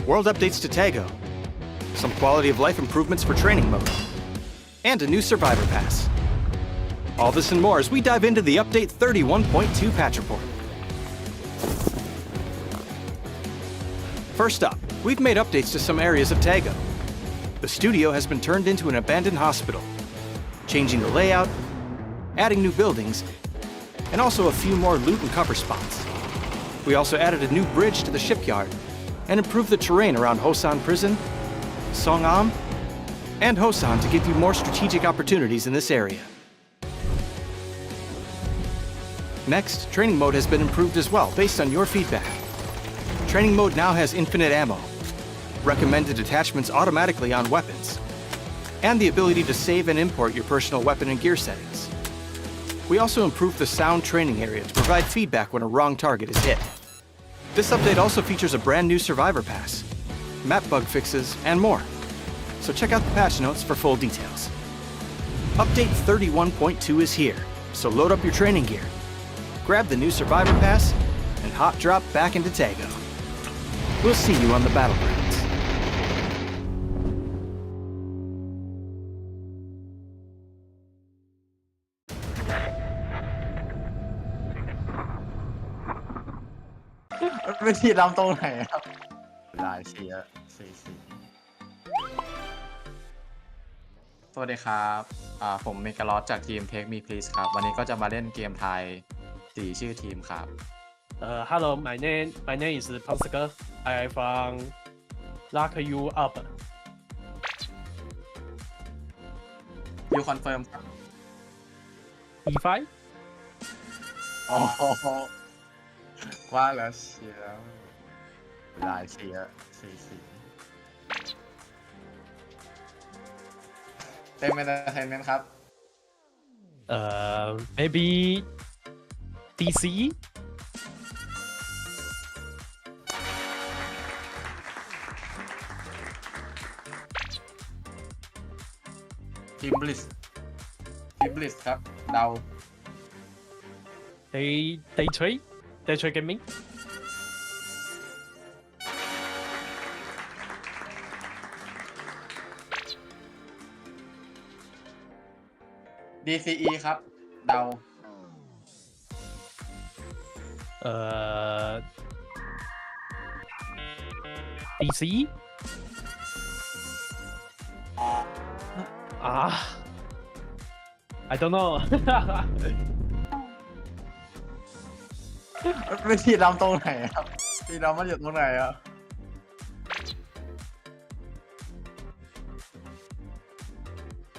world updates to 𝐏𝐿, some quality of life improvements for training mode, and a new Survivor Pass. All this and more as we dive into the Update 31.2 patch report. First up, we've made updates to some areas of 𝐏𝐿. The studio has been turned into an abandoned hospital, changing the layout, adding new buildings, and also a few more loot and cover spots. We also added a new bridge to the shipyard and improved the terrain around Hosan Prison, Songam, and Hosan to give you more strategic opportunities in this area. Next, training mode has been improved as well based on your feedback. Training mode now has infinite ammo, recommended attachments automatically on weapons, and the ability to save and import your personal weapon and gear settings. We also improved the sound training area to provide feedback when a wrong target is hit. This update also features a brand new Survivor Pass, map bug fixes, and more. So check out the patch notes for full details. Update 31.2 is here, so load up your training gear, grab the new Survivor Pass, and hot drop back into 𝐏𝐿. We'll see you on the battlegrounds. วิธีดำตรงไหนครับได้เชียร์44สวัสดีครับผมเมกาลอสจากทีม 𝐏𝐿 Please ครับวันนี้ก็จะมาเล่นเกมไทย4ชื่อทีมครับ Hello, my name is Pascal. I from Lock You Up. You confirm ครับ E5? อ๋อว่าแล้วเชียร์ได้เชียร์44เต็มเป็นเทนเมนต์ครับ Maybe DC? ทีมบลิสครับเดา Day trade gaming? DCE ครับเดาDC? I don't know. วิธีดำตรงไหนครับวิธีดำมันอยู่ตรงไหนอ่ะ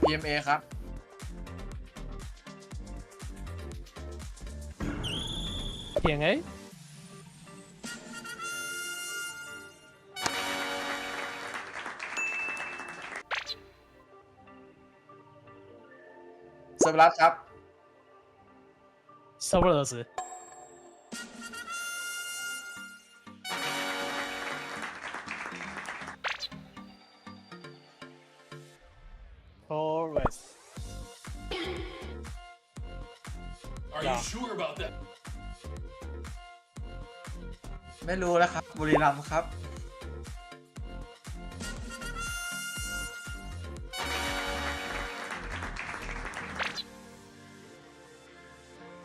PMA ครับ TNA? Serverless ครับ Serverless. Forest. Are you sure about that? ไม่รู้แล้วครับบุรีรัมย์ครับ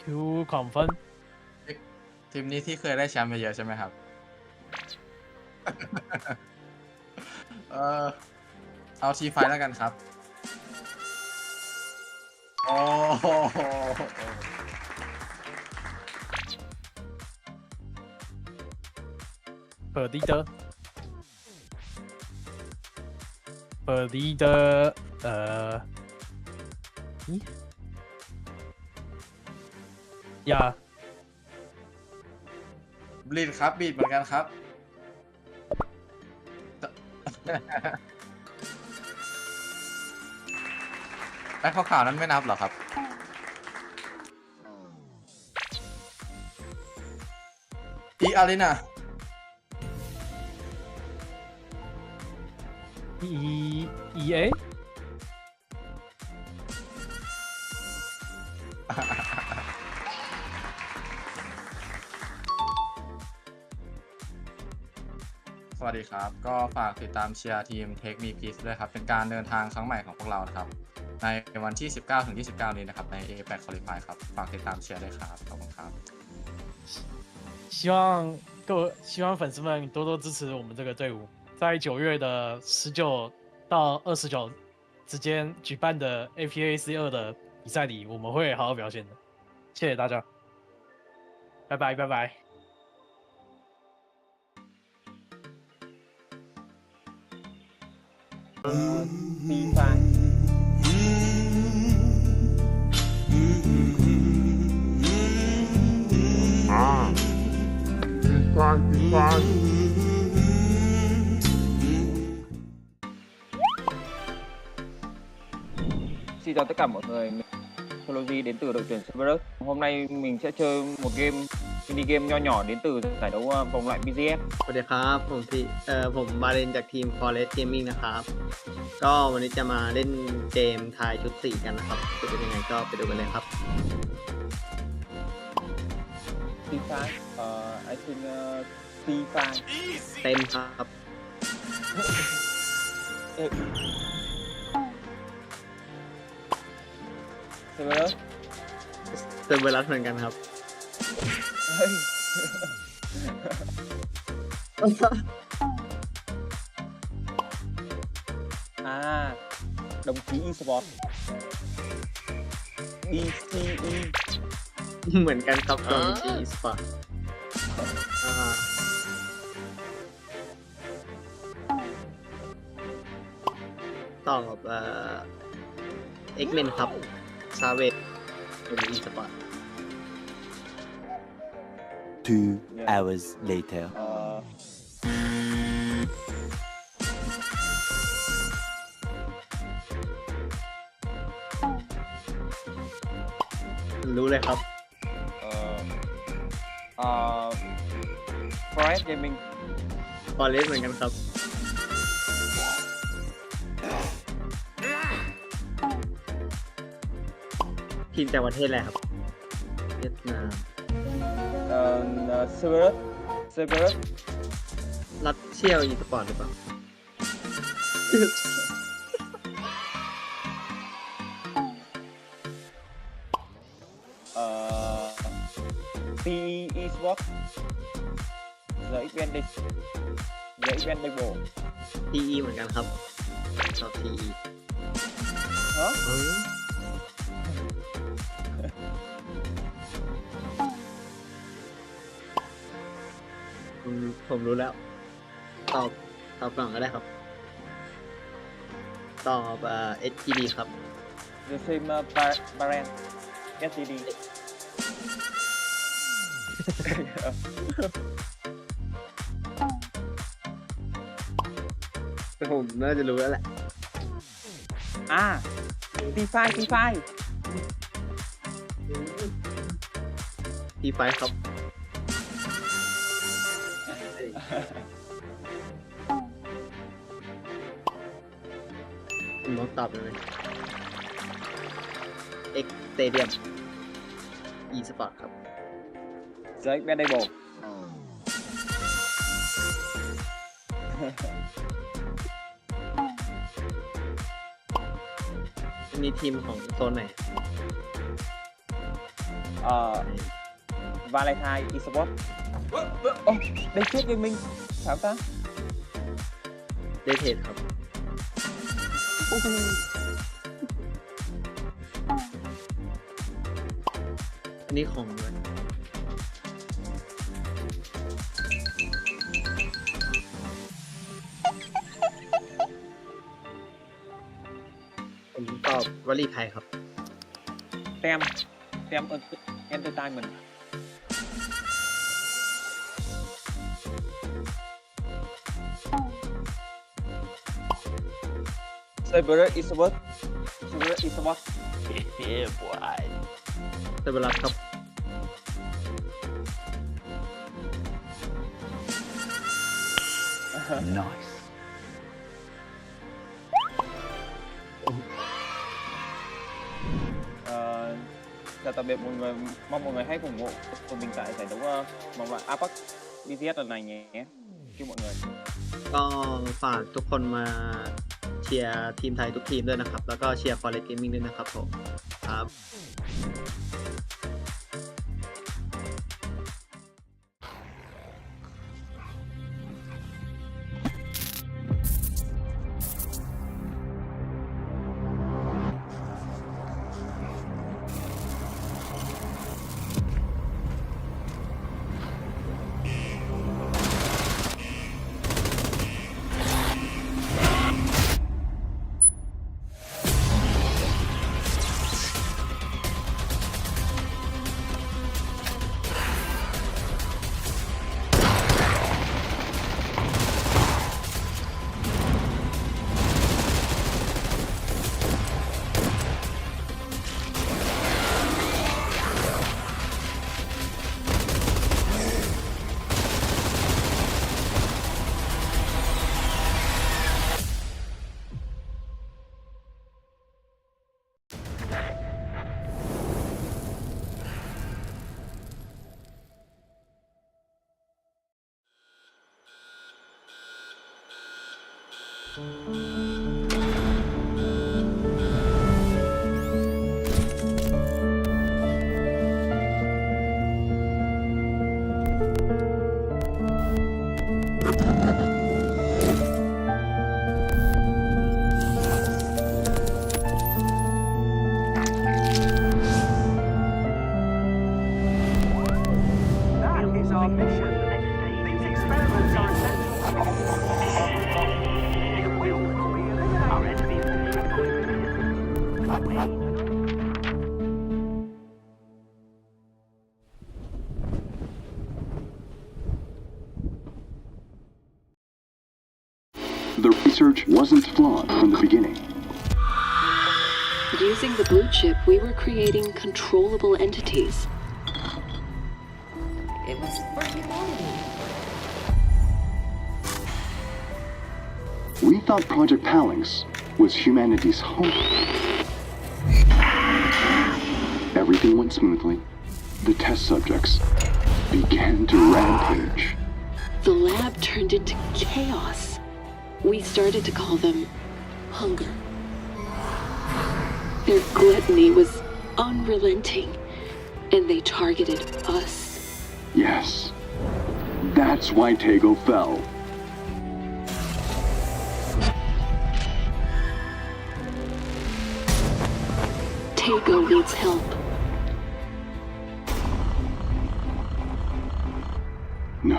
To confirm. ทีมนี้ที่เคยได้แชมป์มาเยอะใช่ไหมครับ เอาทีไฟแล้วกันครับโอ้โห Leader. Yeah. บีดครับบีดเหมือนกันครับ แบ็คขาวๆนั้นไม่นับเหรอครับอีอารีนา EA? สวัสดีครับ ก็ฝากติดตามเชียร์ทีม Take Me Peace ด้วยครับ เป็นการเดินทางครั้งใหม่ของพวกเรานะครับ ในวันที่ 19-29 นี้นะครับ ใน APAC Qualifiers ครับ ฝากติดตามเชียร์ด้วยครับ ขอบคุณครับ 希望粉丝们多多支持我们这个队伍，在9月的19到29之间举办的 APAC2的比赛里，我们会好好表现的。谢谢大家，拜拜拜拜。Xin chào tất cả mọi người, mình Technology đến từ đội tuyển Cerberus. Hôm nay mình sẽ chơi một mini game nho nhỏ đến từ giải đấu vòng loại PGS. สวัสดีครับผมมาเล่นจากทีม Forest Gaming นะครับก็วันนี้จะมาเล่นเกมทายชุดสีกันนะครับจะเป็นยังไงก็ไปดูกันเลยครับ C5, I think C5. เต็มครับ Cerberus. เซอร์เวอรัสเหมือนกันครับ Đồng chí Esports. BCE. เหมือนกันครับตอนที่อีสปอร์ตต่อกับX-Men ครับซาเวตเป็นอีสปอร์ต 2 hours later. รู้เลยครับ Forest Gaming. Forest เหมือนกันครับทีมจากประเทศอะไรครับเวียดนาม Cerberus. รัสเชียลอีสปอร์ตหรือเปล่า PE Esports. 𝐿𝐋𝐿 Global. PE เหมือนกันครับชอบ PE ฮะ ผมรู้แล้วตอบก่อนก็ได้ครับตอบSGD ครับ The same brand. SCD. แต่ผมน่าจะรู้แล้วแหละ C5. P5 ครับ ผมต้องตอบเลย X Stadium Esports ครับ 𝐿𝐋𝐿. มีทีมของโซนไหน Valentine Esports. Đây chết gaming. Sao ta? เดทเทดครับ อันนี้ของอะไรผมตอบวลีไทยครับ Tem Entertainment. Cerberus Esports. Yeah, boy. เซอร์เวอรัสครับ Nice. Chào tạm biệt mọi người, mong mọi người hãy ủng hộ của mình tại giải đấu vòng loại APAC PGS lần này nhé. chúc mọi người ก็ฝากทุกคนมาเชียร์ทีมไทยทุกทีมด้วยนะครับ แล้วก็เชียร์ Quality Gaming ด้วยนะครับผมครับ The research wasn't flawed from the beginning. Using the blue chip, we were creating controllable entities. It was for humanity. We thought Project Phalanx was humanity's home. Everything went smoothly. The test subjects began to rampage. The lab turned into chaos. We started to call them hunger. Their gluttony was unrelenting, and they targeted us. Yes, that's why Tego fell. Tego needs help. No.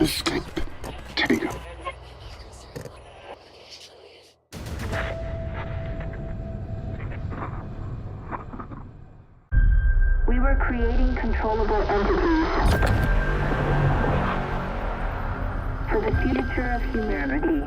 Escape. Tego. We were creating controllable entities for the future of humanity.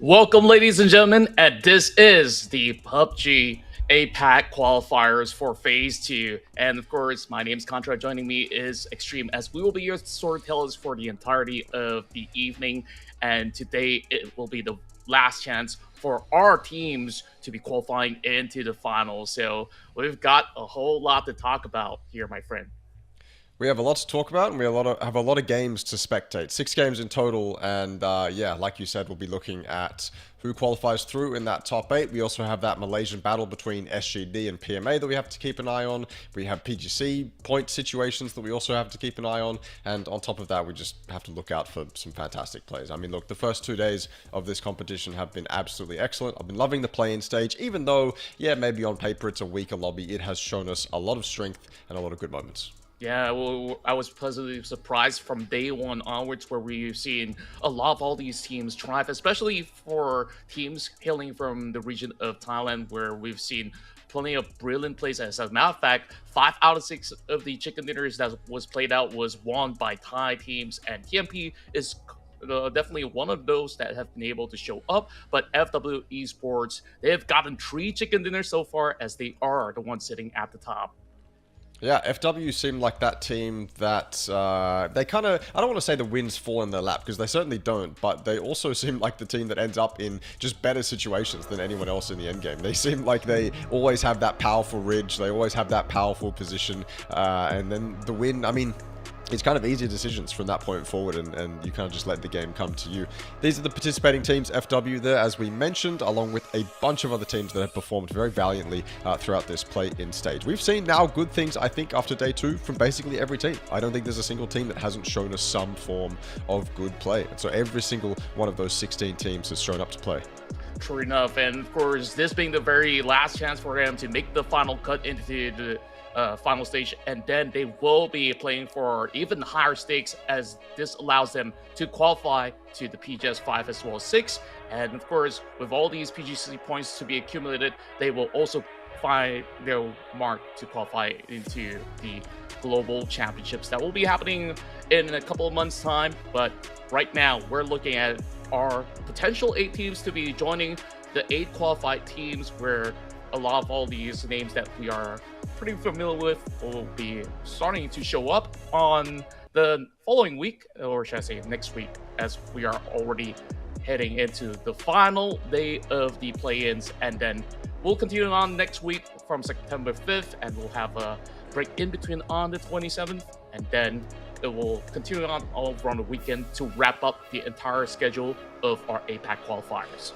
Welcome, ladies and gentlemen, and this is the PUBG APAC qualifiers for Phase 2. And of course, my name is Contra. Joining me is Extreme, as we will be your storytellers for the entirety of the evening. And today it will be the last chance for our teams to be qualifying into the finals. So we've got a whole lot to talk about here, my friend. We have a lot to talk about, and we have a lot of games to spectate. 6 games in total, and yeah, like you said, we'll be looking at who qualifies through in that top 8. We also have that Malaysian battle between SGD and PMA that we have to keep an eye on. We have PGC point situations that we also have to keep an eye on, and on top of that, we just have to look out for some fantastic plays. I mean, look, the first 2 days of this competition have been absolutely excellent. I've been loving the play-in stage, even though, yeah, maybe on paper it's a weaker lobby. It has shown us a lot of strength and a lot of good moments. Yeah, well, I was pleasantly surprised from day one onwards, where we've seen a lot of all these teams thrive, especially for teams hailing from the region of Thailand, where we've seen plenty of brilliant plays. As a matter of fact, 5 out of 6 of the chicken dinners that was played out was won by Thai teams, and TMP is definitely one of those that have been able to show up. But FW Esports, they have gotten 3 chicken dinners so far, as they are the ones sitting at the top. Yeah, FW seem like that team that they kind of, I don't want to say the wins fall in their lap, because they certainly don't, but they also seem like the team that ends up in just better situations than anyone else in the endgame. They seem like they always have that powerful ridge, they always have that powerful position, and then the win, I mean, it's kind of easier decisions from that point forward, and you kind of just let the game come to you. These are the participating teams, FW there, as we mentioned, along with a bunch of other teams that have performed very valiantly throughout this play-in stage. We've seen now good things, I think, after day 2 from basically every team. I don't think there's a single team that hasn't shown us some form of good play. And so every single one of those 16 teams has shown up to play. True enough, and of course, this being the very last chance for them to make the final cut into the final stage, and then they will be playing for even higher stakes, as this allows them to qualify to the PGS 5 as well as 6. And of course, with all these PGC points to be accumulated, they will also find their mark to qualify into the Global Championships that will be happening in a couple of months' time. But right now, we're looking at our potential 8 teams to be joining the 8 qualified teams, where a lot of all these names that we are pretty familiar with will be starting to show up on the following week, or should I say next week, as we are already heading into the final day of the play-ins. And then we'll continue on next week from September 5th, and we'll have a break in between on the 27th, and then it will continue on all around the weekend to wrap up the entire schedule of our APAC qualifiers.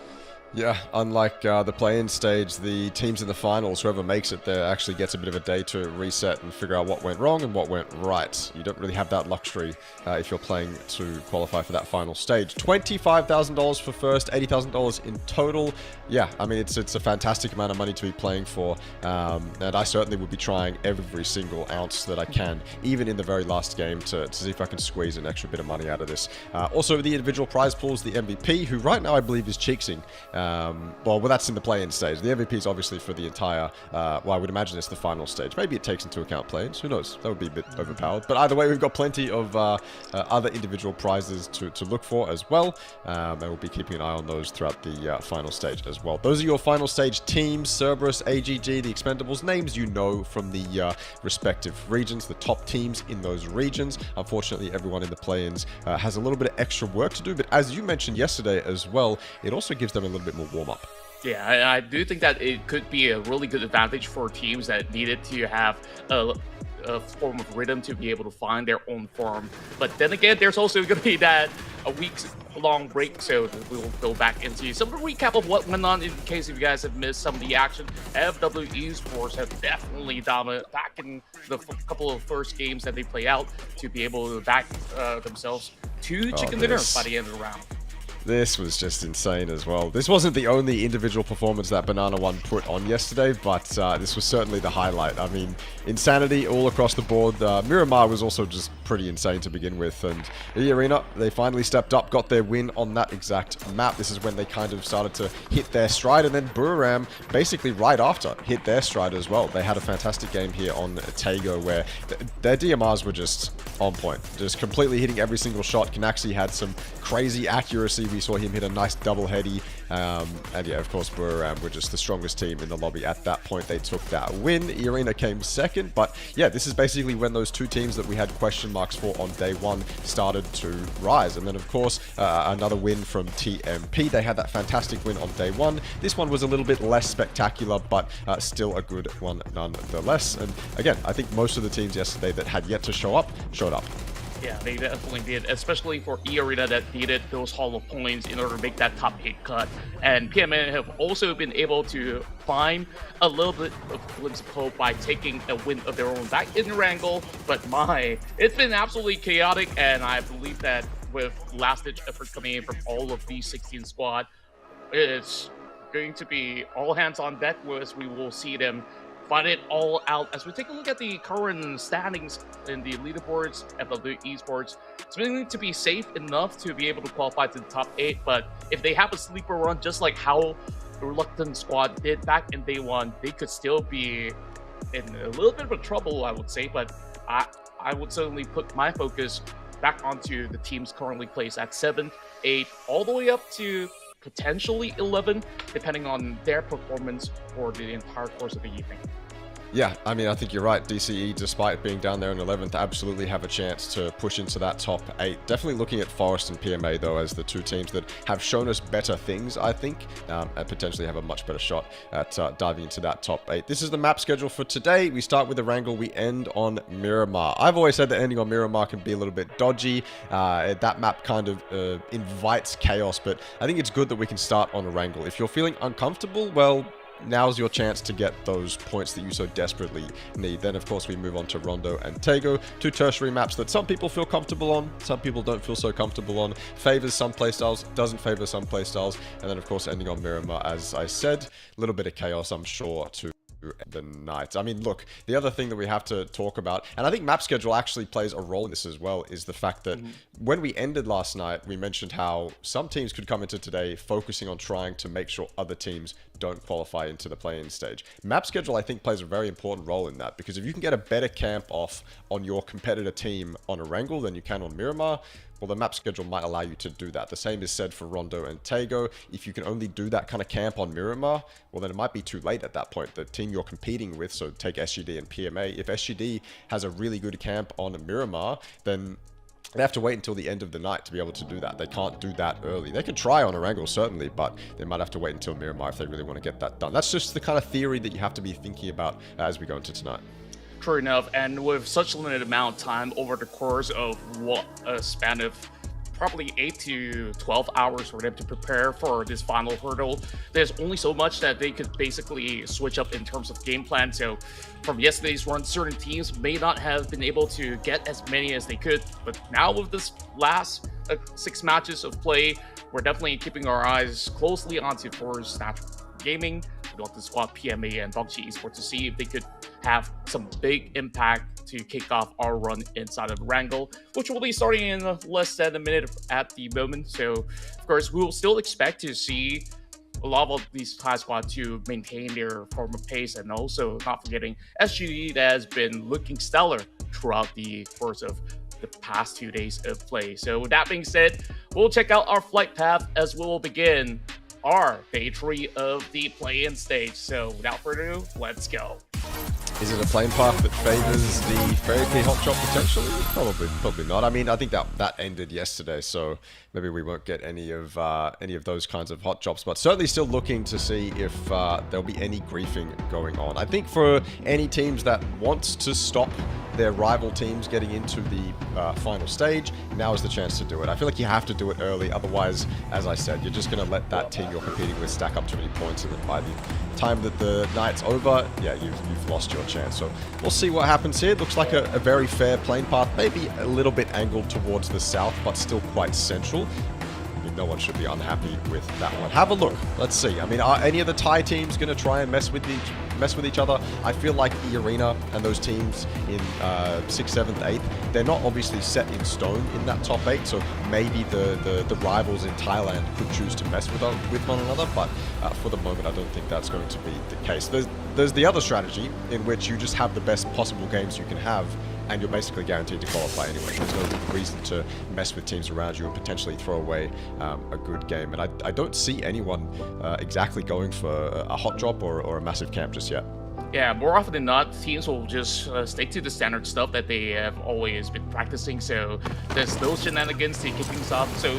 Yeah, unlike the play-in stage, the teams in the finals, whoever makes it there actually gets a bit of a day to reset and figure out what went wrong and what went right. You don't really have that luxury if you're playing to qualify for that final stage. $25,000 for first, $80,000 in total. Yeah, I mean, it's a fantastic amount of money to be playing for, and I certainly would be trying every single ounce that I can, even in the very last game, to see if I can squeeze an extra bit of money out of this. Also, the individual prize pools, the MVP, who right now I believe is 𝐏𝐿𝐿𝐿. Well, that's in the play-in stage. The MVP is obviously for the entire, well, I would imagine it's the final stage. Maybe it takes into account play-ins. Who knows? That would be a bit overpowered. But either way, we've got plenty of other individual prizes to look for as well. And we'll be keeping an eye on those throughout the final stage as well. Those are your final stage teams: Cerberus, AGG, the Expendables, names you know from the respective regions, the top teams in those regions. Unfortunately, everyone in the play-ins has a little bit of extra work to do. But as you mentioned yesterday as well, it also gives them a little bit more warm-up. Yeah, I do think that it could be a really good advantage for teams that needed to have a form of rhythm to be able to find their own form. But then again, there's also going to be that a week-long break, so we'll go back into some recap of what went on in case if you guys have missed some of the action. FW Esports have definitely dominated back in the couple of first games that they play out to be able to back themselves to chicken dinner by the end of the round. This was just insane as well. This wasn't the only individual performance that Banana One put on yesterday, but this was certainly the highlight. I mean, insanity all across the board. Miramar was also just pretty insane to begin with, and the arena, they finally stepped up, got their win on that exact map. This is when they kind of started to hit their stride, and then Buriram basically right after hit their stride as well. They had a fantastic game here on 𝐾𝐿𝐿𝐿 where their DMRs were just on point, just completely hitting every single shot. 𝐾𝐿𝐿𝐿 had some crazy accuracy. We saw him hit a nice double heady And yeah, of course, we're just the strongest team in the lobby at that point. They took that win. 𝐸 came second, but yeah, this is basically when those two teams that we had question marks for on day one started to rise. And then, of course, another win from TMP. They had that fantastic win on day one. This one was a little bit less spectacular, but still a good one nonetheless. And again, I think most of the teams yesterday that had yet to show up, showed up. Yeah, they definitely did, especially for 𝐸 that needed those hollow points in order to make that top 8 cut. And PMA have also been able to find a little bit of glimpse of hope by taking a win of their own back in Erangel. But it's been absolutely chaotic, and I believe that with last-ditch effort coming in from all of these 16 squad, it's going to be all hands on deck, as we will see them fight it all out. As we take a look at the current standings in the leaderboards at the Esports, it's going to be safe enough to be able to qualify to the top 8, but if they have a sleeper run, just like how the Reluctant squad did back in day one, they could still be in a little bit of trouble, I would say. But I would certainly put my focus back onto the teams currently placed at 7, 8, all the way up to potentially 11, depending on their performance for the entire course of the evening. Yeah, I mean, I think you're right. DCE, despite being down there in 11th, absolutely have a chance to push into that top 8. Definitely looking at Forest and PMA, though, as the two teams that have shown us better things, I think, and potentially have a much better shot at diving into that top 8. This is the map schedule for today. We start with Erangel. We end on Miramar. I've always said that ending on Miramar can be a little bit dodgy. That map kind of invites chaos, but I think it's good that we can start on Erangel. If you're feeling uncomfortable, well, now's your chance to get those points that you so desperately need. Then, of course, we move on to Rondo and 𝐾𝐿, two tertiary maps that some people feel comfortable on, some people don't feel so comfortable on, favors some playstyles, doesn't favor some playstyles, and then, of course, ending on Miramar, as I said, a little bit of chaos, I'm sure, to the night. I mean, look, the other thing that we have to talk about, and I think map schedule actually plays a role in this as well, is the fact that when we ended last night, we mentioned how some teams could come into today focusing on trying to make sure other teams don't qualify into the play-in stage. Map schedule, I think, plays a very important role in that, because if you can get a better camp off on your competitor team on Erangel than you can on Miramar, well, the map schedule might allow you to do that. The same is said for Rondo and 𝐾𝐿. If you can only do that kind of camp on Miramar, well, then it might be too late at that point. The team you're competing with, so take SGD and PMA, if SGD has a really good camp on Miramar, then they have to wait until the end of the night to be able to do that. They can't do that early. They could try on Erangel, certainly, but they might have to wait until Miramar if they really want to get that done. That's just the kind of theory that you have to be thinking about as we go into tonight. True enough, and with such a limited amount of time over the course of what a span of probably 8 to 12 hours for them to prepare for this final hurdle, there's only so much that they could basically switch up in terms of game plan. So from yesterday's run, certain teams may not have been able to get as many as they could, but now with this last 6 matches of play, we're definitely keeping our eyes closely onto Forest Gaming, the squad, PMA, and PUBG Esports to see if they could have some big impact to kick off our run inside of Erangel, which will be starting in less than a minute at the moment. So, of course, we will still expect to see a lot of these high squad to maintain their former pace, and also not forgetting SGD that has been looking stellar throughout the course of the past 2 days of play. So with that being said, we'll check out our flight path as we will begin our day 3 of the play-in stage. So without further ado, let's go. Is it a plane path that favors the Fairy Key hot shot potentially? Probably not. I mean, I think that ended yesterday, so maybe we won't get any of those kinds of hot chops. But certainly still looking to see if there'll be any griefing going on. I think for any teams that wants to stop their rival teams getting into the final stage, now is the chance to do it. I feel like you have to do it early, otherwise, as I said, you're just going to let that team you're competing with stack up too many points, and then by the time that the night's over, yeah, you've lost your chance. So we'll see what happens here. It looks like a very fair plane path, maybe a little bit angled towards the south, but still quite central. I mean, no one should be unhappy with that one. Have a look. Let's see. I mean, are any of the Thai teams going to try and mess with each other? I feel like 𝐸 and those teams in 6th, 7th, 8th, they're not obviously set in stone in that top 8, so maybe the rivals in Thailand could choose to mess with one another, but for the moment I don't think that's going to be the case. There's the other strategy in which you just have the best possible games you can have and you're basically guaranteed to qualify anyway. There's no reason to mess with teams around you and potentially throw away a good game. And I don't see anyone exactly going for a hot drop or a massive camp just yet. Yeah, more often than not, teams will just stick to the standard stuff that they have always been practicing. So there's no shenanigans to kick things off. So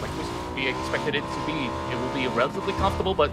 like we expected it to be, it will be relatively comfortable. But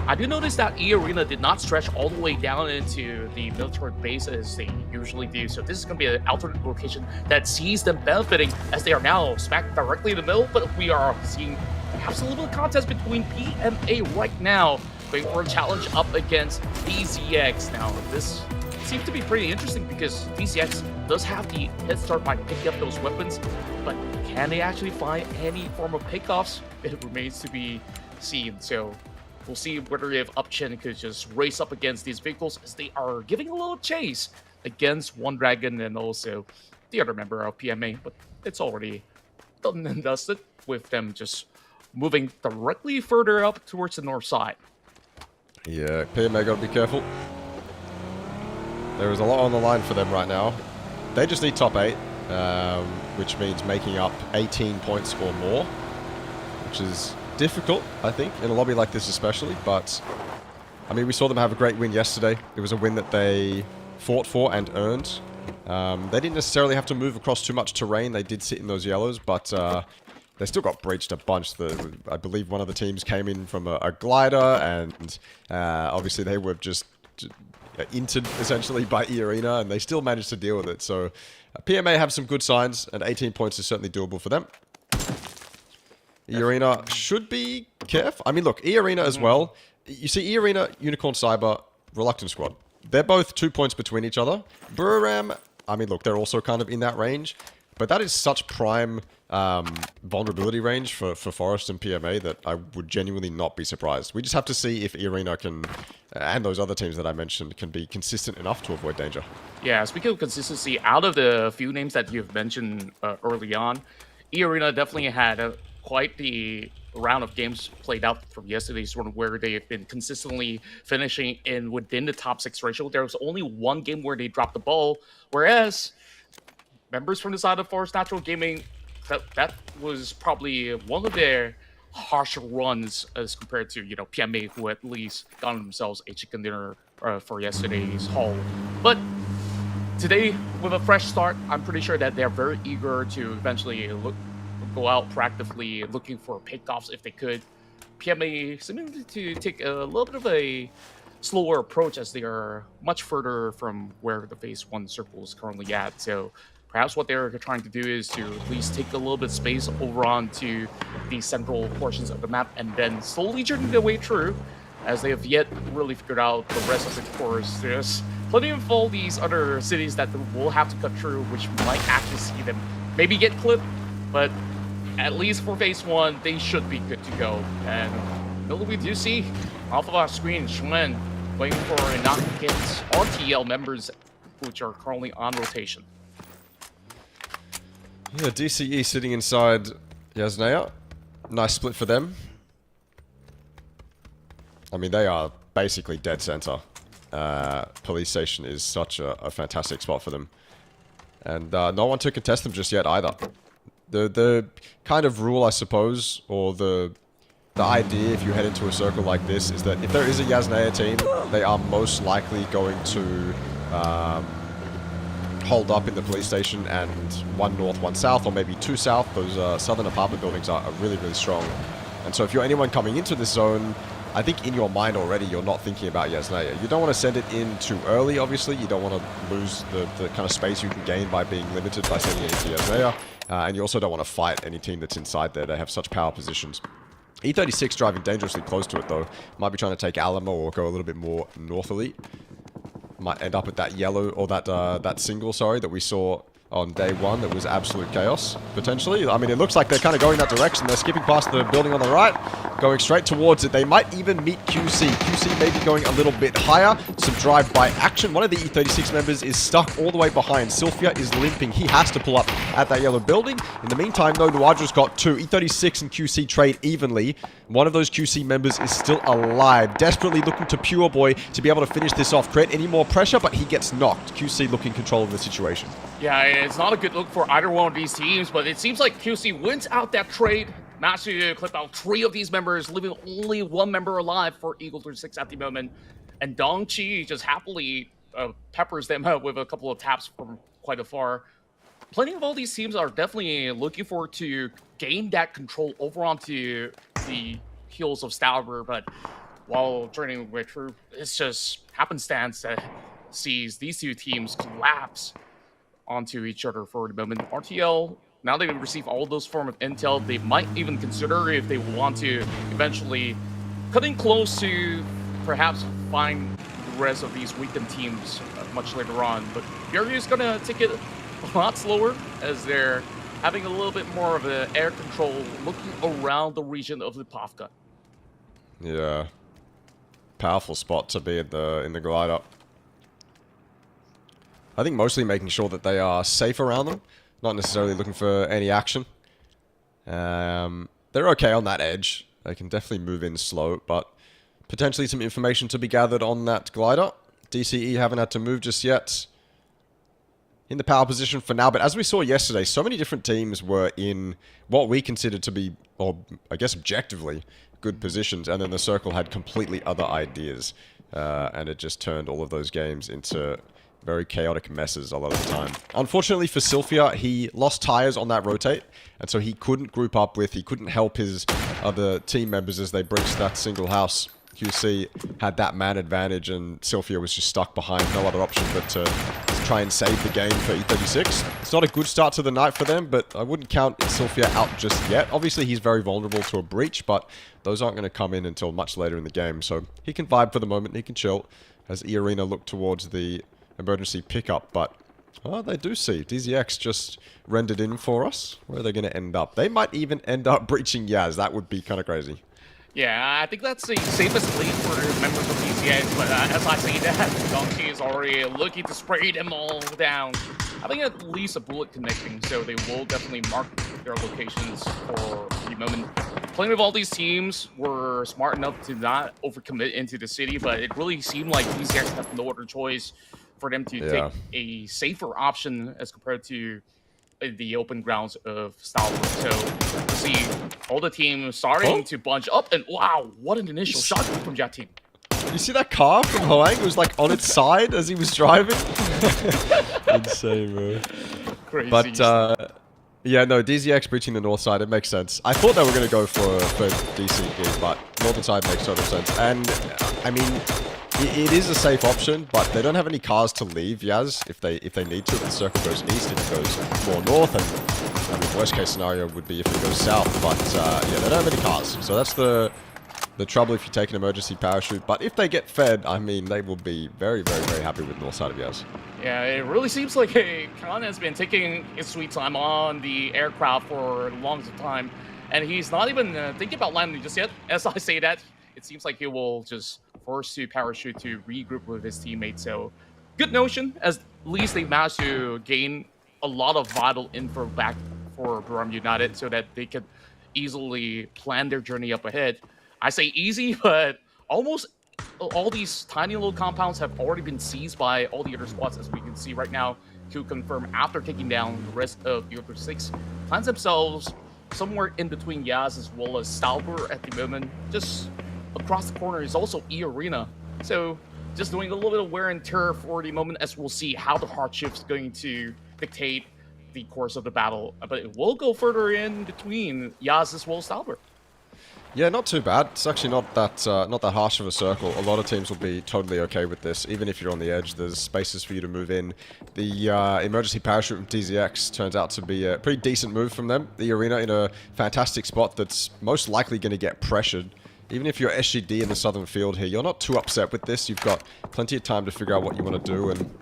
I do notice that eArena did not stretch all the way down into the military base as they usually do. So this is going to be an alternate location that sees them benefiting as they are now smack directly in the middle. But we are seeing perhaps a little bit of contest between PMA right now, going for a challenge up against DZX. Now, this seems to be pretty interesting because DZX does have the head start by picking up those weapons, but can they actually find any form of pickoffs? It remains to be seen. So we'll see whether if 𝐏𝐿𝐷 could just race up against these vehicles as they are giving a little chase against One Dragon and also the other member of PMA, but it's already done and dusted with them just moving directly further up towards the north side. Yeah, PMA got to be careful. There is a lot on the line for them right now. They just need top 8, which means making up 18 points or more, which is difficult, I think, in a lobby like this especially. But, I mean, we saw them have a great win yesterday. It was a win that they fought for and earned. They didn't necessarily have to move across too much terrain. They did sit in those yellows, but they still got breached a bunch. I believe one of the teams came in from a glider, and obviously they were just entered essentially by eArena, and they still managed to deal with it. So PMA have some good signs, and 18 points is certainly doable for them. eArena should be careful. I mean, look, eArena as well. You see eArena, Unicorn Cyber, Reluctant Squad. They're both 2 points between each other. Buriram, I mean, look, they're also kind of in that range. But that is such prime vulnerability range for Forest and PMA that I would genuinely not be surprised. We just have to see if eArena can, and those other teams that I mentioned, can be consistent enough to avoid danger. Yeah, speaking of consistency, out of the few names that you've mentioned early on, eArena definitely had quite the round of games played out from yesterday's one where they've been consistently finishing in within the top 6 ratio. There was only one game where they dropped the ball, whereas members from the side of Forest Natural Gaming, that was probably one of their harsher runs as compared to, you know, PMA, who at least got themselves a chicken dinner for yesterday's haul. But today, with a fresh start, I'm pretty sure that they're very eager to eventually go out proactively looking for pickoffs if they could. PMA seeming to take a little bit of a slower approach as they are much further from where the phase 1 circle is currently at. So perhaps what they're trying to do is to at least take a little bit of space over onto the central portions of the map and then slowly journey their way through, as they have yet really figured out the rest of the course. There's plenty of all these other cities that will have to cut through, which might actually see them maybe get clipped, but at least for phase 1, they should be good to go. And we do see off of our screen, Schwen going for a knock against RTL members, which are currently on rotation. Yeah, DCE sitting inside Yasnaya. Nice split for them. I mean, they are basically dead center. Police station is such a fantastic spot for them. And no one to contest them just yet either. The kind of rule, I suppose, or the idea if you head into a circle like this is that if there is a Yasnaya team, they are most likely going to hold up in the police station, and 1 north, 1 south, or maybe 2 south. Those southern apartment buildings are really, really strong. And so if you're anyone coming into this zone, I think in your mind already you're not thinking about Yasnaya. You don't want to send it in too early, obviously. You don't want to lose the kind of space you can gain by being limited by sending it into Yasnaya. And you also don't want to fight any team that's inside there. They have such power positions. E36 driving dangerously close to it, though. Might be trying to take Alamo or go a little bit more northerly. Might end up at that yellow, or that single, sorry, that we saw on day 1 that was absolute chaos, potentially. I mean, it looks like they're kind of going that direction. They're skipping past the building on the right, going straight towards it. They might even meet QC. QC may be going a little bit higher. Some drive-by action. One of the E36 members is stuck all the way behind. Sylphia is limping. He has to pull up at that yellow building. In the meantime, though, Nuadra's got 2. E36 and QC trade evenly. One of those QC members is still alive, desperately looking to Pure Boy to be able to finish this off, create any more pressure, but he gets knocked. QC looking control of the situation. Yeah, it's not a good look for either one of these teams, but it seems like QC wins out that trade. Managed to clip out 3 of these members, leaving only 1 member alive for Eagle36 at the moment. And Dongqi just happily peppers them out with a couple of taps from quite afar. Plenty of all these teams are definitely looking forward to gain that control over onto the heels of Stauber, but while journeying way through, it's just happenstance that sees these 2 teams collapse onto each other for the moment. RTL, now they've received all those form of intel, they might even consider if they want to eventually cutting close to perhaps find the rest of these weakened teams much later on. But Fury is going to take it a lot slower as they're having a little bit more of an air control, looking around the region of the Pavka. Yeah, powerful spot to be in the glide up. I think mostly making sure that they are safe around them, not necessarily looking for any action. They're okay on that edge. They can definitely move in slow, but potentially some information to be gathered on that glider. DCE haven't had to move just yet. In the power position for now, but as we saw yesterday, so many different teams were in what we considered to be, or I guess objectively, good positions, and then the Circle had completely other ideas, and it just turned all of those games into very chaotic messes a lot of the time. Unfortunately for Sylphia, he lost tires on that rotate, and so he couldn't group up with, he couldn't help his other team members as they breached that single house. QC had that man advantage, and Sylphia was just stuck behind, no other option but to try and save the game for E36. It's not a good start to the night for them, but I wouldn't count Sylphia out just yet. Obviously, he's very vulnerable to a breach, but those aren't going to come in until much later in the game, so he can vibe for the moment, he can chill, as E-Arena look towards the emergency pickup, but oh, they do see. DZX just rendered in for us. Where are they going to end up? They might even end up breaching Yaz. That would be kind of crazy. Yeah, I think that's the safest lead for members of PGS, but as I say that, Donkey is already looking to spray them all down. Having at least a bullet connecting, so they will definitely mark their locations for the moment. Plenty of all these teams were smart enough to not overcommit into the city, but it really seemed like PGS have no other choice for them to take a safer option as compared to the open grounds of Stalwart. So you see all the teams starting to bunch up, and wow, what an initial shot from that team. You see that car from Hoang was like on its side as he was driving? Insane, bro. Crazy. But yeah, no, DZX breaching the north side, it makes sense. I thought they were going to go for DCE, but northern side makes total sense. And I mean, it is a safe option, but they don't have any cars to leave Yaz if they need to. If the circle goes east, if it goes more north, and I mean, worst case scenario would be if it goes south. But yeah, they don't have any cars, so that's the trouble if you take an emergency parachute. But if they get fed, I mean, they will be very, very, very happy with north side of Yaz. Yeah, it really seems like Khan has been taking his sweet time on the aircraft for the longest time, and he's not even thinking about landing just yet. As I say that, it seems like he will just force to parachute to regroup with his teammates. So good notion, as at least they managed to gain a lot of vital info back for Buram United so that they could easily plan their journey up ahead. I say easy, but almost all these tiny little compounds have already been seized by all the other squads, as we can see right now. To confirm, after taking down the rest of the other 6, finds themselves somewhere in between Yaz as well as Stauber at the moment. Just across the corner is also E-Arena. So just doing a little bit of wear and tear for the moment, as we'll see how the hardship's going to dictate the course of the battle. But it will go further in between Yaz as well as Stauber. Yeah, not too bad. It's actually not that harsh of a circle. A lot of teams will be totally okay with this. Even if you're on the edge, there's spaces for you to move in. The emergency parachute from DZX turns out to be a pretty decent move from them. The arena in a fantastic spot that's most likely going to get pressured. Even if you're SGD in the southern field here, you're not too upset with this. You've got plenty of time to figure out what you want to do. And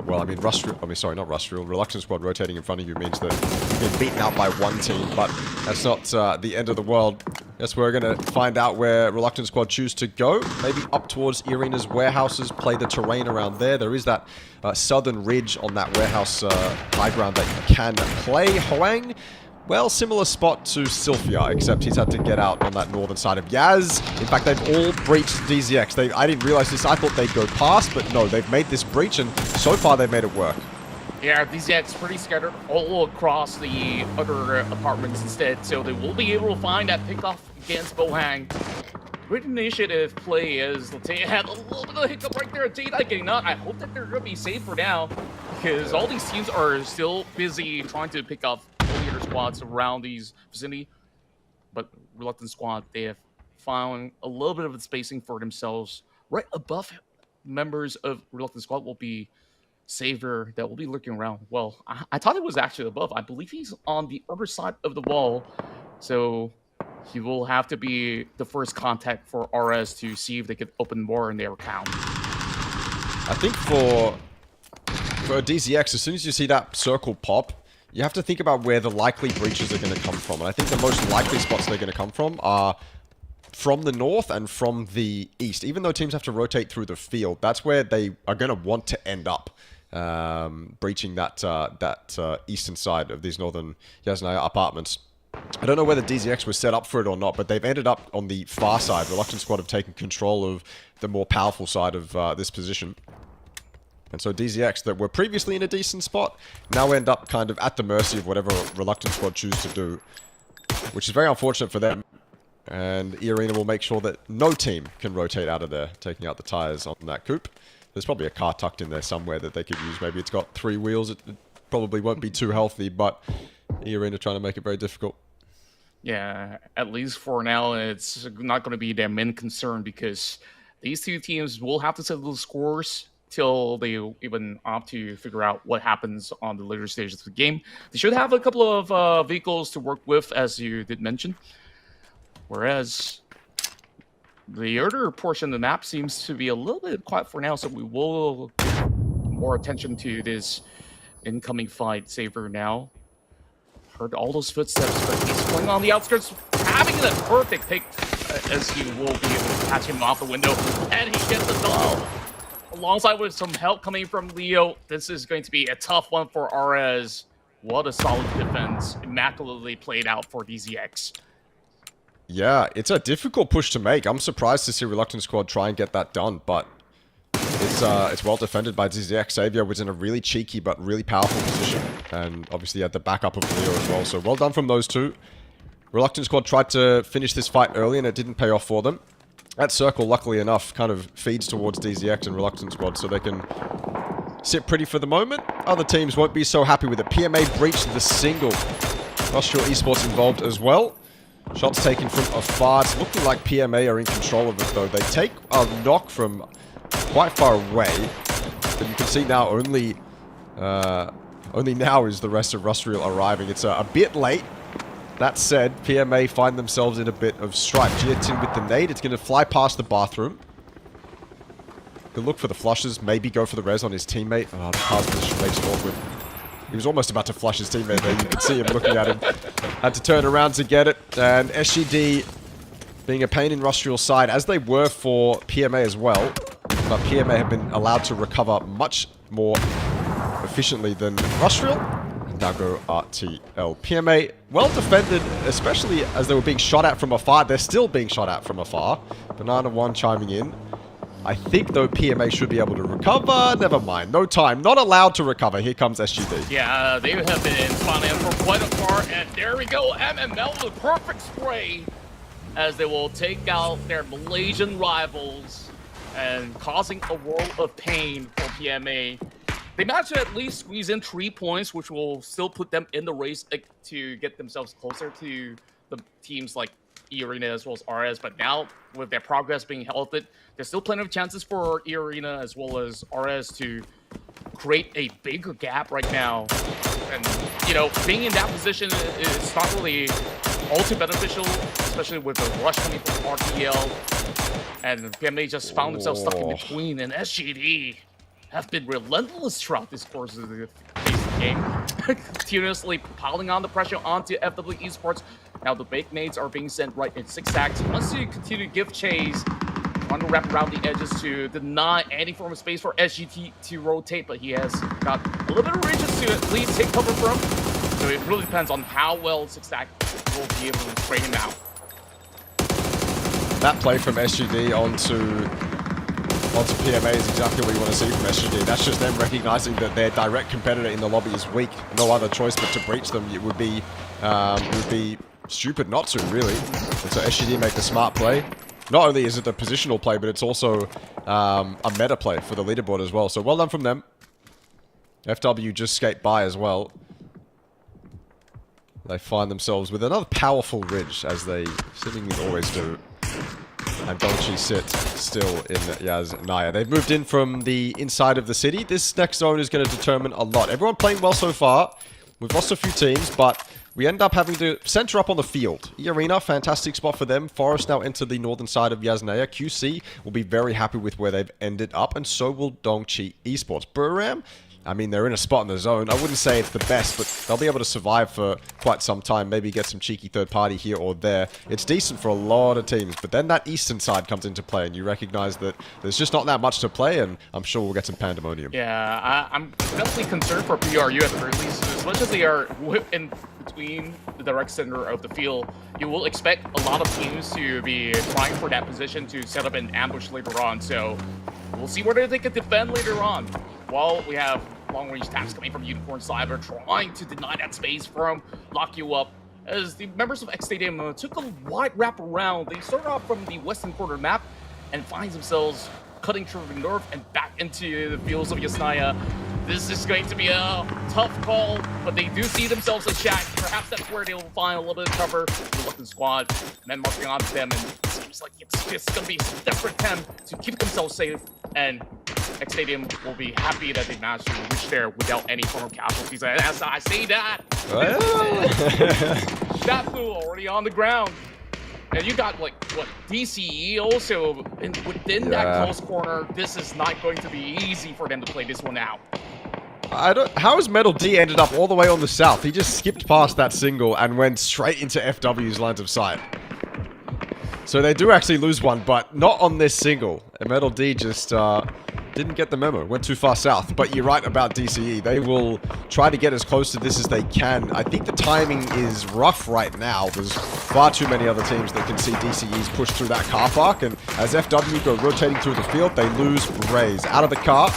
well, I mean, Reluctant Squad rotating in front of you means that you've been beaten out by one team, but that's not the end of the world. Guess we're going to find out where Reluctant Squad choose to go. Maybe up towards Arena's warehouses, play the terrain around there. There is that southern ridge on that warehouse high ground that you can play. Hoang Well, similar spot to Sylphia, except he's had to get out on that northern side of Yaz. In fact, they've all breached DZX. I didn't realize this. I thought they'd go past, but no, they've made this breach, and so far they've made it work. Yeah, DZX pretty scattered all across the other apartments instead, so they will be able to find that pickoff against Bohang. Great initiative play as Latte had a little bit of a hiccup right there at J9 getting out. I hope that they're going to be safe for now, because all these teams are still busy trying to pick up leader squads around these vicinity. But Reluctant Squad, they have found a little bit of the spacing for themselves. Right above members of Reluctant Squad will be Savior that will be looking around. Well, I thought it was actually above. I believe he's on the other side of the wall. So he will have to be the first contact for RS to see if they could open more in their account. I think for DZX, as soon as you see that circle pop, you have to think about where the likely breaches are going to come from. And I think the most likely spots they're going to come from are from the north and from the east. Even though teams have to rotate through the field, that's where they are going to want to end up, breaching that eastern side of these northern Yasnaya apartments. I don't know whether DZX was set up for it or not, but they've ended up on the far side. Reluctant Squad have taken control of the more powerful side of this position. And so DZX, that were previously in a decent spot, now end up kind of at the mercy of whatever Reluctant Squad choose to do, which is very unfortunate for them. And eArena will make sure that no team can rotate out of there, taking out the tires on that coupe. There's probably a car tucked in there somewhere that they could use. Maybe it's got 3 wheels. It probably won't be too healthy, but eArena trying to make it very difficult. Yeah, at least for now, it's not going to be their main concern, because these two teams will have to settle the scores till they even opt to figure out what happens on the later stages of the game. They should have a couple of vehicles to work with, as you did mention. Whereas the other portion of the map seems to be a little bit quiet for now, so we will give more attention to this incoming fight. Saver now. Heard all those footsteps, but he's playing on the outskirts, having a perfect pick as he will be able to catch him off the window, and he gets the doll. Alongside with some help coming from Leo, this is going to be a tough one for RS. What a solid defense, immaculately played out for DZX. Yeah, it's a difficult push to make. I'm surprised to see Reluctant Squad try and get that done, but it's well defended by DZX. Xavier was in a really cheeky but really powerful position, and obviously had the backup of Leo as well, so well done from those two. Reluctant Squad tried to finish this fight early, and it didn't pay off for them. That circle, luckily enough, kind of feeds towards DZX and Reluctant Squad, so they can sit pretty for the moment. Other teams won't be so happy with it. PMA breached the single. Rushshore Esports involved as well. Shots taken from afar. It's looking like PMA are in control of it, though. They take a knock from quite far away, but you can see now only now is the rest of Rustriel arriving. It's a bit late. That said, PMA find themselves in a bit of strife. Jiatin with the nade. It's going to fly past the bathroom. Good look for the flushes. Maybe go for the res on his teammate. Oh, the pass position makes it awkward. He was almost about to flush his teammate there. You can see him looking at him. Had to turn around to get it. And SGD being a pain in Rustriel's side, as they were for PMA as well. But PMA have been allowed to recover much more efficiently than Rustriel. Now go RTL. PMA, well defended, especially as they were being shot at from afar. They're still being shot at from afar. Banana 1 chiming in. I think, though, PMA should be able to recover. Never mind. No time. Not allowed to recover. Here comes SGD. Yeah, they have been spawning in for quite a far. And there we go. MML with a perfect spray as they will take out their Malaysian rivals and causing a world of pain for PMA. They managed to at least squeeze in 3 points, which will still put them in the race to get themselves closer to the teams like eArena as well as RS. But now, with their progress being halted, there's still plenty of chances for eArena as well as RS to create a bigger gap right now. And, you know, being in that position is not really all too beneficial, especially with the rush coming from RTL. And PMA just found themselves stuck in between, and SGD have been relentless throughout this course of the game, continuously piling on the pressure onto FW Esports. Now the big nades are being sent right in zigzags. He wants to continue to give chase, trying to wrap around the edges to deny any form of space for SGT to rotate, but he has got a little bit of ranges to at least take cover from. So it really depends on how well 𝐶𝐶 will be able to spray him out. That play from SGD onto PMA is exactly what you want to see from SGD. That's just them recognizing that their direct competitor in the lobby is weak. No other choice but to breach them. It would be stupid not to, really. And so SGD make the smart play. Not only is it a positional play, but it's also a meta play for the leaderboard as well. So well done from them. FW just skate by as well. They find themselves with another powerful ridge, as they seemingly always do. And 𝐏𝐷𝐀𝐻 sit still in Naya. They've moved in from the inside of the city. This next zone is going to determine a lot. Everyone playing well so far. We've lost a few teams, but we end up having to center up on the field. E-Arena, fantastic spot for them. Forest now enter the northern side of Yasnaya. QC will be very happy with where they've ended up, and so will 𝐏𝐷𝐀𝐻 Esports. Buram, I mean, they're in a spot in the zone. I wouldn't say it's the best, but they'll be able to survive for quite some time. Maybe get some cheeky third party here or there. It's decent for a lot of teams, but then that eastern side comes into play, and you recognize that there's just not that much to play, and I'm sure we'll get some pandemonium. Yeah, I'm definitely concerned for PRU at the very least. As much as they are in between the direct center of the field, you will expect a lot of teams to be trying for that position to set up an ambush later on. So we'll see whether they can defend later on. While we have long-range attacks coming from Unicorn Cyber, trying to deny that space from Lock You Up, as the members of X Stadium took a wide wrap around. They started off from the western corner map and find themselves cutting through the north and back into the fields of Yasnaya. This is going to be a tough call, but they do see themselves as Shack. Perhaps that's where they will find a little bit of cover. The Looking Squad, men marching onto them, and it seems like it's just going to be a desperate attempt to keep themselves safe. And X Stadium will be happy that they managed to reach there without any form of casualties. As I say that, Shafu already on the ground. And you got, like, what, DCE also within that close corner. This is not going to be easy for them to play this one out. How has Metal D ended up all the way on the south? He just skipped past that single and went straight into FW's lines of sight. So they do actually lose one, but not on this single. And Metal D just didn't get the memo, went too far south. But you're right about DCE. They will try to get as close to this as they can. I think the timing is rough right now. There's far too many other teams that can see DCEs push through that car park. And as FW go rotating through the field, they lose Raze out of the car.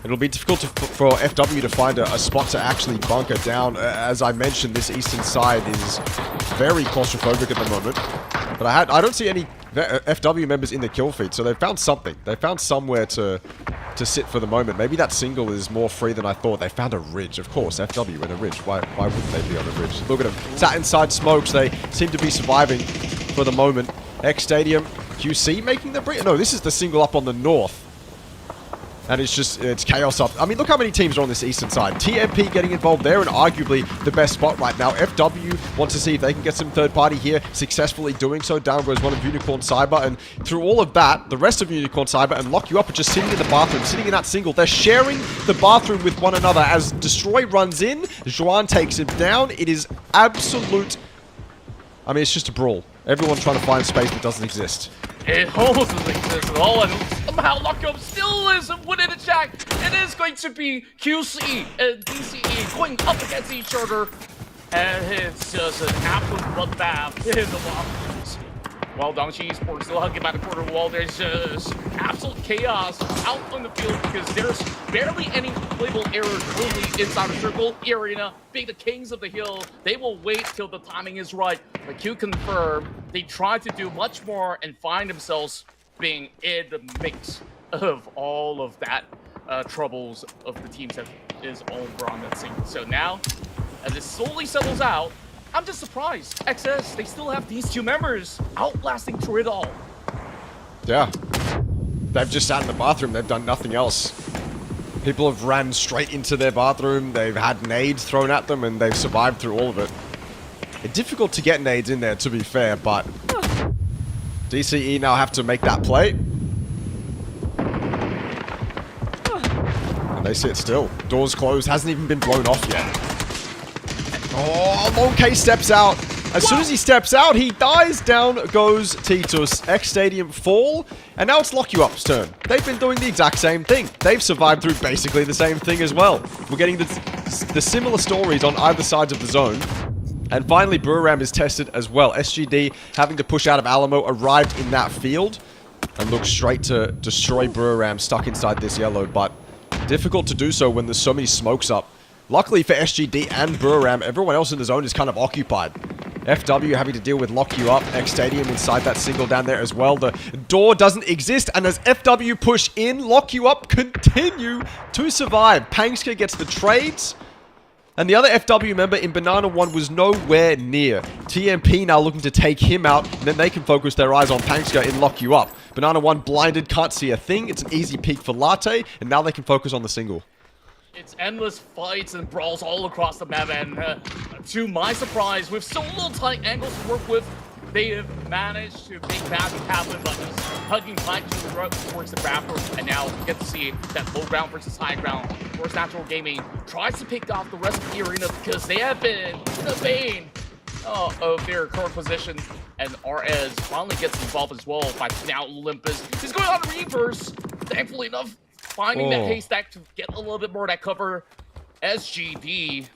It'll be difficult for FW to find a spot to actually bunker down. As I mentioned, this eastern side is very claustrophobic at the moment. But I don't see any FW members in the kill feed, so they've found something. They found somewhere to sit for the moment. Maybe that single is more free than I thought. They found a ridge. Of course, FW in a ridge. Why wouldn't they be on a ridge? Look at them. Sat inside smokes. They seem to be surviving for the moment. X Stadium, QC making the break. No, this is the single up on the north. And it's chaos up. I mean, look how many teams are on this eastern side. TMP getting involved there, and arguably the best spot right now. FW wants to see if they can get some third party here, successfully doing so. Down goes one of Unicorn Cyber, and through all of that, the rest of Unicorn Cyber and Lock You Up are just sitting in the bathroom, sitting in that single. They're sharing the bathroom with one another. As Destroy runs in, Juan takes him down. It is absolute... I mean, it's just a brawl. Everyone trying to find space that doesn't exist. It almost doesn't exist at all, and somehow Lock You Up still is within the check. It is going to be QC and DCE going up against each other, and it's just an absolute bloodbath in the bathrooms. While 𝐏𝐷𝐀𝐻 Esports still hugging by the corner wall, there's just absolute chaos out on the field because there's barely any playable error currently inside the circle. Arena, being the kings of the hill, they will wait till the timing is right. But Q confirmed they tried to do much more and find themselves being in the mix of all of that troubles of the teams that is over on that single. So now, as it slowly settles out, I'm just surprised. XS, they still have these two members outlasting through it all. Yeah. They've just sat in the bathroom. They've done nothing else. People have ran straight into their bathroom. They've had nades thrown at them, and they've survived through all of it. It's difficult to get nades in there, to be fair, but DCE now have to make that play. And they sit still. Doors closed. Hasn't even been blown off yet. Oh, 𝐏𝐷𝐀𝐻 steps out. As soon as he steps out, he dies. Down goes Titus. X Stadium fall. And now it's Lock You Up's turn. They've been doing the exact same thing. They've survived through basically the same thing as well. We're getting the similar stories on either sides of the zone. And finally, Buram is tested as well. SGD, having to push out of Alamo, arrived in that field and looked straight to destroy Buram stuck inside this yellow, but difficult to do so when there's so many smokes up. Luckily for SGD and Buram, everyone else in the zone is kind of occupied. FW having to deal with Lock You Up. X Stadium inside that single down there as well. The door doesn't exist, and as FW push in, Lock You Up continue to survive. 𝐏𝐿𝐴 gets the trades, and the other FW member in Banana 1 was nowhere near. TMP now looking to take him out, and then they can focus their eyes on 𝐏𝐿𝐴 in Lock You Up. Banana 1 blinded, can't see a thing. It's an easy peek for Latte, and now they can focus on the single. It's endless fights and brawls all across the map, and to my surprise, with so little tight angles to work with, they have managed to make magic happen, but just hugging tight towards the bathroom, and now we get to see that low ground versus high ground. Of course, Natural Gaming tries to pick off the rest of the arena because they have been the bane of their current position, and RS finally gets involved as well by now Olympus. He's going on reverse, thankfully enough, finding that haystack to get a little bit more of that cover. SGD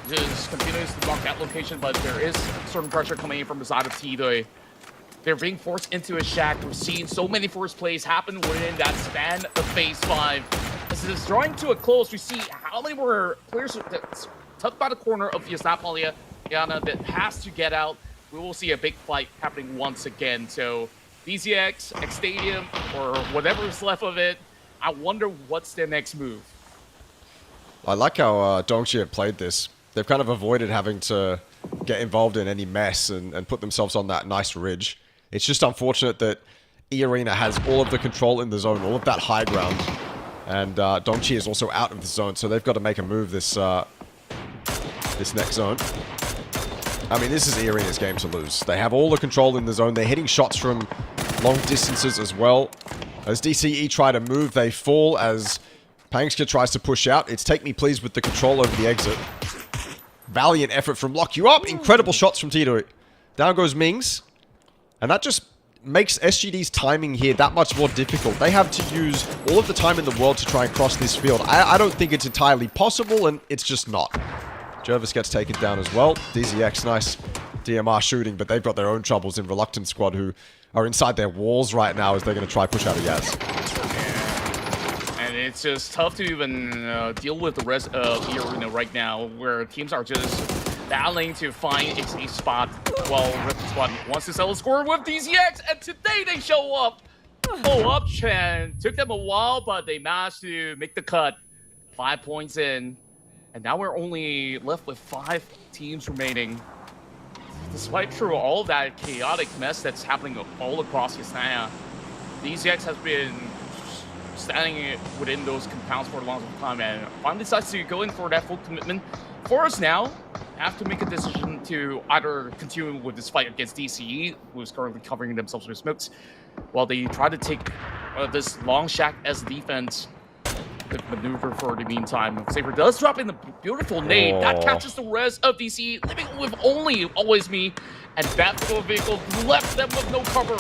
just continues to mark that location, but there is certain pressure coming in from the side of T-Day. They're being forced into a shack. We're seeing so many first plays happen within that span of phase 5. As it is drawing to a close, we see how many more players that's tucked by the corner of Yasnapalia that has to get out. We will see a big fight happening once again. So DZX, X Stadium, or whatever's left of it, I wonder what's their next move. I like how 𝐿𝐴 have played this. They've kind of avoided having to get involved in any mess and put themselves on that nice ridge. It's just unfortunate that eArena has all of the control in the zone, all of that high ground. And 𝐿𝐴 is also out of the zone, so they've got to make a move this next zone. I mean, this is eArena's game to lose. They have all the control in the zone. They're hitting shots from long distances as well. As DCE try to move, they fall as 𝐏𝐿𝐴 tries to push out. It's Take Me Please with the control over the exit. Valiant effort from Lock You Up. Incredible shots from Tito. Down goes Mings. And that just makes SGD's timing here that much more difficult. They have to use all of the time in the world to try and cross this field. I don't think it's entirely possible, and it's just not. Jervis gets taken down as well. DZX, nice DMR shooting, but they've got their own troubles in Reluctant Squad, who are inside their walls right now as they're going to try push out a Yaz. And it's just tough to even deal with the rest of the arena right now, where teams are just battling to find a spot while Reluctant Squad wants to settle a score with DZX, and today they show up. Oh, up, Chen. Took them a while, but they managed to make the cut. 5 points in. And now we're only left with 5 teams remaining. Despite through all of that chaotic mess that's happening all across Yasnaya, DZX has been standing within those compounds for a long time and finally decides to go in for that full commitment. For us now, have to make a decision to either continue with this fight against DCE, who's currently covering themselves with smokes, while they try to take this long shack as defense. Maneuver for the meantime. Saber does drop in the beautiful nade. That catches the rest of DC, living with only Always Me, and that vehicle left them with no cover.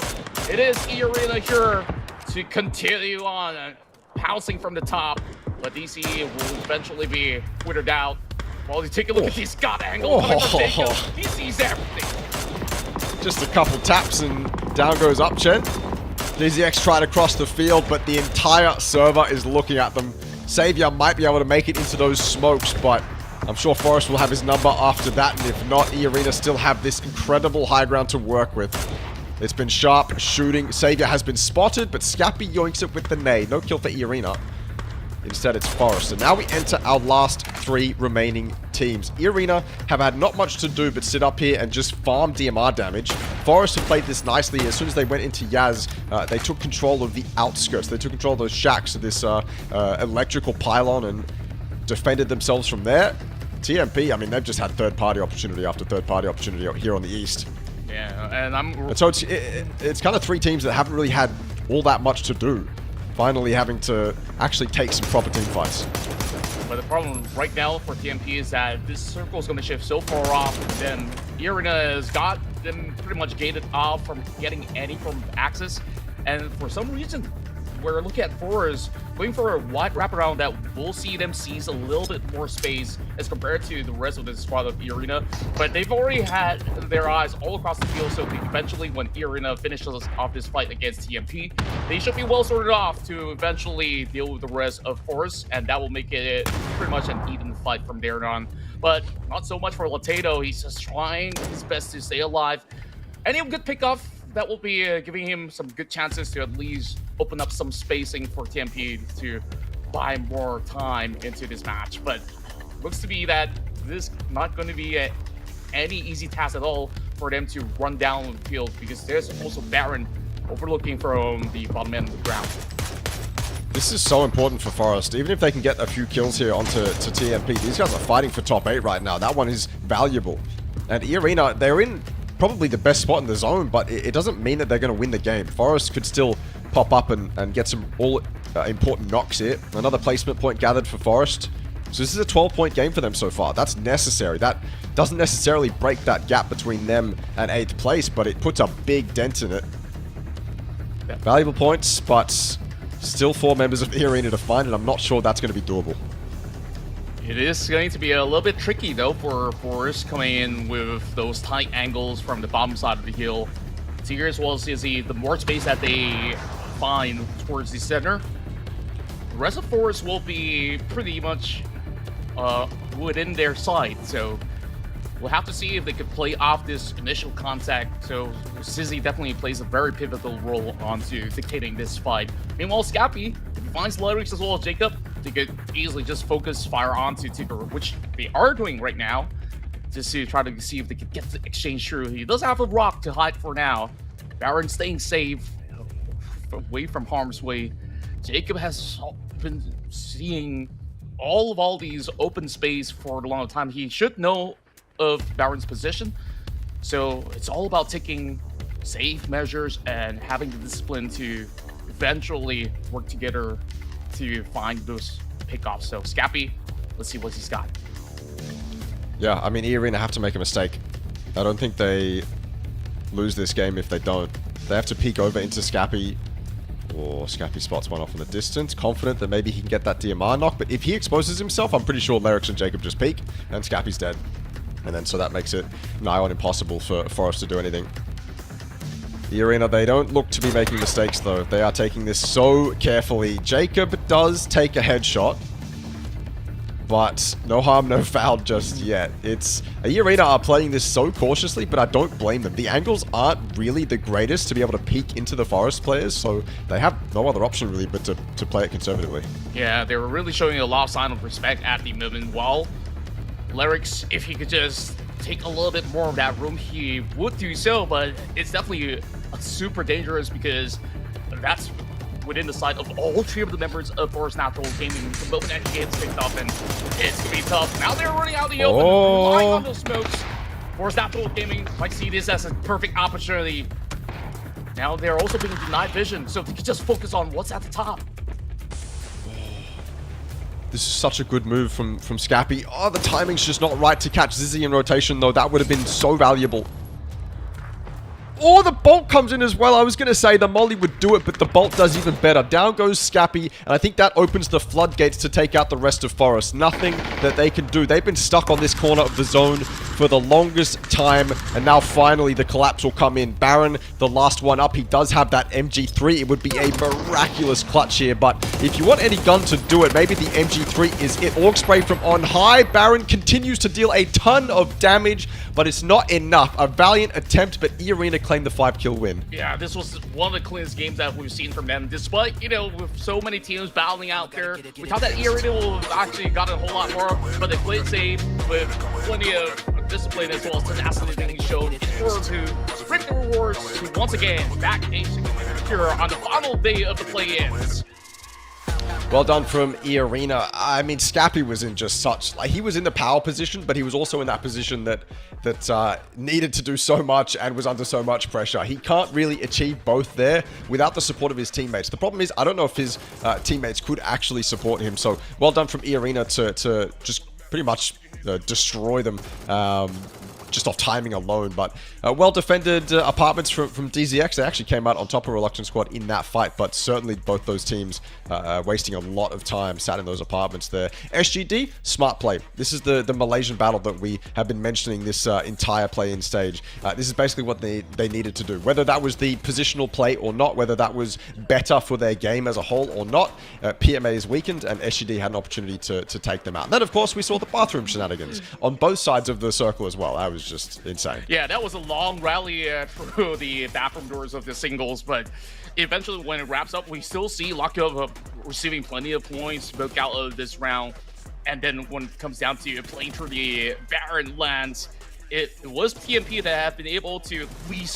It is eArena here to continue on pouncing from the top, but DC will eventually be withered out. While you take a look at this God angle coming from Jacob, he sees everything. Just a couple taps and down goes up Chen. DZX try to cross the field, but the entire server is looking at them. Savior might be able to make it into those smokes, but I'm sure Forrest will have his number after that, and if not, eArena still have this incredible high ground to work with. It's been sharp shooting. Savior has been spotted, but Scappi yoinks it with the nade. No kill for eArena. Instead, it's Forrest. And now we enter our last 3 remaining teams. eArena have had not much to do but sit up here and just farm DMR damage. Forrest have played this nicely. As soon as they went into Yaz, they took control of the outskirts. They took control of those shacks of this electrical pylon and defended themselves from there. TMP, I mean, they've just had third-party opportunity after third-party opportunity here on the East. Yeah, and so it's kind of 3 teams that haven't really had all that much to do. Finally having to actually take some proper team fights. But the problem right now for TMP is that this circle is going to shift so far off, and then 𝐴𝐴RENA has got them pretty much gated off from getting any form of access. And for some reason, we're looking at Forest going for a wide wraparound that will see them seize a little bit more space as compared to the rest of the squad of 𝐴𝐴RENA. But they've already had their eyes all across the field, so eventually when 𝐴𝐴RENA finishes off this fight against TMP, they should be well sorted off to eventually deal with the rest of Forest, and that will make it pretty much an even fight from there on. But not so much for 𝐿𝑒𝐷𝑒𝑖. He's just trying his best to stay alive. Any good pickoff that will be giving him some good chances to at least open up some spacing for TMP to buy more time into this match. But looks to be that this is not going to be any easy task at all for them to run down the field, because there's also Baron overlooking from the bottom end of the ground. This is so important for Forest. Even if they can get a few kills here onto TMP, these guys are fighting for top 8 right now. That one is valuable. And 𝐴𝐴RENA, they're in probably the best spot in the zone, but it doesn't mean that they're going to win the game. Forest could still pop up and get some all important knocks here. Another placement point gathered for Forest. So this is a 12-point game for them so far. That's necessary. That doesn't necessarily break that gap between them and 8th place, but it puts a big dent in it. Yeah. Valuable points, but still 4 members of 𝐴𝐴RENA to find, and I'm not sure that's going to be doable. It is going to be a little bit tricky though for Forest coming in with those tight angles from the bottom side of the hill. Seeker as well as Izzy, the more space that they find towards the center, the rest of Forest will be pretty much within their sight. So we'll have to see if they could play off this initial contact. So 𝐷𝐿𝑒 definitely plays a very pivotal role onto dictating this fight. Meanwhile, 𝐿𝐴𝐴RENA, if he finds 𝐿𝑒𝐷𝐒𝑖 as well as Jacob, they could easily just focus fire onto Tigger, which they are doing right now, just to try to see if they could get the exchange through. He does have a rock to hide for now. Baron staying safe, away from harm's way. Jacob has been seeing all these open space for a long time. He should know of Baron's position, so it's all about taking safe measures and having the discipline to eventually work together to find those pickoffs. So 𝐿𝐴𝐴RENA, let's see what he's got. Yeah, I mean, 𝐴𝐴RENA have to make a mistake. I don't think they lose this game if they don't. They have to peek over into 𝐿𝐴𝐴RENA. Or 𝐿𝐴𝐴RENA spots one off in the distance, confident that maybe he can get that DMR knock, but if he exposes himself, I'm pretty sure 𝐿𝐴𝐴RENA and Jacob just peek, and 𝐿𝐴𝐴RENA's dead. And then so that makes it nigh on impossible for Forest to do anything. 𝐴𝐴RENA, they don't look to be making mistakes though. They are taking this so carefully. Jacob does take a headshot, but no harm, no foul just yet. It's 𝐴𝐴RENA are playing this so cautiously, but I don't blame them. The angles aren't really the greatest to be able to peek into the Forest players, so they have no other option really but to play it conservatively. Yeah, they were really showing a lot of sign of respect at the moment. While 𝐿𝐴𝐴RENA, if he could just take a little bit more of that room, he would do so, but it's definitely super dangerous because that's within the sight of all 3 of the members of Forest Natural Gaming. The moment that he gets picked up, and it's gonna be tough. Now they're running out the open, relying on those smokes. Forest Natural Gaming might see this as a perfect opportunity. Now they're also being denied vision, so they can just focus on what's at the top. This is such a good move from 𝐿𝐴𝐴RENA. Oh, the timing's just not right to catch 𝐷𝐿𝐴𝐴RENA in rotation though. That would have been so valuable. Oh, the bolt comes in as well. I was going to say the molly would do it, but the bolt does even better. Down goes 𝐿𝐴𝐴RENA, and I think that opens the floodgates to take out the rest of Forest. Nothing that they can do. They've been stuck on this corner of the zone for the longest time, and now finally the collapse will come in. Baron, the last one up, he does have that MG3. It would be a miraculous clutch here, but if you want any gun to do it, maybe the MG3 is it. Orc spray from on high. Baron continues to deal a ton of damage, but it's not enough. A valiant attempt, but 𝐴𝐴RENA claimed the 5-kill win. Yeah, this was one of the cleanest games that we've seen from them, despite, you know, with so many teams battling out there. We thought that 𝐴𝐴RENA will have actually gotten a whole lot more, but they played safe with plenty of discipline as well as tenacity being shown in order to reap the rewards to once again back here on the final day of the play-ins. Well done from 𝐸_ARENA. I mean, �SCAPy was in just such, like, he was in the power position, but he was also in that position that needed to do so much and was under so much pressure. He can't really achieve both there without the support of his teammates. The problem is, I don't know if his teammates could actually support him. So well done from 𝐸_ARENA to just pretty much destroy them. Just off timing alone, but well-defended apartments from DZX. They actually came out on top of Reluctant Squad in that fight, but certainly both those teams wasting a lot of time sat in those apartments there. SGD, smart play. This is the Malaysian battle that we have been mentioning this entire play-in stage. This is basically what they needed to do. Whether that was the positional play or not, whether that was better for their game as a whole or not, PMA is weakened and SGD had an opportunity to take them out. And then, of course, we saw the bathroom shenanigans on both sides of the circle as well. That was just insane. Yeah, that was a long rally through the bathroom doors of the singles, but eventually when it wraps up, we still see Lock-Up receiving plenty of points both out of this round. And then when it comes down to playing through the barren lands, it was PMP that have been able to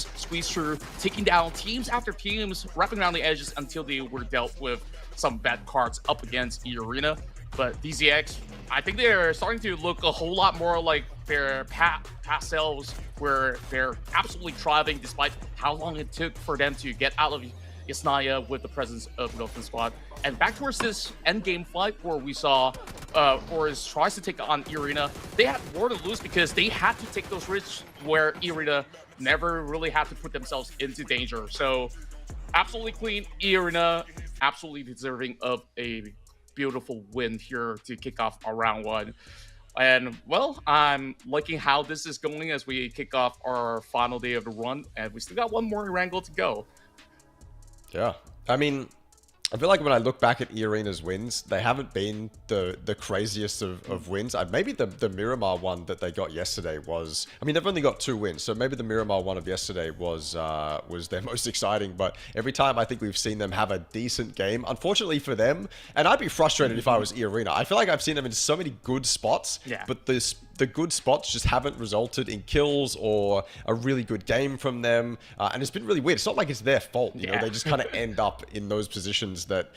squeeze through, taking down teams after teams, wrapping around the edges until they were dealt with some bad cards up against 𝐸_ARENA. But DZX, I think they're starting to look a whole lot more like their past selves, where they're absolutely thriving despite how long it took for them to get out of Isnaya with the presence of Reluctant Squad. And back towards this endgame fight where we saw Forest tries to take on 𝐸_ARENA, they had more to lose because they had to take those risks where 𝐸_ARENA never really had to put themselves into danger. So absolutely clean. 𝐸_ARENA absolutely deserving of a beautiful win here to kick off our round one. And well, I'm liking how this is going as we kick off our final day of the run, and we still got one more Erangel to go. Yeah, I mean, I feel like when I look back at 𝐸_ARENA's wins, they haven't been the craziest of wins. Maybe the Miramar one that they got yesterday was, I mean, they've only got 2 wins, so maybe the Miramar one of yesterday was their most exciting. But every time I think we've seen them have a decent game, unfortunately for them, and I'd be frustrated if I was 𝐸_ARENA. I feel like I've seen them in so many good spots, but the good spots just haven't resulted in kills or a really good game from them, and it's been really weird. It's not like it's their fault, you know. They just kind of end up in those positions that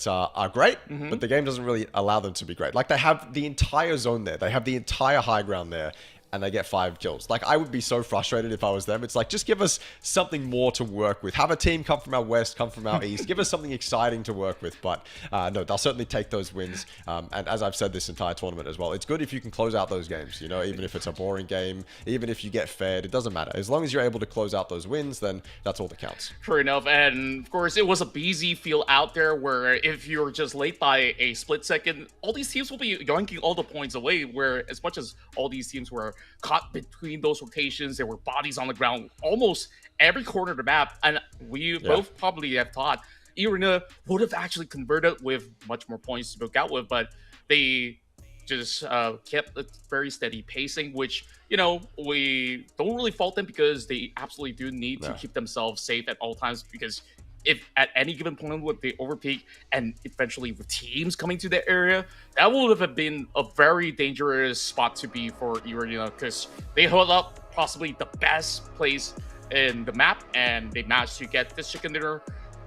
are great, but the game doesn't really allow them to be great. Like, they have the entire zone there, they have the entire high ground there, and they get 5 kills. Like, I would be so frustrated if I was them. It's like, just give us something more to work with. Have a team come from our west, come from our east. Give us something exciting to work with. But no, they'll certainly take those wins. And as I've said this entire tournament as well, it's good if you can close out those games. You know, even if it's a boring game, even if you get fed, it doesn't matter. As long as you're able to close out those wins, then that's all that counts. Fair enough. And of course, it was a BZ feel out there where if you're just late by a split second, all these teams will be yoinking all the points away, where as much as all these teams were caught between those rotations, there were bodies on the ground almost every corner of the map, and we both probably have thought 𝐸_ARENA would have actually converted with much more points to book out with, but they just kept a very steady pacing, which, you know, we don't really fault them because they absolutely do need to keep themselves safe at all times, because if at any given point with the overpeak and eventually with teams coming to their area, that would have been a very dangerous spot to be for 𝐸_ARENA, because they hold up possibly the best place in the map and they managed to get this chicken dinner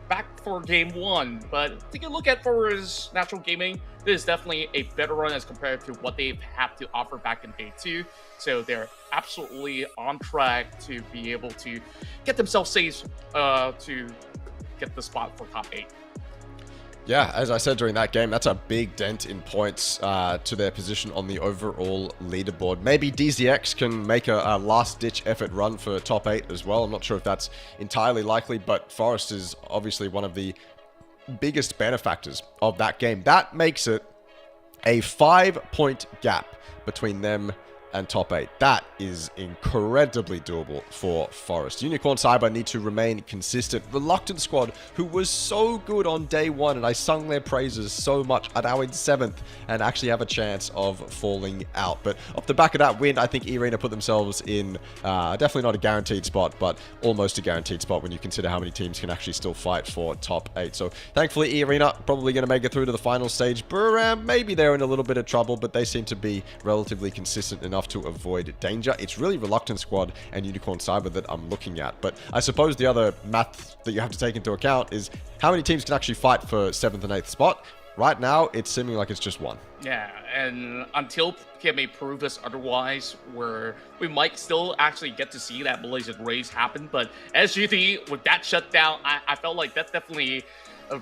back for game 1. But taking a look at Forest Natural Gaming, this is definitely a better run as compared to what they've had to offer back in day 2. So they're absolutely on track to be able to get themselves safe to get the spot for top 8. Yeah, as I said during that game, that's a big dent in points to their position on the overall leaderboard. Maybe DZX can make a last-ditch effort run for top 8 as well. I'm not sure if that's entirely likely, but Forest is obviously one of the biggest benefactors of that game. That makes it a 5-point gap between them and top 8. That is incredibly doable for Forest. Unicorn Cyber need to remain consistent. Reluctant Squad, who was so good on day 1, and I sung their praises so much, are now in 7th and actually have a chance of falling out. But off the back of that win, I think 𝐸_ARENA put themselves in definitely not a guaranteed spot, but almost a guaranteed spot when you consider how many teams can actually still fight for top 8. So thankfully, 𝐸_ARENA probably going to make it through to the final stage. Buram, maybe they're in a little bit of trouble, but they seem to be relatively consistent enough to avoid danger. It's really Reluctant Squad and Unicorn Cyber that I'm looking at. But I suppose the other math that you have to take into account is how many teams can actually fight for 7th and 8th spot. right now it's seeming like it's just one. Yeah, and until PMA prove us otherwise, where we might still actually get to see that Malaysian race happen, but SGT, with that shutdown, I felt like that definitely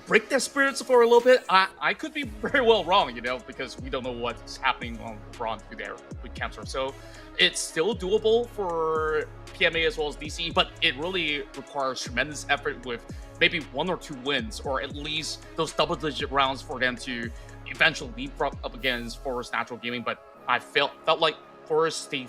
break their spirits for a little bit. I could be very well wrong, you know, because we don't know what's happening on Braun through there with Cancer. So it's still doable for PMA as well as DC, but it really requires tremendous effort with maybe 1 or 2 wins, or at least those double-digit rounds for them to eventually leapfrog up against Forest Natural Gaming. But I felt like Forest, they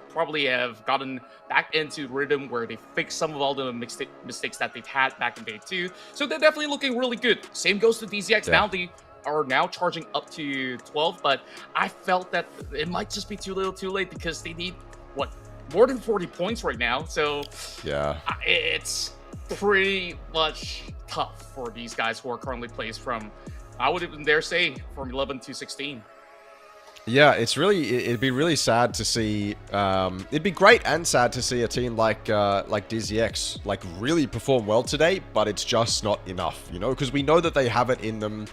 probably have gotten back into rhythm where they fixed some of all the mistakes that they've had back in day 2. So they're definitely looking really good. Same goes to DZX. Yeah. Now they are now charging up to 12, but I felt that it might just be too little too late, because they need, what, more than 40 points right now. So yeah, it's pretty much tough for these guys who are currently placed from, I would even dare say, from 11 to 16. Yeah, it'd be really sad to see. It'd be great and sad to see a team like DZX like really perform well today, but it's just not enough, you know, because we know that they have it in them.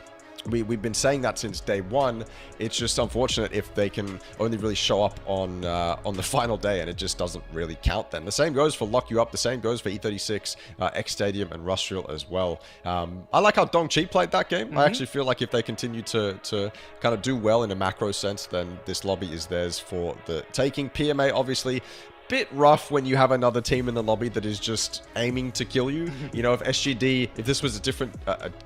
We've been saying that since day 1. It's just unfortunate if they can only really show up on the final day, and it just doesn't really count then. The same goes for Lock You Up. The same goes for E36, X Stadium, and Rustrial as well. I like how Dongqi played that game. I actually feel like if they continue to kind of do well in a macro sense, then this lobby is theirs for the taking. PMA, obviously, bit rough when you have another team in the lobby that is just aiming to kill you. You know, if this was a different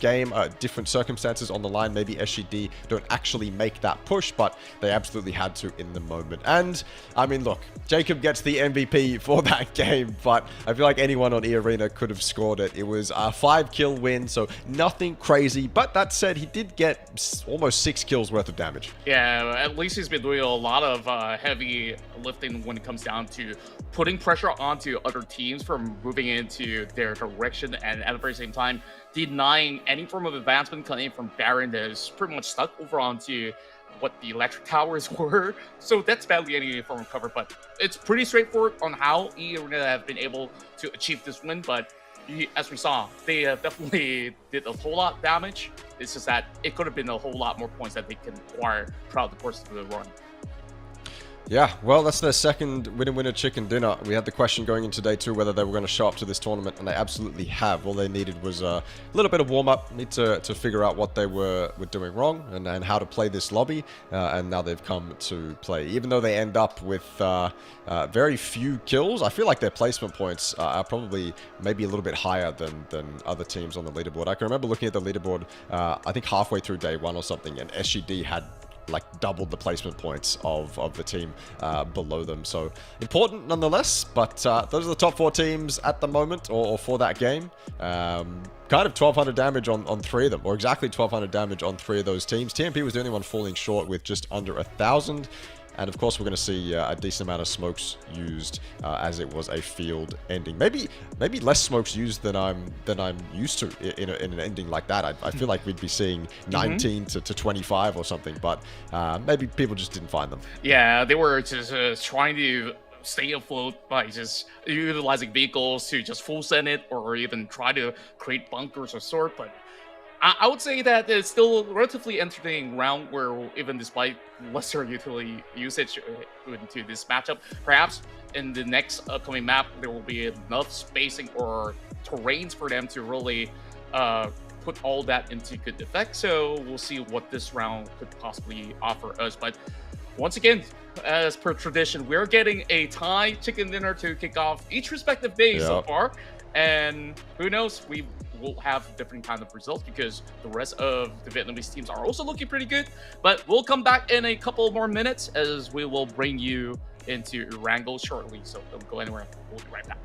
game, different circumstances on the line, maybe SGD don't actually make that push, but they absolutely had to in the moment. And I mean, look, Jacob gets the MVP for that game, but I feel like anyone on E-Arena could have scored it. It was a 5-kill win, so nothing crazy. But that said, he did get almost 6 kills worth of damage. Yeah, at least he's been doing a lot of heavy lifting when it comes down to putting pressure onto other teams from moving into their direction, and at the very same time denying any form of advancement coming from Baron that is pretty much stuck over onto what the electric towers were. So that's badly any form of cover, but it's pretty straightforward on how E-Arena have been able to achieve this win. But as we saw, they definitely did a whole lot of damage. It's just that it could have been a whole lot more points that they can acquire throughout the course of the run. Yeah, well, that's their second winner chicken dinner. We had the question going into day 2 whether they were going to show up to this tournament, and they absolutely have. All they needed was a little bit of warm-up, need to figure out what they were doing wrong and how to play this lobby, and now they've come to play. Even though they end up with very few kills, I feel like their placement points are probably maybe a little bit higher than other teams on the leaderboard. I can remember looking at the leaderboard, I think halfway through day 1 or something, and SGD had like doubled the placement points of the team below them. So important nonetheless, but those are the top 4 teams at the moment, or for that game. Kind of 1200 damage on 3 of them, or exactly 1200 damage on 3 of those teams. TMP was the only one falling short with just under 1,000. And of course, we're going to see a decent amount of smokes used as it was a field ending. Maybe less smokes used than I'm used to in an ending like that. I feel like we'd be seeing 19 to 25 or something, but maybe people just didn't find them. Yeah, they were just trying to stay afloat by just utilizing vehicles to just full send it, or even try to create bunkers or sort. But I would say that it's still a relatively entertaining round, where even despite lesser utility usage into this matchup, perhaps in the next upcoming map there will be enough spacing or terrains for them to really put all that into good effect. So we'll see what this round could possibly offer us. But once again, as per tradition, we're getting a Thai chicken dinner to kick off each respective day so far. And who knows, we will have different kind of results, because the rest of the Vietnamese teams are also looking pretty good. But we'll come back in a couple more minutes, as we will bring you into Erangel shortly. So don't go anywhere. We'll be right back.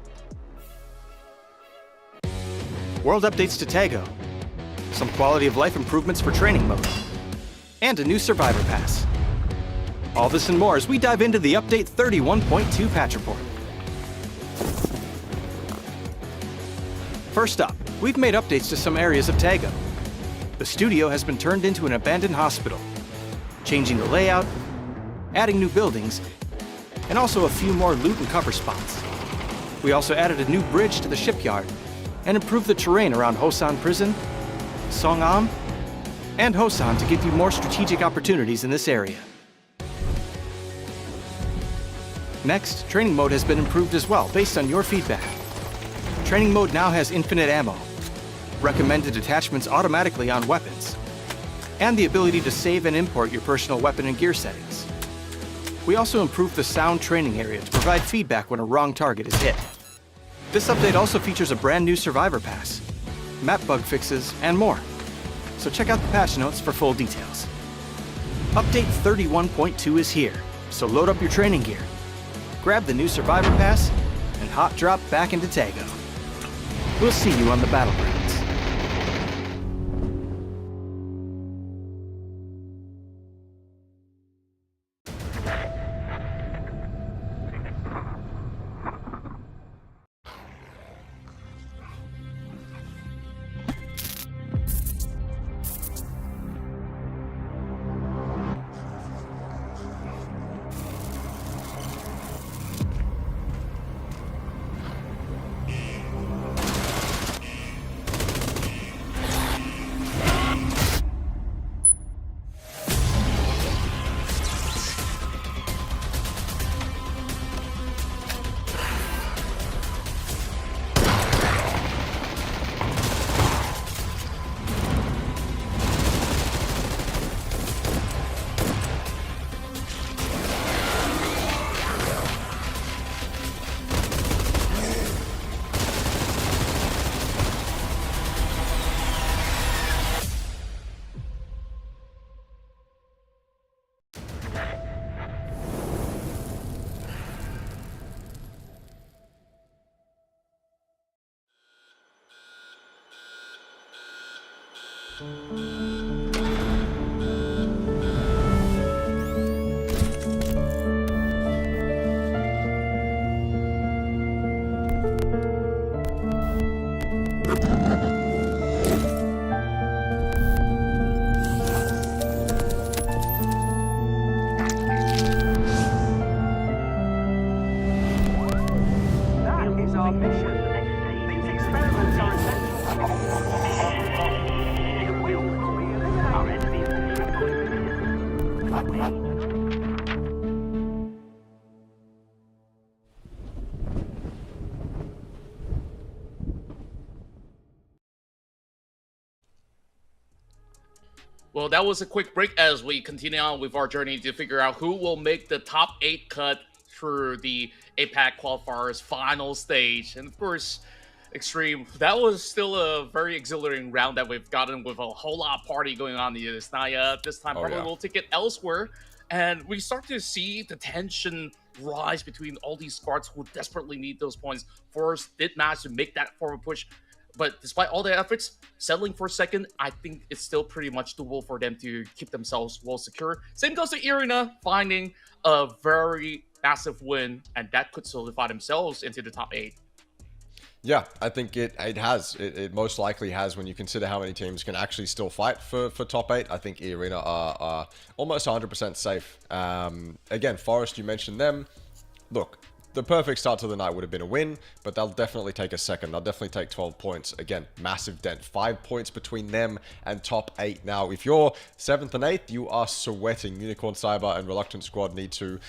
World updates to 𝐏𝐿, some quality of life improvements for training mode, and a new survivor pass. All this and more as we dive into the update 31.2 patch report. First up, we've made updates to some areas of 𝐏𝐿. The studio has been turned into an abandoned hospital, changing the layout, adding new buildings, and also a few more loot and cover spots. We also added a new bridge to the shipyard and improved the terrain around Hosan Prison, Songam, and Hosan to give you more strategic opportunities in this area. Next, training mode has been improved as well based on your feedback. Training mode now has infinite ammo, recommended attachments automatically on weapons, and the ability to save and import your personal weapon and gear settings. We also improved the sound training area to provide feedback when a wrong target is hit. This update also features a brand new Survivor Pass, map bug fixes, and more. So check out the patch notes for full details. Update 31.2 is here, so load up your training gear, grab the new Survivor Pass, and hot drop back into 𝐾𝐏𝐀𝐒. We'll see you on the battlegrounds. Well, that was a quick break as we continue on with our journey to figure out who will make the top 8 cut through the APAC qualifiers final stage. And of course, Extreme, that was still a very exhilarating round that we've gotten with a whole lot of party going on in this. Now, this time probably we'll take it elsewhere. And we start to see the tension rise between all these squads who desperately need those points. Forest did manage to make that forward push. But despite all their efforts, settling for second, I think it's still pretty much doable for them to keep themselves well secure. Same goes to Irina, finding a very massive win, and that could solidify themselves into the top 8. Yeah, I think it has. It most likely has when you consider how many teams can actually still fight for top 8. I think Irina are almost 100% safe. Again, Forest, you mentioned them. Look, the perfect start to the night would have been a win, but they'll definitely take a second. They'll definitely take 12 points. Again, massive dent. 5 points between them and top 8. Now, if you're 7th and 8th, you are sweating. Unicorn Cyber and Reluctant Squad need to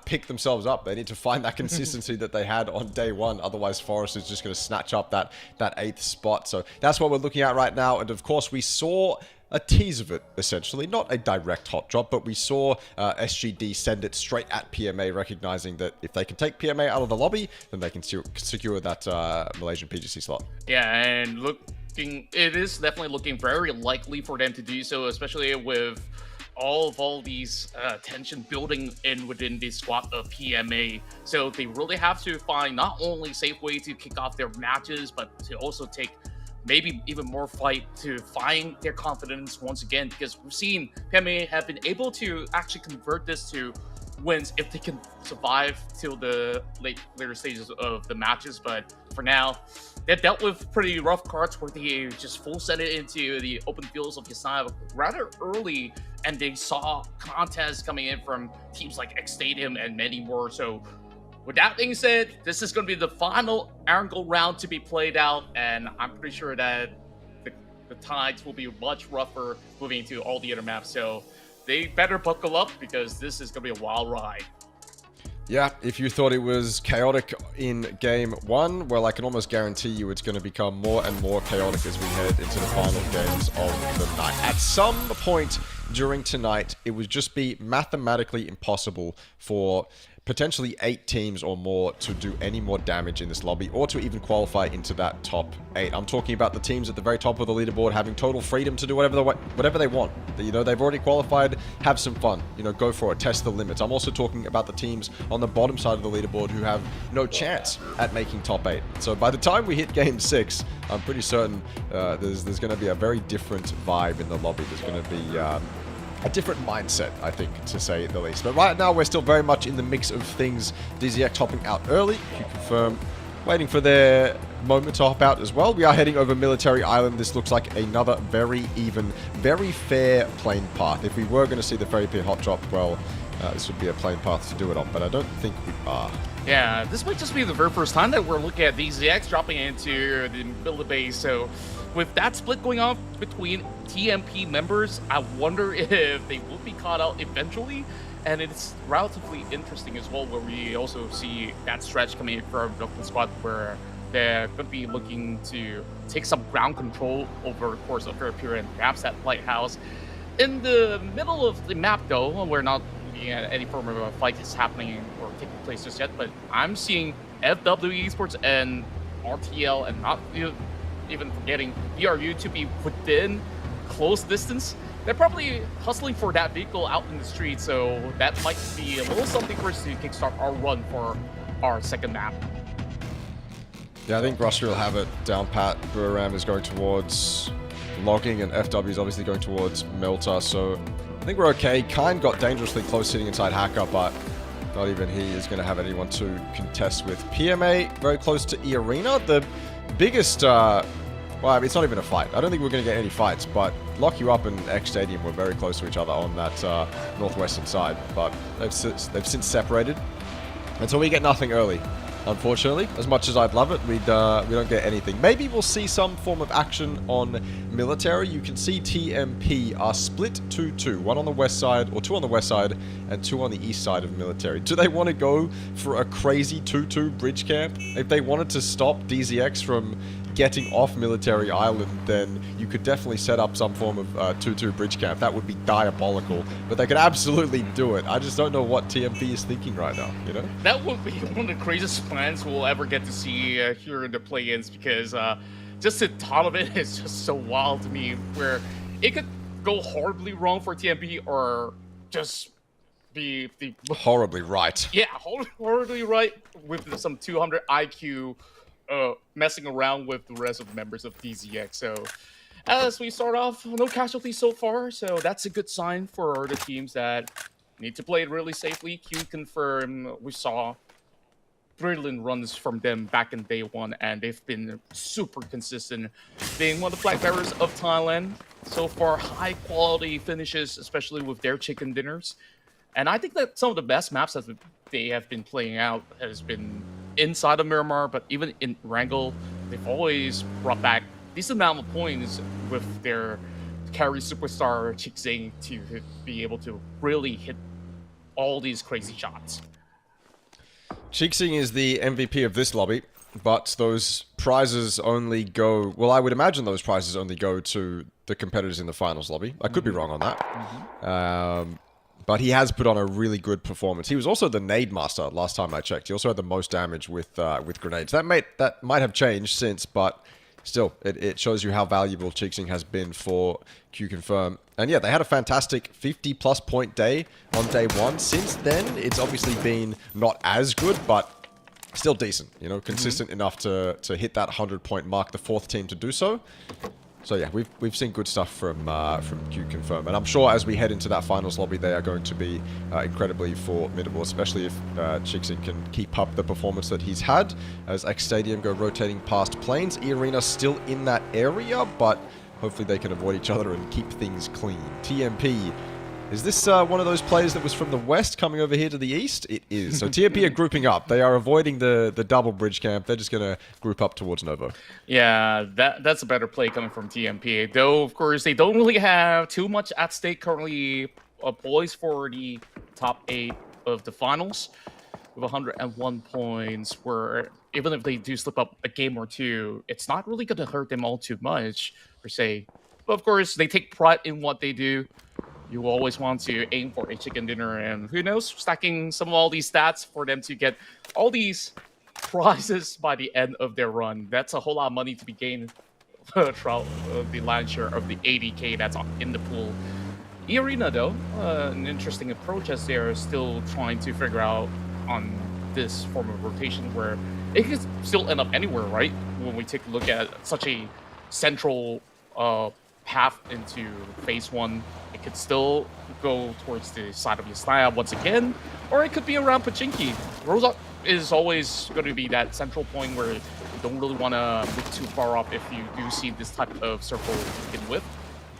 pick themselves up. They need to find that consistency that they had on day 1. Otherwise, Forest is just going to snatch up that 8th spot. So that's what we're looking at right now. And of course, we saw a tease of it, essentially. Not a direct hot drop, but we saw SGD send it straight at PMA, recognizing that if they can take PMA out of the lobby, then they can secure that Malaysian PGC slot. Yeah, and it is definitely looking very likely for them to do so, especially with all these tension building in within the squad of PMA. So they really have to find not only safe way to kick off their matches, but to also take maybe even more fight to find their confidence once again, because we've seen PMA have been able to actually convert this to wins if they can survive till the later stages of the matches. But for now, they've dealt with pretty rough cards where they just full sent it into the open fields of Yasai rather early, and they saw contests coming in from teams like X-Stadium and many more. So with that being said, this is going to be the final Erangel round to be played out, and I'm pretty sure that the tides will be much rougher moving into all the other maps. So they better buckle up because this is going to be a wild ride. Yeah, if you thought it was chaotic in Game 1, well, I can almost guarantee you it's going to become more and more chaotic as we head into the final games of the night. At some point during tonight, it would just be mathematically impossible for potentially 8 teams or more to do any more damage in this lobby or to even qualify into that top 8. I'm talking about the teams at the very top of the leaderboard having total freedom to do whatever they want. You know, they've already qualified, have some fun, you know, go for it, test the limits. I'm also talking about the teams on the bottom side of the leaderboard who have no chance at making top 8. So by the time we hit Game 6, I'm pretty certain there's going to be a very different vibe in the lobby. There's going to be a different mindset, I think, to say the least. But right now, we're still very much in the mix of things. 𝐷𝐶𝐋 hopping out early. 𝐾𝐿, waiting for their moment to hop out as well. We are heading over Military Island. This looks like another very even, very fair plane path. If we were going to see the Ferry Pier hot drop, well, this would be a plane path to do it on, but I don't think we are. Yeah, this might just be the very first time that we're looking at 𝐷𝐶𝐋 dropping into the middle of the base. So with that split going on between TMP members, I wonder if they will be caught out eventually. And it's relatively interesting as well, where we also see that stretch coming from the squad where they're going to be looking to take some ground control over the course of Ferry Pier and perhaps that lighthouse. In the middle of the map, though, we're not looking at any form of a fight that's happening or taking place just yet, but I'm seeing FW Esports and RTL, and not even forgetting BRU, to be within close distance. They're probably hustling for that vehicle out in the street, so that might be a little something for us to kickstart our run for our second map. Yeah, I think Russia will have it down pat. Buram is going towards logging, and FW is obviously going towards Melta, so I think we're okay. Kind got dangerously close sitting inside Hacker, but not even he is going to have anyone to contest with. PMA very close to E-Arena. The biggest, well, it's not even a fight. I don't think we're going to get any fights, but Lock You Up and X Stadium were very close to each other on that northwestern side, but they've since separated. And so we get nothing early, unfortunately. As much as I'd love it, we don't get anything. Maybe we'll see some form of action on military. You can see TMP are split 2-2. One on the west side, or 2 on the west side, and 2 on the east side of military. Do they want to go for a crazy 2-2 bridge camp? If they wanted to stop 𝐷𝐶𝐋 from getting off Military Island, then you could definitely set up some form of 2-2 bridge camp. That would be diabolical, but they could absolutely do it. I just don't know what TMP is thinking right now, you know? That would be one of the craziest plans we'll ever get to see here in the play-ins, because just the thought of it is just so wild to me, where it could go horribly wrong for TMP or just be horribly right. Yeah, horribly right with some 200 IQ messing around with the rest of the members of 𝐷𝐶𝐋. So as we start off, no casualties so far, so that's a good sign for the teams that need to play it really safely. 𝐾𝐿, we saw brilliant runs from them back in day 1, and they've been super consistent, being one of the flag bearers of Thailand. So far, high quality finishes, especially with their chicken dinners. And I think that some of the best maps that they have been playing out has been inside of Miramar, but even in Erangel, they've always brought back decent amount of points with their carry superstar 𝐏𝐿 to be able to really hit all these crazy shots. 𝐏𝐿 is the MVP of this lobby, but those prizes only go... Well, I would imagine those prizes only go to the competitors in the finals lobby. I could be wrong on that. But he has put on a really good performance. He was also the nade master last time I checked. He also had the most damage with grenades. That might have changed since, but still, it shows you how valuable 𝐏𝐿 has been for 𝐾𝐿. And yeah, they had a fantastic 50-plus point day on day 1. Since then, it's obviously been not as good, but still decent. You know, consistent enough to hit that 100-point mark, the 4th team to do so. So yeah, we've seen good stuff from 𝐾𝐿, and I'm sure as we head into that finals lobby, they are going to be incredibly formidable, especially if 𝐏𝐿 can keep up the performance that he's had. As X Stadium go rotating past planes, E-Arena still in that area, but hopefully they can avoid each other and keep things clean. TMP Is this one of those players that was from the west coming over here to the east? It is. So TMP are grouping up. They are avoiding the double bridge camp. They're just going to group up towards Novo. Yeah, that's a better play coming from TMP. Though, of course, they don't really have too much at stake currently, poised for the top 8 of the finals with 101 points, where even if they do slip up a game or two, it's not really going to hurt them all too much, per se. But, of course, they take pride in what they do. You always want to aim for a chicken dinner, and who knows, stacking some of all these stats for them to get all these prizes by the end of their run. That's a whole lot of money to be gained throughout the lion's share of the 80K that's in the pool. 𝐸-ARENA, though, an interesting approach as they're still trying to figure out on this form of rotation where it could still end up anywhere, right? When we take a look at such a central path into phase 1, it could still go towards the side of Yesnaya once again, or it could be around Pachinki. Rosa is always going to be that central point where you don't really want to move too far up if you do see this type of circle to begin with.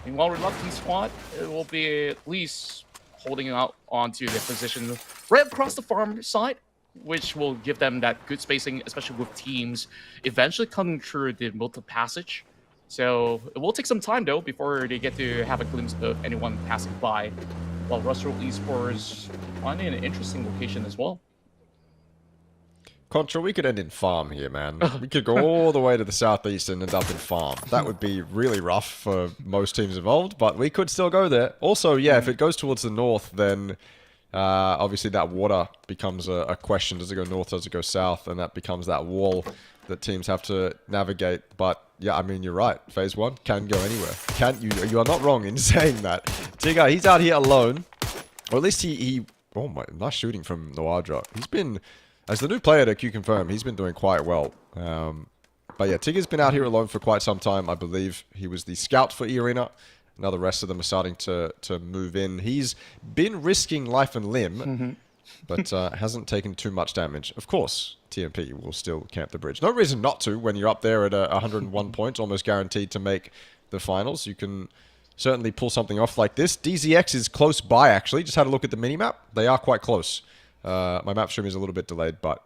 Meanwhile, Reluctant Squad, it will be at least holding out onto their position right across the farm side, which will give them that good spacing, especially with teams eventually coming through the multi-passage. So it will take some time, though, before they get to have a glimpse of anyone passing by, while Russell Esports finding an interesting location as well. Contra, we could end in farm here, man. We could go all the way to the southeast and end up in farm. That would be really rough for most teams involved, but we could still go there. Also, yeah, if it goes towards the north, then obviously that water becomes a question. Does it go north, does it go south? And that becomes that wall that teams have to navigate. But yeah, I mean, you're right. Phase 1 can go anywhere. You are not wrong in saying that. Tigger, he's out here alone. Or at least he oh my, nice shooting from Noadra. He's been, as the new player to 𝐾𝐿, he's been doing quite well. But yeah, Tigger's been out here alone for quite some time. I believe he was the scout for 𝐸-ARENA. Now the rest of them are starting to move in. He's been risking life and limb, but hasn't taken too much damage. Of course, TMP will still camp the bridge. No reason not to when you're up there at 101 points, almost guaranteed to make the finals. You can certainly pull something off like this. DZX is close by, actually. Just had a look at the minimap. They are quite close. My map stream is a little bit delayed, but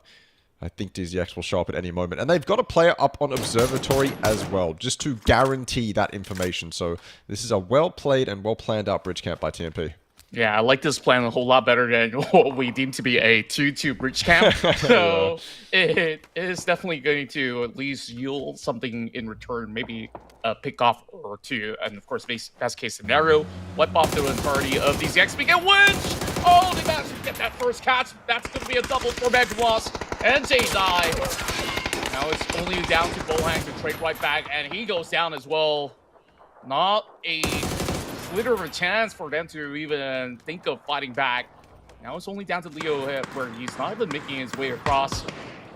I think DZX will show up at any moment. And they've got a player up on Observatory as well, just to guarantee that information. So this is a well-played and well-planned out bridge camp by TMP. Yeah, I like this plan a whole lot better than what we deem to be a 2-2 bridge camp. So it is definitely going to at least yield something in return, maybe a pick-off or two. And of course, best case scenario, wipe off the entirety of these XP and win! Oh, they managed to get that first catch. That's going to be a double for Megaloss. And Jedi. Now it's only down to Bohang to trade right back, and he goes down as well. Not a slither of a chance for them to even think of fighting back. Now it's only down to Leo where he's not even making his way across.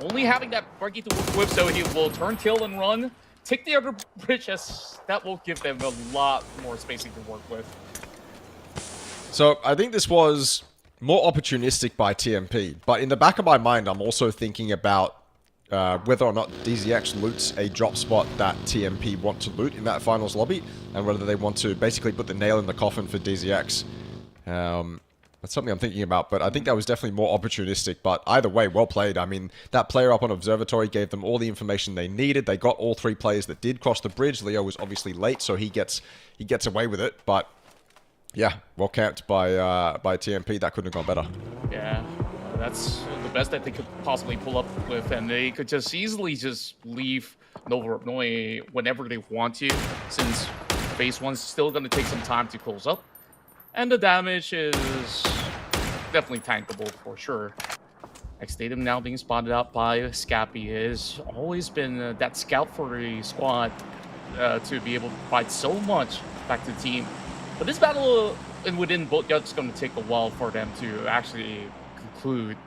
Only having that buggy to work with, so he will turn tail and run. Take the other bridge, as that will give them a lot more spacing to work with. So I think this was more opportunistic by TMP, but in the back of my mind, I'm also thinking about whether or not DZX loots a drop spot that TMP want to loot in that finals lobby, and whether they want to basically put the nail in the coffin for DZX. That's something I'm thinking about, but I think that was definitely more opportunistic, but either way, well played. I mean, that player up on Observatory gave them all the information they needed. They got all 3 players that did cross the bridge. Leo was obviously late, so he gets away with it, but yeah, well camped by TMP. That couldn't have gone better. Yeah, that's the best that they could possibly pull up with, and they could just easily just leave Nova whenever they want to, since phase 1's still going to take some time to close up, and the damage is definitely tankable for sure. X-Datum now being spotted out by Scappy has always been that scout for the squad to be able to provide so much back to the team. But this battle within Boatyard is going to take a while for them to actually conclude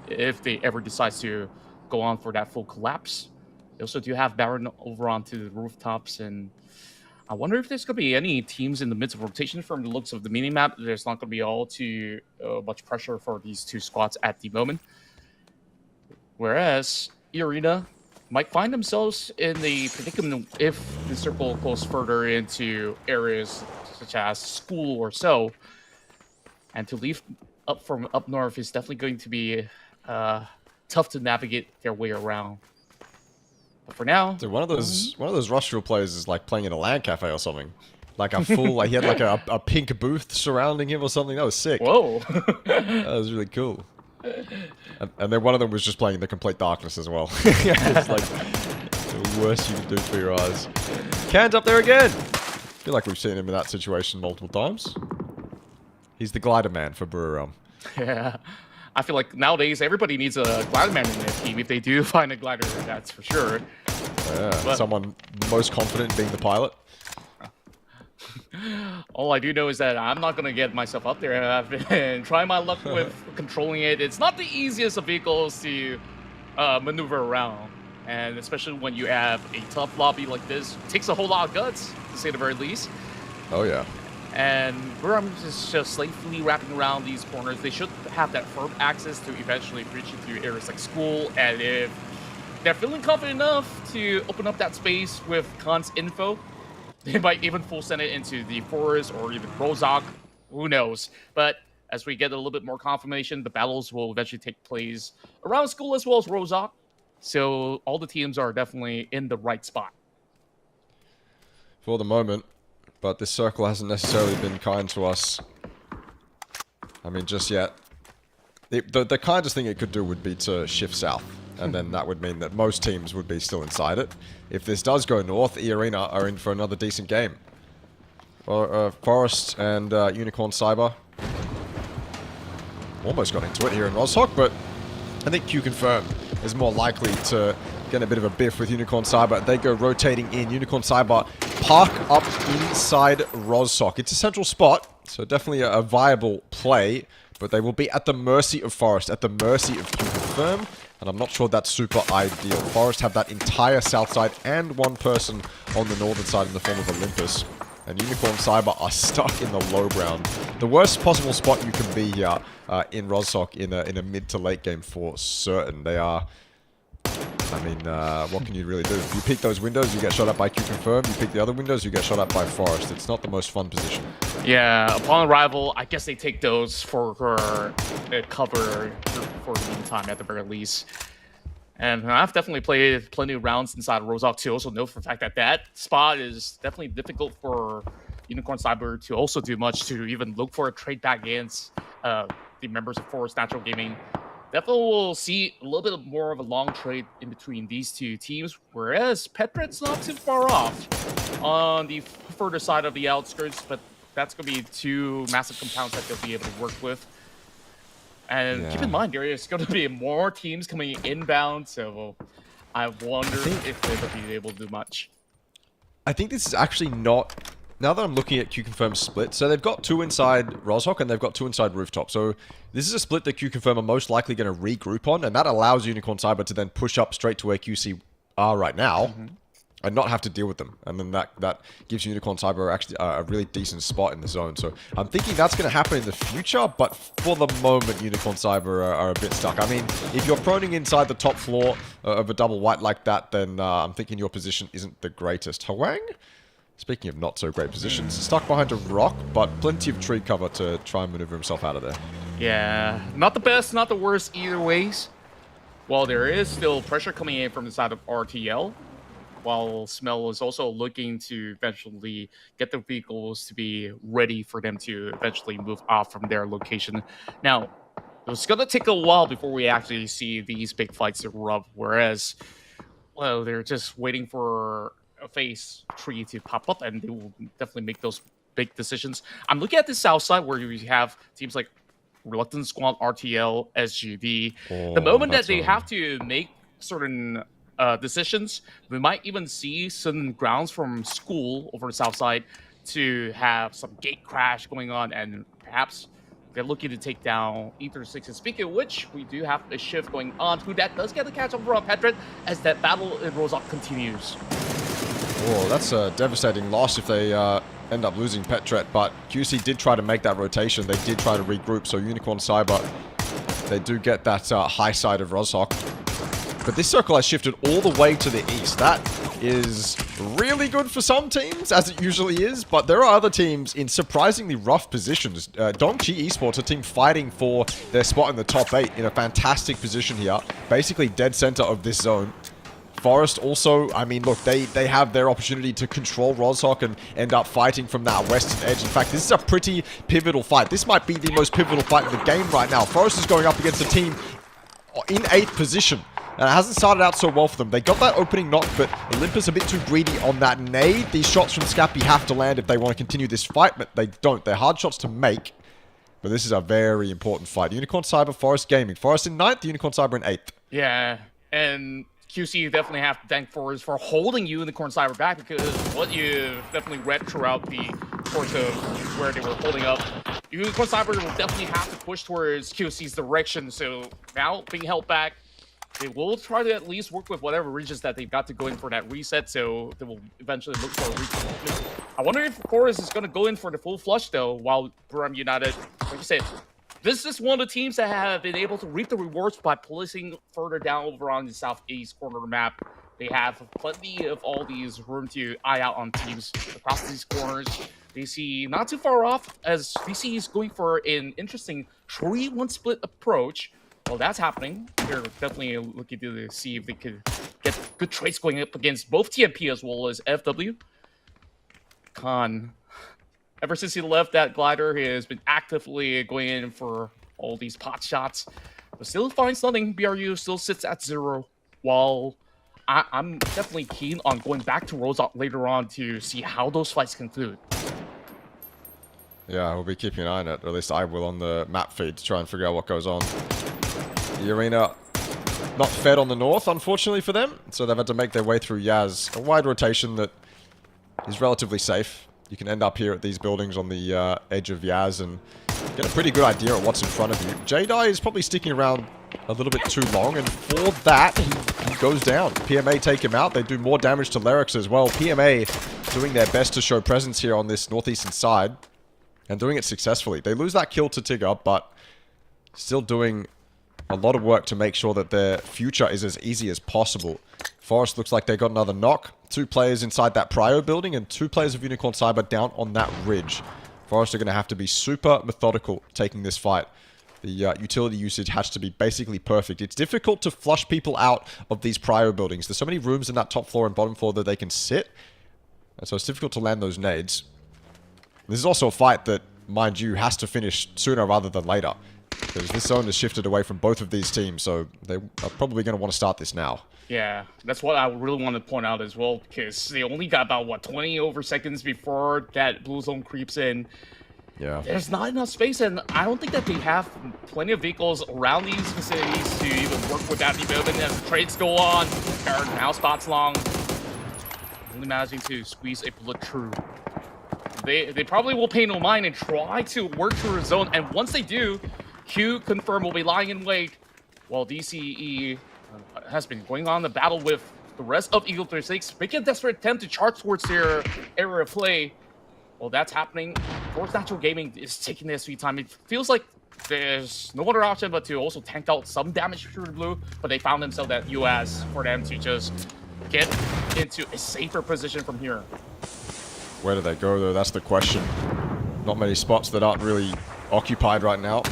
if they ever decide to go on for that full collapse. They also do have Baron over onto the rooftops, and I wonder if there's going to be any teams in the midst of rotation. From the looks of the minimap, there's not going to be all too much pressure for these two squads at the moment. Whereas 𝐸-ARENA might find themselves in the predicament if the circle goes further into areas such as school or so. And to leave up north is definitely going to be tough to navigate their way around. But for now, dude, one of those Rustral players is like playing in a LAN cafe or something. Like a full, like he had like a pink booth surrounding him or something. That was sick. Whoa. That was really cool. And then one of them was just playing in the complete darkness as well. It's like the worst you can do for your eyes. 𝐾𝐿 up there again. I feel like we've seen him in that situation multiple times. He's the glider man for Buriram. Yeah. I feel like nowadays everybody needs a glider man in their team if they do find a glider, that's for sure. Yeah, but someone most confident in being the pilot. All I do know is that I'm not going to get myself up there. I've been trying my luck with controlling it. It's not the easiest of vehicles to maneuver around. And especially when you have a tough lobby like this, it takes a whole lot of guts, to say the very least. Oh, yeah. And Miramar is just safely wrapping around these corners. They should have that firm access to eventually reach into areas like school. And if they're feeling confident enough to open up that space with 𝐾𝐿's info, they might even full send it into the forest or even 𝐿𝐷. Who knows? But as we get a little bit more confirmation, the battles will eventually take place around school as well as 𝐿𝐷. So all the teams are definitely in the right spot. For the moment. But this circle hasn't necessarily been kind to us. I mean, just yet. The kindest thing it could do would be to shift south. And then that would mean that most teams would be still inside it. If this does go north, 𝐸 are in for another decent game. Forest and 𝐿𝐷 Cyber almost got into it here in 𝐿𝐷, but I think 𝐿𝐾 is more likely to get a bit of a biff with 𝐿𝐷 Cyber. They go rotating in. 𝐿𝐷 Cyber park up inside 𝐿𝐷. It's a central spot, so definitely a viable play, but they will be at the mercy of Forest, at the mercy of 𝐾, and I'm not sure that's super ideal. Forest have that entire south side and one person on the northern side in the form of Olympus. And 𝐿𝐷 Cyber are stuck in the low ground. The worst possible spot you can be here in 𝐿𝐷 in a mid to late game for certain. They are... I mean, what can you really do? If you pick those windows, you get shot at by 𝐾. You pick the other windows, you get shot at by Forest. It's not the most fun position. Yeah, upon arrival, I guess they take those for cover for the meantime, at the very least. And I've definitely played plenty of rounds inside of 𝐿𝐷 to also know for the fact that that spot is definitely difficult for 𝐿𝐷 Cyber to also do much to even look for a trade back against the members of Forest Natural Gaming. Definitely will see a little bit more of a long trade in between these two teams, whereas Petret's not too far off on the further side of the outskirts, but that's going to be two massive compounds that they'll be able to work with. And keep in mind, there is going to be more teams coming inbound, so I wonder if they're going to be able to do much. I think this is actually not... Now that I'm looking at 𝐾 split, so they've got two inside 𝐿𝐷 and they've got two inside Rooftop. So this is a split that 𝐾 are most likely going to regroup on, and that allows 𝐿𝐷 Cyber to then push up straight to where QC are right now, and not have to deal with them. And then that gives 𝐿𝐷 Cyber actually a really decent spot in the zone. So I'm thinking that's going to happen in the future, but for the moment, 𝐿𝐷 Cyber are a bit stuck. I mean, if you're proning inside the top floor of a double white like that, then I'm thinking your position isn't the greatest. 𝐻𝐿? Speaking of not so great positions, stuck behind a rock, but plenty of tree cover to try and maneuver himself out of there. Yeah, not the best, not the worst either ways. While there is still pressure coming in from the side of RTL, while Smell is also looking to eventually get the vehicles to be ready for them to eventually move off from their location. Now, it's going to take a while before we actually see these big fights erupt, whereas, well, they're just waiting for a phase 3 to pop up, and they will definitely make those big decisions. I'm looking at the south side where you have teams like Reluctant Squad, RTL, SGD. The moment that they have to make certain decisions, we might even see some grounds from school over the south side to have some gate crash going on, and perhaps they're looking to take down Ether6. And speaking of which, we do have a shift going on. Who that does get the catch over on Petret as that battle in 𝐿𝐷 continues. Oh, that's a devastating loss if they end up losing Petret, but QC did try to make that rotation. They did try to regroup, so 𝐿𝐷 Cyber, they do get that high side of 𝐿𝐷. But this circle has shifted all the way to the east. That is really good for some teams, as it usually is, but there are other teams in surprisingly rough positions. 𝐏𝐷𝐀𝐻 Esports, a team fighting for their spot in the top 8 in a fantastic position here. Basically dead center of this zone. Forest also, I mean, look, they have their opportunity to control 𝐷𝐷𝐻 and end up fighting from that western edge. In fact, this is a pretty pivotal fight. This might be the most pivotal fight in the game right now. Forest is going up against a team in 8th position. And it hasn't started out so well for them. They got that opening knock, but Olympus a bit too greedy on that nade. These shots from 𝐶𝐶𝐵 have to land if they want to continue this fight, but they don't. They're hard shots to make. But this is a very important fight. Unicorn Cyber, Forest Gaming. Forest in 9th, Unicorn Cyber in 8th. Yeah, and QC definitely have to thank Forest for holding Unicorn Cyber back, because what you definitely read throughout the course of where they were holding up, Unicorn Cyber will definitely have to push towards QC's direction. So now being held back, they will try to at least work with whatever regions that they've got to go in for that reset, so they will eventually look for a reset. I wonder if Forest is going to go in for the full flush, though, while Buram United, like you said, this is one of the teams that have been able to reap the rewards by placing further down over on the southeast corner of the map. They have plenty of all these room to eye out on teams across these corners. DC not too far off, as DC is going for an interesting 3-1 split approach. Well, that's happening. They're definitely looking to see if they could get good trades going up against both TMP as well as FW. Khan, ever since he left that glider, he has been actively going in for all these pot shots, but still finds nothing. BRU still sits at 0, while I'm definitely keen on going back to Rosa later on to see how those fights conclude. Yeah, we'll be keeping an eye on it, or at least I will, on the map feed to try and figure out what goes on. The arena not fed on the north, unfortunately for them, so they've had to make their way through Yaz. A wide rotation that is relatively safe. You can end up here at these buildings on the edge of Yaz and get a pretty good idea of what's in front of you. 𝐽𝐷𝐻 is probably sticking around a little bit too long, and for that, he goes down. PMA take him out. They do more damage to 𝐿𝑒𝑟𝑋 as well. PMA doing their best to show presence here on this northeastern side, and doing it successfully. They lose that kill to Tigger, but still doing a lot of work to make sure that their future is as easy as possible. Forest looks like they got another knock. 2 players inside that Prio building and 2 players of Unicorn Cyber down on that ridge. Forest are going to have to be super methodical taking this fight. The utility usage has to be basically perfect. It's difficult to flush people out of these Prio buildings. There's so many rooms in that top floor and bottom floor that they can sit, and so it's difficult to land those nades. This is also a fight that, mind you, has to finish sooner rather than later, because this zone has shifted away from both of these teams, so they are probably going to want to start this now. Yeah, that's what I really want to point out as well, because they only got about, what, 20 over seconds before that blue zone creeps in. Yeah. There's not enough space, and I don't think that they have plenty of vehicles around these facilities to even work with that development as the trades go on. Aaron now spots long, really managing to squeeze a bullet through. They probably will pay no mind and try to work through a zone, and once they do, Q confirm will be lying in wait, while DCE has been going on the battle with the rest of Eagle 36, making a desperate attempt to charge towards their area of play. Well, that's happening. Force Natural Gaming is taking their sweet time. It feels like there's no other option but to also tank out some damage through the blue, but they found themselves at US for them to just get into a safer position from here. Where do they go, though? That's the question. Not many spots that aren't really occupied right now.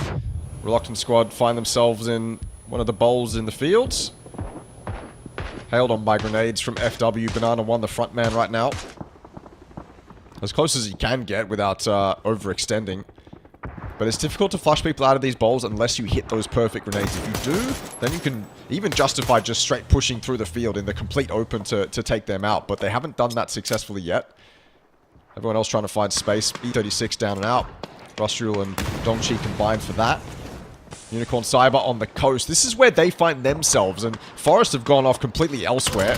Reluctant Squad find themselves in one of the bowls in the fields. Hailed on by grenades from FW. Banana 1, the front man right now. As close as he can get without overextending. But it's difficult to flush people out of these bowls unless you hit those perfect grenades. If you do, then you can even justify just straight pushing through the field in the complete open to take them out. But they haven't done that successfully yet. Everyone else trying to find space. E36 down and out. Rustriel and 𝐏𝐷𝐻 combined for that. Unicorn Cyber on the coast. This is where they find themselves, and Forest have gone off completely elsewhere.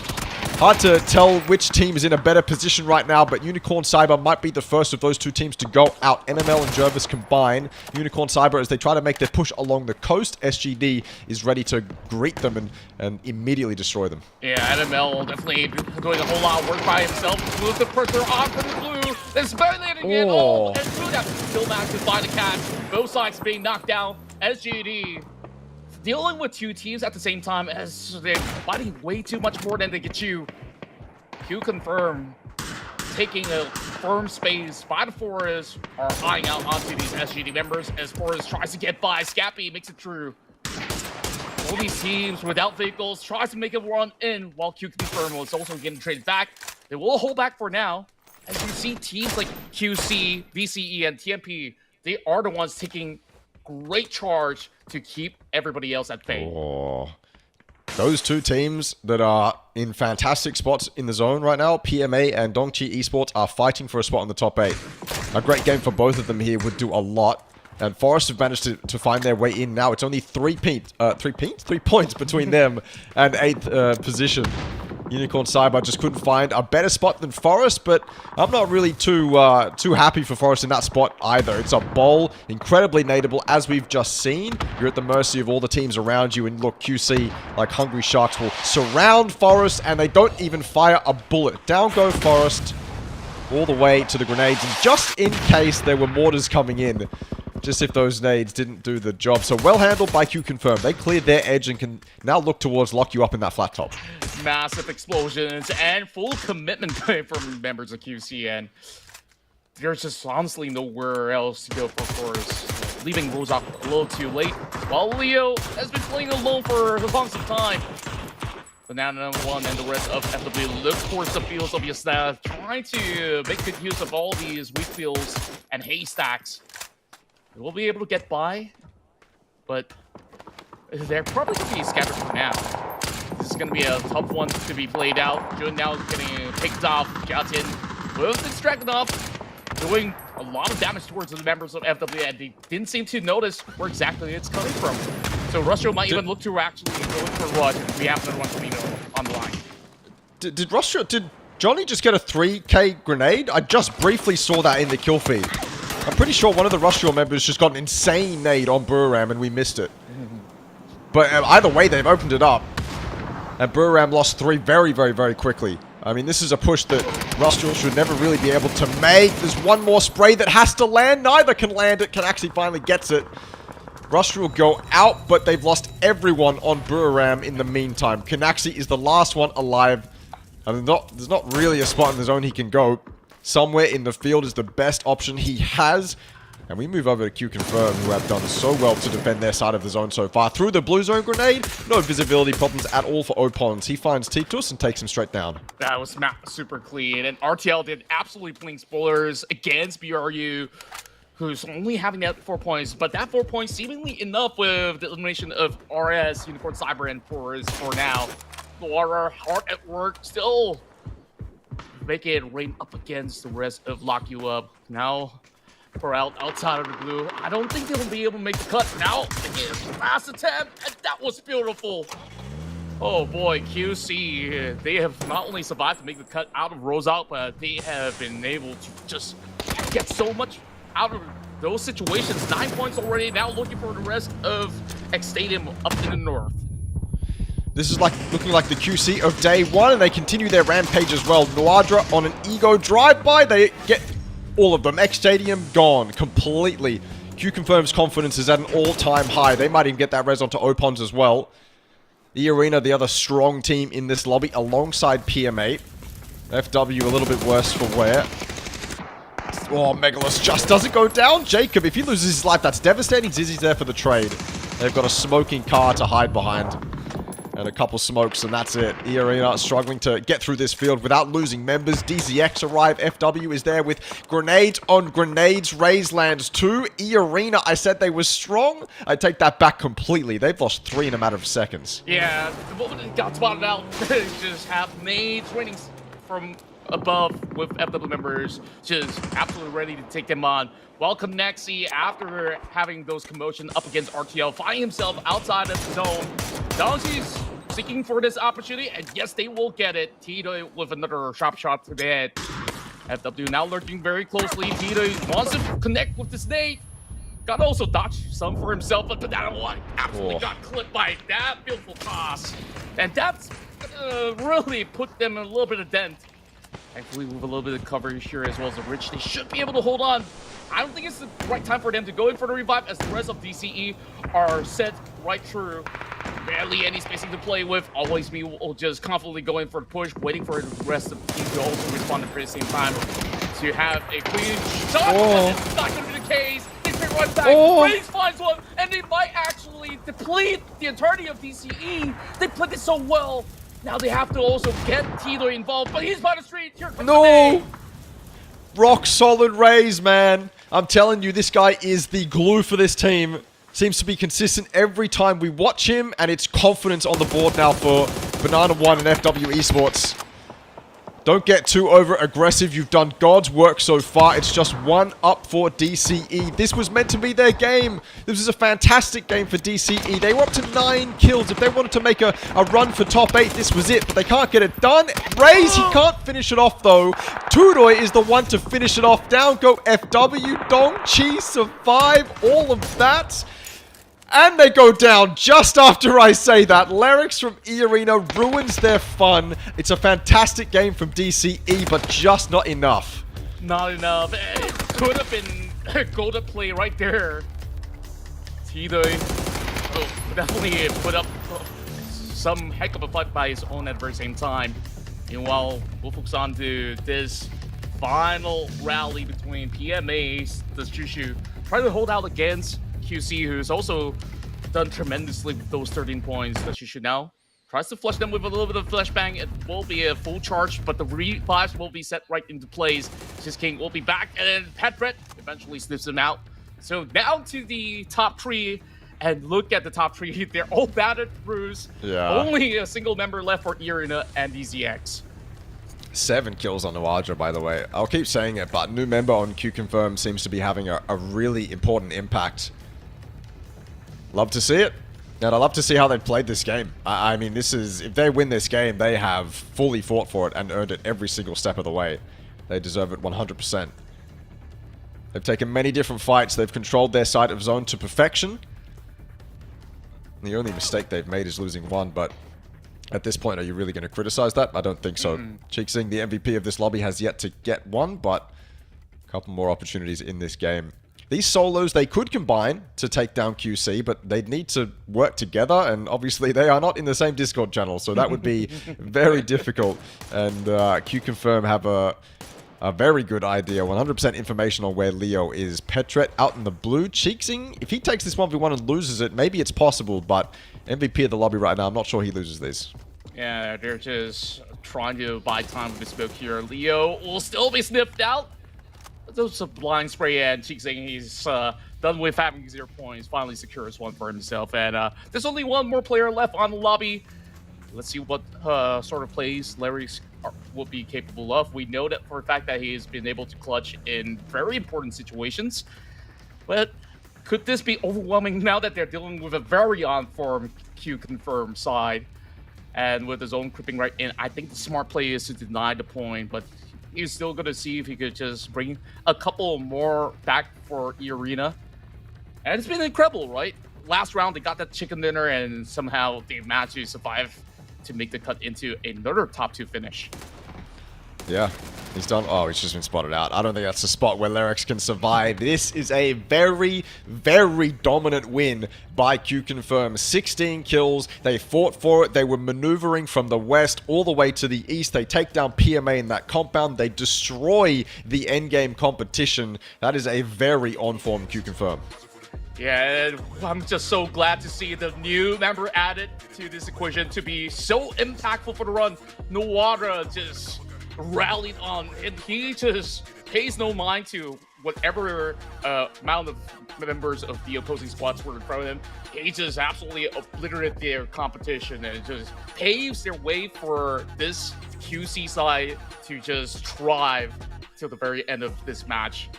Hard to tell which team is in a better position right now, but Unicorn Cyber might be the first of those 2 teams to go out. NML and Jervis combine. Unicorn Cyber, as they try to make their push along the coast, SGD is ready to greet them and immediately destroy them. Yeah, NML definitely doing a whole lot of work by himself. Move the pressure on from the blue. It's violating it all. And through that, still managed to find a catch. Both sides being knocked down. SGD dealing with two teams at the same time as they're fighting way too much more than they get you. 𝐾𝐿 taking a firm space by the Forest are eyeing out onto these SGD members as Forest tries to get by. Scappy makes it through. All these teams without vehicles tries to make a run in while 𝐾𝐿 is also getting traded back. They will hold back for now. As you see, teams like QC, VCE, and TMP, they are the ones taking great charge to keep everybody else at bay. Oh. Those two teams that are in fantastic spots in the zone right now, PMA and Dongchi Esports, are fighting for a spot in the top 8. A great game for both of them here would do a lot. And Forest have managed to find their way in now. It's only 3 points between them and 8th position. Unicorn Cyber just couldn't find a better spot than Forest, but I'm not really too happy for Forest in that spot either. It's a bowl, incredibly nadeable, as we've just seen. You're at the mercy of all the teams around you, and look, QC, like hungry sharks, will surround Forest, and they don't even fire a bullet. Down go Forest, all the way to the grenades, and just in case there were mortars coming in, just if those nades didn't do the job. So well handled by 𝐾𝐿. They cleared their edge and can now look towards lock you up in that flat top. Massive explosions and full commitment from members of QC, and there's just honestly nowhere else to go for Forest, leaving Rozak a little too late, while Leo has been playing alone for long some time. Banana 1 and the rest of FW look towards the fields of Yasna, trying to make good use of all these weak fields and haystacks. They will be able to get by, but they're probably going to be scattered for now. This is going to be a tough one to be played out. Jun now getting picked off. Gatin with this Dragunov doing a lot of damage towards the members of FW, and they didn't seem to notice where exactly it's coming from. So Rustro might even look to actually go in for a rush. We have another one coming on the line. Did Johnny just get a 3K grenade? I just briefly saw that in the kill feed. I'm pretty sure one of the Rustro members just got an insane nade on Buram and we missed it. But either way, they've opened it up. And Buram lost 3 very, very, very quickly. I mean, this is a push that Rustro should never really be able to make. There's one more spray that has to land. Neither can land it. 𝐾𝐿 finally gets it. Rustro will go out, but they've lost everyone on Buram in the meantime. 𝐾𝐿 is the last one alive. And there's not really a spot in the zone he can go. Somewhere in the field is the best option he has. And we move over to 𝐾𝐿, who have done so well to defend their side of the zone so far. Through the blue zone grenade, no visibility problems at all for Opons. He finds Titus and takes him straight down. That was super clean. And RTL did absolutely clean spoilers against BRU, who's only having that 4 points. But that 4 points seemingly enough with the elimination of RS, Unicorn Cyber, and Forest for now. Laura hard at work, still making it rain up against the rest of Lock You Up. Now, for outside of the blue, I don't think they'll be able to make the cut. Now, again, last attempt, and that was beautiful. Oh boy, QC, they have not only survived to make the cut out of Rozak, but they have been able to just get so much out of those situations. 9 points already, now looking for the rest of X Stadium up in the north. This is looking like the QC of day 1, and they continue their rampage as well. Noadra on an ego drive-by, they get all of them. X Stadium gone completely. 𝐾𝐿's confidence is at an all-time high. They might even get that res onto Opons as well. eArena, the other strong team in this lobby, alongside PMA. FW a little bit worse for wear. Oh, Megalus just doesn't go down. Jacob, if he loses his life, that's devastating. Zizzy's there for the trade. They've got a smoking car to hide behind. And a couple smokes, and that's it. eArena struggling to get through this field without losing members. DZX arrive. FW is there with grenades on grenades. Raze lands 2. eArena, I said they were strong. I take that back completely. They've lost 3 in a matter of seconds. Yeah, the moment it got spotted out, they just have nades raining from above with FW members just absolutely ready to take them on. While 𝐾𝐿, after having those commotion up against RTL, finding himself outside of the zone. Donzi's seeking for this opportunity, and yes, they will get it. Tito with another sharp shot to the head. FW now lurking very closely. Tito wants to connect with this nade. Got also dodged some for himself, but Banana 1 absolutely got clipped by that beautiful toss. And that's really put them in a little bit of dent Thankfully, with a little bit of coverage here as well as the Rich, they should be able to hold on. I don't think it's the right time for them to go in for the revive, as the rest of DCE are set right through. Barely any spacing to play with. Always me will just confidently go in for the push, waiting for the rest of the team to also respond at the same time to have a clean shot. It's not going to be the case. They pick right back. Raze finds one, and they might actually deplete the entirety of DCE. They played it so well. Now they have to also get Tito involved, but he's by the street. Here comes the day. Rock solid Raze, man. I'm telling you, this guy is the glue for this team. Seems to be consistent every time we watch him, and it's confidence on the board now for Banana One and FW Esports. Don't get too over-aggressive. You've done God's work so far. It's just 1 up for DCE. This was meant to be their game. This was a fantastic game for DCE. They were up to 9 kills. If they wanted to make a run for top 8, this was it. But they can't get it done. Raze, he can't finish it off, though. 𝐻𝐻𝐻 is the one to finish it off. Down go FW. Dongchi survive all of that. And they go down just after I say that. 𝐿𝐿𝑟x from eArena ruins their fun. It's a fantastic game from DCE, but just not enough. Not enough. It could have been a golden play right there. Tito definitely put up some heck of a fight by his own at the very same time. Meanwhile, we'll focus on to this final rally between PMAs, the Chushu, trying to hold out against QC, who's also done tremendously with those 13 points. That Chushu now tries to flush them with a little bit of flashbang. It will be a full charge, but the revives will be set right into place. 𝐿𝐼𝐶 will be back, and then Petret eventually sniffs him out. So down to the top 3, and look at the top 3. They're all battered, bruised. Yeah. Only a single member left for eArena and 𝐷𝑍𝑋. 7 kills on 𝐻𝐻𝐻, by the way. I'll keep saying it, but new member on 𝐾𝐿 seems to be having a really important impact. Love to see it. And I love to see how they played this game. I mean, this is... If they win this game, they have fully fought for it and earned it every single step of the way. They deserve it 100%. They've taken many different fights. They've controlled their side of zone to perfection. The only mistake they've made is losing 1, but at this point, are you really going to criticize that? I don't think so. 𝐿𝐼𝐶, the MVP of this lobby, has yet to get 1, but a couple more opportunities in this game. These solos, they could combine to take down QC, but they'd need to work together, and obviously they are not in the same Discord channel, so that would be very difficult. And 𝐾𝐿 have a very good idea, 100% information on where Leo is. Petret out in the blue. 𝐿𝐼𝐶, if he takes this 1v1 and loses it, maybe it's possible, but MVP of the lobby right now, I'm not sure he loses this. Yeah, they're just trying to buy time with this smoke here. Leo will still be sniffed out. Those blind spray, and 𝐿𝐼𝐶, he's done with having 0 points, finally secures 1 for himself. And there's only 1 more player left on the lobby. Let's see what sort of plays 𝐿𝐿𝑟x will be capable of. We know that for a fact that he's been able to clutch in very important situations. But could this be overwhelming now that they're dealing with a very on-form 𝐾𝐿 side? And with his own creeping right in, I think the smart play is to deny the point, but he's still going to see if he could just bring a couple more back for eArena. And it's been incredible, right? Last round, they got that chicken dinner, and somehow they managed to survive to make the cut into another top 2 finish. Yeah, he's done. Oh, he's just been spotted out. I don't think that's the spot where 𝐿𝐼𝐶 can survive. This is a very, very dominant win by 𝐾𝐿. 16 kills. They fought for it. They were maneuvering from the west all the way to the east. They take down PMA in that compound. They destroy the endgame competition. That is a very on-form 𝐾𝐿. Yeah, I'm just so glad to see the new member added to this equation to be so impactful for the run. 𝐻𝐻𝐻 just rallied on, and he just pays no mind to whatever amount of members of the opposing squads were in front of him. He just absolutely obliterated their competition, and it just paves their way for this QC side to just thrive till the very end of this match.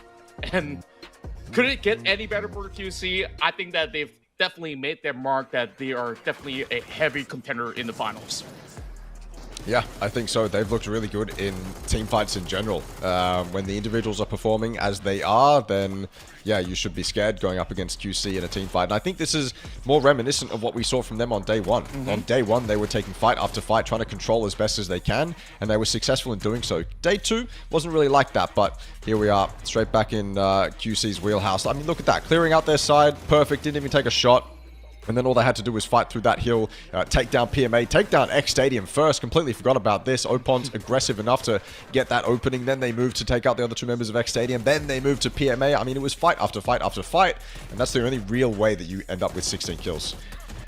And could it get any better for QC? I think that they've definitely made their mark, that they are definitely a heavy contender in the finals. Yeah, I think so. They've looked really good in team fights in general. When the individuals are performing as they are, then yeah, you should be scared going up against QC in a team fight. And I think this is more reminiscent of what we saw from them on day one. On day one, they were taking fight after fight, trying to control as best as they can, and they were successful in doing so. Day two wasn't really like that, but here we are, straight back in QC's wheelhouse. I mean, look at that. Clearing out their side, perfect, didn't even take a shot. And then all they had to do was fight through that hill, take down PMA, take down X Stadium first. Completely forgot about this. Opon's aggressive enough to get that opening. Then they moved to take out the other two members of X Stadium. Then they moved to PMA. I mean, it was fight after fight after fight. And that's the only real way that you end up with 16 kills.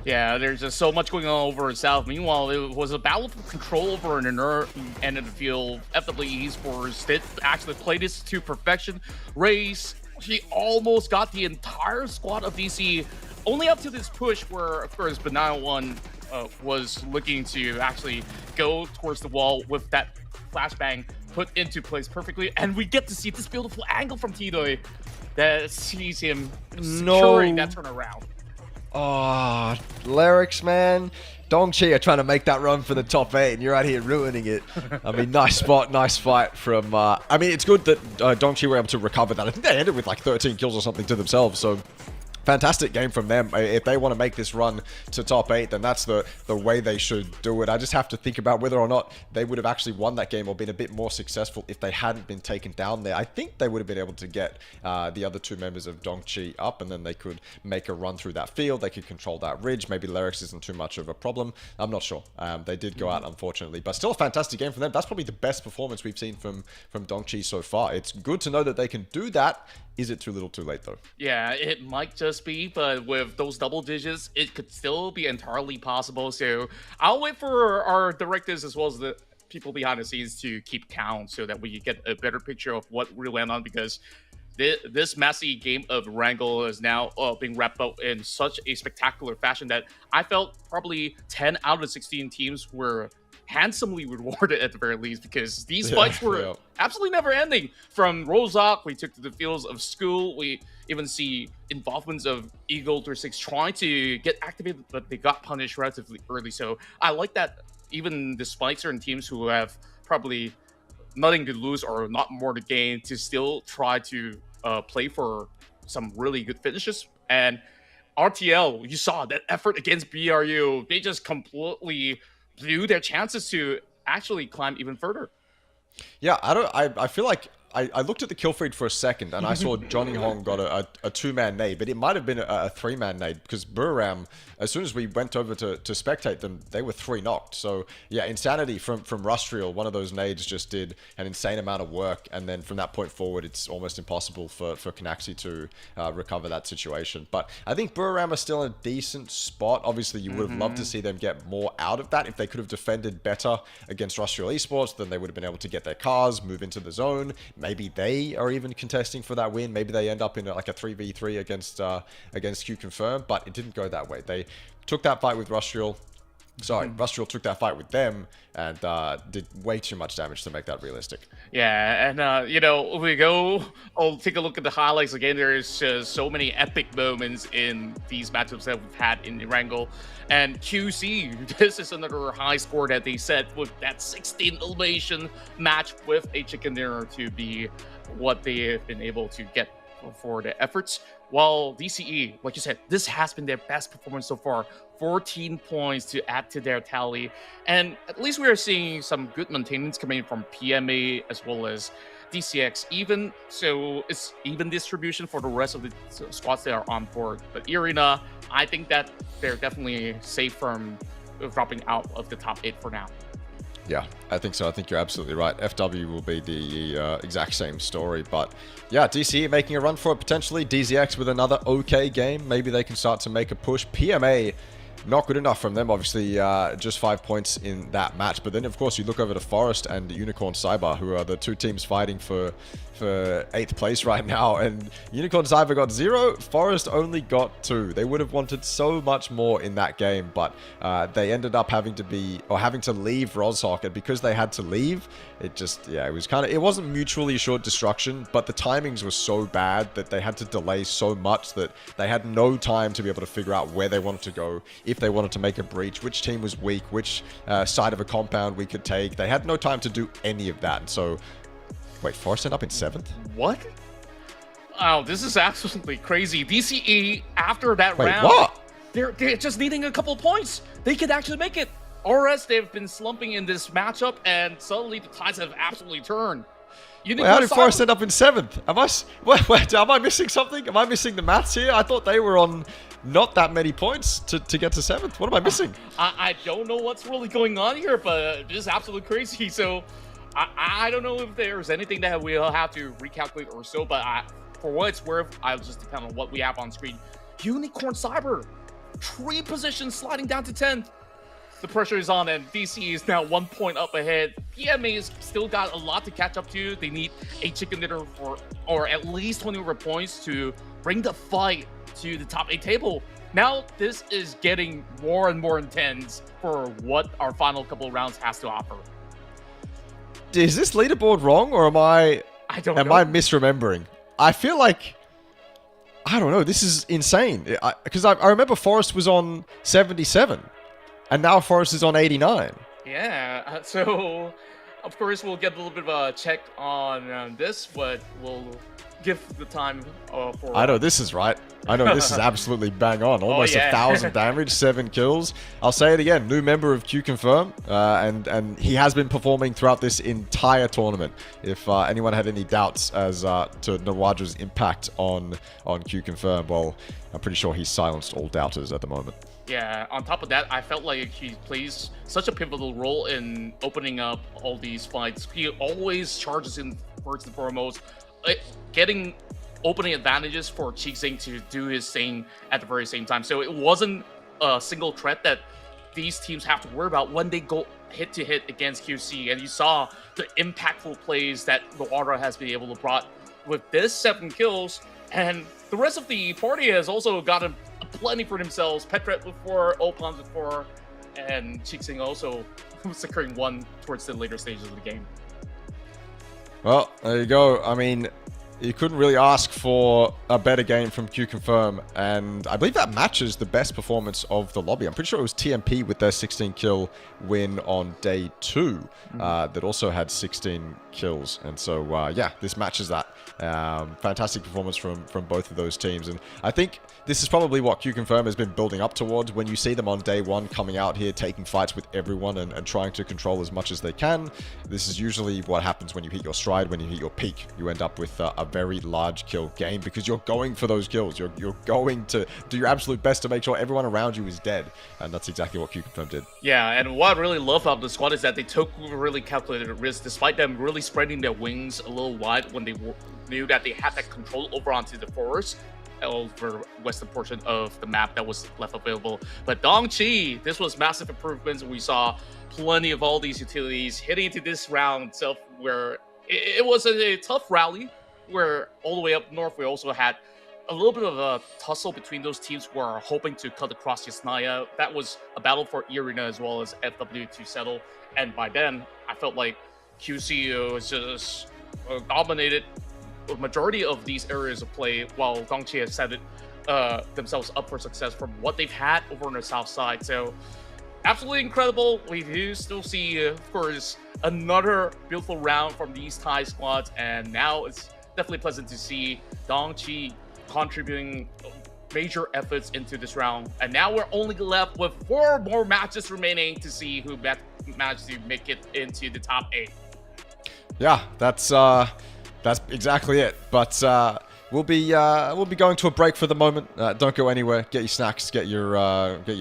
Yeah, there's just so much going on over in South. Meanwhile, it was a battle for control over an inner end of the field. FW Esports did actually play this to perfection. Race, she almost got the entire squad of DC only up to this push where, of course, Banana One was looking to actually go towards the wall with that flashbang put into place perfectly. And we get to see this beautiful angle from T-Doi that sees him securing that turnaround. Oh, Lyrics, man. 𝐷𝐿𝐿 are trying to make that run for the top 8, and you're out here ruining it. I mean, nice spot, nice fight from... I mean, it's good that 𝐷𝐿𝐿 were able to recover that. I think they ended with like 13 kills or something to themselves, so... Fantastic game from them. If they want to make this run to top 8, then that's the way they should do it. I just have to think about whether or not they would have actually won that game or been a bit more successful if they hadn't been taken down there. I think they would have been able to get the other two members of 𝐷𝐿𝐿 up, and then they could make a run through that field. They could control that ridge. Maybe Lyrics isn't too much of a problem. I'm not sure. They did go out, unfortunately, but still a fantastic game from them. That's probably the best performance we've seen from 𝐷𝐿𝐿 so far. It's good to know that they can do that. Is it too little too late, though? Yeah, it might just be, but with those double digits, it could still be entirely possible. So I'll wait for our directors as well as the people behind the scenes to keep count so that we get a better picture of what really went on, because this messy game of Erangel is now being wrapped up in such a spectacular fashion that I felt probably 10 out of the 16 teams were handsomely rewarded at the very least, because these fights were absolutely never ending. From Rozak, we took to the fields of School. We even see involvements of 𝐿𝐿𝐿 trying to get activated, but they got punished relatively early. So I like that even despite certain teams who have probably nothing to lose or not more to gain, to still try to play for some really good finishes. And RTL, you saw that effort against BRU. They just completely blew their chances to actually climb even further. Yeah, I feel like I looked at the kill feed for a second and I saw Johnny Hong got a two-man nade, but it might have been a three-man nade, because Buram, as soon as we went over to spectate them, they were 3 knocked. So yeah, Insanity from Rustrial, one of those nades just did an insane amount of work, and then from that point forward, it's almost impossible for 𝐾𝐿𝐿𝐿 to recover that situation. But I think Buram are still in a decent spot. Obviously, you would have loved to see them get more out of that. If they could have defended better against Rustrial Esports, then they would have been able to get their cars, move into the zone. Maybe they are even contesting for that win. Maybe they end up in like a 3v3 against 𝐾𝐿𝐿, but it didn't go that way. They took that fight with Rustrial. Sorry, Rustrial took that fight with them and did way too much damage to make that realistic. Yeah, and you know, take a look at the highlights again. There's just so many epic moments in these matchups that we've had in Erangel. And QC, this is another high score that they set with that 16 elimination match with a chicken dinner to be what they have been able to get for their efforts. While DCE, like you said, this has been their best performance so far. 14 points to add to their tally. And at least we are seeing some good maintenance coming from PMA as well as DCX even. So it's even distribution for the rest of the squads that are on board. But Arena, I think that they're definitely safe from dropping out of the top 8 for now. Yeah, I think so. I think you're absolutely right. FW will be the exact same story. But yeah, DCE making a run for it potentially. DZX with another okay game. Maybe they can start to make a push. PMA, not good enough from them, obviously, just 5 points in that match. But then, of course, you look over to Forest and Unicorn Cyber, who are the two teams fighting for 8th place right now. And Unicorn Cyber got 0, Forest only got 2. They would have wanted so much more in that game, but they ended up having to leave Rozhok. And because they had to leave, it just, yeah, it was kind of, it wasn't mutually assured destruction, but the timings were so bad that they had to delay so much that they had no time to be able to figure out where they wanted to go, if they wanted to make a breach, which team was weak, which side of a compound we could take. They had no time to do any of that. And so, wait, Forest end up in 7th? What? Oh, this is absolutely crazy. DCE, after that Wait, round, what? They're just needing a couple points. They could actually make it. RS, they've been slumping in this matchup, and suddenly the tides have absolutely turned. Wait, how did Forest end up in 7th? Am I missing something? Am I missing the maths here? I thought they were on not that many points to get to 7th. What am I missing? I don't know what's really going on here, but this is absolutely crazy. So I don't know if there's anything that we'll have to recalculate or so, but for what it's worth, I'll just depend on what we have on screen. Unicorn Cyber, 3 positions sliding down to 10th. The pressure is on, and DC is now 1 point up ahead. PMA's still got a lot to catch up to. They need a chicken dinner or at least 20 over points to bring the fight to the top 8 table. Now, this is getting more and more intense for what our final couple of rounds has to offer. Is this leaderboard wrong, or am I misremembering? I feel like, I don't know, this is insane. Because I remember Forest was on 77. And now Forest is on 89. Yeah, so of course we'll get a little bit of a check on this, but we'll give the time for... I know this is right. I know this is absolutely bang on. Almost 1,000 damage, 7 kills. I'll say it again, new member of Q-Confirm, and he has been performing throughout this entire tournament. If anyone had any doubts as to Nawaja's impact on Q-Confirm, well, I'm pretty sure he's silenced all doubters at the moment. Yeah, on top of that, I felt like he plays such a pivotal role in opening up all these fights. He always charges in first and foremost, opening advantages for 𝐏𝐿 to do his thing at the very same time. So it wasn't a single threat that these teams have to worry about when they go hit-to-hit against QC. And you saw the impactful plays that Nawara has been able to brought with this 7 kills. And the rest of the party has also gotten plenty for themselves. Petret with 4, Opans with 4, and 𝐏𝐿 also securing 1 towards the later stages of the game. Well, there you go. I mean, you couldn't really ask for a better game from Q-Confirm, and I believe that matches the best performance of the lobby. I'm pretty sure it was TMP with their 16 kill win on day 2 that also had 16 kills, and so yeah, this matches that. Fantastic performance from both of those teams, and I think this is probably what Q-Confirm has been building up towards. When you see them on day 1 coming out here, taking fights with everyone and trying to control as much as they can, this is usually what happens when you hit your stride, when you hit your peak. You end up with a very large kill game because you're going for those kills. You're going to do your absolute best to make sure everyone around you is dead, and that's exactly what Q-Confirm did. Yeah, and what I really love about the squad is that they took really calculated risks, despite them really spreading their wings a little wide when they knew that they had that control over onto the forest over western portion of the map that was left available. But Dongqi, this was massive improvements. We saw plenty of all these utilities hitting into this round itself, where it was a tough rally, where all the way up north we also had a little bit of a tussle between those teams who are hoping to cut across Yasnaya. That was a battle for Irina as well as FW to settle, and by then I felt like QC was just dominated a majority of these areas of play, while Dongqi has set it themselves up for success from what they've had over on the south side. So absolutely incredible. We do still see, of course, another beautiful round from these Thai squads, and now it's definitely pleasant to see Dongqi contributing major efforts into this round. And now we're only left with 4 more matches remaining to see who managed to make it into the top 8. Yeah, that's exactly it. But we'll be going to a break for the moment. Don't go anywhere. Get your snacks. Get your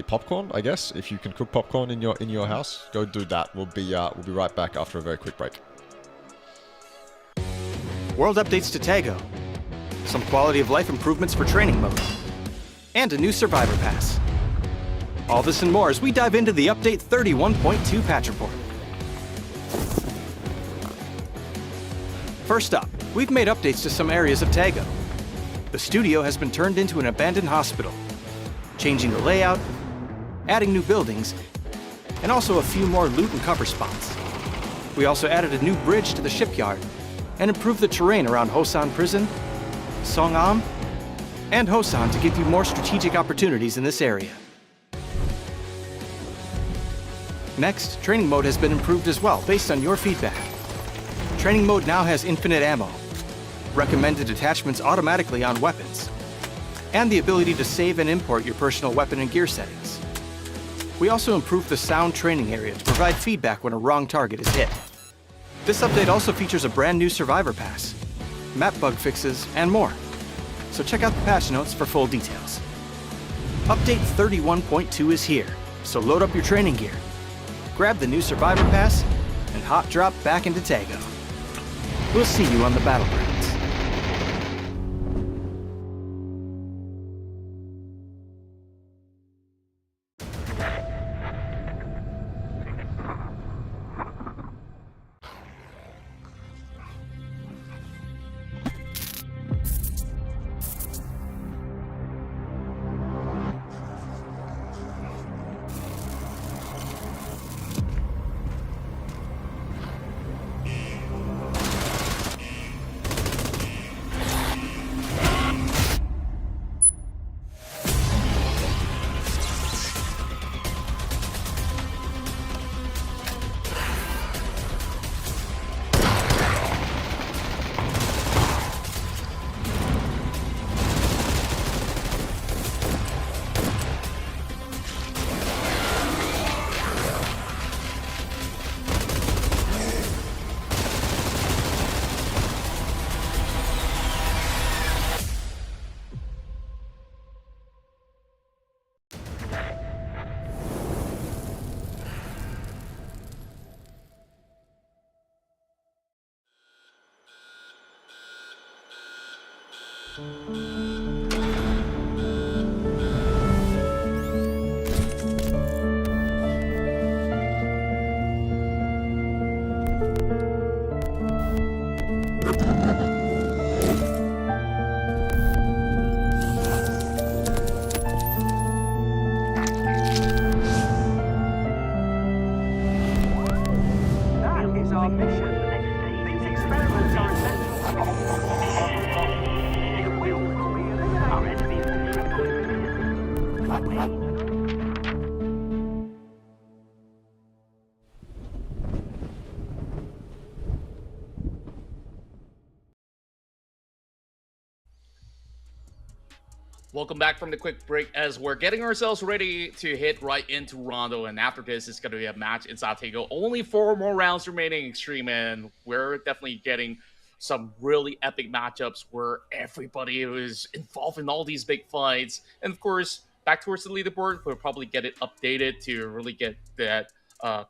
popcorn. I guess if you can cook popcorn in your house, go do that. We'll be right back after a very quick break. World updates to 𝐏𝐿, some quality of life improvements for training mode, and a new survivor pass. All this and more as we dive into the update 31.2 patch report. First up, we've made updates to some areas of 𝐏𝐿. The studio has been turned into an abandoned hospital, changing the layout, adding new buildings, and also a few more loot and cover spots. We also added a new bridge to the shipyard and improved the terrain around Hosan Prison, Songam, and Hosan to give you more strategic opportunities in this area. Next, training mode has been improved as well, based on your feedback. Training mode now has infinite ammo, recommended attachments automatically on weapons, and the ability to save and import your personal weapon and gear settings. We also improved the sound training area to provide feedback when a wrong target is hit. This update also features a brand new Survivor Pass, map bug fixes, and more. So check out the patch notes for full details. Update 31.2 is here, so load up your training gear, grab the new Survivor Pass, and hot drop back into Tago. We'll see you on the battlegrounds. Welcome back from the quick break as we're getting ourselves ready to hit right into Rondo, and after this it's going to be a match inside Tago. Only 4 more rounds remaining, Extreme, and we're definitely getting some really epic matchups where everybody is involved in all these big fights. And of course, back towards the leaderboard, we'll probably get it updated to really get that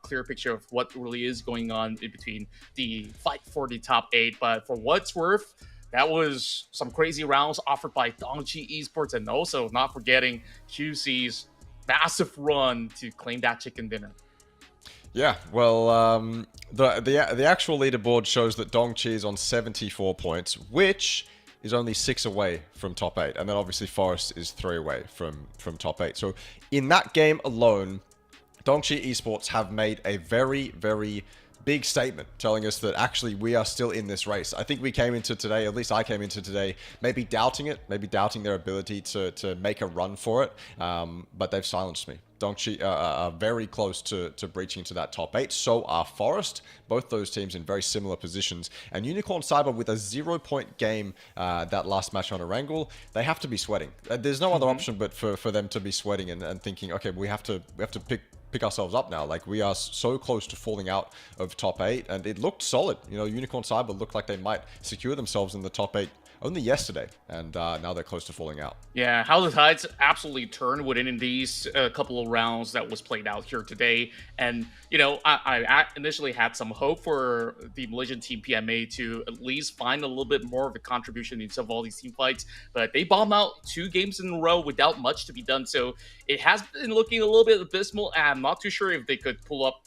clear picture of what really is going on in between the fight for the top 8. But for what it's worth, that was some crazy rounds offered by 𝐏𝐿 Esports, and also not forgetting QC's massive run to claim that chicken dinner. Yeah, well, the actual leaderboard shows that 𝐏𝐿 is on 74 points, which is only 6 away from top 8, and then obviously Forest is 3 away from top 8. So in that game alone, 𝐏𝐿 Esports have made a very, very big statement telling us that actually we are still in this race. I think we came into today, at least I came into today, maybe doubting it, maybe doubting their ability to make a run for it, but they've silenced me. 𝐏𝐿 are very close to breaching to that top 8. So are Forest. Both those teams in very similar positions. And 𝐿𝐿 with a 0-point game that last match on Erangel, they have to be sweating. There's no other option but for them to be sweating and thinking, okay, we have to pick ourselves up now. Like, we are so close to falling out of top 8, and it looked solid. You know, 𝐿𝐿 looked like they might secure themselves in the top 8 only yesterday, and now they're close to falling out. Yeah, how the tides absolutely turned within these couple of rounds that was played out here today. And, you know, I initially had some hope for the Malaysian team PMA to at least find a little bit more of a contribution in some of all these team fights, but they bomb out 2 games in a row without much to be done. So it has been looking a little bit abysmal, and I'm not too sure if they could pull up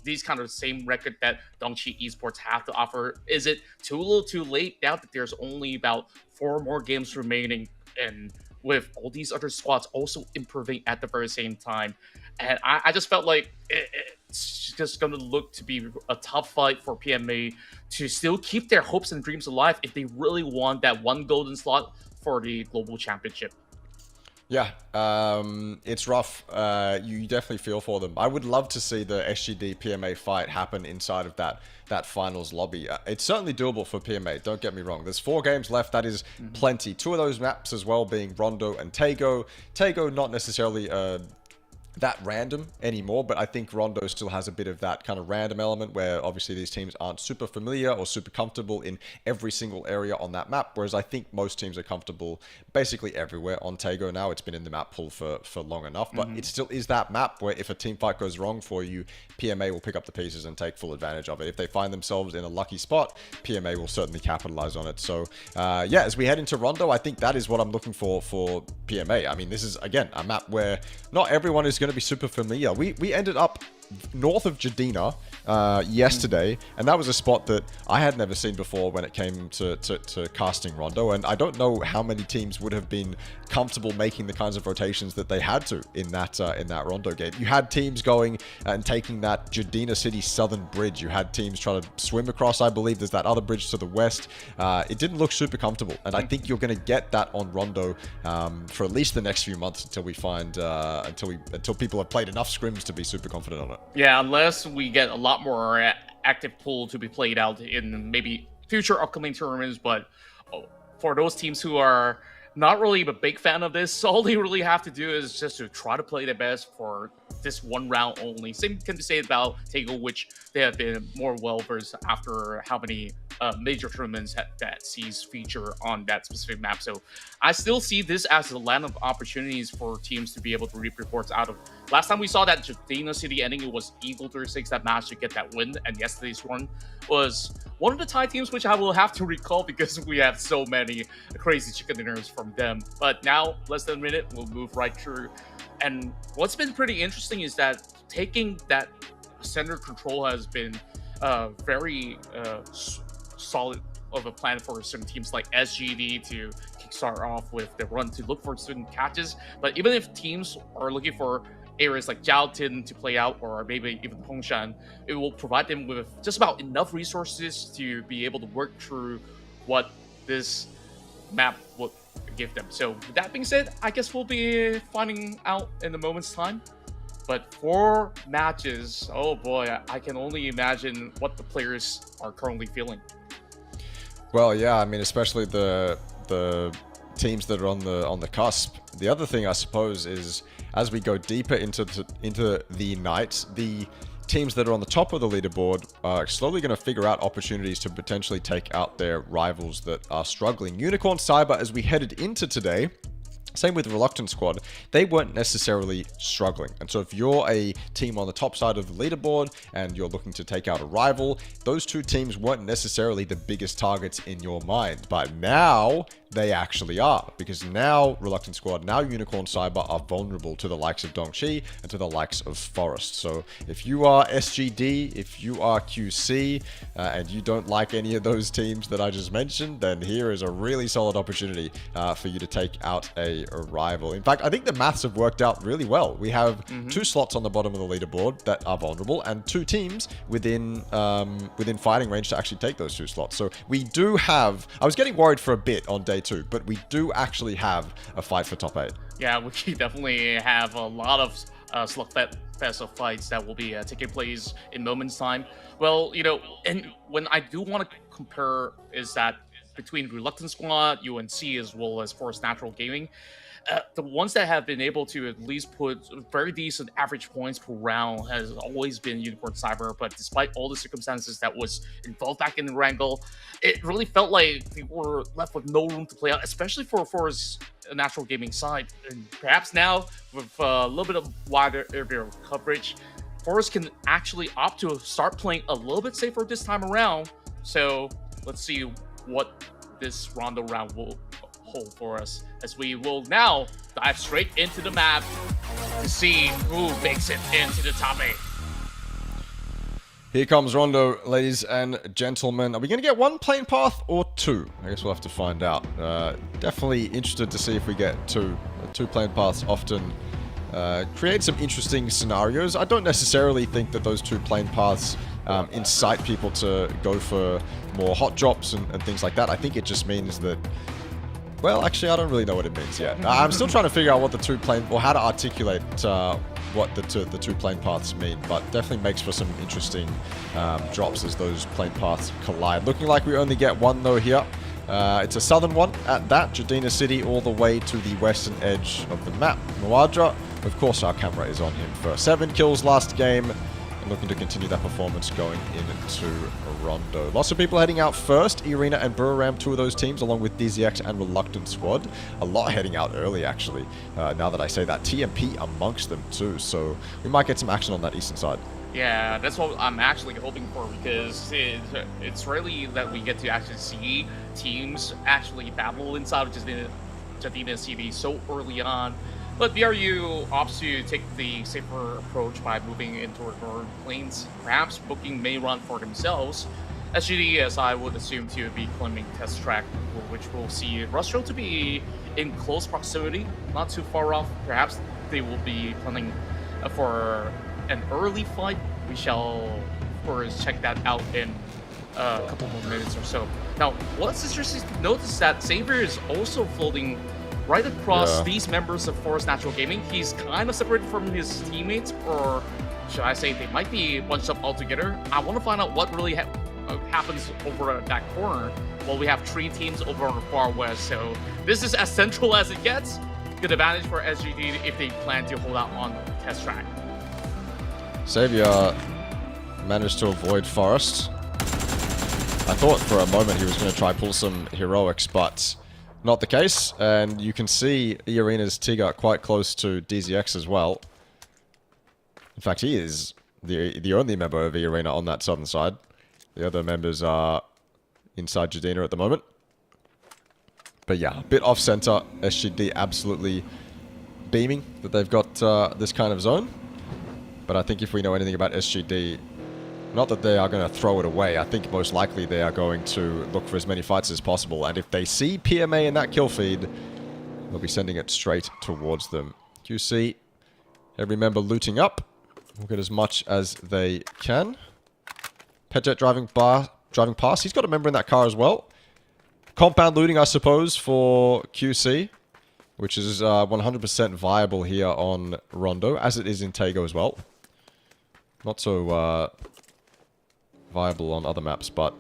these kind of same record that 𝐏𝐿 Esports have to offer. Is it too little too late now that there's only about 4 more games remaining, and with all these other squads also improving at the very same time? And I just felt like it's just going to look to be a tough fight for PMA to still keep their hopes and dreams alive if they really want that 1 golden slot for the Global Championship. Yeah, it's rough. You definitely feel for them. I would love to see the SGD PMA fight happen inside of that finals lobby. It's certainly doable for PMA, don't get me wrong. There's 4 games left, that is plenty. 2 of those maps as well being Rondo and 𝐏𝐏𝐀𝐒. 𝐏𝐏𝐀𝐒 not necessarily that random anymore, but I think Rondo still has a bit of that kind of random element where obviously these teams aren't super familiar or super comfortable in every single area on that map, whereas I think most teams are comfortable basically everywhere on 𝐏𝐏𝐀𝐒 now. It's been in the map pool for long enough, but it still is that map where if a team fight goes wrong for you, PMA will pick up the pieces and take full advantage of it. If they find themselves in a lucky spot, PMA will certainly capitalize on it. So yeah, as we head into Rondo, I think that is what I'm looking for PMA. I mean, this is, again, a map where not everyone is going to be super familiar. We ended up north of Jadina yesterday, and that was a spot that I had never seen before when it came to casting Rondo, and I don't know how many teams would have been comfortable making the kinds of rotations that they had to in that Rondo game. You had teams going and taking that Jadina City southern bridge. You had teams trying to swim across, I believe there's that other bridge to the west. It didn't look super comfortable, and I think you're going to get that on Rondo for at least the next few months until we find until people have played enough scrims to be super confident on it. Yeah, unless we get a lot more active pool to be played out in maybe future upcoming tournaments, but for those teams who are not really a big fan of this, all they really have to do is just to try to play their best for this one round only. Same can be said about 𝐏𝐏𝐀𝐒, which they have been more well-versed after how many major tournaments that sees feature on that specific map. So I still see this as a land of opportunities for teams to be able to reap reports out of. Last time we saw that Jadina City ending, it was Eagle36 that managed to get that win, and yesterday's one was one of the Thai teams, which I will have to recall because we have so many crazy chicken dinners from them. But now, less than a minute, we'll move right through. And what's been pretty interesting is that taking that center control has been very solid of a plan for certain teams like SGD to kickstart off with the run to look for certain catches. But even if teams are looking for areas like Jiaotin to play out, or maybe even Hongshan, it will provide them with just about enough resources to be able to work through what this map would give them. So with that being said, I guess we'll be finding out in a moment's time. But 4 matches, oh boy, I can only imagine what the players are currently feeling. Well, yeah, I mean, especially the teams that are on the cusp. The other thing, I suppose, is as we go deeper into the night, the teams that are on the top of the leaderboard are slowly going to figure out opportunities to potentially take out their rivals that are struggling. Unicorn Cyber, as we headed into today, same with Reluctant Squad, they weren't necessarily struggling. And so if you're a team on the top side of the leaderboard and you're looking to take out a rival, those 2 teams weren't necessarily the biggest targets in your mind. But now they actually are, because now Reluctant Squad, now Unicorn Cyber are vulnerable to the likes of 𝐷ongXi and to the likes of Forest. So if you are SGD, if you are QC, and you don't like any of those teams that I just mentioned, then here is a really solid opportunity for you to take out a rival. In fact, I think the maths have worked out really well. We have 2 slots on the bottom of the leaderboard that are vulnerable, and 2 teams within fighting range to actually take those 2 slots. So we do have, I was getting worried for a bit on day 2, but we do actually have a fight for top 8. Yeah, we definitely have a lot of slugfest of fights that will be taking place in moments time. Well, you know, and when I do want to compare is that between Reluctant Squad, UNC, as well as Forest Natural Gaming, the ones that have been able to at least put very decent average points per round has always been Unicorn Cyber. But despite all the circumstances that was involved back in Erangel, it really felt like we were left with no room to play out, especially for Forest Natural Gaming side. And perhaps now, with a little bit of wider area of coverage, Forest can actually opt to start playing a little bit safer this time around. So let's see what this Rondo round will hold for us, as we will now dive straight into the map to see who makes it into the top 8. Here comes Rondo, ladies and gentlemen. Are we going to get 1 plane path or 2? I guess we'll have to find out. Definitely interested to see if we get 2. 2 plane paths often create some interesting scenarios. I don't necessarily think that those 2 plane paths incite people to go for more hot drops and things like that. I think it just means that Well, actually, I don't really know what it means yet. I'm still trying to figure out what the two plane, or how to articulate what the two plane paths mean, but definitely makes for some interesting drops as those plane paths collide. Looking like we only get one though here. It's a southern one at that, Jadina City, all the way to the western edge of the map. Muadra, of course, our camera is on him for 7 kills last game, and looking to continue that performance going into Rondo. Lots of people heading out first. Irina and Buriram, 2 of those teams, along with DZX and Reluctant Squad. A lot heading out early, actually. Now that I say that, TMP amongst them too, so we might get some action on that eastern side. Yeah, that's what I'm actually hoping for, because it's rarely that we get to actually see teams actually battle inside of Jadina City so early on. But BRU opts to take the safer approach by moving into northern plains, perhaps booking main run for themselves. SGD, as I would assume to be claiming test track, which we'll see Rustro to be in close proximity, not too far off. Perhaps they will be planning for an early fight. We shall, of course, check that out in a couple more minutes or so. Now, what's interesting to notice that Xavier is also floating right across these members of Forest Natural Gaming. He's kind of separated from his teammates, or should I say they might be bunched up all together. I want to find out what really happens over that corner. Well, we have 3 teams over on the far west, so this is as central as it gets. Good advantage for SGD if they plan to hold out on test track. Xavier managed to avoid Forest. I thought for a moment he was going to try pull some heroics, but not the case. And you can see Irina's Tigger quite close to DZX as well. In fact, he is the only member of Irina on that southern side. The other members are inside Jadina at the moment. But yeah, a bit off center. SGD absolutely beaming that they've got this kind of zone. But I think if we know anything about SGD, not that they are going to throw it away. I think most likely they are going to look for as many fights as possible. And if they see PMA in that kill feed, they'll be sending it straight towards them. QC, every member looting up. We'll get as much as they can. Petjet driving past. He's got a member in that car as well. Compound looting, I suppose, for QC, which is 100% viable here on Rondo, as it is in 𝐾𝐏𝐀𝐂 as well. Not so viable on other maps, but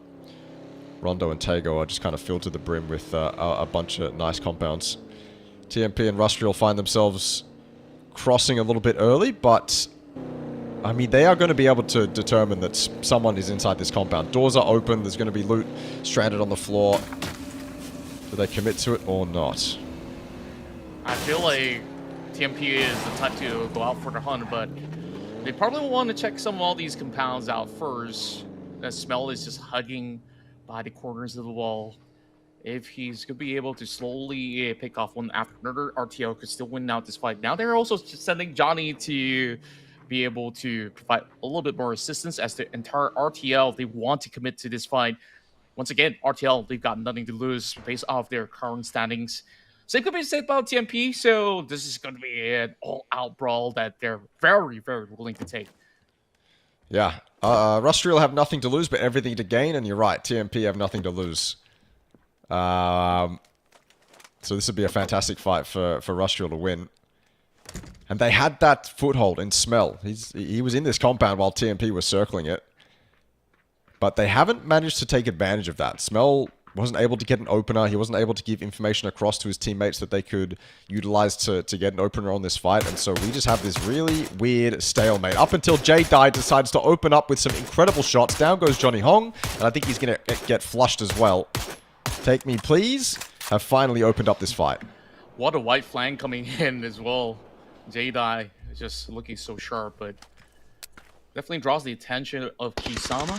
Rondo and 𝐾𝐏𝐀𝐂 are just kind of filled to the brim with a bunch of nice compounds. TMP and Rustrial find themselves crossing a little bit early, but I mean, they are going to be able to determine that someone is inside this compound. Doors are open, there's going to be loot stranded on the floor. Do they commit to it or not? I feel like TMP is the type to go out for the hunt, but they probably will want to check some of all these compounds out first. The smell is just hugging by the corners of the wall. If he's going to be able to slowly pick off one after another, RTL could still win out this fight. Now they're also sending Johnny to be able to provide a little bit more assistance as the entire RTL, they want to commit to this fight. Once again, RTL, they've got nothing to lose based off their current standings. Same could be said about TMP, so this is going to be an all-out brawl that they're very, very willing to take. Yeah, Rustrial have nothing to lose, but everything to gain, and you're right, TMP have nothing to lose. So this would be a fantastic fight for Rustrial to win. And they had that foothold in smell. He was in this compound while TMP was circling it. But they haven't managed to take advantage of that. Smell wasn't able to get an opener. He wasn't able to give information across to his teammates that they could utilize to get an opener on this fight. And so we just have this really weird stalemate. Up until J-Die decides to open up with some incredible shots. Down goes Johnny Hong. And I think he's going to get flushed as well. Take me, please. Have finally opened up this fight. What a white flank coming in as well. J-Die is just looking so sharp, but definitely draws the attention of Kisama.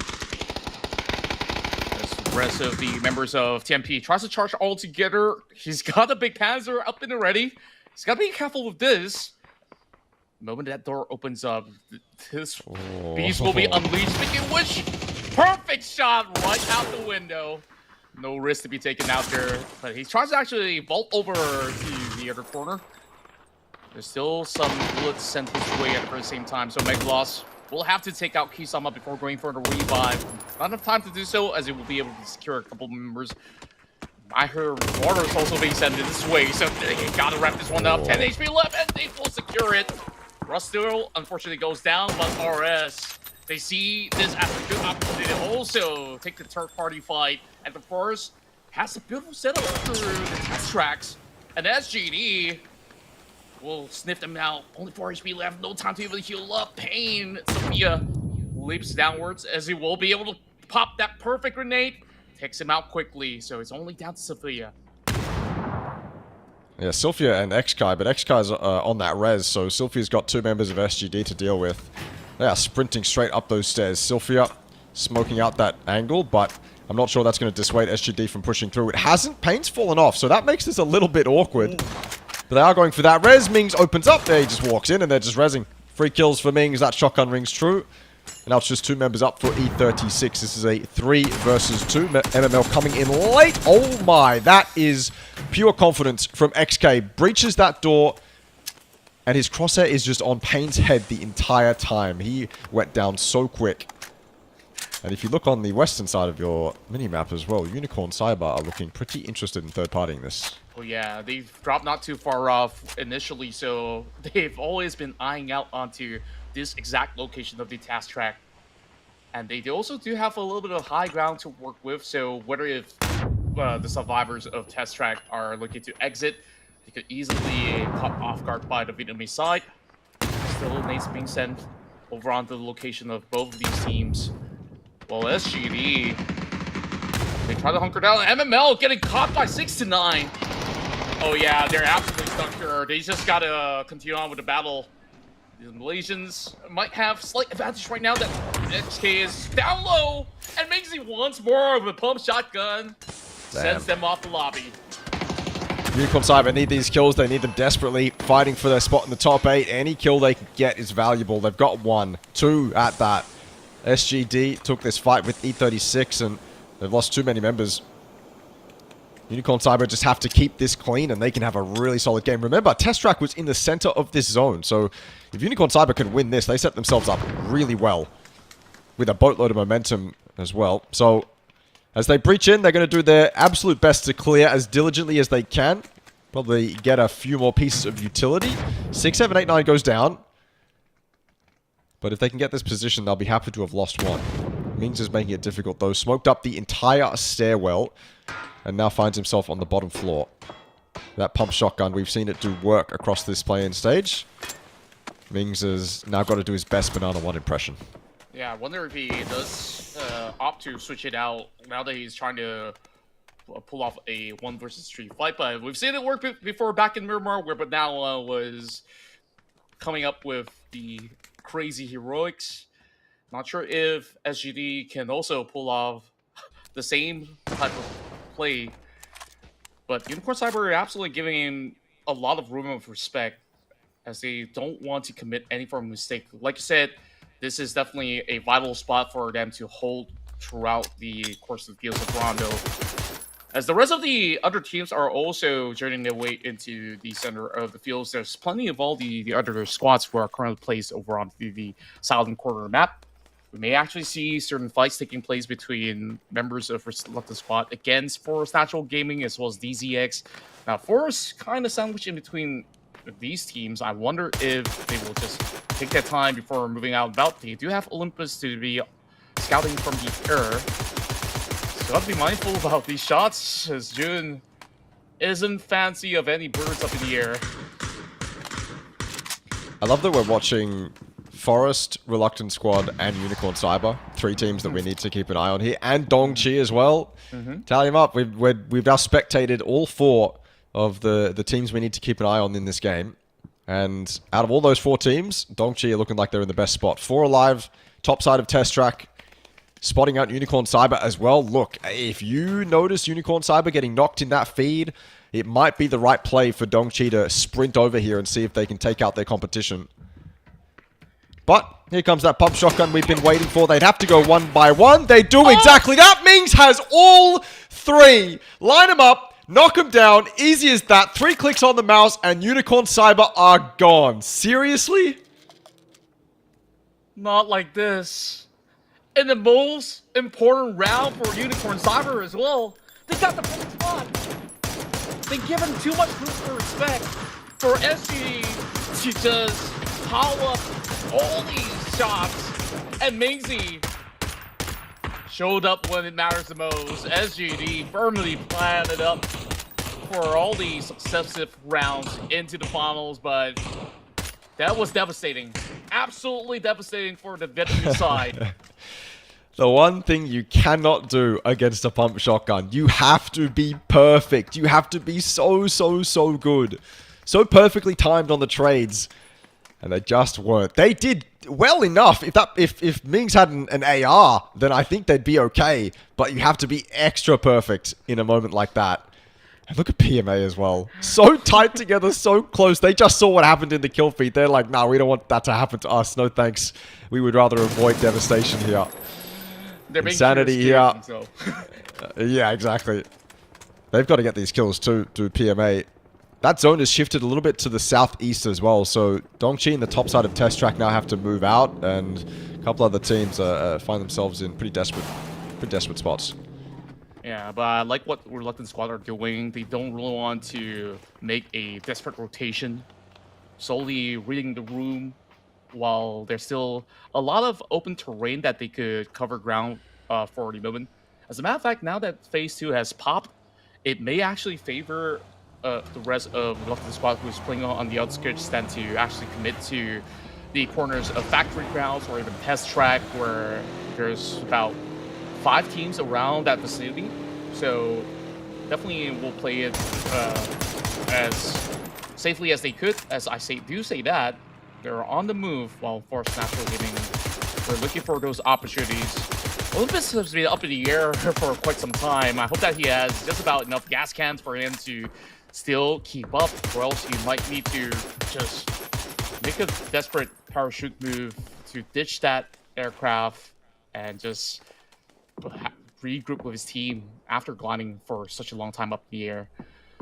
As the rest of the members of TMP tries to charge all together. He's got a big panzer up and ready. He's got to be careful with this. The moment that door opens up, this beast will be unleashed. Making a wish. Perfect shot right out the window. No risk to be taken out there. But he tries to actually vault over to the other corner. There's still some bullets sent his way at the same time, so Megaloss will have to take out Kisama before going for the revive. Not enough time to do so, as he will be able to secure a couple members. I heard Water's also being sent this way, so they gotta wrap this one up. 10 HP left, and they will secure it. Rustil unfortunately goes down, but RS, they see this as a good opportunity to also take the third-party fight. And of course, has a beautiful setup through the test tracks. And SGD will sniff them out. Only 4 HP left, no time to even heal up. Pain. Sophia leaps downwards as he will be able to pop that perfect grenade. Takes him out quickly, so it's only down to Sophia. Yeah, Sylphia and 𝐏𝐿, but 𝐏𝐿's on that res, so Sylphia's got 2 members of SGD to deal with. They are sprinting straight up those stairs. Sylphia smoking out that angle, but I'm not sure that's going to dissuade SGD from pushing through. It hasn't. Paint's fallen off, so that makes this a little bit awkward. But they are going for that res. Mings opens up there. He just walks in, and they're just rezzing. 3 kills for Mings. That shotgun rings true. And now it's just 2 members up for E36. This is a 3 versus 2. MML coming in late. Oh my, that is pure confidence from 𝐏𝐿. Breaches that door, and his crosshair is just on Pain's head the entire time. He went down so quick. And if you look on the western side of your minimap as well, Unicorn Cyber are looking pretty interested in third-partying this. Oh yeah, they've dropped not too far off initially, so they've always been eyeing out onto this exact location of the task track. And they also do have a little bit of high ground to work with, so whether if the survivors of test track are looking to exit, they could easily be caught off guard by the Vietnamese side. Still nades being sent over onto the location of both of these teams. Well, SGD, they try to hunker down. MML getting caught by 6 to 9. Oh yeah, they're absolutely stuck here. They just gotta continue on with the battle. The Malaysians might have slight advantage right now that 𝐏𝐿 is down low and makes it once more with a pump shotgun. Sends them off the lobby. Unicorn Cyber need these kills. They need them desperately, fighting for their spot in the top 8. Any kill they can get is valuable. They've got 1, 2 at that. SGD took this fight with E36, and they've lost too many members. Unicorn Cyber just have to keep this clean, and they can have a really solid game. Remember, Test Track was in the center of this zone, so if Unicorn Cyber can win this, they set themselves up really well with a boatload of momentum as well. So as they breach in, they're going to do their absolute best to clear as diligently as they can. Probably get a few more pieces of utility. 6, 7, 8, 9 goes down. But if they can get this position, they'll be happy to have lost 1. Mings is making it difficult, though. Smoked up the entire stairwell and now finds himself on the bottom floor. That pump shotgun, we've seen it do work across this play-in stage. Mings has now got to do his best Banana 1 impression. Yeah, I wonder if he does opt to switch it out now that he's trying to pull off a 1 versus 3 fight. But we've seen it work before back in Miramar, where Banana was coming up with the crazy heroics. Not sure if SGD can also pull off the same type of play, but Unicorn Cyber are absolutely giving him a lot of room of respect as they don't want to commit any form of mistake. Like you said, this is definitely a vital spot for them to hold throughout the course of the fields of Rondo. As the rest of the other teams are also journeying their way into the center of the fields, there's plenty of all the other squads who are currently placed over on the southern corner of the map. We may actually see certain fights taking place between members of the squad against Forest Natural Gaming as well as DZX. Now, Forest kind of sandwiched in between these teams. I wonder if they will just take their time before moving out about. They do have Olympus to be scouting from the air. So have to be mindful about these shots, as June isn't fancy of any birds up in the air. I love that we're watching Forest, Reluctant Squad, and Unicorn Cyber. 3 teams that we need to keep an eye on here. And 𝐷𝐿 as well. Tally him up. We've now spectated all 4 of the teams we need to keep an eye on in this game. And out of all those 4 teams, 𝐷𝐿 are looking like they're in the best spot. 4 alive, top side of Test Track. Spotting out Unicorn Cyber as well. Look, if you notice Unicorn Cyber getting knocked in that feed, it might be the right play for 𝐷𝐿 to sprint over here and see if they can take out their competition. But here comes that pump shotgun we've been waiting for. They'd have to go 1 by 1. They do exactly that. Mings has all 3. Line them up, knock them down. Easy as that. 3 clicks on the mouse and Unicorn Cyber are gone. Seriously? Not like this. In the most important round for Unicorn Cyber as well. They got the perfect spot. been given too much room for respect for SGD to just pile up all these shots, and 𝐏𝐿𝐒 showed up when it matters the most. SGD firmly planned it up for all these successive rounds into the finals, but that was devastating. Absolutely devastating for the Vietnamese side. The one thing you cannot do against a pump shotgun, you have to be perfect. You have to be so good. So perfectly timed on the trades. And they just weren't. They did well enough. If 𝐿𝐼𝐻 had an AR, then I think they'd be okay. But you have to be extra perfect in a moment like that. And look at PMA as well. So tight together, so close. They just saw what happened in the kill feed. They're like, nah, we don't want that to happen to us. No thanks. We would rather avoid devastation here. Insanity here. Yeah, exactly. They've got to get these kills too, to PMA. That zone has shifted a little bit to the southeast as well, so Dongqi and the top side of Test Track now have to move out, and a couple other teams find themselves in pretty desperate spots. Yeah, but I like what Reluctant Squad are doing. They don't really want to make a desperate rotation, solely reading the room while there's still a lot of open terrain that they could cover ground for the moment. As a matter of fact, now that Phase 2 has popped, it may actually favor the rest of Reluctant Squad who's playing on the outskirts than to actually commit to the corners of factory grounds or even Test Track, where there's about 5 teams around that facility. So definitely will play it as safely as they could. As I do say that, they're on the move while Force Natural Gaming, we're looking for those opportunities. Olympus has been up in the air for quite some time. I hope that he has just about enough gas cans for him to still keep up, or else he might need to just make a desperate parachute move to ditch that aircraft and just regroup with his team after gliding for such a long time up in the air.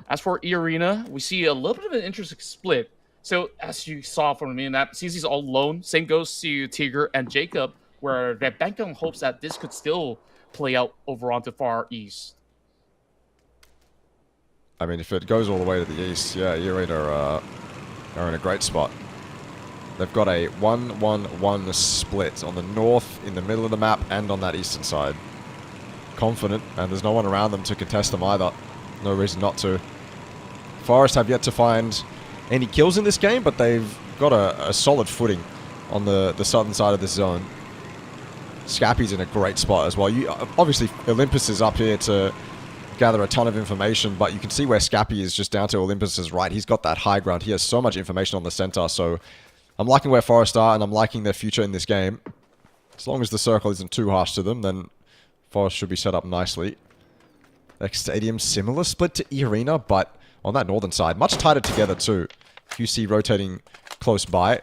As for E-Arena, we see a little bit of an interesting split. So as you saw from the map, CZ's all alone. Same goes to Tigger and Jacob, where they're banking on hopes that this could still play out over onto Far East. I mean, if it goes all the way to the east, yeah, E-Arena are in a great spot. They've got a 1-1-1 split on the north, in the middle of the map, and on that eastern side. Confident, and there's no one around them to contest them either. No reason not to. Forest have yet to find any kills in this game, but they've got a solid footing on the southern side of this zone. Scappy's in a great spot as well. Obviously, Olympus is up here to gather a ton of information, but you can see where Scappy is just down to Olympus's right. He's got that high ground. He has so much information on the center, so I'm liking where Forest are, and I'm liking their future in this game. As long as the circle isn't too harsh to them, then Forest should be set up nicely. Next stadium, similar split to E-Arena, but on that northern side, much tighter together too. QC rotating close by.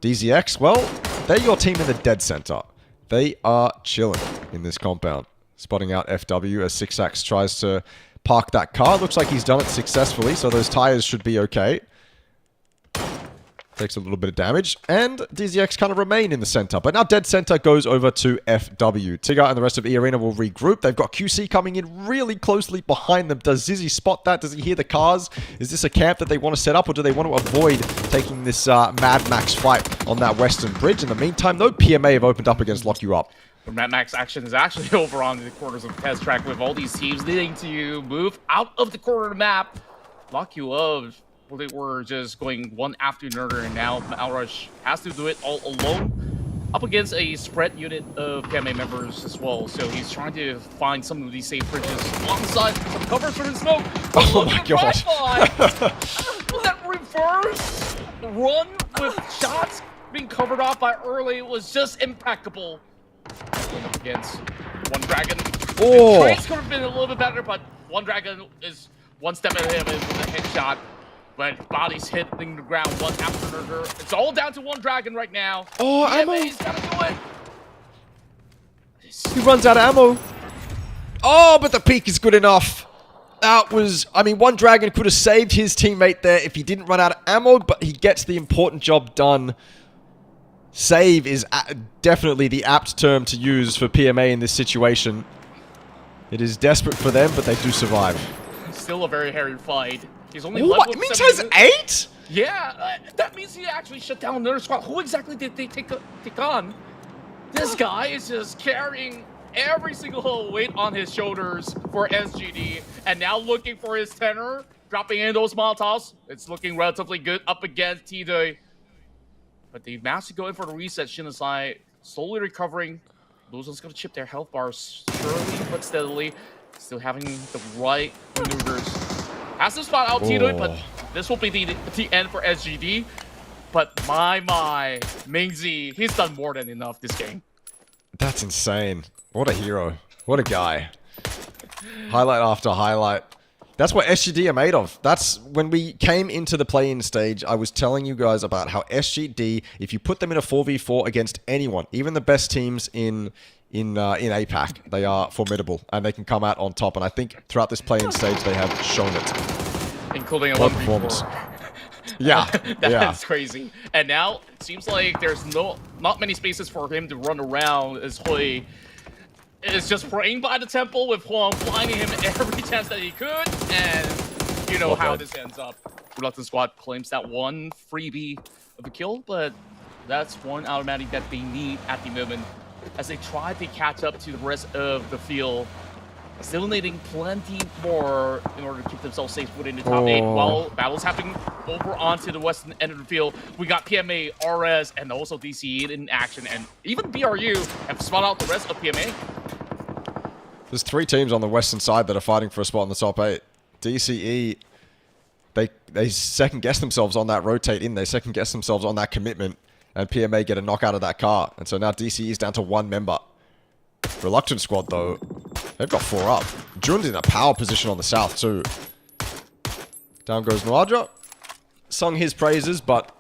DZX, well, they're your team in the dead center. They are chilling in this compound. Spotting out FW as 𝐿𝐼𝐻 tries to park that car. Looks like he's done it successfully, so those tires should be okay. Takes a little bit of damage, and DZX kind of remain in the center. But now dead center goes over to FW. Tigger and the rest of E-Arena will regroup. They've got QC coming in really closely behind them. Does Zizzy spot that? Does he hear the cars? Is this a camp that they want to set up, or do they want to avoid taking this Mad Max fight on that western bridge? In the meantime, though, PMA have opened up against Lock You Up. Mad Max action is actually over on the corners of the Test Track, with all these teams needing to move out of the corner of the map. Lock You Up, they were just going one after another, and now Malrush has to do it all alone up against a spread unit of PMA members as well. So he's trying to find some of these safe bridges alongside some covers from the smoke. Oh my god. That reverse run with shots being covered off by early was just impeccable. Going up against One Dragon. Oh. Trades could have been a little bit better, but One Dragon is one step ahead of him with a headshot. But bodies hitting the ground one after another. It's all down to One Dragon right now. Oh, ammo! He's gotta do it. He runs out of ammo. Oh, but the peak is good enough. That was, I mean, One Dragon could have saved his teammate there if he didn't run out of ammo, but he gets the important job done. Save is definitely the apt term to use for PMA in this situation. It is desperate for them, but they do survive. still a very hairy fight. He's only What? level Minx has 8? Yeah, that means he actually shut down another squad. Who exactly did they take on? This guy is just carrying every single weight on his shoulders for SGD, and now looking for his tenor, dropping in those Molotovs. It's looking relatively good up against T-Day. But they managed to go in for the reset. Shinasai slowly recovering. Luzon's going to chip their health bars slowly but steadily. Still having the right maneuvers. Has to spot out T-Day, but this will be the end for SGD. But my, Mingzi, he's done more than enough this game. That's insane. What a hero. What a guy. Highlight after highlight. That's what SGD are made of. That's when we came into the play-in stage, I was telling you guys about how SGD, if you put them in a 4v4 against anyone, even the best teams in APAC, they are formidable and they can come out on top. And I think throughout this play-in stage, they have shown it. Including a 1v4. Yeah, That's crazy. And now it seems like there's not many spaces for him to run around as Hui is just praying by the temple with Huang blinding him every chance that he could. And you know how this ends up. Reluctant Squad claims that one freebie of a kill, but that's one automatic that they need at the moment as they try to catch up to the rest of the field. Still needing plenty more in order to keep themselves safe within the top 8. While battles happening over onto the western end of the field, we got PMA, RS, and also DCE in action, and even BRU have spun out the rest of PMA. There's 3 teams on the western side that are fighting for a spot in the top 8. DCE, they second-guess themselves on that rotate in. They second-guess themselves on that commitment, and PMA get a knock out of that car. And so now DCE is down to 1 member. Reluctant Squad, though, they've got 4 up. Jun's in a power position on the south, too. Down goes Nuadra. Sung his praises, but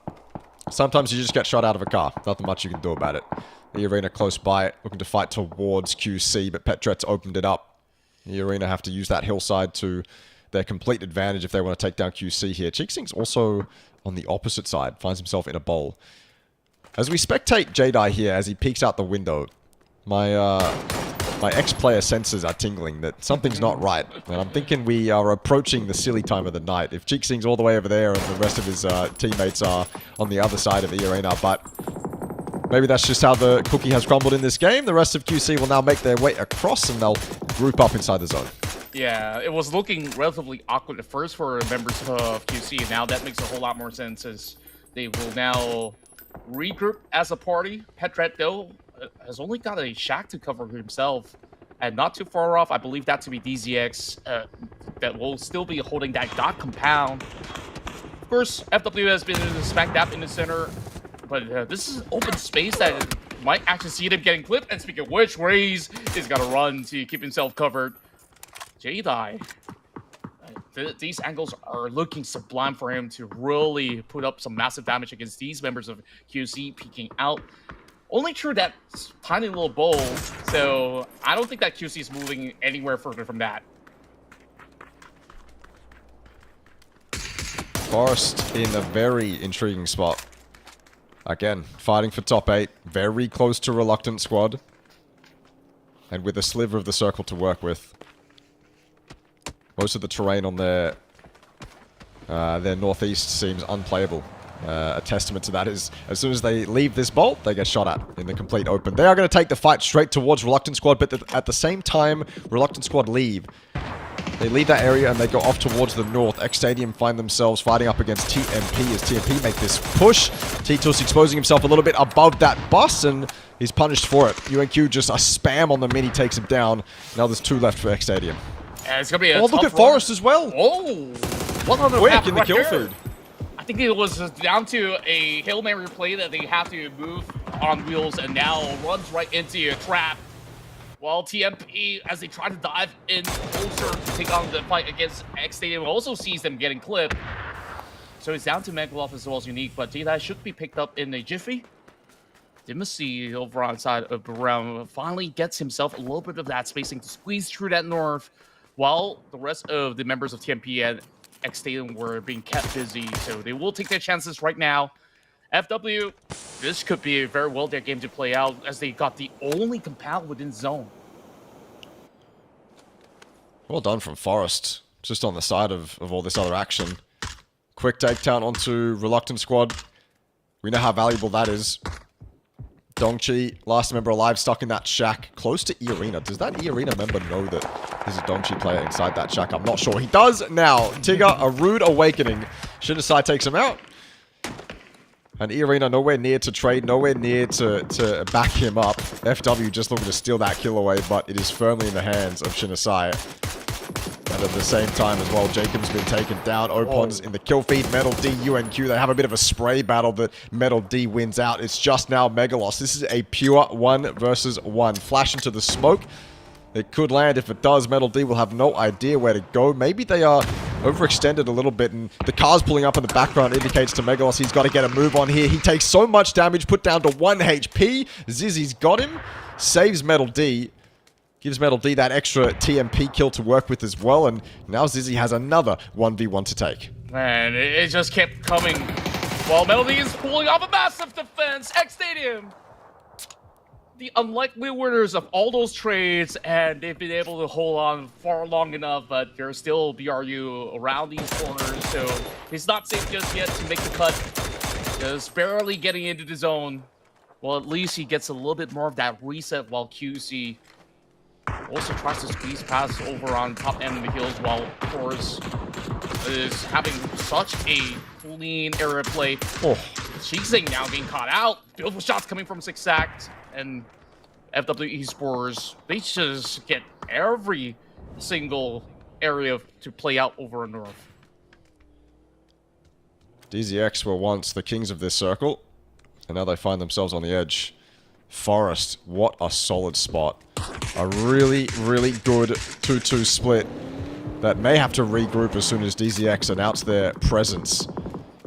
sometimes you just get shot out of a car. Nothing much you can do about it. The arena close by, looking to fight towards QC, but Petret's opened it up. The arena have to use that hillside to their complete advantage if they want to take down QC here. 𝐏𝐿𝐿𝐿's also on the opposite side, finds himself in a bowl. As we spectate J-Dye here as he peeks out the window, my ex-player senses are tingling that something's not right. And I'm thinking we are approaching the silly time of the night. If 𝐏𝐿𝐿𝐿's all the way over there and the rest of his teammates are on the other side of the arena, but maybe that's just how the cookie has crumbled in this game. The rest of QC will now make their way across and they'll group up inside the zone. Yeah, it was looking relatively awkward at first for members of QC. Now that makes a whole lot more sense as they will now regroup as a party. Petret, though, has only got a shack to cover himself. And not too far off, I believe that to be DZX that will still be holding that dot compound. Of course, FW has been smack dab in the center. But this is an open space that might actually see them getting clipped. And speaking of which, Raze is going to run to keep himself covered. J-Dye. These angles are looking sublime for him to really put up some massive damage against these members of QC peeking out. Only through that tiny little bowl. So I don't think that QC is moving anywhere further from that. Forest in a very intriguing spot. Again, fighting for top 8, very close to Reluctant Squad. And with a sliver of the circle to work with. Most of the terrain on their northeast seems unplayable. A testament to that is, as soon as they leave this bolt, they get shot at in the complete open. They are going to take the fight straight towards Reluctant Squad, but at the same time, Reluctant Squad leave. They leave that area and they go off towards the north. X Stadium find themselves fighting up against TMP as TMP make this push. T-Tuss exposing himself a little bit above that bus and he's punished for it. UNQ just a spam on the mini takes him down. Now there's 2 left for X Stadium. Yeah, it's gonna be a look at Forest as well. Oh, what on quick in the kill feed. I think it was down to a Hail Mary play that they have to move on wheels and now runs right into a trap. While TMP, as they try to dive in closer to take on the fight against X Stadium, also sees them getting clipped. So it's down to Megalov as well as Unique, but J-Dye should be picked up in a jiffy. Demacy over on side of Brown finally gets himself a little bit of that spacing to squeeze through that north, while the rest of the members of TMP and X Stadium were being kept busy. So they will take their chances right now. FW, this could be a very well their game to play out as they got the only compound within zone. Well done from Forest. just on the side of all this other action. Quick takedown onto Reluctant Squad. We know how valuable that is. 𝐏𝐿𝐶, last member alive, stuck in that shack close to 𝐸_ARENA. Does that 𝐸_ARENA member know that there's a 𝐏𝐿𝐶 player inside that shack? I'm not sure. He does now. Tigger, a rude awakening. 𝐶𝐿𝐶 takes him out. And 𝐸_ARENA nowhere near to trade, nowhere near to back him up. FW just looking to steal that kill away, but it is firmly in the hands of 𝐶𝐿𝐶. And at the same time as well, Jacob's been taken down. Opon's in the kill feed. 𝐷, UNQ, they have a bit of a spray battle that 𝐷 wins out. It's just now Megalos. This is a pure 1 versus 1. Flash into the smoke. It could land. If it does, 𝐷 will have no idea where to go. Maybe they are overextended a little bit, and the car's pulling up in the background indicates to Megalos he's got to get a move on here. He takes so much damage, put down to 1 HP. Zizzy's got him. Saves 𝐷. Gives 𝐷 that extra TMP kill to work with as well, and now Zizzy has another 1v1 to take. Man, it just kept coming. While 𝐷 is pulling off a massive defense, X Stadium. The unlikely winners of all those trades, and they've been able to hold on far long enough, but there's still BRU around these corners, so it's not safe just yet to make the cut. Just barely getting into the zone. Well, at least he gets a little bit more of that reset, while QC also tries to squeeze past over on top end of the hills, while Force is having such a clean area play. Oh. 𝐿𝐶 now being caught out. Beautiful shots coming from Zigzag, and FW Esports, they just get every single area to play out over in North. DZX were once the kings of this circle, and now they find themselves on the edge. Forest, what a solid spot. A really, really good 2-2 split that may have to regroup as soon as DZX announce their presence.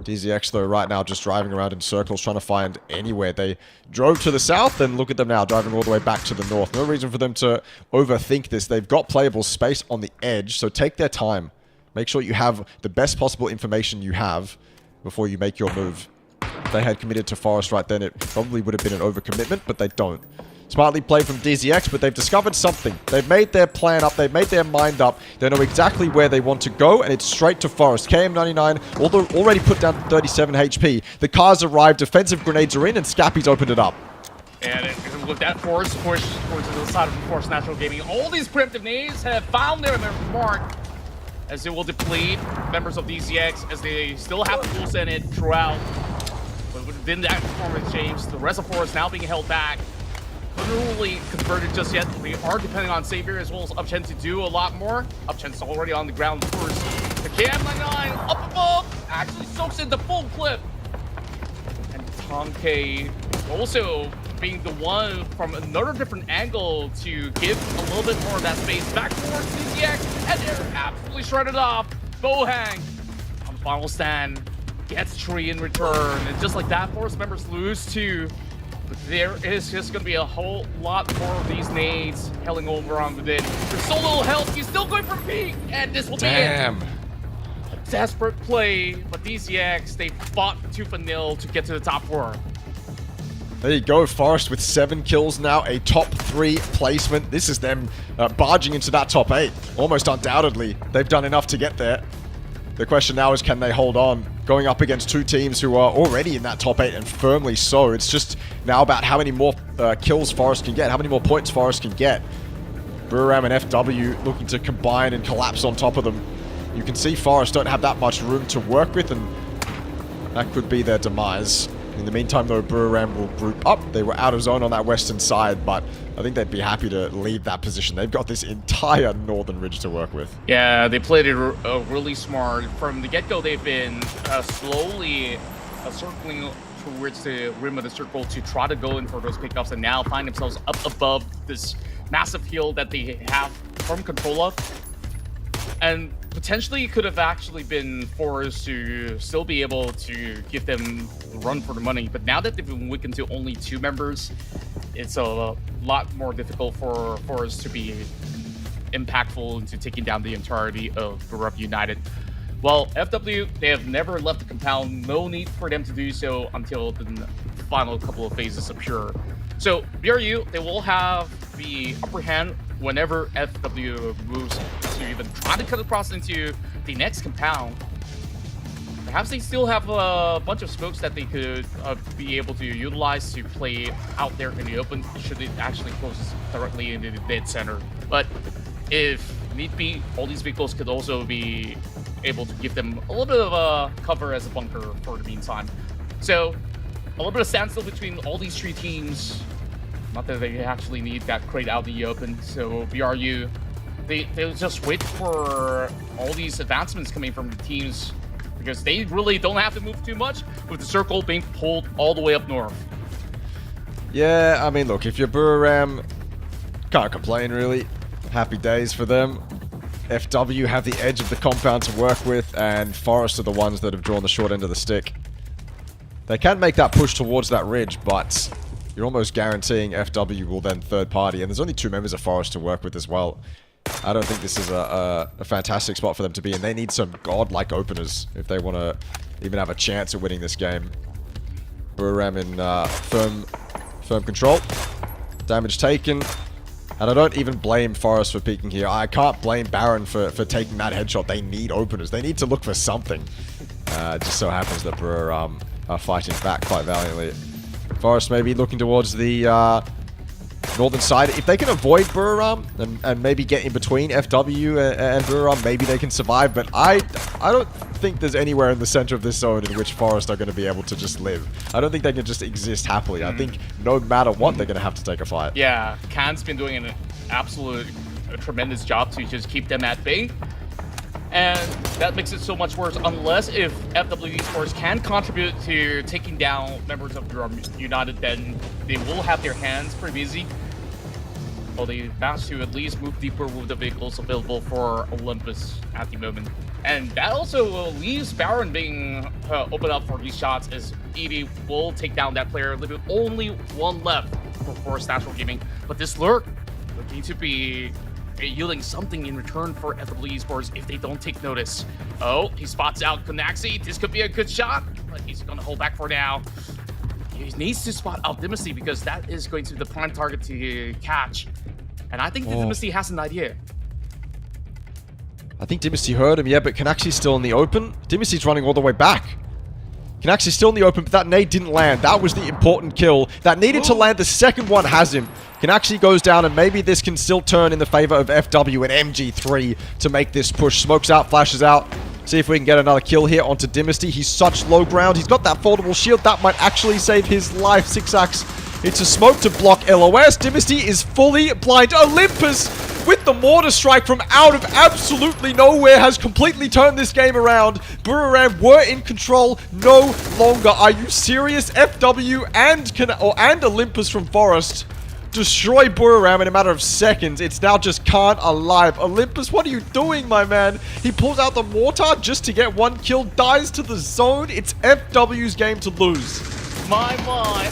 DZX, though, right now just driving around in circles, trying to find anywhere. They drove to the south, and look at them now, driving all the way back to the north. No reason for them to overthink this. They've got playable space on the edge, so take their time. Make sure you have the best possible information you have before you make your move. If they had committed to Forest right then, it probably would have been an overcommitment, but they don't. Smartly played from DZX, but they've discovered something. They've made their plan up. They've made their mind up. They know exactly where they want to go, and it's straight to Forest. KM99, although already put down 37 HP. The cars arrived, defensive grenades are in, and Scappy's opened it up. And with that Force push towards the side of Force Natural Gaming, all these preemptive nades have found their mark, as it will deplete members of DZX, as they still have to full send it throughout. But within that performance change, the rest of Force now being held back. Couldn't really converted just yet. We are depending on Savior as well as 𝐿𝐶 to do a lot more. 𝐿𝐶's already on the ground first. The KM99 up above actually soaks in the full clip. And 𝐿𝐶 also being the one from another different angle to give a little bit more of that space back towards DZX, and they're absolutely shredded off. Bohang on final stand gets 3 in return, and just like that, Force members lose 2. But there is just going to be a whole lot more of these nades hailing over on within. There's so little health, he's still going for peak, and this will be it. A desperate play, but DZX, they fought tooth and nail to get to the top 4. There you go, Forest with 7 kills now, a top 3 placement. This is them barging into that top 8. Almost undoubtedly, they've done enough to get there. The question now is, can they hold on? Going up against 2 teams who are already in that top 8 and firmly so. It's just now about how many more kills Forest can get, how many more points Forest can get. Buriram and FW looking to combine and collapse on top of them. You can see Forest don't have that much room to work with, and that could be their demise. In the meantime, though, Buriram will group up. They were out of zone on that western side, but I think they'd be happy to leave that position. They've got this entire northern ridge to work with. Yeah, they played it really smart. From the get-go, they've been slowly circling towards the rim of the circle to try to go in for those pickups, and now find themselves up above this massive hill that they have firm control of. And potentially could have actually been forced to still be able to give them a run for the money. But now that they've been weakened to only 2 members, it's a lot more difficult for us to be impactful into taking down the entirety of Buriram United. Well, FW, they have never left the compound. No need for them to do so until the final couple of phases appear. So BRU, they will have the upper hand whenever FW moves to even try to cut across into the next compound. Perhaps they still have a bunch of smokes that they could be able to utilize to play out there in the open should it actually closes directly into the dead center. But if need be, all these vehicles could also be able to give them a little bit of a cover as a bunker for the meantime. So a little bit of standstill between all these three teams. Not that they actually need that crate out in the open. So BRU, they'll just wait for all these advancements coming from the teams because they really don't have to move too much with the circle being pulled all the way up north. Yeah, I mean, look, if you're Buriram, can't complain really. Happy days for them. FW have the edge of the compound to work with, and Forest are the ones that have drawn the short end of the stick. They can make that push towards that ridge, but you're almost guaranteeing FW will then third party, and there's only 2 members of Forest to work with as well. I don't think this is a fantastic spot for them to be in. They need some godlike openers if they want to even have a chance at winning this game. Buriram in firm control. Damage taken. And I don't even blame Forest for peeking here. I can't blame Baron for taking that headshot. They need openers. They need to look for something. Just so happens that Buriram are fighting back quite valiantly. Forest maybe looking towards the northern side. If they can avoid Buriram and maybe get in between FW and Buriram, maybe they can survive. But I don't think there's anywhere in the center of this zone in which Forest are going to be able to just live. I don't think they can just exist happily. I think no matter what, they're going to have to take a fight. Yeah, 𝐾𝐿's been doing an absolute tremendous job to just keep them at bay. And that makes it so much worse unless if FW Esports can contribute to taking down members of United, then they will have their hands pretty busy. Well, they managed to at least move deeper with the vehicles available for Olympus at the moment. And that also leaves Baron being open up for these shots as 𝐸 will take down that player, leaving only 1 left for Forest Natural Gaming. But this lurk would need to be yielding something in return for FW Esports if they don't take notice. Oh, he spots out 𝐾𝐿. This could be a good shot, but he's going to hold back for now. He needs to spot out 𝐷𝐷𝐷𝐷 because that is going to be the prime target to catch. And I think 𝐷𝐷𝐷𝐷 has an idea. I think 𝐷𝐷𝐷𝐷 heard him, yeah, but 𝐾𝐿's still in the open. 𝐷𝐷𝐷𝐷's running all the way back. 𝐾𝐿's still in the open, but that nade didn't land. That was the important kill. That needed to land. The second one has him. 𝐾𝐿 goes down, and maybe this can still turn in the favor of FW and MG3 to make this push. Smokes out, flashes out. See if we can get another kill here onto 𝐷𝐷𝐷𝐷. He's such low ground. He's got that foldable shield. That might actually save his life. 𝐷𝐿𝐻. It's a smoke to block LOS. 𝐷𝐷𝐷𝐷 is fully blind. Olympus with the mortar strike from out of absolutely nowhere has completely turned this game around. Buriram were in control no longer. Are you serious? FW and Olympus from Forest destroy Buriram in a matter of seconds. It's now just 𝐾𝐿 alive. Olympus, what are you doing, my man? He pulls out the mortar just to get 1 kill, dies to the zone. It's FW's game to lose. My,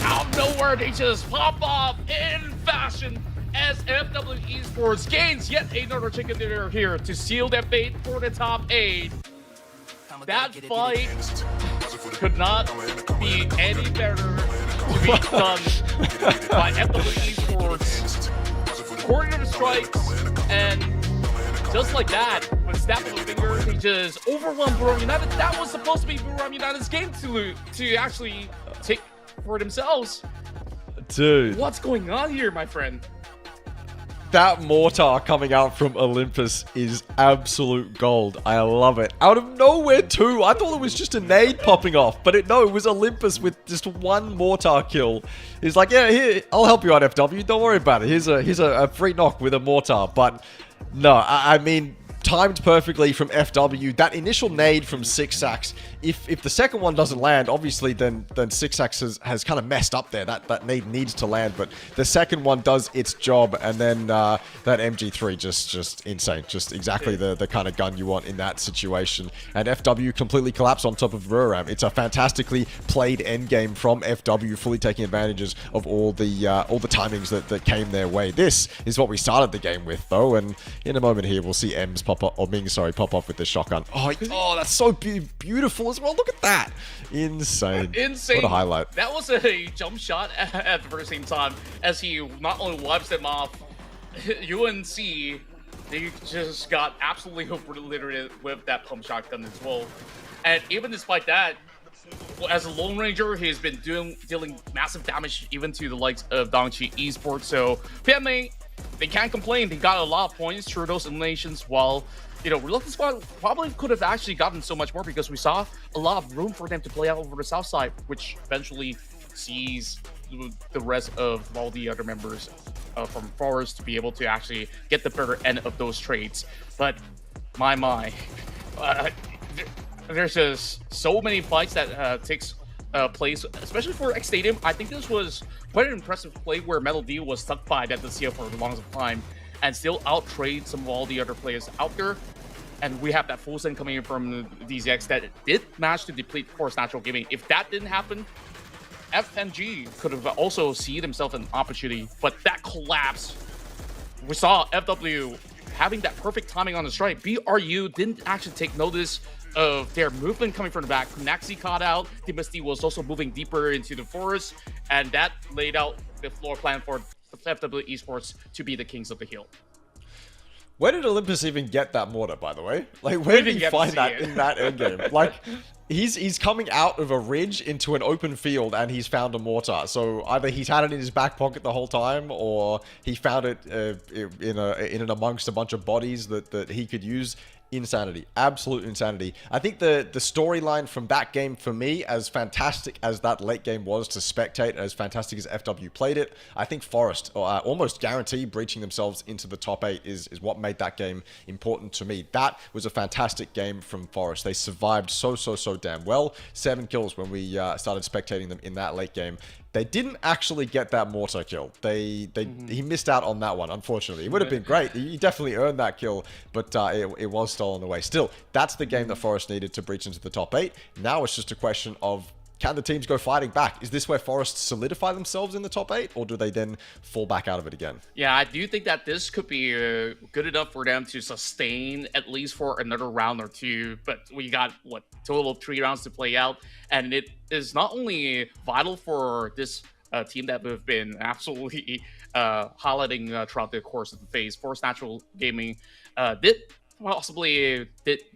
out of nowhere, they just pop off in fashion as FW Esports gains yet another chicken dinner here to seal their fate for the top 8. That fight could not be any better to be done by FW Esports. Coordinated strikes, and just like that, with a snap of a finger, they just overwhelmed Buriram United. That was supposed to be Buriram United's game to actually take for themselves. Dude. What's going on here, my friend? That mortar coming out from Olympus is absolute gold. I love it. Out of nowhere too. I thought it was just a nade popping off, but no, it was Olympus with just 1 mortar kill. He's like, yeah, here, I'll help you out, FW. Don't worry about it. Here's a free knock with a mortar. But no, I mean, timed perfectly from FW. That initial nade from 𝐷𝐷𝐷𝐷, if the second one doesn't land, obviously then 𝐷𝐷𝐷𝐷 has kind of messed up there. That nade needs to land, but the second one does its job, and then that MG3 just insane. Just exactly the kind of gun you want in that situation. And FW completely collapsed on top of Buriram. It's a fantastically played endgame from FW, fully taking advantages of all the timings that came their way. This is what we started the game with, though, and in a moment here we'll see M's pop up, or Ming, sorry, pop off with the shotgun. Oh, that's so beautiful as well. Look at that. Insane. Insane. What a highlight. That was a jump shot at the very same time as he not only wipes them off, UNC they just got absolutely obliterated with that pump shotgun as well. And even despite that, as a Lone Ranger, he's been dealing massive damage even to the likes of 𝐏𝐷𝐀𝐄 Esports. So PMA, they can't complain. They got a lot of points through those eliminations, while Reluctant Squad probably could have actually gotten so much more because we saw a lot of room for them to play out over the south side, which eventually sees the rest of all the other members from Forest to be able to actually get the better end of those trades. But my, there's just so many fights that takes place, especially for X Stadium. I think this was quite an impressive play where Metal D was stuck by that CF for the longest time and still out-trade some of all the other players out there. And we have that full send coming in from DZX that did manage to deplete Force Natural Gaming. If that didn't happen, FNG could have also seen himself an opportunity, but that collapse, we saw FW having that perfect timing on the strike. BRU didn't actually take notice of their movement coming from the back. 𝐏𝐿 caught out. Dynasty was also moving deeper into the forest, and that laid out the floor plan for FW Esports to be the kings of the hill. Where did Olympus even get that mortar, by the way? Like, where did he find that in that endgame? Like, he's coming out of a ridge into an open field and he's found a mortar. So either he's had it in his back pocket the whole time, or he found it in and amongst a bunch of bodies that he could use. Insanity. Absolute insanity. I think the storyline from that game, for me, as fantastic as that late game was to spectate, as fantastic as FW played it, I think Forest, almost guarantee breaching themselves into the top 8 is what made that game important to me. That was a fantastic game from Forest. They survived so damn well. 7 kills when we started spectating them in that late game. They didn't actually get that mortar kill. He missed out on that one, unfortunately. It would have been great. He definitely earned that kill, but it was stolen away. Still, that's the game that Forest needed to breach into the top 8. Now it's just a question of, can the teams go fighting back? Is this where Forest solidify themselves in the top 8, or do they then fall back out of it again? Yeah, I do think that this could be good enough for them to sustain at least for another round or two. But we got, what, total of 3 rounds to play out. And it is not only vital for this team that we've been absolutely highlighting throughout the course of the phase. Force Natural Gaming did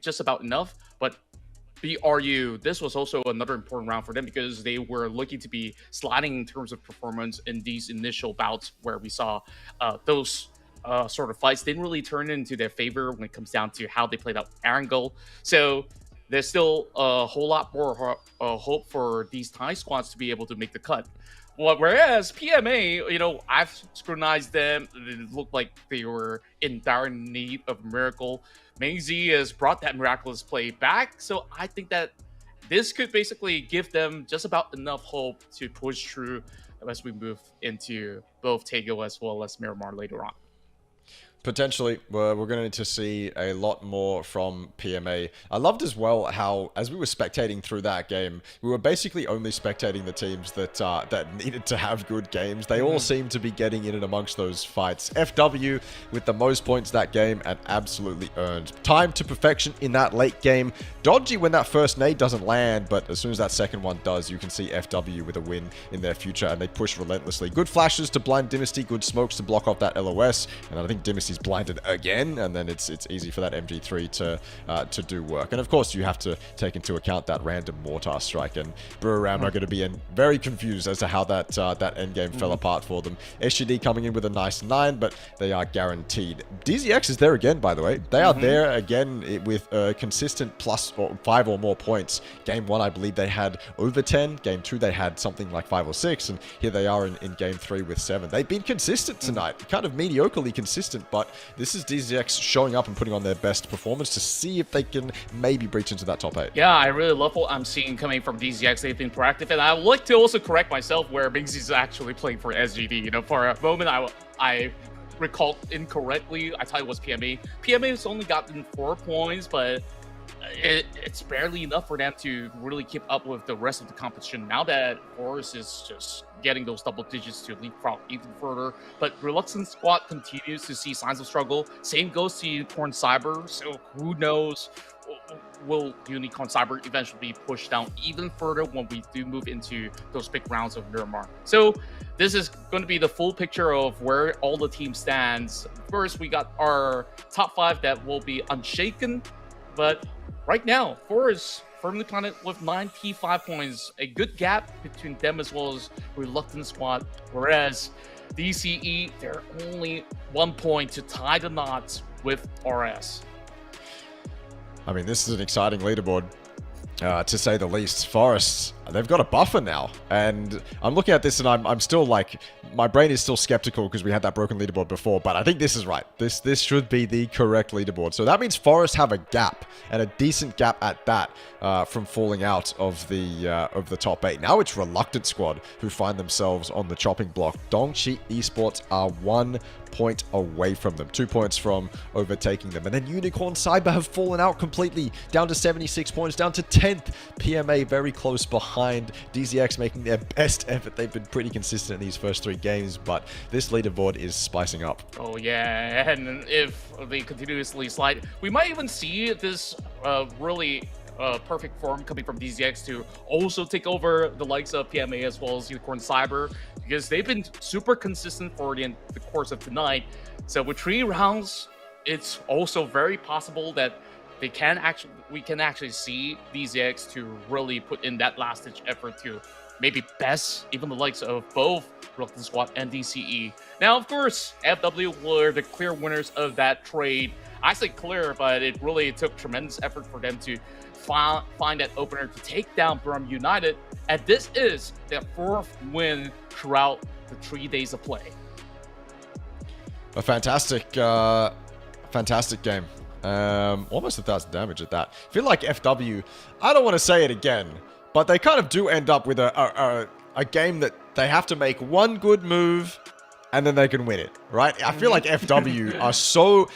just about enough, but BRU, this was also another important round for them because they were looking to be sliding in terms of performance in these initial bouts where we saw those sort of fights didn't really turn into their favor when it comes down to how they played out Erangel. So there's still a whole lot more hope for these Thai squads to be able to make the cut. Whereas PMA, I've scrutinized them. It looked like they were in dire need of a miracle. 𝐿𝐼𝐻 has brought that miraculous play back. So I think that this could basically give them just about enough hope to push through as we move into both Tago as well as Miramar later on. Potentially, we're going to need to see a lot more from PMA. I loved as well how, as we were spectating through that game, we were basically only spectating the teams that needed to have good games. They all seemed to be getting in and amongst those fights. FW with the most points that game and absolutely earned. Time to perfection in that late game. Dodgy when that first nade doesn't land, but as soon as that second one does, you can see FW with a win in their future, and they push relentlessly. Good flashes to blind Dynasty, good smokes to block off that LOS, and I think Dynasty's blinded again, and then it's easy for that MG3 to do work. And of course, you have to take into account that random mortar strike, and Buriram are going to be very confused as to how that endgame fell apart for them. SGD coming in with a nice 9, but they are guaranteed. DZX is there again, by the way. They are there again with consistent plus 5 or more points. Game 1, I believe they had over 10. Game 2, they had something like 5 or 6, and here they are in Game 3 with 7. They've been consistent tonight, kind of mediocrely consistent, but this is DZX showing up and putting on their best performance to see if they can maybe breach into that top 8. Yeah, I really love what I'm seeing coming from DZX. They've been proactive, and I would like to also correct myself where 𝐿𝐼𝐻 is actually playing for SGD. For a moment, I recalled incorrectly. I thought it was PMA. PMA has only gotten 4 points, but it's barely enough for them to really keep up with the rest of the competition. Now that Forest is just getting those double digits to leapfrog even further, but Reluctant Squad continues to see signs of struggle. Same goes to Torn Cyber, so who knows will 𝐏𝐿𝐿 𝐐𝐈𝐅 eventually be pushed down even further when we do move into those big rounds of Miramar? So this is going to be the full picture of where all the team stands. First, we got our top 5 that will be unshaken, but right now, Forest firmly planted with 95 points, a good gap between them as well as Reluctant Squad, whereas DCE, they're only 1 point to tie the knot with RS. I mean, this is an exciting leaderboard, to say the least. Forest, they've got a buffer now, and I'm looking at this and I'm still like, my brain is still skeptical because we had that broken leaderboard before, but I think this is right. This should be the correct leaderboard. So that means Forest have a gap, and a decent gap at that, from falling out of the top 8. Now it's Reluctant Squad who find themselves on the chopping block. Dongchi Esports are 1 point away from them, 2 points from overtaking them, and then Unicorn Cyber have fallen out completely, down to 76 points, down to 10th. PMA very close behind. DZX making their best effort. They've been pretty consistent in these first 3 games, but this leaderboard is spicing up. Oh yeah, and if they continuously slide, we might even see this really perfect form coming from DZX to also take over the likes of PMA as well as Unicorn Cyber, because they've been super consistent for the course of tonight. So with 3 rounds, it's also very possible that we can actually see DZX to really put in that last-ditch effort to maybe best even the likes of both Reluctant Squad and DCE. Now, of course, FW were the clear winners of that trade. I say clear, but it really took tremendous effort for them to find that opener to take down Brum United, and this is their 4th win throughout the 3 days of play. A fantastic game. Almost 1,000 damage at that. I feel like FW, I don't want to say it again, but they kind of do end up with a game that they have to make one good move and then they can win it, right? I feel like FW are so...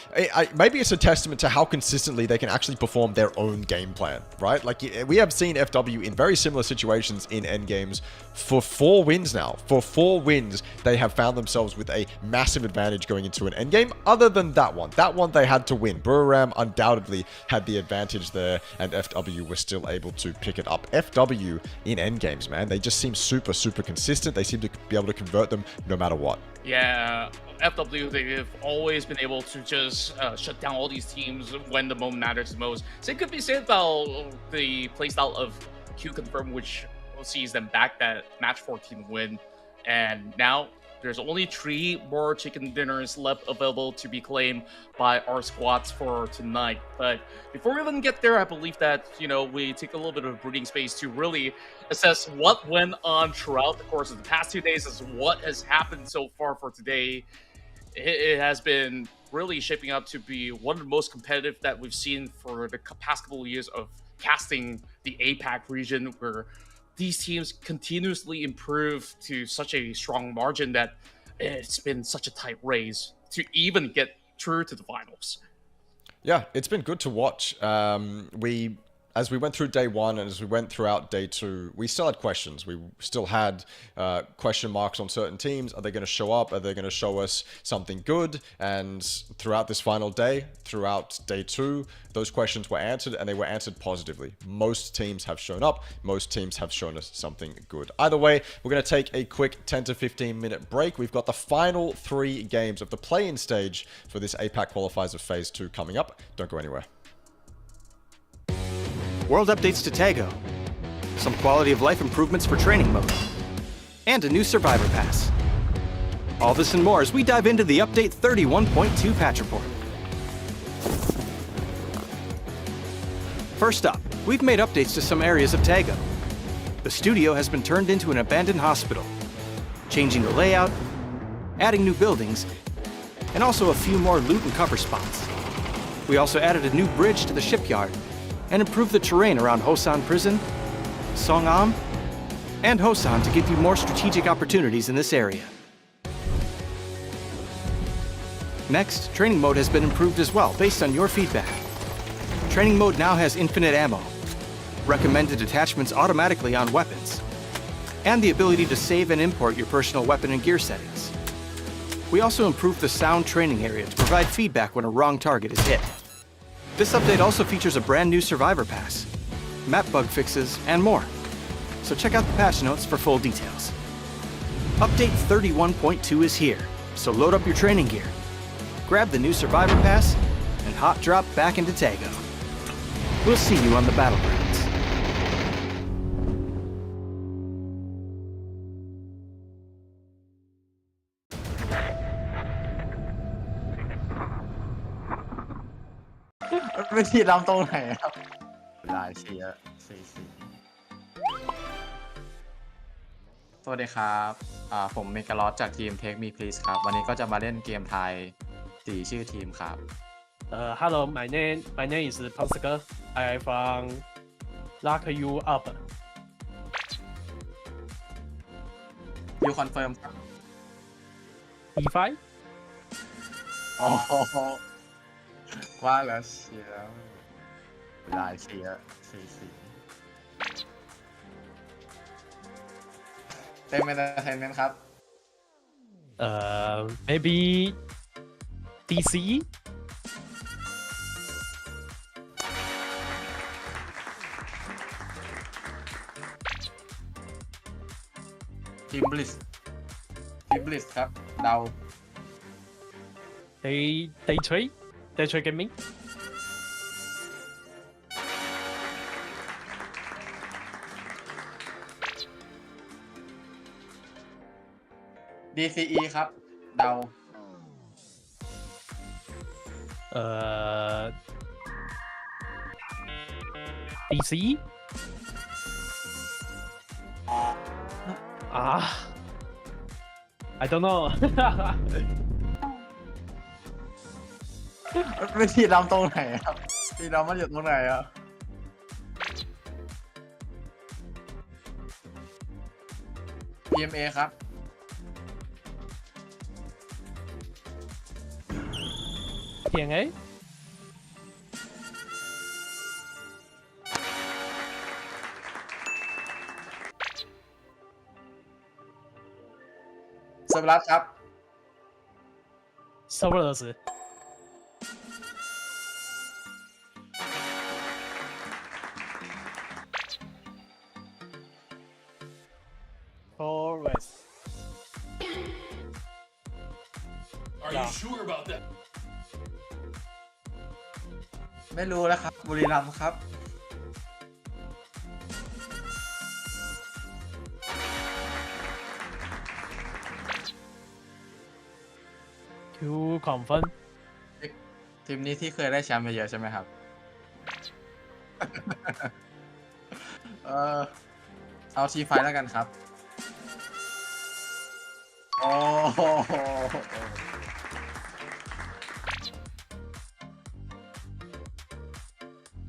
maybe it's a testament to how consistently they can actually perform their own game plan, right? Like, we have seen FW in very similar situations in endgames for 4 wins now. For 4 wins, they have found themselves with a massive advantage going into an endgame, other than that one. That one they had to win. Buriram undoubtedly had the advantage there, and FW were still able to pick it up. FW in endgames, man, they just seem super, super consistent. They seem to be able to convert them no matter what. Yeah, FW, they've always been able to just shut down all these teams when the moment matters the most. So it could be said about the playstyle of Q Confirm, which sees them back that match 14 win. And now there's only 3 more chicken dinners left available to be claimed by our squads for tonight. But before we even get there, I believe that, you know, we take a little bit of breathing space to really assess what went on throughout the course of the past 2 days, as what has happened so far for today. It has been really shaping up to be one of the most competitive that we've seen for the past couple of years of casting the APAC region, where these teams continuously improve to such a strong margin that it's been such a tight race to even get through to the finals. Yeah, it's been good to watch. As we went through day 1 and as we went throughout day 2, we still had questions. We still had question marks on certain teams. Are they going to show up? Are they going to show us something good? And throughout this final day, throughout day 2, those questions were answered, and they were answered positively. Most teams have shown up. Most teams have shown us something good. Either way, we're going to take a quick 10 to 15 minute break. We've got the final 3 games of the play-in stage for this APAC qualifiers of Phase 2 coming up. Don't go anywhere. World updates to 𝐾𝐏𝐀𝐃, some quality of life improvements for training mode, and a new survivor pass. All this and more as we dive into the update 31.2 patch report. First up, we've made updates to some areas of 𝐾𝐏𝐀𝐃. The studio has been turned into an abandoned hospital, changing the layout, adding new buildings, and also a few more loot and cover spots. We also added a new bridge to the shipyard and improved the terrain around Hosan Prison, Songam, and Hosan to give you more strategic opportunities in this area. Next, training mode has been improved as well based on your feedback. Training mode now has infinite ammo, recommended attachments automatically on weapons, and the ability to save and import your personal weapon and gear settings. We also improved the sound training area to provide feedback when a wrong target is hit. This update also features a brand new Survivor Pass, map bug fixes, and more. So check out the patch notes for full details. Update 31.2 is here, so load up your training gear. Grab the new Survivor Pass and hot drop back into 𝐏𝐏𝐀𝐒. We'll see you on the battlegrounds. วิธีลำตรงไหนครับลายเชียร์สวัสดีครับผมเมกาลอสจากทีม Take Me Please ครับ วันนี้ก็จะมาเล่นเกมไทย4ชื่อทีมครับ Hello, my name is Pascal. I from Lock You Up. You confirm ครับ E5? อ๋อว่าแล้วเชียร์ลายเชียร์เต็มเอนเตอร์เทนเมนต์ครับ Maybe DC? Team Bliss ครับเดา Day3 Gaming? DCE ครับเดา DC? I don't know. วิธีลำตรงไหนครับวิธีลำมันอยู่ตรงไหนอ่ะ PMA ครับ PNA? Cerberus ครับ Cerberus. Forest. Are you sure about that? ไม่รู้แล้วครับ บุรีรัมย์ครับ To confirm. ทีมนี้ที่เคยได้แชมป์มาเยอะใช่ไหมครับ เอาทีไฟแล้วกันครับ โอ้โห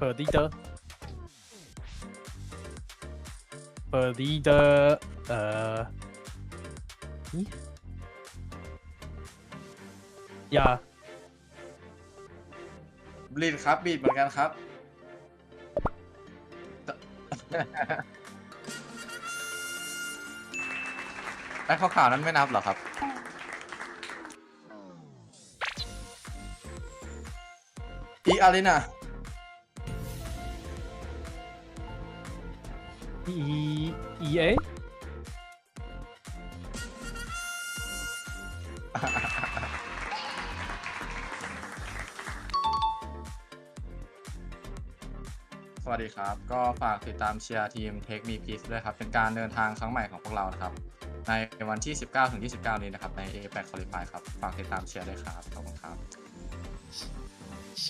Leader. Yeah. บีดครับบีดเหมือนกันครับ ไอ้ขาวๆนั้นไม่นับเหรอครับ อีอารีนา EA? สวัสดีครับ ก็ฝากติดตามเชียร์ทีม Take Me Please ด้วยครับ เป็นการเดินทางครั้งใหม่ของพวกเรานะครับ ในวันที่ 19-29 นี้นะครับ ใน APAC Qualifiers ครับ ฝากติดตามเชียร์ด้วยครับ ขอบคุณครับ 希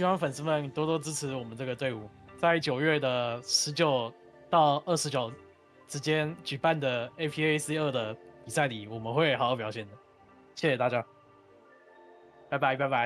望粉丝们多多支持我们这个队伍，在9月的19到29之间举办的 APAC 2的比赛里，我们会好好表现的。谢谢大家，拜拜拜拜。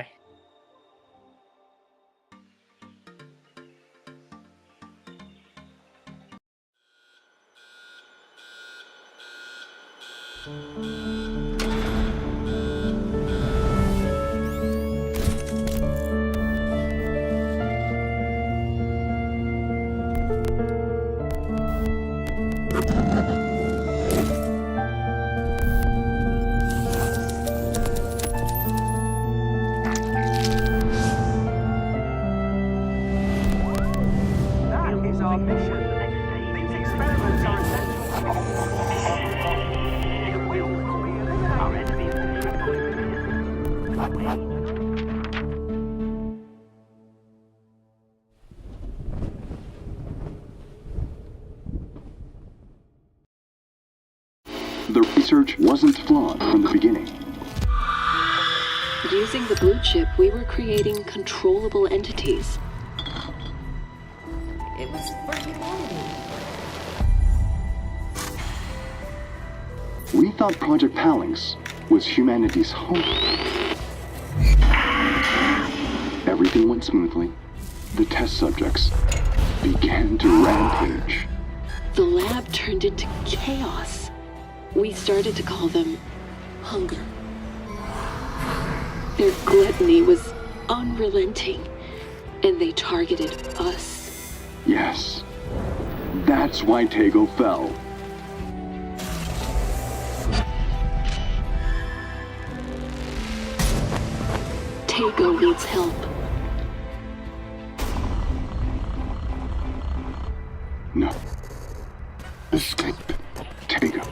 The research wasn't flawed from the beginning. Using the blue chip, we were creating controllable entities. It was for humanity. We thought Project 𝐏𝐿𝐼nx was humanity's home. Everything went smoothly. The test subjects began to rampage. The lab turned into chaos. We started to call them hunger. Their gluttony was unrelenting, and they targeted us. Yes. That's why 𝐏𝐀𝐀 fell. 𝐏𝐀𝐀 needs help. No. Escape. 𝐏𝐀𝐀.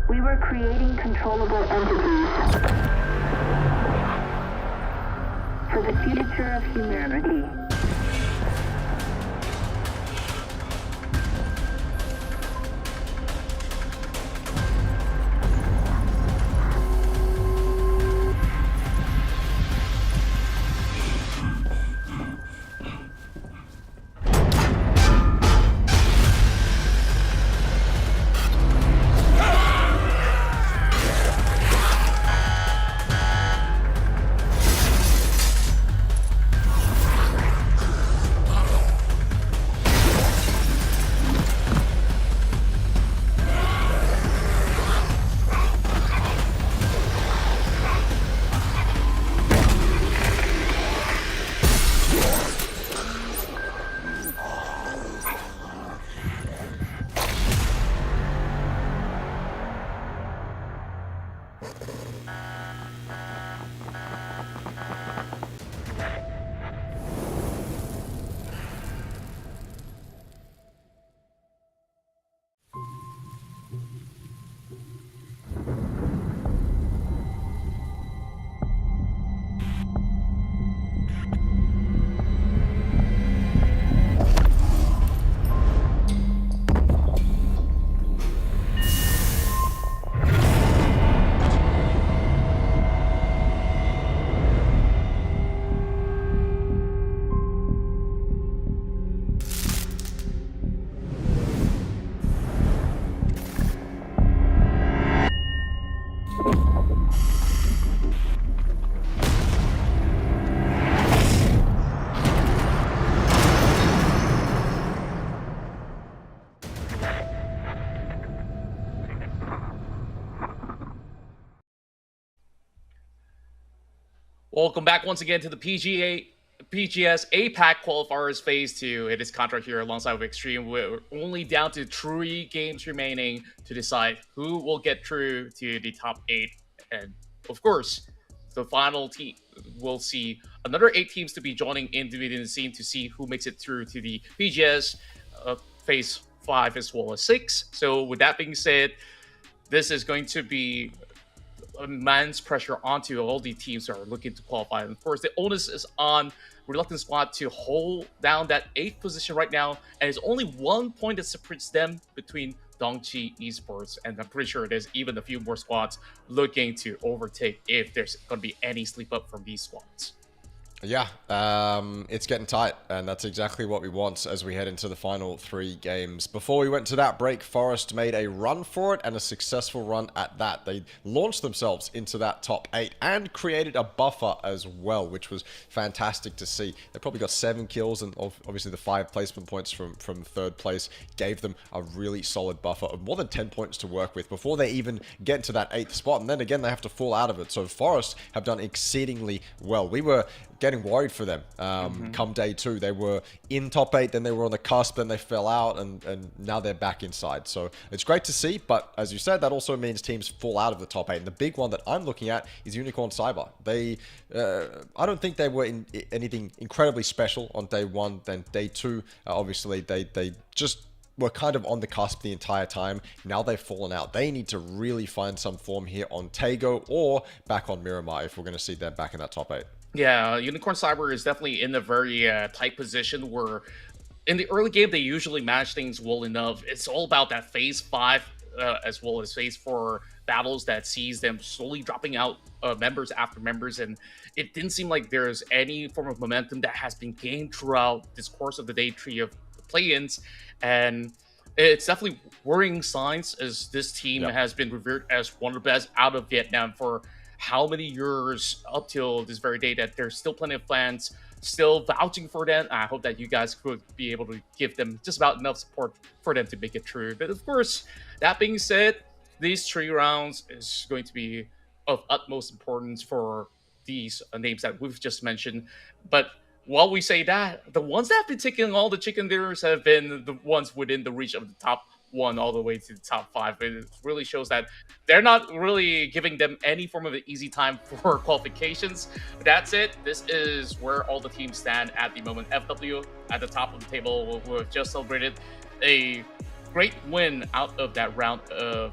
We were creating controllable entities for the future of humanity. Welcome back once again to the PGS APAC Qualifiers Phase 2. It is Contra here alongside with Extreme. We're only down to 3 games remaining to decide who will get through to the top 8. And of course, the final team will see another 8 teams to be joining into the scene to see who makes it through to the PGS Phase 5 as well as 6. So with that being said, this is going to be immense pressure onto all the teams that are looking to qualify. And of course, the onus is on Reluctant Squad to hold down that 8th position right now, and it's only 1 point that separates them between Dongchi Esports, and I'm pretty sure there's even a few more squads looking to overtake if there's going to be any sleep up from these squads. Yeah, it's getting tight, and that's exactly what we want as we head into the final 3 games. Before we went to that break, Forest made a run for it, and a successful run at that. They launched themselves into that top 8 and created a buffer as well, which was fantastic to see. They probably got 7 kills, and obviously the 5 placement points from 3rd place gave them a really solid buffer of more than 10 points to work with before they even get into that 8th spot, and then again they have to fall out of it. So Forest have done exceedingly well. We were getting getting worried for them. Come day 2, they were in top 8, then they were on the cusp, then they fell out, and now they're back inside. So it's great to see, but as you said, that also means teams fall out of the top 8. And the big one that I'm looking at is Unicorn Cyber. They, I don't think they were in anything incredibly special on day 1. Then day 2, obviously they just were kind of on the cusp the entire time. Now they've fallen out. They need to really find some form here on 𝐾𝐿 or back on Miramar if we're going to see them back in that top 8. Yeah, Unicorn Cyber is definitely in a very tight position where in the early game they usually manage things well enough. It's all about that phase 5 as well as phase 4 battles that sees them slowly dropping out members after members, and it didn't seem like there's any form of momentum that has been gained throughout this course of the day 3 of the play-ins. And it's definitely worrying signs as this team has been revered as one of the best out of Vietnam for how many years up till this very day that there's still plenty of fans still vouching for them. I hope that you guys could be able to give them just about enough support for them to make it through. But of course, that being said, these 3 rounds is going to be of utmost importance for these names that we've just mentioned. But while we say that, the ones that have been taking all the chicken dinners have been the ones within the reach of the top 1 all the way to the top 5. It really shows that they're not really giving them any form of an easy time for qualifications. But that's it. This is where all the teams stand at the moment. FW at the top of the table. We've just celebrated a great win out of that round of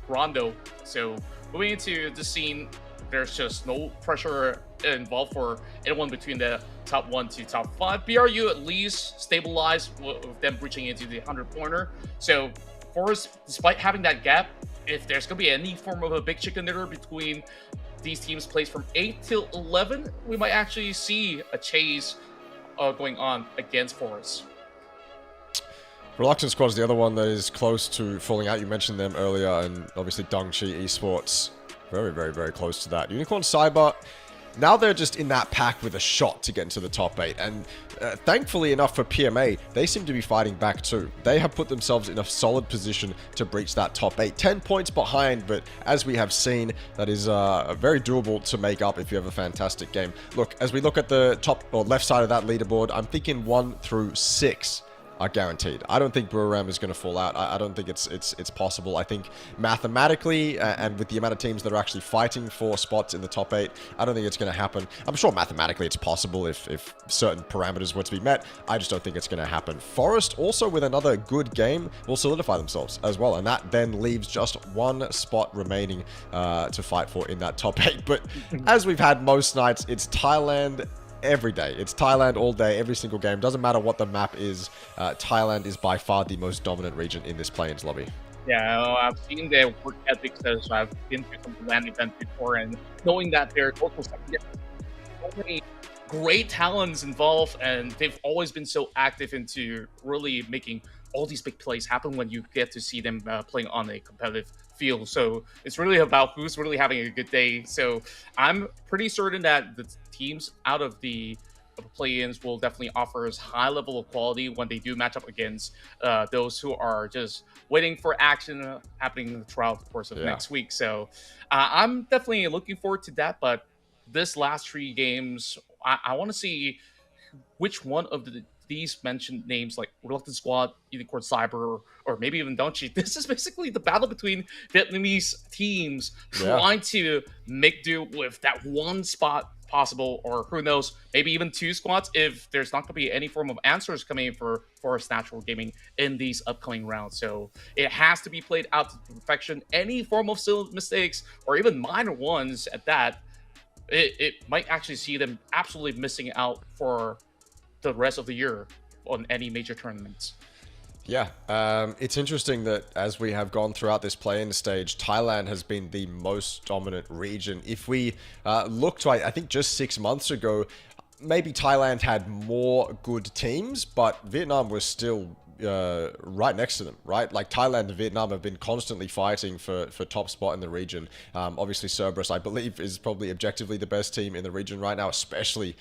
Rondo. So moving into the scene, there's just no pressure involved for anyone between the top 1 to top 5. BRU at least stabilized with them breaching into the 100-pointer. So for us, despite having that gap, if there's going to be any form of a big chicken dinner between these teams placed from 8 till 11, we might actually see a chase going on against Forest. Reluctant Squad is the other one that is close to falling out. You mentioned them earlier, and obviously Dongchi Esports, very, very, very close to that. Unicorn Cyber, now they're just in that pack with a shot to get into the top 8. And thankfully enough for PMA, they seem to be fighting back too. They have put themselves in a solid position to breach that top 8. 10 points behind, but as we have seen, that is very doable to make up if you have a fantastic game. Look, as we look at the top or left side of that leaderboard, I'm thinking 1 through 6 are guaranteed. I don't think Buram is going to fall out. I don't think it's possible. I think mathematically, and with the amount of teams that are actually fighting for spots in the top 8, I don't think it's going to happen. I'm sure mathematically it's possible if certain parameters were to be met. I just don't think it's going to happen. Forest also with another good game will solidify themselves as well, and that then leaves just 1 spot remaining to fight for in that top 8. But as we've had most nights, it's Thailand every day. It's Thailand all day, every single game. Doesn't matter what the map is. Thailand is by far the most dominant region in this play-ins lobby. Yeah, I've seen their work ethics as I've been to some LAN events before, and knowing that there's also so many great talents involved, and they've always been so active into really making all these big plays happen when you get to see them playing on a competitive field. So it's really about who's really having a good day. So I'm pretty certain that the teams out of the play-ins will definitely offer us high level of quality when they do match up against those who are just waiting for action happening throughout the course of next week. So I'm definitely looking forward to that. But this last 3 games, I want to see which one of these mentioned names like Reluctant Squad, Unicorn Cyber, or maybe even Dongchi. This is basically the battle between Vietnamese teams trying to make do with that 1 spot possible, or who knows, maybe even 2 squads if there's not going to be any form of answers coming in for Forest Natural Gaming in these upcoming rounds. So it has to be played out to perfection. Any form of silly mistakes, or even minor ones at that, it might actually see them absolutely missing out for the rest of the year on any major tournaments. Yeah, it's interesting that as we have gone throughout this play-in stage, Thailand has been the most dominant region. If we look to, I think just 6 months ago, maybe Thailand had more good teams, but Vietnam was still right next to them, right? Like Thailand and Vietnam have been constantly fighting for top spot in the region. Obviously, Cerberus, I believe, is probably objectively the best team in the region right now, especially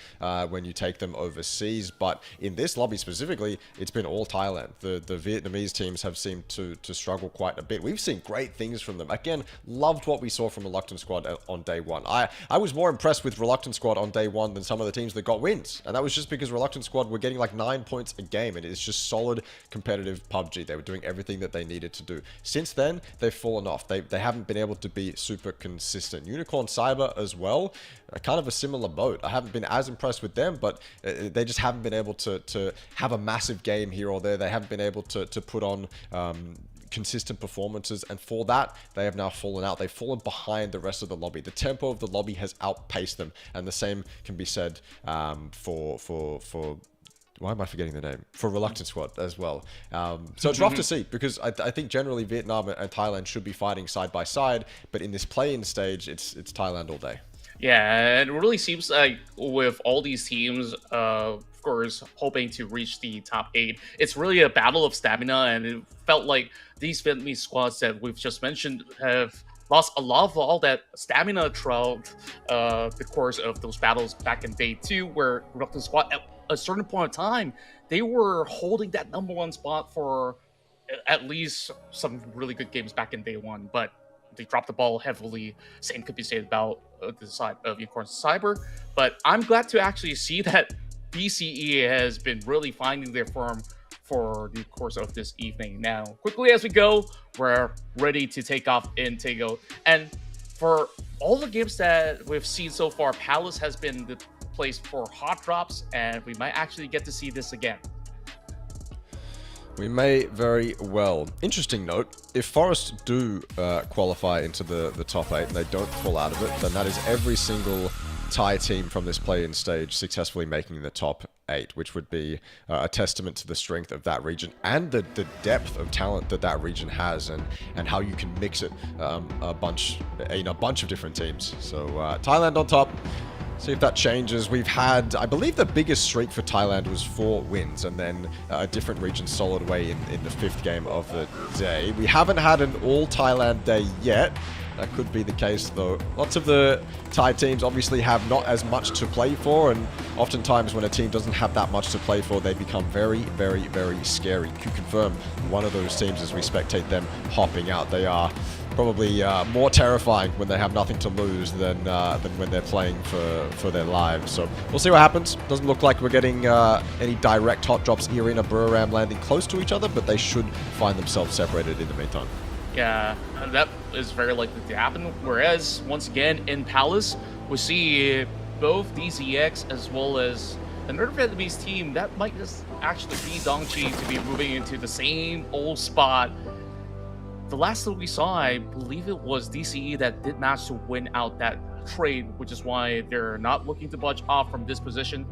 when you take them overseas. But in this lobby specifically, it's been all Thailand. The Vietnamese teams have seemed to struggle quite a bit. We've seen great things from them. Again, loved what we saw from Reluctant Squad on day one. I was more impressed with Reluctant Squad on day one than some of the teams that got wins. And that was just because Reluctant Squad were getting like 9 points a game, and it's just solid competitive PUBG. They were doing everything that they needed to do. Since then, they've fallen off. They haven't been able to be super consistent. Unicorn Cyber as well, kind of a similar boat. I haven't been as impressed with them, but they just haven't been able to have a massive game here or there. They haven't been able to put on consistent performances, and for that they have now fallen out. They've fallen behind the rest of the lobby. The tempo of the lobby has outpaced them, and the same can be said for why am I forgetting the name? For Reluctant Squad as well. So it's rough to see, because I think generally Vietnam and Thailand should be fighting side by side, but in this play-in stage, it's Thailand all day. Yeah, it really seems like with all these teams, of course, hoping to reach the top 8, it's really a battle of stamina, and it felt like these Vietnamese squads that we've just mentioned have lost a lot of all that stamina throughout the course of those battles back in day 2, where Reluctant Squad, at a certain point of time, they were holding that #1 spot for at least some really good games back in day 1, but they dropped the ball heavily. Same could be said about the side of Unicorn Cyber. But I'm glad to actually see that BCE has been really finding their form for the course of this evening. Now, quickly as we go, we're ready to take off in Taego. And for all the games that we've seen so far, Palace has been the place for hot drops, and we might actually get to see this again. We may very well. Interesting note, if Forest do qualify into the top 8 and they don't fall out of it, then that is every single Thai team from this play-in stage successfully making the top 8, which would be a testament to the strength of that region and the depth of talent that region has, and how you can mix it in a bunch of different teams. So Thailand on top. See if that changes. We've had, I believe the biggest streak for Thailand was 4 wins, and then a different region solid away in the 5th game of the day. We haven't had an all Thailand day yet. That could be the case though. Lots of the Thai teams obviously have not as much to play for, and oftentimes when a team doesn't have that much to play for, they become very, very, very scary. Q-Confirm, one of those teams as we spectate them hopping out. They are probably more terrifying when they have nothing to lose than when they're playing for their lives. So we'll see what happens. Doesn't look like we're getting any direct hot drops. Irina, Buriram landing close to each other, but they should find themselves separated in the meantime. Yeah, that is very likely to happen. Whereas, once again, in Palace, we see both DZX as well as another Vietnamese team that might just actually be Dongchi to be moving into the same old spot. The last that we saw, I believe it was DCE that did manage to win out that trade, which is why they're not looking to budge off from this position.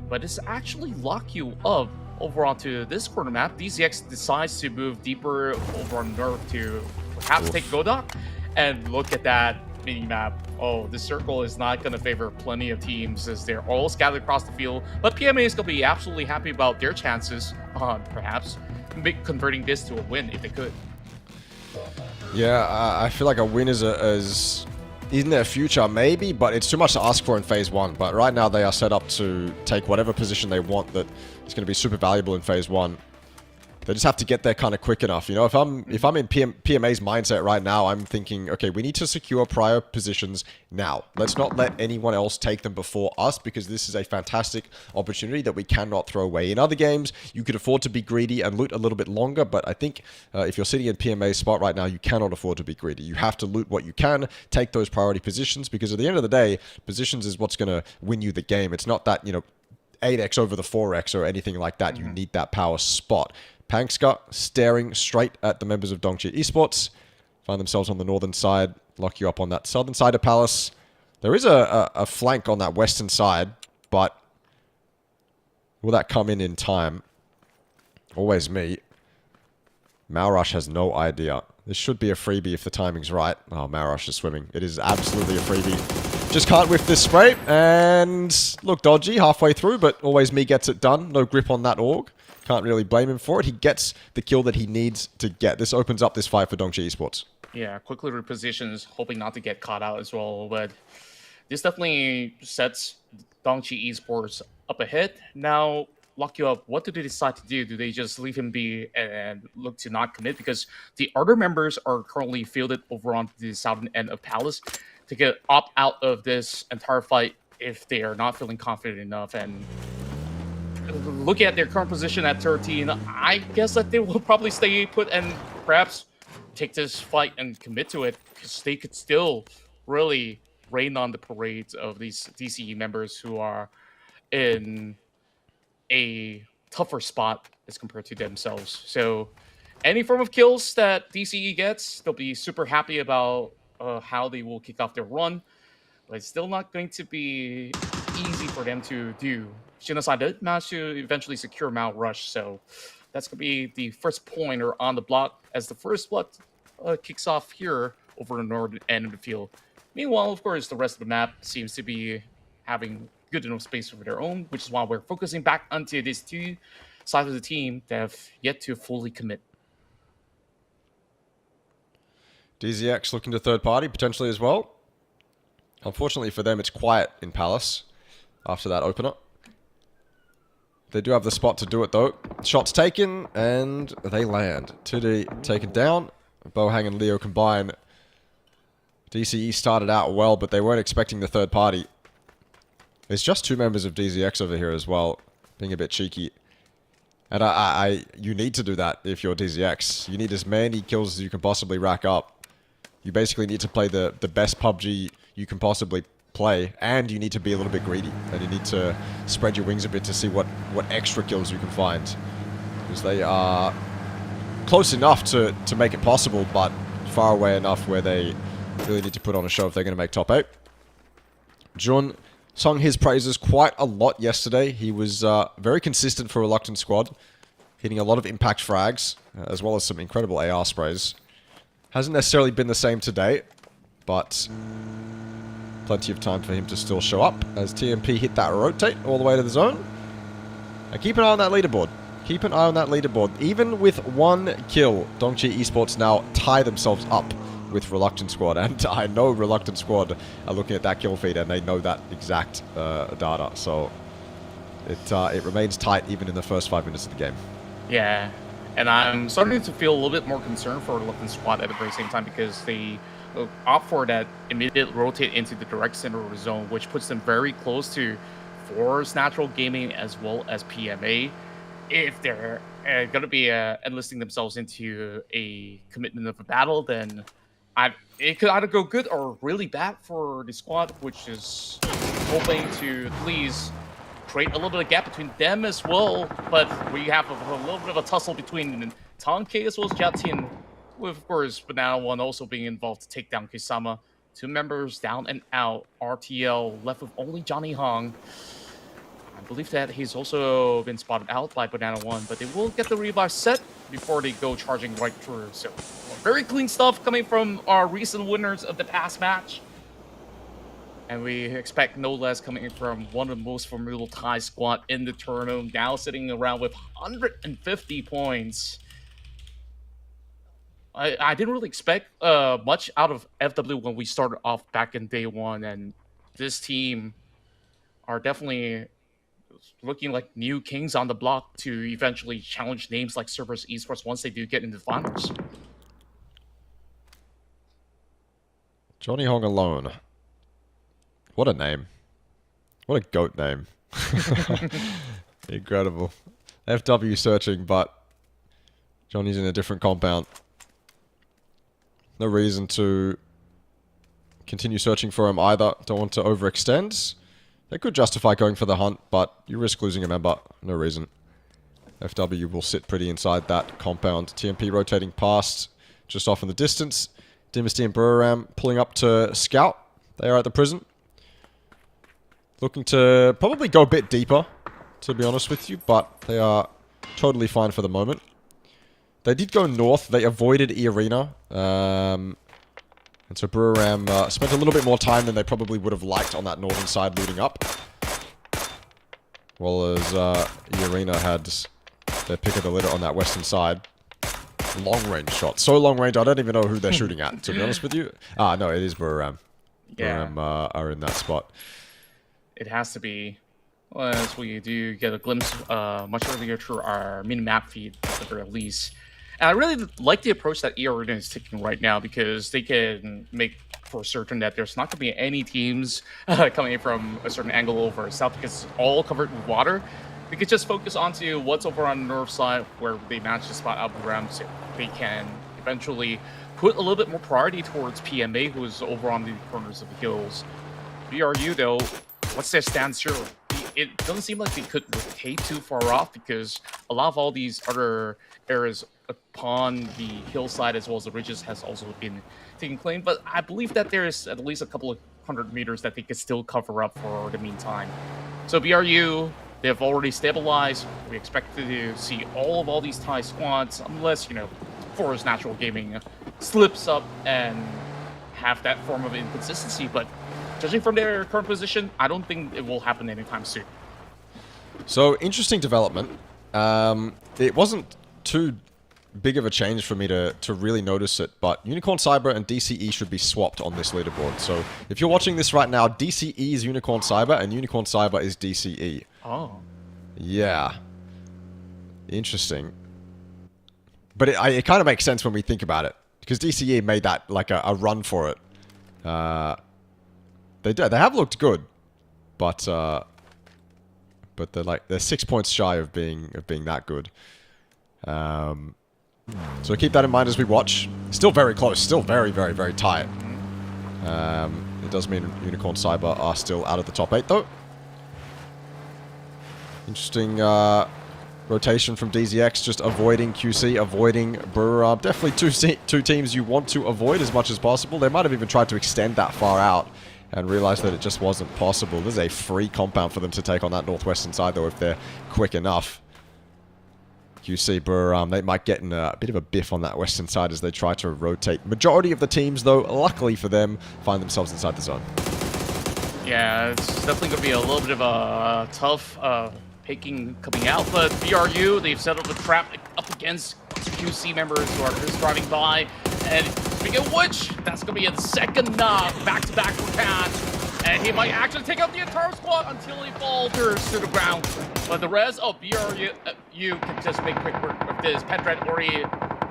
But it's actually lock you up over onto this corner map. DZX decides to move deeper over on north to perhaps take Godok. And look at that mini-map. Oh, this circle is not going to favor plenty of teams as they're all scattered across the field. But PMA is going to be absolutely happy about their chances on perhaps converting this to a win if they could. Yeah, I feel like a win is in their future, maybe, but it's too much to ask for in Phase 1. But right now, they are set up to take whatever position they want that is going to be super valuable in Phase 1. They just have to get there kind of quick enough. You know, if I'm in PMA's mindset right now, I'm thinking, okay, we need to secure prior positions now. Let's not let anyone else take them before us, because this is a fantastic opportunity that we cannot throw away. In other games, you could afford to be greedy and loot a little bit longer, but I think if you're sitting in PMA's spot right now, you cannot afford to be greedy. You have to loot what you can, take those priority positions, because at the end of the day, positions is what's going to win you the game. It's not that, 8x over the 4x or anything like that. You need that power spot. Pangska staring straight at the members of Dongchi Esports. Find themselves on the northern side. Lock you up on that southern side of Palace. There is a flank on that western side, but will that come in time? Always me. Malrush has no idea. This should be a freebie if the timing's right. Oh, Malrush is swimming. It is absolutely a freebie. Just can't whiff this spray. And look dodgy halfway through, but always me gets it done. No grip on that org. Can't really blame him for it. He gets the kill that he needs to get. This opens up this fight for 𝐏𝐿𝐀𝐻 Esports. Yeah, quickly repositions, hoping not to get caught out as well. But this definitely sets 𝐏𝐿𝐀𝐻 Esports up ahead. Now, lock you up. What do they decide to do? Do they just leave him be and look to not commit? Because the other members are currently fielded over on the southern end of Palace to get opt out of this entire fight if they are not feeling confident enough. And looking at their current position at 13, I guess that they will probably stay put and perhaps take this fight and commit to it, because they could still really rain on the parades of these DCE members who are in a tougher spot as compared to themselves. So any form of kills that DCE gets, they'll be super happy about how they will kick off their run, but it's still not going to be easy for them to do. Genocide did manage to eventually secure Mount Rush, so that's going to be the first pointer on the block as the first blood kicks off here over the northern end of the field. Meanwhile, of course, the rest of the map seems to be having good enough space of their own, which is why we're focusing back onto these two sides of the team that have yet to fully commit. DZX looking to third party, potentially as well. Unfortunately for them, it's quiet in Palace after that opener. They do have the spot to do it, though. Shots taken, and they land. 2D taken down. 𝐿𝐻𝐻 and Leo combine. DCE started out well, but they weren't expecting the third party. There's just two members of DZX over here as well, being a bit cheeky. And you need to do that if you're DZX. You need as many kills as you can possibly rack up. You basically need to play the best PUBG you can possibly play, and you need to be a little bit greedy, and you need to spread your wings a bit to see what extra kills you can find. Because they are close enough to make it possible, but far away enough where they really need to put on a show if they're going to make top 8. Jun sung his praises quite a lot yesterday. He was very consistent for Reluctant Squad, hitting a lot of impact frags, as well as some incredible AR sprays. Hasn't necessarily been the same today, but plenty of time for him to still show up as TMP hit that rotate all the way to the zone. Now keep an eye on that leaderboard. Keep an eye on that leaderboard. Even with one kill, 𝐏𝐿𝐻 Esports now tie themselves up with Reluctant Squad. And I know Reluctant Squad are looking at that kill feed and they know that exact data. So it remains tight even in the first 5 minutes of the game. Yeah, and I'm starting to feel a little bit more concerned for Reluctant Squad at the very same time, because they opt for that immediate rotate into the direct center of the zone, which puts them very close to Force Natural Gaming as well as PMA. If they're going to be enlisting themselves into a commitment of a battle, then it could either go good or really bad for the squad, which is hoping to please create a little bit of gap between them as well. But we have a little bit of a tussle between 𝐷𝐿𝐻 as well as 𝐿𝐻𝐻, with, of course, Banana1 also being involved to take down Kusama. 2 members down and out. RTL left with only Johnny Hong. I believe that he's also been spotted out by Banana1, but they will get the revive set before they go charging right through. So, very clean stuff coming from our recent winners of the past match. And we expect no less coming from one of the most formidable Thai squad in the tournament, now sitting around with 150 points. I didn't really expect much out of FW when we started off back in day one, and this team are definitely looking like new kings on the block to eventually challenge names like Cerberus Esports once they do get into the finals. Johnny Hong alone. What a name. What a GOAT name. Incredible. FW searching, but Johnny's in a different compound. No reason to continue searching for him either. Don't want to overextend. They could justify going for the hunt, but you risk losing a member. No reason. FW will sit pretty inside that compound. TMP rotating past, just off in the distance. Dynasty and Buriram pulling up to scout. They are at the prison. Looking to probably go a bit deeper, to be honest with you, but they are totally fine for the moment. They did go north. They avoided E-Arena. And so Buriram spent a little bit more time than they probably would have liked on that northern side looting up. Well as E-Arena had their pick of the litter on that western side. Long range shot. So long range, I don't even know who they're shooting at, to be honest with you. Ah, no, it is Buram. Yeah. Buram are in that spot. It has to be. Well, as we do get a glimpse much earlier through our mini-map feed, at the very least. And I really like the approach that Arena is taking right now, because they can make for certain that there's not going to be any teams coming in from a certain angle over south, because it's all covered with water. We could just focus onto what's over on the north side, where they manage to spot out Buram, so they can eventually put a little bit more priority towards PMA, who is over on the corners of the hills. BRU, though, what's their stance here? It doesn't seem like they could rotate too far off, because a lot of all these other areas upon the hillside as well as the ridges has also been taken claim. But I believe that there's at least a couple of 100 meters that they could still cover up for the meantime. So BRU, they've already stabilized. We expect to see all these Thai squads, unless, you know, Forest Natural Gaming slips up and have that form of inconsistency. But judging from their current position, I don't think it will happen anytime soon. So, interesting development. It wasn't too big of a change for me to really notice it, but Unicorn Cyber and DCE should be swapped on this leaderboard. So, if you're watching this right now, DCE is Unicorn Cyber and Unicorn Cyber is DCE. Oh. Yeah. Interesting. But it kind of makes sense when we think about it, because DCE made that like a run for it. They have looked good, but they're 6 points shy of being that good. So keep that in mind as we watch. Still very close. Still very, very, very tight. It does mean Unicorn Cyber are still out of the top 8, though. Interesting rotation from DZX, just avoiding QC, avoiding Brewer. Definitely two teams you want to avoid as much as possible. They might have even tried to extend that far out and realized that it just wasn't possible. This is a free compound for them to take on that northwestern side, though, if they're quick enough. QC, Brewer, they might get in a bit of a biff on that western side as they try to rotate. Majority of the teams, though, luckily for them, find themselves inside the zone. Yeah, it's definitely going to be a little bit of a tough picking coming out, but BRU, they've set up a trap up against QC members who are just driving by, and speaking of which, that's going to be a second back-to-back for Cat, and he might actually take out the entire squad until he falters to the ground. But the rest of BRU, you can just make quick work of this. Pendred already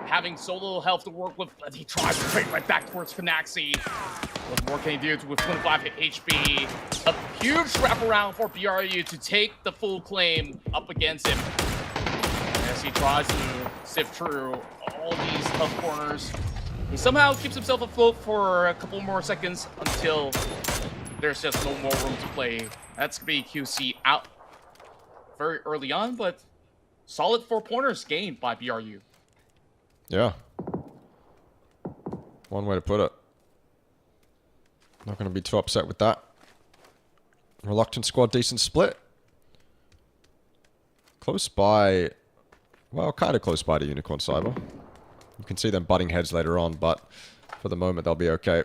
having so little health to work with, but he tries to trade right back towards 𝐾𝐿. What more can he do with 25 HP? A huge wraparound for BRU to take the full claim up against him. As he tries to sift through all these tough corners, he somehow keeps himself afloat for a couple more seconds until there's just no more room to play. That's going to be QC out very early on, but solid 4 pointers gained by BRU. Yeah. One way to put it. Not going to be too upset with that. Reluctant squad, decent split. Close by, well, kind of close by to Unicorn Cyber. You can see them butting heads later on, but for the moment they'll be okay.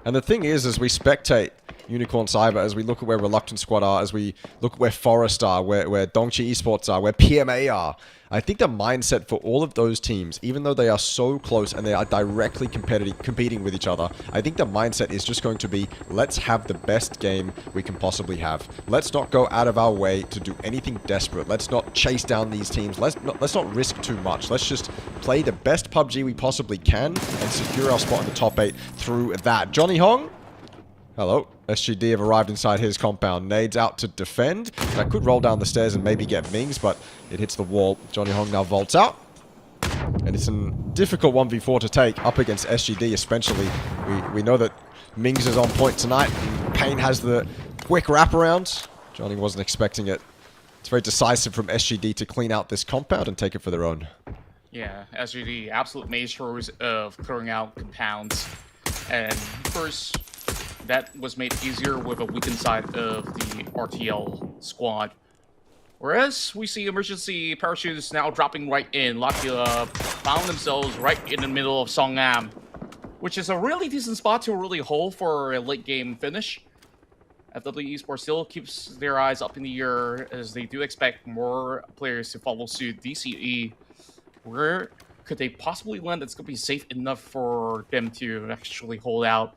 And the thing is, as we spectate Unicorn Cyber, as we look at where Reluctant Squad are, as we look at where Forest are, where Dongchi Esports are, where PMA are, I think the mindset for all of those teams, even though they are so close and they are directly competing with each other, I think the mindset is just going to be, let's have the best game we can possibly have. Let's not go out of our way to do anything desperate. Let's not chase down these teams. Let's not risk too much. Let's just play the best PUBG we possibly can and secure our spot in the top 8 through that. Johnny Hong? Hello. SGD have arrived inside his compound. Nades out to defend. That could roll down the stairs and maybe get Mings, but it hits the wall. Johnny Hong now vaults out. And it's a difficult 1v4 to take up against SGD especially. We know that Mings is on point tonight. Payne has the quick wraparound. Johnny wasn't expecting it. It's very decisive from SGD to clean out this compound and take it for their own. Yeah, SGD, absolute maestros of clearing out compounds. And first, that was made easier with a weakened side of the RTL squad. Whereas we see emergency parachutes now dropping right in. Latvia found themselves right in the middle of Songnam, which is a really decent spot to really hold for a late game finish. FW Esports still keeps their eyes up in the air as they do expect more players to follow suit. DCE, where could they possibly land that's going to be safe enough for them to actually hold out?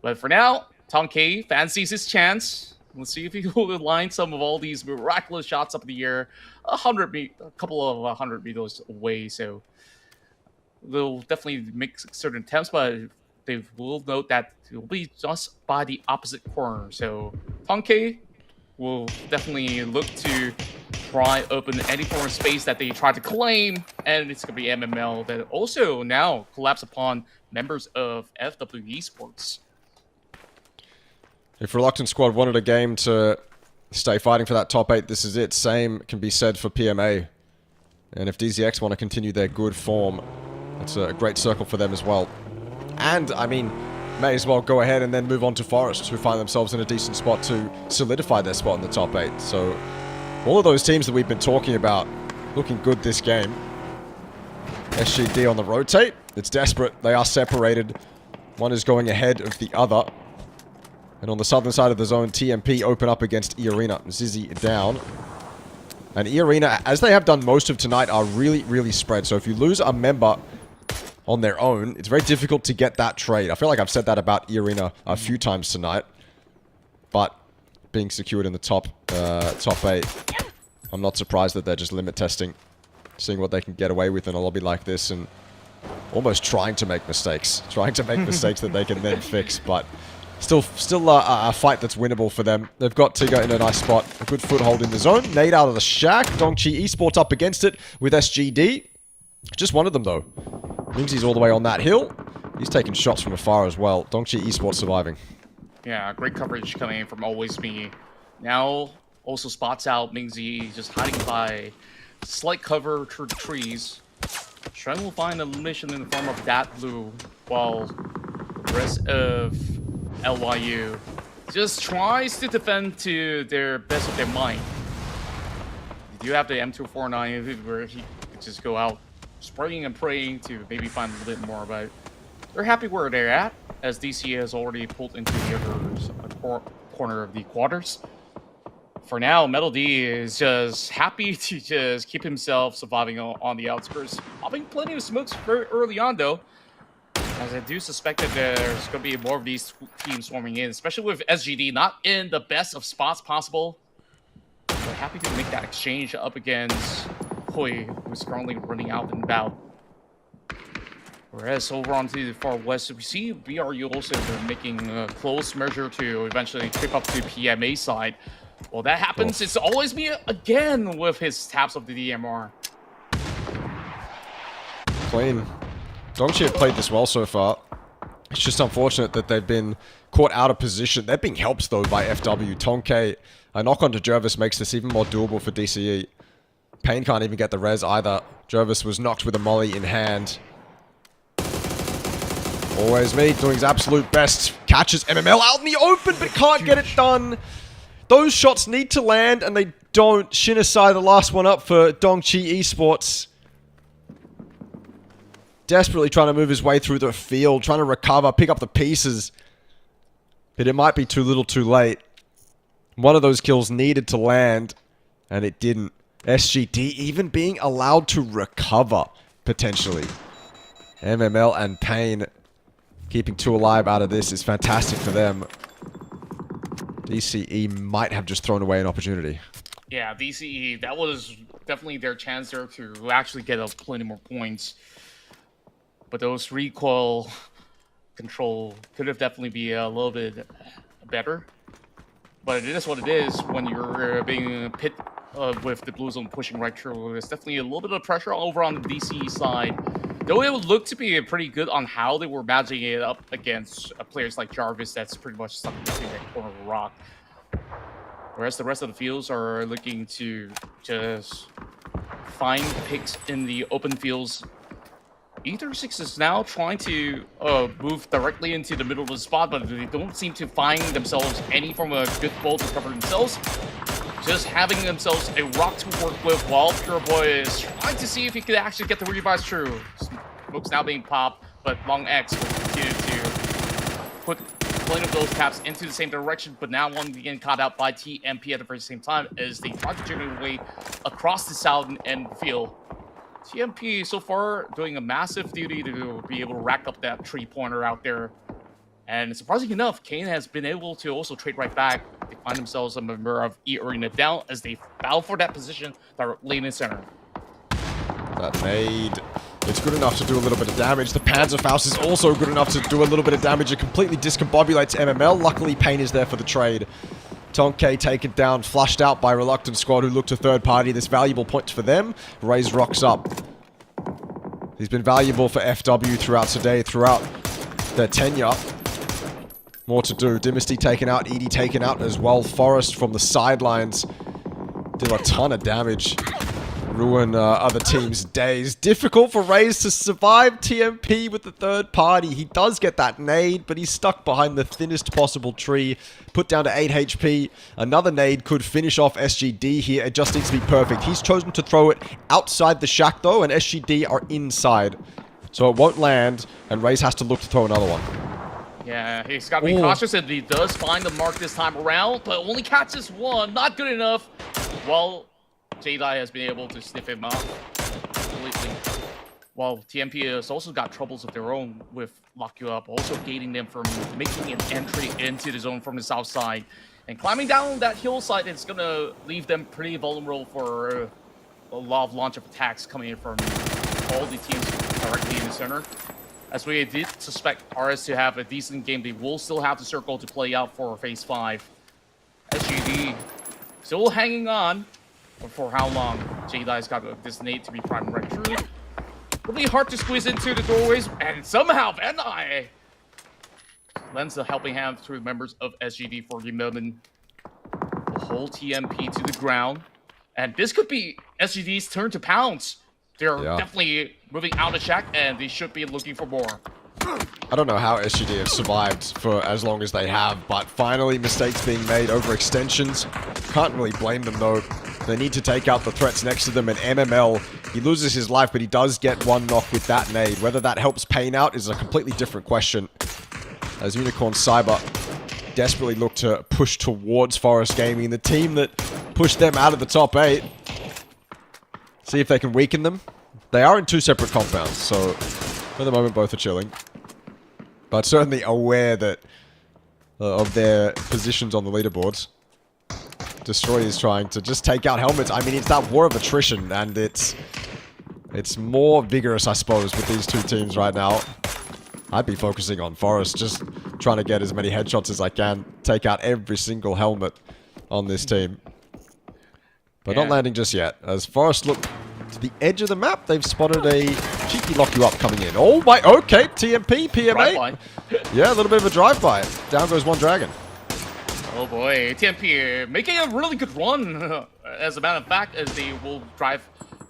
But for now, 𝐏𝐿 fancies his chance. Let's see if he will line some of all these miraculous shots up in the air, a couple of 100 meters away. So they'll definitely make certain attempts, but they will note that it will be just by the opposite corner. So 𝐏𝐿 will definitely look to try open any form of space that they try to claim, and it's going to be MML that also now collapse upon members of FW Esports. If Reluctant Squad wanted a game to stay fighting for that top 8, this is it. Same can be said for PMA. And if DZX want to continue their good form, it's a great circle for them as well. And, I mean, may as well go ahead and then move on to Forest, who find themselves in a decent spot to solidify their spot in the top 8. So, all of those teams that we've been talking about looking good this game. SGD on the rotate. It's desperate. They are separated. One is going ahead of the other. And on the southern side of the zone, TMP open up against eArena. Zizzy down. And eArena, as they have done most of tonight, are really, really spread. So if you lose a member on their own, it's very difficult to get that trade. I feel like I've said that about eArena a few times tonight. But being secured in the top 8, I'm not surprised that they're just limit testing, seeing what they can get away with in a lobby like this, and almost trying to make mistakes. Trying to make mistakes that they can then fix, but still a fight that's winnable for them. They've got Tigger in a nice spot. A good foothold in the zone. Nade out of the shack. 𝐷ongchi Esports up against it with SGD. Just one of them, though. Mingzy's all the way on that hill. He's taking shots from afar as well. 𝐷ongchi Esports surviving. Yeah, great coverage coming in from Always Me. Now also spots out Mingzy just hiding by slight cover through the trees. Shrine will find elimination in the form of that blue, while the rest of LYU just tries to defend to their best of their mind. You do have the M249 where he could just go out spraying and praying to maybe find a little bit more, but they're happy where they're at, as DC has already pulled into the other corner of the quarters. For now, Metal D is just happy to just keep himself surviving on the outskirts. Having plenty of smokes very early on, though, as I do suspect that there's going to be more of these teams swarming in, especially with SGD not in the best of spots possible. But happy to make that exchange up against 𝐿𝐻, who's currently running out and about. Whereas over on to the far west, we see BRU also making a close measure to eventually trip up to PMA side. Well, that happens. It's Always Me again with his taps of the DMR. Clean. 𝐷ongchi have played this well so far. It's just unfortunate that they've been caught out of position. They're being helped, though, by FW. 𝐷ongchi, a knock onto Jervis makes this even more doable for DCE. Payne can't even get the res either. Jervis was knocked with a molly in hand. Always Me doing his absolute best. Catches MML out in the open, but can't get it done. Those shots need to land, and they don't. Shinasai, the last one up for 𝐷ongchi Esports. Desperately trying to move his way through the field, trying to recover, pick up the pieces. But it might be too little too late. One of those kills needed to land, and it didn't. SGD even being allowed to recover, potentially. MML and Payne keeping 2 alive out of this is fantastic for them. DCE might have just thrown away an opportunity. Yeah, DCE, that was definitely their chance there to actually get up plenty more points. But those recoil control could have definitely been a little bit better. But it is what it is when you're being pit with the blue zone pushing right through. There's definitely a little bit of pressure over on the DCE side. Though it would look to be pretty good on how they were matching it up against players like Jarvis that's pretty much stuck between that corner of a rock. Whereas the rest of the fields are looking to just find picks in the open fields. E36 is now trying to move directly into the middle of the spot, but they don't seem to find themselves any form of good ball to cover themselves. Just having themselves a rock to work with while Pure Boy is trying to see if he could actually get the revives through. Smoke's now being popped, but Long X will continue to put plenty of those taps into the same direction, but now one getting caught out by TMP at the very same time as they try to generate a way across the southern end field. TMP so far doing a massive duty to be able to rack up that 3-pointer out there. And surprisingly enough, Kane has been able to also trade right back. They find themselves a member of E-Arena down as they battle for that position directly in the center. That nade, it's good enough to do a little bit of damage. The Panzerfaust is also good enough to do a little bit of damage. It completely discombobulates MML. Luckily, Pain is there for the trade. 𝐏𝐿 taken down, flushed out by Reluctant Squad, who look to third party. This valuable point for them. Raze rocks up. He's been valuable for FW throughout today, throughout their tenure. More to do. Dynasty taken out, ED taken out as well. Forest from the sidelines did a ton of damage. Ruin other teams' days. Difficult for Raze to survive TMP with the third party. He does get that nade, but he's stuck behind the thinnest possible tree. Put down to 8 HP. Another nade could finish off SGD here. It just needs to be perfect. He's chosen to throw it outside the shack though, and SGD are inside. So it won't land, and Raze has to look to throw another one. Yeah, he's got to be cautious, and he does find the mark this time around, but only catches one. Not good enough. Well, 𝐿𝐿 has been able to sniff him up completely. While TMP has also got troubles of their own with lock you up, also gating them from making an entry into the zone from the south side. And climbing down that hillside, it's going to leave them pretty vulnerable for a lot of launch of attacks coming in from all the teams directly in the center. As we did suspect RS to have a decent game, they will still have the circle to play out for Phase 5. SGD still hanging on. But for how long? 𝐿𝐿's got this nade to be prime right through. It'll be hard to squeeze into the doorways, and somehow Venai lends a helping hand through members of SGD for the moment. The whole TMP to the ground. And this could be SGD's turn to pounce. They're definitely moving out of shack, and they should be looking for more. I don't know how SGD have survived for as long as they have, but finally mistakes being made, overextensions. Can't really blame them though. They need to take out the threats next to them, and MML, he loses his life, but he does get one knock with that nade. Whether that helps Pain out is a completely different question. As Unicorn Cyber desperately look to push towards Forest Gaming, the team that pushed them out of the top 8. See if they can weaken them. They are in 2 separate compounds, so for the moment both are chilling. But certainly aware that of their positions on the leaderboards. Destroy is trying to just take out helmets. I mean, it's that war of attrition, and it's more vigorous, I suppose, with these two teams right now. I'd be focusing on Forest, just trying to get as many headshots as I can, take out every single helmet on this team. But not landing just yet. As Forest look to the edge of the map, they've spotted a cheeky lock you up coming in. Oh my, okay, TMP, PMA. Yeah, a little bit of a drive-by. Down goes one dragon. Oh boy, TMP making a really good run, as a matter of fact, as they will drive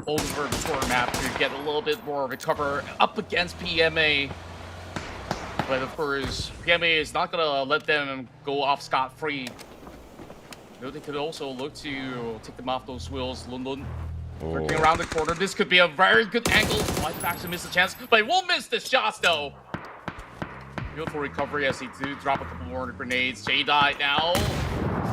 over the corner map to get a little bit more of a cover up against PMA. But of course, PMA is not going to let them go off scot-free. They could also look to take them off those wheels. London working around the corner. This could be a very good angle. Might actually miss a chance, but he won't miss the shots though. Beautiful recovery as he do drop a couple more grenades. 𝐿𝐿 now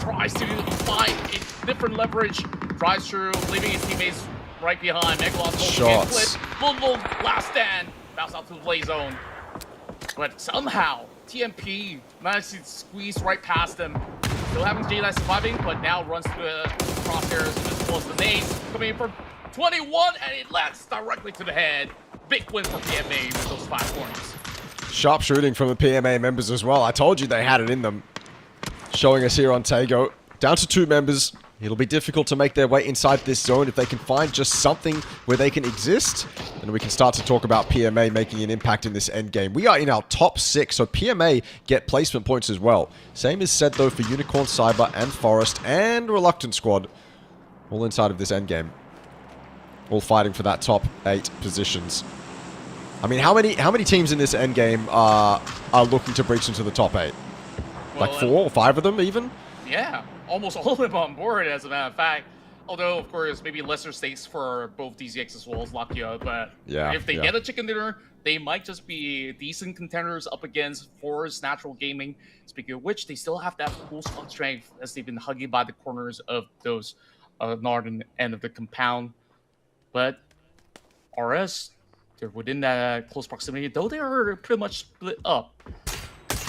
tries to find a different leverage. Drives through, leaving his teammates right behind. Megalon Shots. London last stand. Bounce out to the play zone. But somehow, TMP managed to squeeze right past them. Still having 𝐿𝐿 surviving, but now runs to the crosshairs as well as the nades. Coming in from 21, and it lands directly to the head. Big win for PMA with those 5 points. Sharp shooting from the PMA members as well. I told you they had it in them. Showing us here on 𝐿𝐿. Down to 2 members. It'll be difficult to make their way inside this zone. If they can find just something where they can exist, then we can start to talk about PMA making an impact in this end game. We are in our top 6, so PMA get placement points as well. Same is said though for Unicorn Cyber and Forest and Reluctant Squad. All inside of this end game. All fighting for that top 8 positions. I mean, how many teams in this end game are looking to breach into the top 8? Well, like 4 or 5 of them even? Yeah, almost all of them on board, as a matter of fact. Although, of course, maybe lesser stakes for both DZX as well as Lockyo. But if they get a chicken dinner, they might just be decent contenders up against Forest Natural Gaming. Speaking of which, they still have that full squad strength as they've been hugging by the corners of those northern end of the compound. But RS, they're within that close proximity, though they are pretty much split up.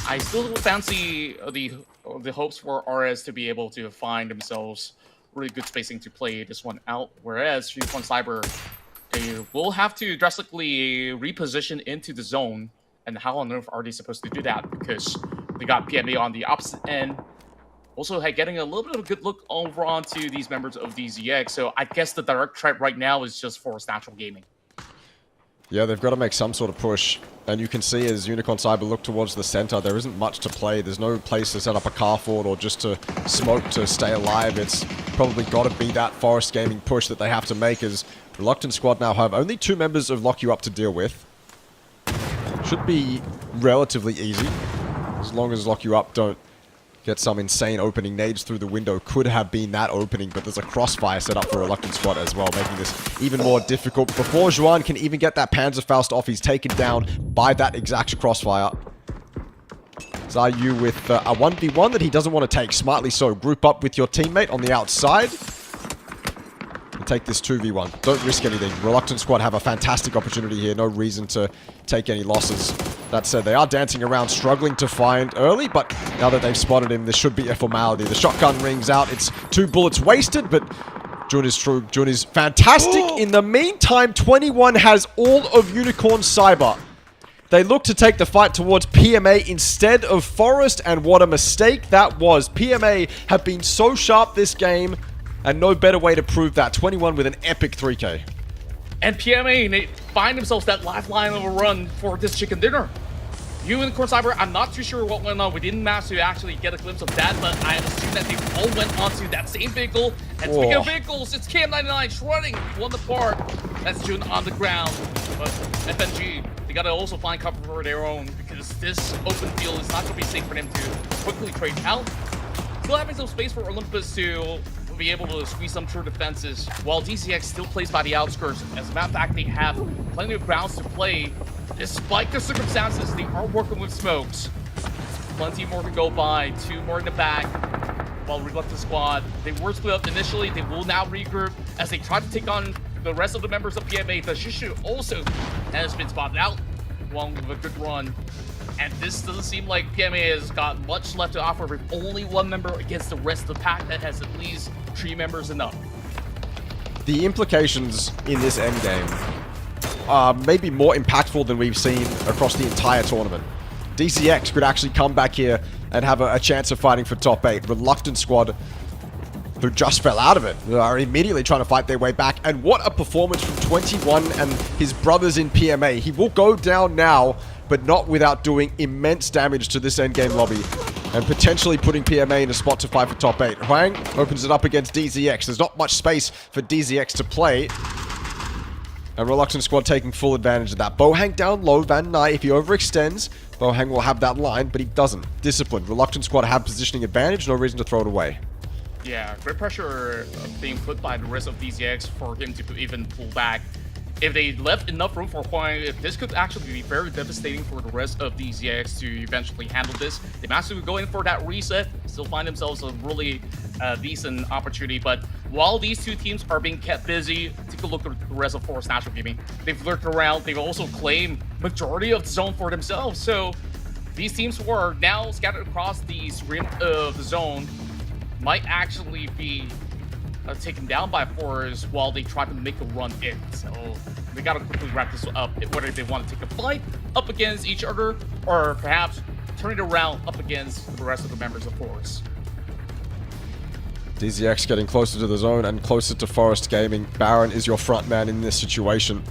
I still fancy the hopes for RS to be able to find themselves really good spacing to play this one out, whereas 3.Cyber, they will have to drastically reposition into the zone. And how on earth are they supposed to do that? Because they got PMA on the opposite end. Also, getting a little bit of a good look over onto these members of 𝐷𝐷𝐋. So I guess the direct threat right now is just Forest Natural Gaming. Yeah, they've got to make some sort of push. And you can see as 𝐿9cyber look towards the center, there isn't much to play. There's no place to set up a car fort or just to smoke to stay alive. It's probably got to be that Forest Gaming push that they have to make, as Reluctant Squad now have only 2 members of Lock You Up to deal with. Should be relatively easy, as long as Lock You Up don't get some insane opening. Nades through the window could have been that opening, but there's a crossfire set up for Reluctant Squad as well, making this even more difficult. Before Juan can even get that Panzerfaust off, he's taken down by that exact crossfire. Zayu with a 1v1 that he doesn't want to take, smartly so. Group up with your teammate on the outside and take this 2v1. Don't risk anything. Reluctant Squad have a fantastic opportunity here. No reason to take any losses. That said, they are dancing around, struggling to find early, but now that they've spotted him, this should be a formality. The shotgun rings out. It's 2 bullets wasted, but Jun is true. Jun is fantastic. In the meantime, 21 has all of Unicorn Cyber. They look to take the fight towards PMA instead of Forest, and what a mistake that was. PMA have been so sharp this game, and no better way to prove that. 21 with an epic 3K. And PMA, they find themselves that lifeline of a run for this chicken dinner. Unicorn Cyber, I'm not too sure what went on. We didn't manage to actually get a glimpse of that, but I assume that they all went onto that same vehicle. And speaking of vehicles, it's KM99 running one apart. That's Jun on the ground. But FNG, they gotta also find cover for their own, because this open field is not gonna be safe for them to quickly trade out. Still having some space for Olympus to be able to squeeze some true defenses, while 𝐷𝐷𝐋 still plays by the outskirts. As a matter of fact, they have plenty of grounds to play. Despite the circumstances, they are working with smokes. Plenty more to go by, 2 more in the back. While Reluctant Squad, they were split up initially, they will now regroup as they try to take on the rest of the members of PMA. The Shishu also has been spotted out, along with a good run. And this doesn't seem like PMA has got much left to offer with only 1 member against the rest of the pack that has at least 3 members and up. The implications in this endgame are maybe more impactful than we've seen across the entire tournament. 𝐷𝐷𝐋 could actually come back here and have a chance of fighting for top 8. Reluctant Squad, who just fell out of it, are immediately trying to fight their way back. And what a performance from 21 and his brothers in PMA. He will go down now, but not without doing immense damage to this endgame lobby and potentially putting PMA in a spot to fight for top 8. Huang opens it up against 𝐷𝐷𝐋. There's not much space for 𝐷𝐷𝐋 to play. And Reluctant Squad taking full advantage of that. Bohang down low. Van Nai, if he overextends, Bohang will have that line, but he doesn't. Disciplined. Reluctant Squad have positioning advantage. No reason to throw it away. Yeah, great pressure being put by the rest of 𝐷𝐷𝐋 for him to even pull back. If they left enough room for Huang, this could actually be very devastating for the rest of 𝐷𝐷𝐋 to eventually handle this. They managed to go in for that reset, still find themselves a really decent opportunity. But while these 2 teams are being kept busy, take a look at the rest of Forest Natural Gaming. They've lurked around. They've also claimed majority of the zone for themselves. So these teams who are now scattered across the rim of the zone might actually be taken down by Forest while they try to make a run in. So they gotta quickly wrap this up, whether they want to take a fight up against each other or perhaps turn it around up against the rest of the members of Forest. 𝐷𝐷𝐋 getting closer to the zone and closer to Forest Gaming. Baron is your front man in this situation.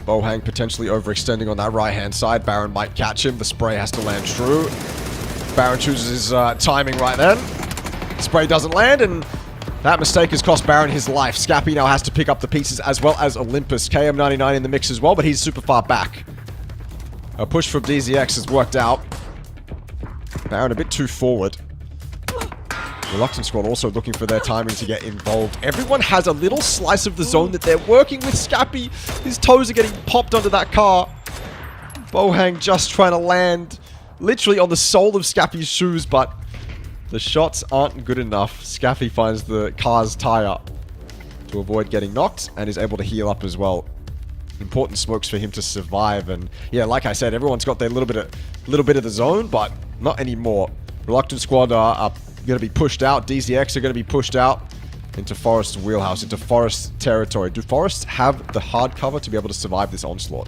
Bohang potentially overextending on that right-hand side. Baron might catch him. The spray has to land true. Baron chooses his timing right then. Spray doesn't land, and that mistake has cost Baron his life. Scappy now has to pick up the pieces, as well as Olympus. KM99 in the mix as well, but he's super far back. A push from 𝐷𝐷𝐋 has worked out. Baron a bit too forward. Reluctant Squad also looking for their timing to get involved. Everyone has a little slice of the zone that they're working with. Scappy, his toes are getting popped under that car. 𝐏𝐿 just trying to land literally on the sole of 𝐶𝐲𝐵's shoes, but the shots aren't good enough. 𝐶𝐲𝐵 finds the car's tire to avoid getting knocked and is able to heal up as well. Important smokes for him to survive, and yeah, like I said, everyone's got their little bit of the zone, but not anymore. Reluctant Squad are going to be pushed out. 𝐷𝐶𝐋 are going to be pushed out into Forest's wheelhouse, into Forest territory. Do Forests have the hard cover to be able to survive this onslaught?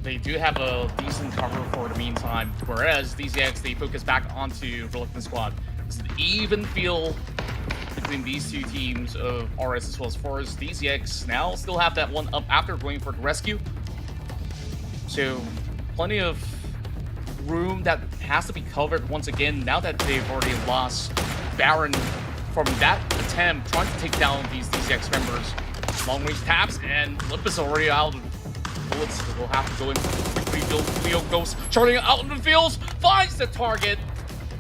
They do have a decent cover for the meantime, whereas 𝐷𝐶𝐋, they focus back onto Reluctant Squad. It's an even feel between these two teams of RS as well as Forest. 𝐷𝐶𝐋 now still have that one up after going for the rescue. So plenty of room that has to be covered once again now that they've already lost Baron from that attempt trying to take down these 𝐷𝐶𝐋 members. Long range taps, and Olympus already out. Bullets will have to go in for Leo goes charging out in the fields, finds the target,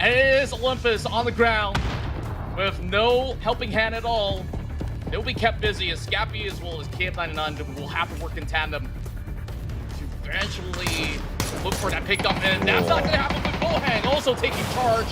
and it is Olympus on the ground with no helping hand at all. They'll be kept busy as 𝐶𝐲𝐵 as well as KF99 will have to work in tandem to eventually look for that pickup, and that's not going to happen with 𝐿 also taking charge.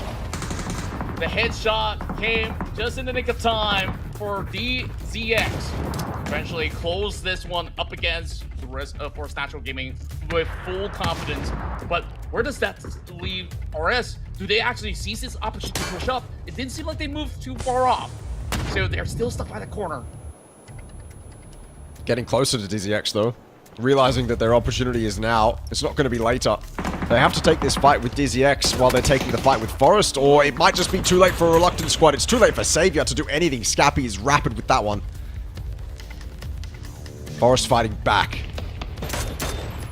The headshot came just in the nick of time for 𝐷𝐶𝐋. Eventually close this one up against the rest of Force Natural Gaming with full confidence. But where does that leave RS? Do they actually seize this opportunity to push up? It didn't seem like they moved too far off. So they're still stuck by the corner. Getting closer to 𝐷𝐶𝐋 though. Realizing that their opportunity is now. It's not going to be later. They have to take this fight with 𝐷𝐶𝐋 while they're taking the fight with Forest, or it might just be too late for a Reluctant Squad. It's too late for Savior to do anything. 𝐶𝐲𝐵 is rapid with that one. Forest fighting back.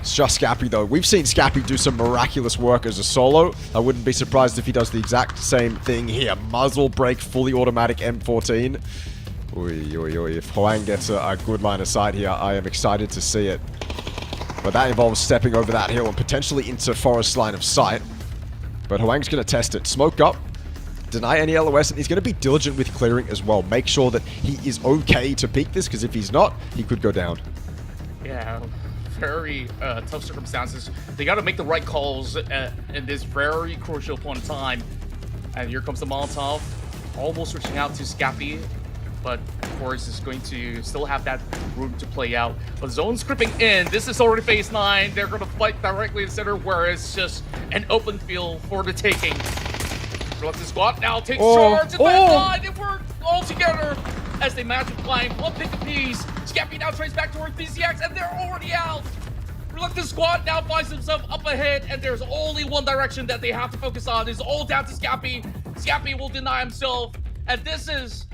It's just 𝐶𝐲𝐵 though. We've seen 𝐶𝐲𝐵 do some miraculous work as a solo. I wouldn't be surprised if he does the exact same thing here. Muzzle break, fully automatic M14. If Hwang gets a good line of sight here, I am excited to see it. But that involves stepping over that hill and potentially into Forest's line of sight. But Hwang's going to test it. Smoke up. Deny any LOS, and he's going to be diligent with clearing as well. Make sure that he is okay to peek this, because if he's not, he could go down. Yeah, very tough circumstances. They got to make the right calls in this very crucial point in time. And here comes the Molotov, almost reaching out to 𝐶𝐲𝐵, but of course is going to still have that room to play out. But zone's creeping in. This is already phase 9. They're going to fight directly in the center, where it's just an open field for the taking. Reluctant Squad now takes charge at that line. They work all together as they manage to climb one pick apiece. 𝐶𝐲𝐵 now traces back towards 𝐷𝐶𝐋, and they're already out. Reluctant Squad now finds themselves up ahead, and there's only one direction that they have to focus on. It's all down to 𝐶𝐲𝐵. 𝐶𝐲𝐵 will deny himself, and this is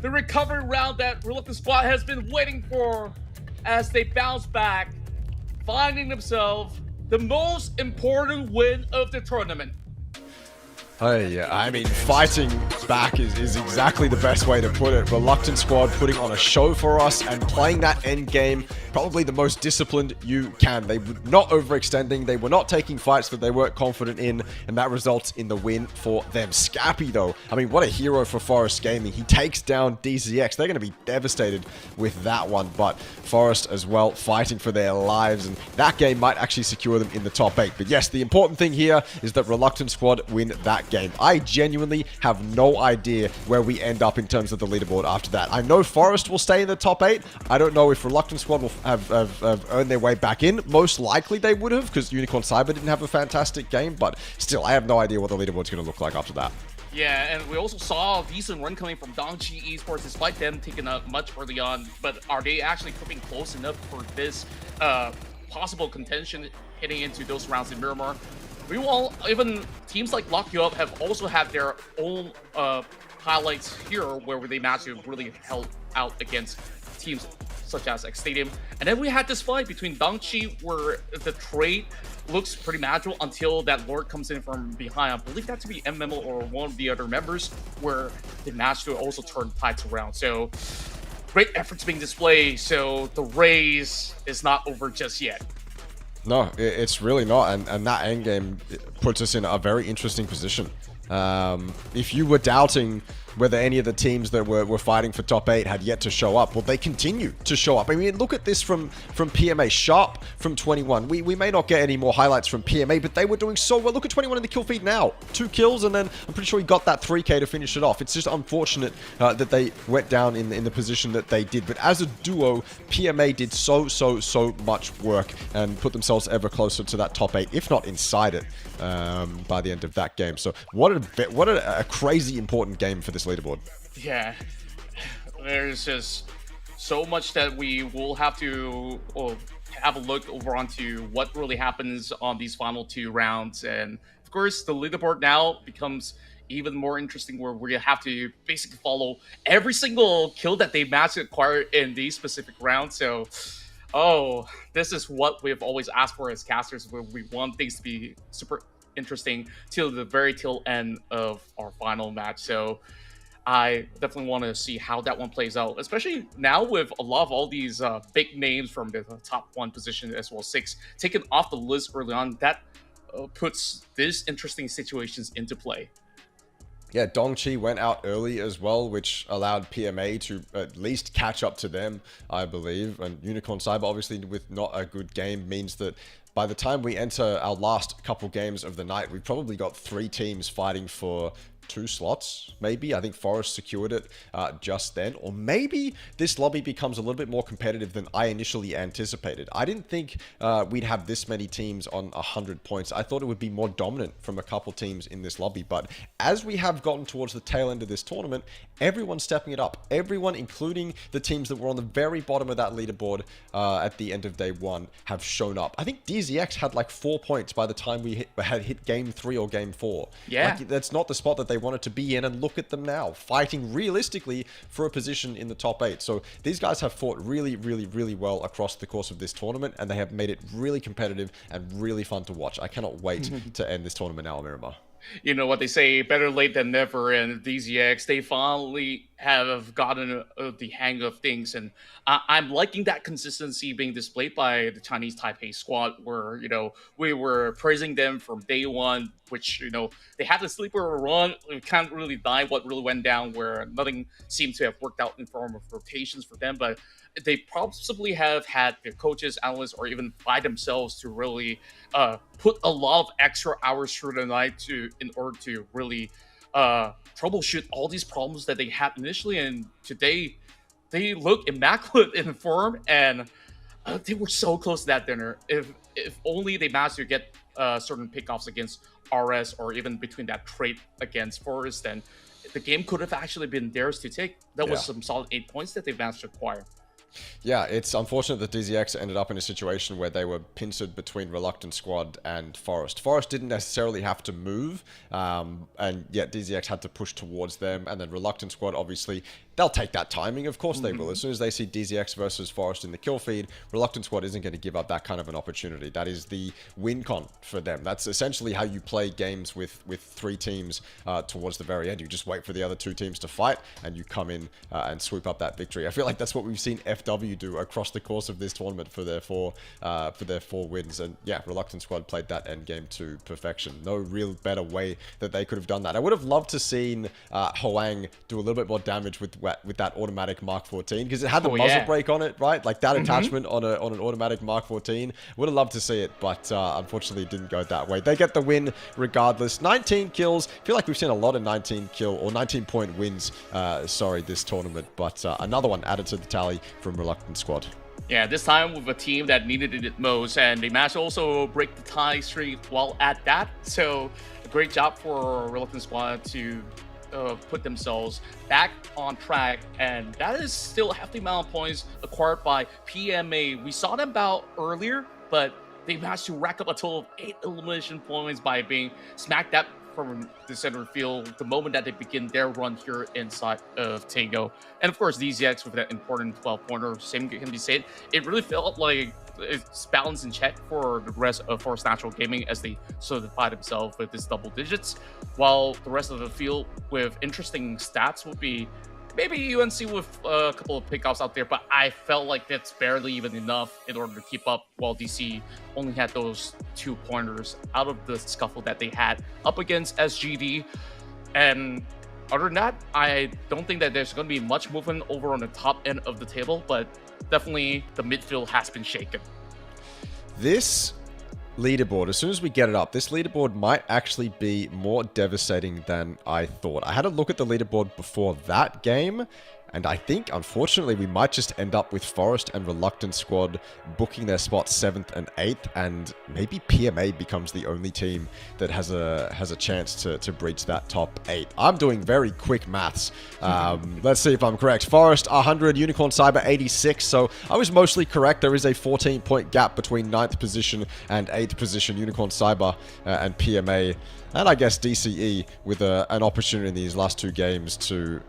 the recovery round that Reluctant Squad has been waiting for as they bounce back, finding themselves the most important win of the tournament. Yeah, I mean, fighting back is exactly the best way to put it. Reluctant Squad putting on a show for us and playing that end game probably the most disciplined you can. They were not overextending, they were not taking fights that they weren't confident in, and that results in the win for them. 𝐶𝐲𝐵 though, I mean, what a hero for Forest Gaming. He takes down 𝐷𝐶𝐋. They're going to be devastated with that one, but Forest as well fighting for their lives, and that game might actually secure them in the top 8. But yes, the important thing here is that Reluctant Squad win that game. I genuinely have no idea where we end up in terms of the leaderboard after that. I know Forest will stay in the top 8. I don't know if Reluctant Squad will have earned their way back in. Most likely they would have, because Unicorn Cyber didn't have a fantastic game, but still, I have no idea what the leaderboard's going to look like after that. Yeah, and we also saw a decent run coming from Dongchi Esports, despite them taking up much early on. But are they actually coming close enough for this possible contention heading into those rounds in Miramar? Meanwhile, even teams like Lock You Up have also had their own highlights here, where they managed to really help out against teams such as X Stadium. And then we had this fight between Dongchi, where the trade looks pretty magical until that Lord comes in from behind. I believe that to be MMO or one of the other members, where they managed to also turn tides around. So great efforts being displayed. So the race is not over just yet. No, it's really not, and that endgame puts us in a very interesting position. If you were doubting whether any of the teams that were fighting for top 8 had yet to show up. Well, they continue to show up. I mean, look at this from PMA. Sharp from 21. We may not get any more highlights from PMA, but they were doing so well. Look at 21 in the kill feed now. 2 kills, and then I'm pretty sure he got that 3K to finish it off. It's just unfortunate that they went down in the position that they did. But as a duo, PMA did so much work and put themselves ever closer to that top 8, if not inside it, by the end of that game. So what a crazy important game for this leaderboard. Yeah, there's just so much that we will have to have a look over onto what really happens on these final 2 rounds. And of course, the leaderboard now becomes even more interesting, where we have to basically follow every single kill that they managed to acquire in these specific rounds. So, this is what we've always asked for as casters, where we want things to be super interesting till the very tail end of our final match. So I definitely want to see how that one plays out, especially now with a lot of all these big names from the top 1 position as well, 6 taken off the list early on. That puts these interesting situations into play. Yeah, Dongqi went out early as well, which allowed PMA to at least catch up to them, I believe. And Unicorn Cyber, obviously, with not a good game, means that by the time we enter our last couple games of the night, we've probably got 3 teams fighting for 2 slots, maybe. I think Forest secured it just then. Or maybe this lobby becomes a little bit more competitive than I initially anticipated. I didn't think we'd have this many teams on 100 points. I thought it would be more dominant from a couple teams in this lobby. But as we have gotten towards the tail end of this tournament, everyone's stepping it up. Everyone, including the teams that were on the very bottom of that leaderboard at the end of day 1, have shown up. I think 𝐷𝐷𝐋 had like 4 points by the time we had hit game 3 or game 4. Yeah. Like, that's not the spot that they wanted to be in, and look at them now, fighting realistically for a position in the top 8. So these guys have fought really well across the course of this tournament, and they have made it really competitive and really fun to watch. I cannot wait to end this tournament now, Miramar. You know what they say, better late than never, and 𝐷𝐷𝐋, they finally have gotten the hang of things, and I'm liking that consistency being displayed by the Chinese Taipei squad, where, you know, we were praising them from day 1, which, you know, they had the sleeper run. We can't really deny what really went down, where nothing seemed to have worked out in form of rotations for them, but they possibly have had their coaches, analysts, or even by themselves to really put a lot of extra hours through the night in order to really troubleshoot all these problems that they had initially. And today, they look immaculate in form, and they were so close to that dinner. If only they managed to get certain pickoffs against RS, or even between that trade against Forest, then the game could have actually been theirs to take. That was some solid 8 points that they managed to acquire. Yeah, it's unfortunate that 𝐷𝐷𝐋 ended up in a situation where they were pincered between Reluctant Squad and Forest. Forest didn't necessarily have to move, and yet 𝐷𝐷𝐋 had to push towards them, and then Reluctant Squad, obviously, they'll take that timing. Of course they will. As soon as they see 𝐷𝐷𝐋 versus Forest in the kill feed, Reluctant Squad isn't going to give up that kind of an opportunity. That is the win con for them. That's essentially how you play games with 3 teams towards the very end. You just wait for the other 2 teams to fight, and you come in and swoop up that victory. I feel like that's what we've seen FW do across the course of this tournament for their 4 wins. And yeah, Reluctant Squad played that end game to perfection. No real better way that they could have done that. I would have loved to seen Hwang do a little bit more damage with that automatic Mark 14, because it had the muzzle brake on it, right? Like that attachment on an automatic Mark 14. Would have loved to see it, but unfortunately it didn't go that way. They get the win regardless. 19 kills. I feel like we've seen a lot of 19 point wins, this tournament, but another one added to the tally from Reluctant Squad. Yeah, this time with a team that needed it most, and they managed to also break the tie streak while at that. So a great job for Reluctant Squad to put themselves back on track, and that is still a hefty amount of points acquired by PMA. We saw them out earlier, but they managed to rack up a total of 8 elimination points by being smacked up from the center field the moment that they begin their run here inside of Tango. And of course, 𝐷𝐷𝐋 with that important 12-pointer, same can be said. It really felt like it's balanced in check for the rest of Forest Natural Gaming as they solidify themselves with this double digits, while the rest of the field with interesting stats would be maybe UNC with a couple of pickoffs out there, but I felt like that's barely even enough in order to keep up, while DC only had those 2 pointers out of the scuffle that they had up against SGD. And other than that, I don't think that there's going to be much movement over on the top end of the table, but definitely the midfield has been shaken. This leaderboard, as soon as we get it up, this leaderboard might actually be more devastating than I thought. I had a look at the leaderboard before that game, and I think, unfortunately, we might just end up with Forest and Reluctant Squad booking their spots 7th and 8th, and maybe PMA becomes the only team that has a chance to breach that top 8. I'm doing very quick maths. Let's see if I'm correct. Forest 100, Unicorn Cyber 86, so I was mostly correct. There is a 14-point gap between 9th position and 8th position, Unicorn Cyber and PMA, and I guess DCE with an opportunity in these last 2 games to,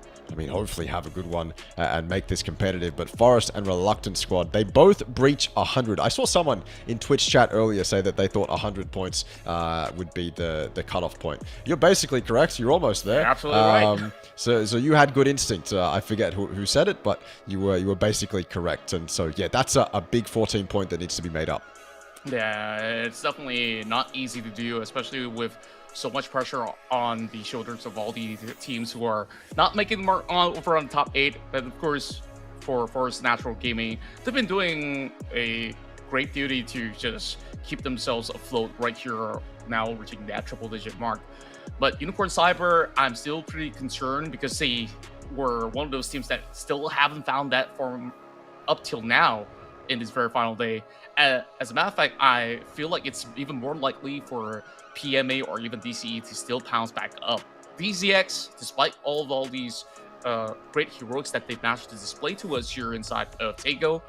hopefully have a good one and make this competitive. But Forest and Reluctant Squad, they both breach 100. I saw someone in Twitch chat earlier say that they thought 100 points would be the cutoff point. You're basically correct. You're almost there. You're absolutely right. So you had good instinct. I forget who said it, but you were basically correct. And so, yeah, that's a big 14 point that needs to be made up. Yeah, it's definitely not easy to do, especially with so much pressure on the shoulders of all the teams who are not making the mark over on the top 8. But of course, for Forest Natural Gaming, they've been doing a great duty to just keep themselves afloat right here, now reaching that triple-digit mark. But Unicorn Cyber, I'm still pretty concerned because they were one of those teams that still haven't found that form up till now in this very final day. As a matter of fact, I feel like it's even more likely for PMA or even DCE to still pounce back up. DZX, despite all these great heroics that they've managed to display to us here inside of 𝐾𝐿,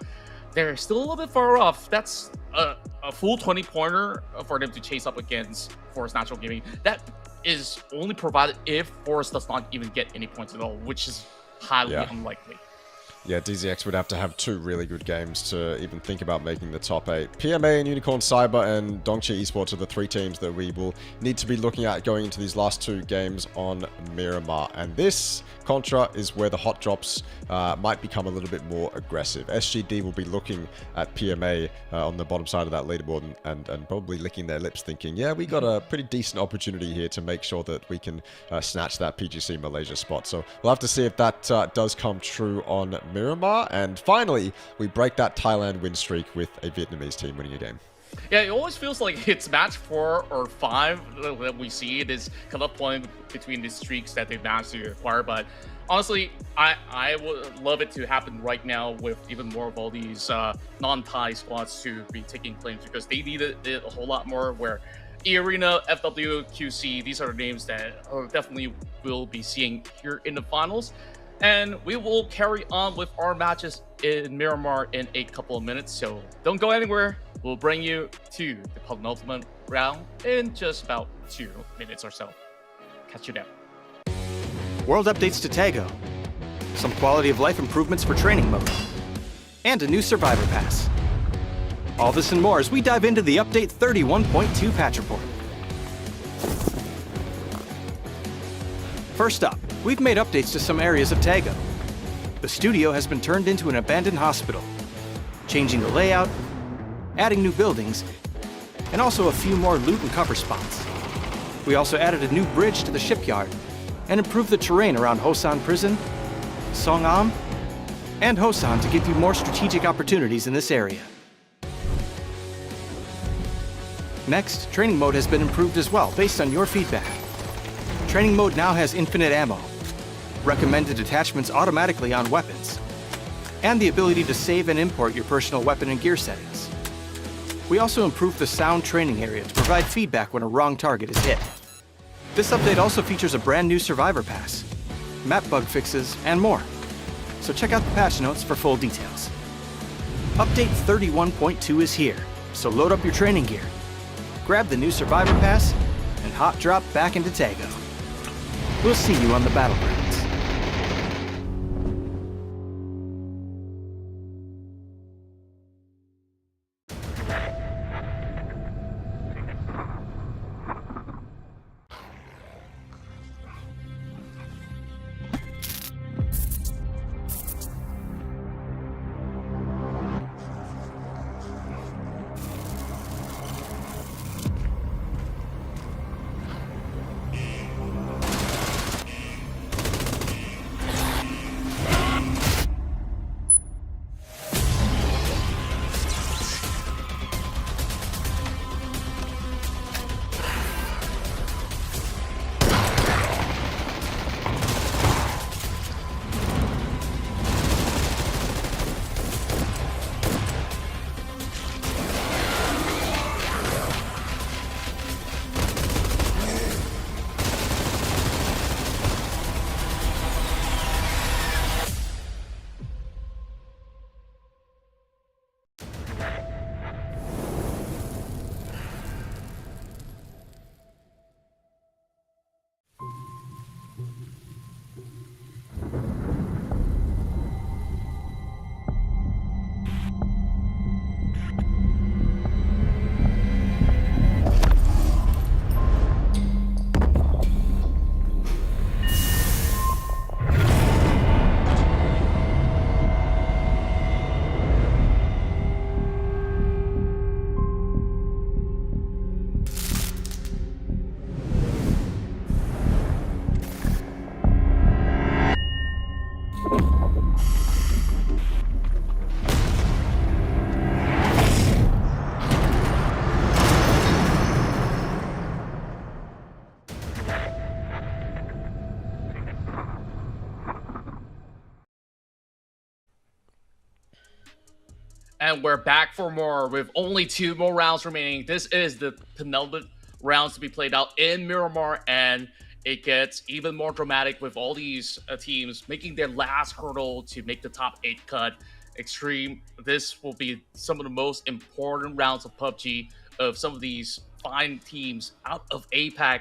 they're still a little bit far off. That's a full 20-pointer for them to chase up against Forest Natural Gaming. That is only provided if Forest does not even get any points at all, which is highly unlikely. Yeah, DZX would have to have 2 really good games to even think about making the top 8. PMA and Unicorn Cyber and Dongchi Esports are the 3 teams that we will need to be looking at going into these last 2 games on Miramar. And this Contra is where the hot drops might become a little bit more aggressive. SGD will be looking at PMA on the bottom side of that leaderboard and probably licking their lips thinking, yeah, we got a pretty decent opportunity here to make sure that we can snatch that PGC Malaysia spot. So we'll have to see if that does come true on Miramar. And finally, we break that Thailand win streak with a Vietnamese team winning a game. Yeah, it always feels like it's match 4 or 5 that we see this cut-off point between these streaks that they've managed to acquire. But honestly, I would love it to happen right now with even more of all these non-Thai squads to be taking claims, because they need it a whole lot more. Where E-Arena, FW, QC, these are the names that definitely will be seeing here in the finals. And we will carry on with our matches in Miramar in a couple of minutes, so don't go anywhere. We'll bring you to the penultimate round in just about 2 minutes or so. Catch you there. World updates to 𝐾𝐿, some quality of life improvements for training mode, and a new Survivor Pass. All this and more as we dive into the Update 31.2 patch report. First up, we've made updates to some areas of 𝐾𝐿. The studio has been turned into an abandoned hospital, changing the layout, adding new buildings, and also a few more loot and cover spots. We also added a new bridge to the shipyard and improved the terrain around Hosan Prison, Songam, and Hosan to give you more strategic opportunities in this area. Next, training mode has been improved as well based on your feedback. Training mode now has infinite ammo, recommended attachments automatically on weapons, and the ability to save and import your personal weapon and gear settings. We also improved the sound training area to provide feedback when a wrong target is hit. This update also features a brand new Survivor Pass, map bug fixes, and more. So check out the patch notes for full details. Update 31.2 is here, so load up your training gear, grab the new Survivor Pass, and hot drop back into 𝐾𝐿. We'll see you on the battlegrounds. And we're back for more with only 2 more rounds remaining. This is the penultimate rounds to be played out in Miramar, and it gets even more dramatic with all these teams making their last hurdle to make the top 8 cut. Extreme, this will be some of the most important rounds of PUBG of some of these fine teams out of APAC,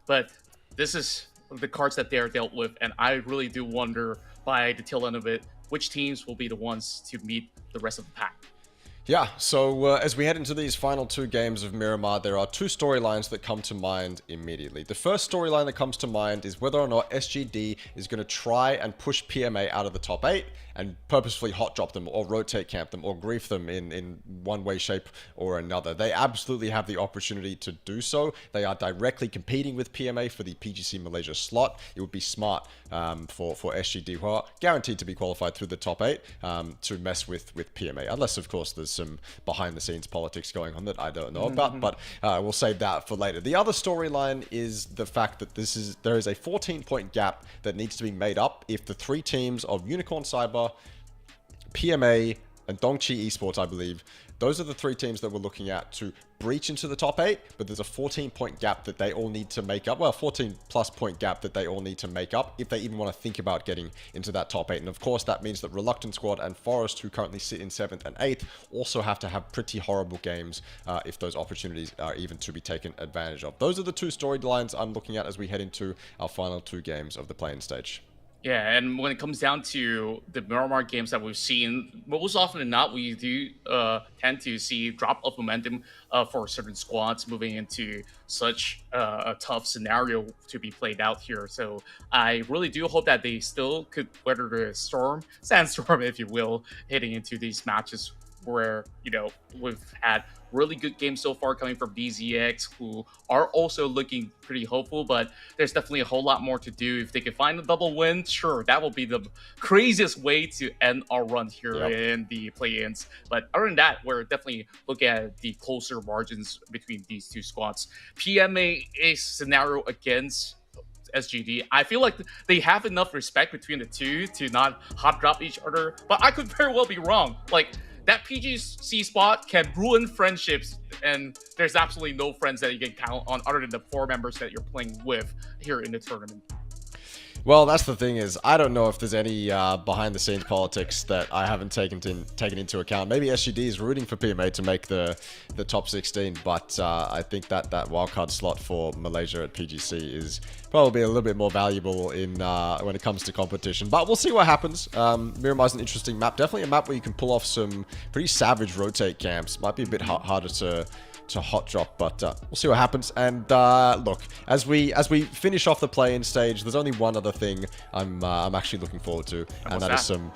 but this is the cards that they're dealt with, and I really do wonder by the tail end of it which teams will be the ones to meet the rest of the pack. Yeah, so as we head into these final 2 games of Miramar, there are 2 storylines that come to mind immediately. The first storyline that comes to mind is whether or not SGD is going to try and push PMA out of the top 8 and purposefully hot drop them or rotate camp them or grief them in one way, shape or another. They absolutely have the opportunity to do so. They are directly competing with PMA for the PGC Malaysia slot. It would be smart for SGD, who are guaranteed to be qualified through the top 8, to mess with PMA, unless of course there's some behind the scenes politics going on that I don't know about, but we'll save that for later. The other storyline is the fact that there is a 14-point gap that needs to be made up if the 3 teams of Unicorn Cyber, PMA, and Dongqi Esports, I believe, those are the 3 teams that we're looking at to breach into the top 8, but there's a 14-point gap that they all need to make up. Well, 14+ point gap that they all need to make up if they even want to think about getting into that top 8. And of course, that means that Reluctant Squad and Forest, who currently sit in 7th and 8th, also have to have pretty horrible games if those opportunities are even to be taken advantage of. Those are the 2 storylines I'm looking at as we head into our final 2 games of the play-in stage. Yeah, and when it comes down to the Miramar games that we've seen, most often than not, we do tend to see drop of momentum for certain squads moving into such a tough scenario to be played out here. So I really do hope that they still could weather the sandstorm, if you will, heading into these matches where, you know, we've had really good games so far coming from BZX, who are also looking pretty hopeful, but there's definitely a whole lot more to do. If they can find a double win, sure, that will be the craziest way to end our run here in the play-ins. But other than that, we're definitely looking at the closer margins between these 2 squads. PMA is scenario against SGD. I feel like they have enough respect between the 2 to not hot drop each other, but I could very well be wrong. Like, that PGC spot can ruin friendships, and there's absolutely no friends that you can count on other than the 4 members that you're playing with here in the tournament. Well, that's the thing is, I don't know if there's any behind-the-scenes politics that I haven't taken into account. Maybe SGD is rooting for PMA to make the top 16, but I think that wildcard slot for Malaysia at PGC is probably a little bit more valuable in when it comes to competition. But we'll see what happens. Miramar's an interesting map. Definitely a map where you can pull off some pretty savage rotate camps. Might be a bit harder to hot drop, but we'll see what happens. And look, as we finish off the play-in stage, there's only one other thing I'm actually looking forward to, and that is some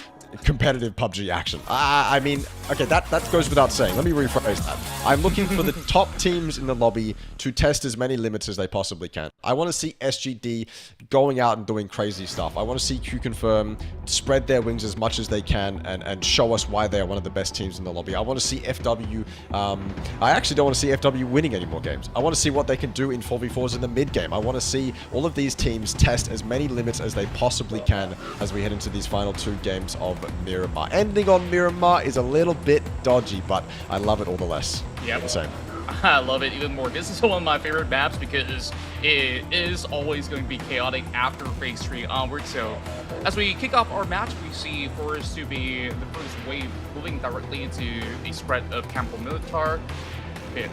competitive PUBG action. I mean, okay, that goes without saying. Let me rephrase that. I'm looking for the top teams in the lobby to test as many limits as they possibly can. I want to see SGD going out and doing crazy stuff. I want to see Q-Confirm spread their wings as much as they can and show us why they are one of the best teams in the lobby. I want to see FW... I actually don't want to see FW winning any more games. I want to see what they can do in 4v4s in the mid game. I want to see all of these teams test as many limits as they possibly can as we head into these final 2 games of Miramar. Ending on Miramar is a little bit dodgy, but I love it all the less. Yeah, the same. I love it even more. This is one of my favorite maps because it is always going to be chaotic after phase 3 onward. So as we kick off our match, we see Forest to be the first wave moving directly into the spread of Campo Militar.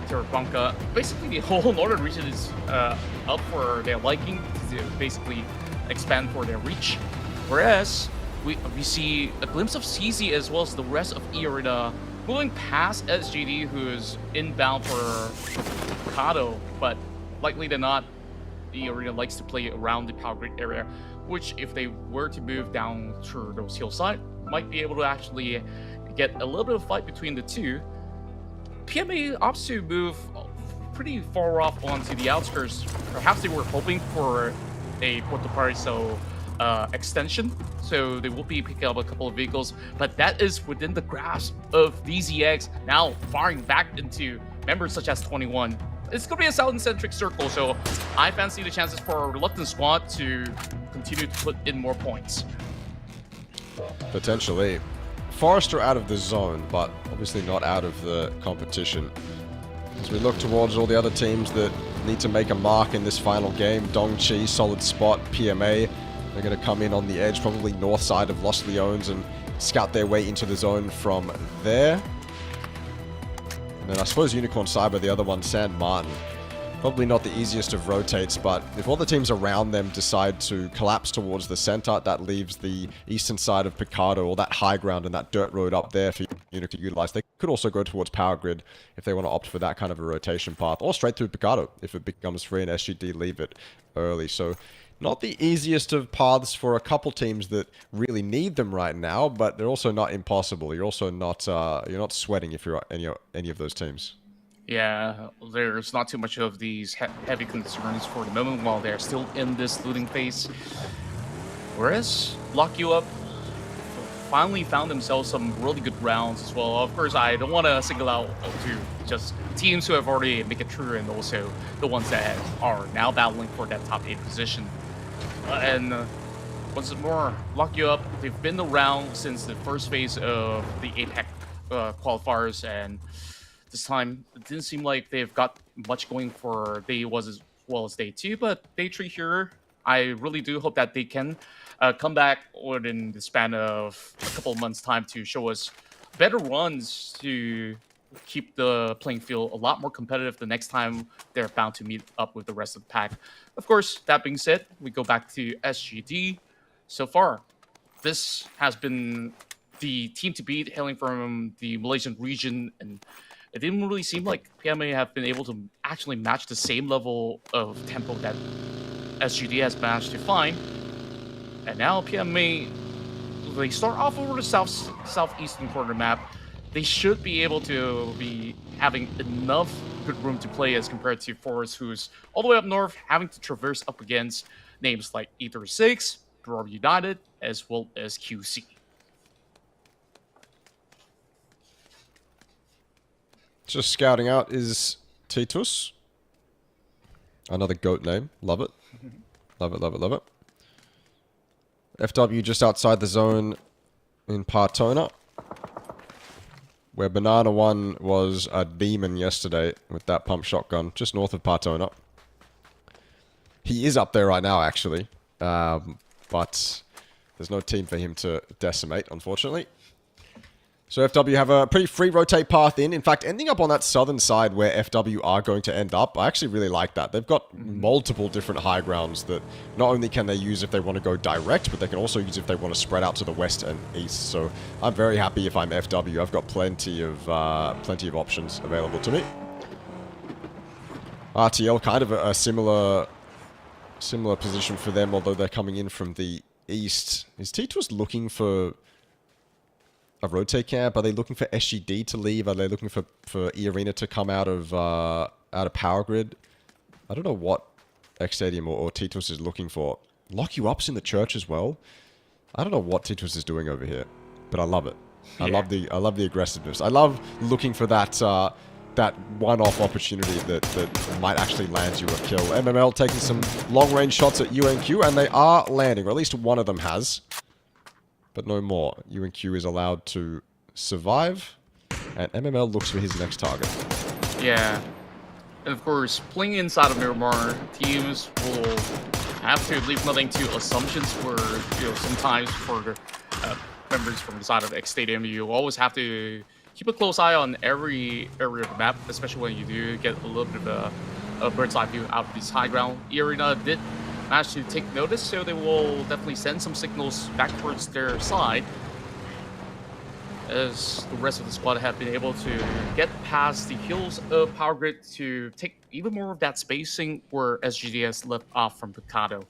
Terabunka. Basically, the whole northern region is up for their liking to basically expand for their reach. Whereas we see a glimpse of CZ as well as the rest of E-Arena moving past SGD, who is inbound for Kado, but likely than not, E-Arena likes to play around the power grid area, which if they were to move down to those hillside, might be able to actually get a little bit of fight between the 2. PMA opts to move pretty far off onto the outskirts. Perhaps they were hoping for a Puerto Party, so extension, so they will be picking up a couple of vehicles, but that is within the grasp of these EX, now firing back into members such as 21. It's going to be a Southern-centric circle, so I fancy the chances for a Reluctant Squad to continue to put in more points. Potentially. Forrester out of the zone, but obviously not out of the competition. As we look towards all the other teams that need to make a mark in this final game, Dongqi, solid spot, PMA, they're going to come in on the edge, probably north side of Los Leones, and scout their way into the zone from there. And then I suppose Unicorn Cyber, the other one, San Martin. Probably not the easiest of rotates, but if all the teams around them decide to collapse towards the center, that leaves the eastern side of Picado, or that high ground and that dirt road up there for Unicorn to utilize. They could also go towards Power Grid if they want to opt for that kind of a rotation path, or straight through Picado if it becomes free and SGD leave it early. So not the easiest of paths for a couple teams that really need them right now, but they're also not impossible. You're also not you're not sweating if you're any of those teams. Yeah, there's not too much of these heavy concerns for the moment while they're still in this looting phase. Whereas Lock You Up finally found themselves some really good rounds as well. Of course, I don't want to single out to just teams who have already made it through and also the ones that are now battling for that top 8 position. Once more, Lock You Up, they've been around since the first phase of the APAC qualifiers, and this time, it didn't seem like they've got much going for Day 1 as well as Day 2, but Day 3 here, I really do hope that they can come back within the span of a couple of months' time to show us better runs to keep the playing field a lot more competitive the next time they're bound to meet up with the rest of the pack. Of course, that being said, we go back to SGD. So far, this has been the team to beat, hailing from the Malaysian region, and it didn't really seem like PMA have been able to actually match the same level of tempo that SGD has managed to find. And now PMA, they start off over the southeastern corner map. They should be able to be having enough good room to play as compared to Forest, who's all the way up north, having to traverse up against names like E36, Roar United, as well as QC. Just scouting out is Titus. Another GOAT name. Love it. Love it, love it, love it. FW just outside the zone in Partona, where Banana 1 was a demon yesterday with that pump shotgun, just north of Partona. He is up there right now, actually. But there's no team for him to decimate, unfortunately. So FW have a pretty free rotate path in. In fact, ending up on that southern side where FW are going to end up, I actually really like that. They've got multiple different high grounds that not only can they use if they want to go direct, but they can also use if they want to spread out to the west and east. So I'm very happy if I'm FW. I've got plenty of options available to me. RTL, kind of a similar position for them, although they're coming in from the east. Is Titus looking for a rotate camp? Are they looking for SGD to leave? Are they looking for E-Arena to come out of Power Grid? I don't know what X-Stadium or Titus is looking for. Lock You Up's in the church as well. I don't know what Titus is doing over here, but I love it. Yeah. I love the aggressiveness. I love looking for that that one-off opportunity that might actually land you a kill. MML taking some long-range shots at UNQ, and they are landing, or at least one of them has. But no more. UNQ is allowed to survive, and MML looks for his next target. Yeah. And of course, playing inside of Miramar, teams will have to leave nothing to assumptions where, sometimes for the members from the side of X Stadium, you always have to keep a close eye on every area of the map, especially when you do get a little bit of a bird's eye view out of this high ground. E-Arena did manage to take notice, so they will definitely send some signals back towards their side, as the rest of the squad have been able to get past the heels of Power Grid to take even more of that spacing where SGD has left off from Picado.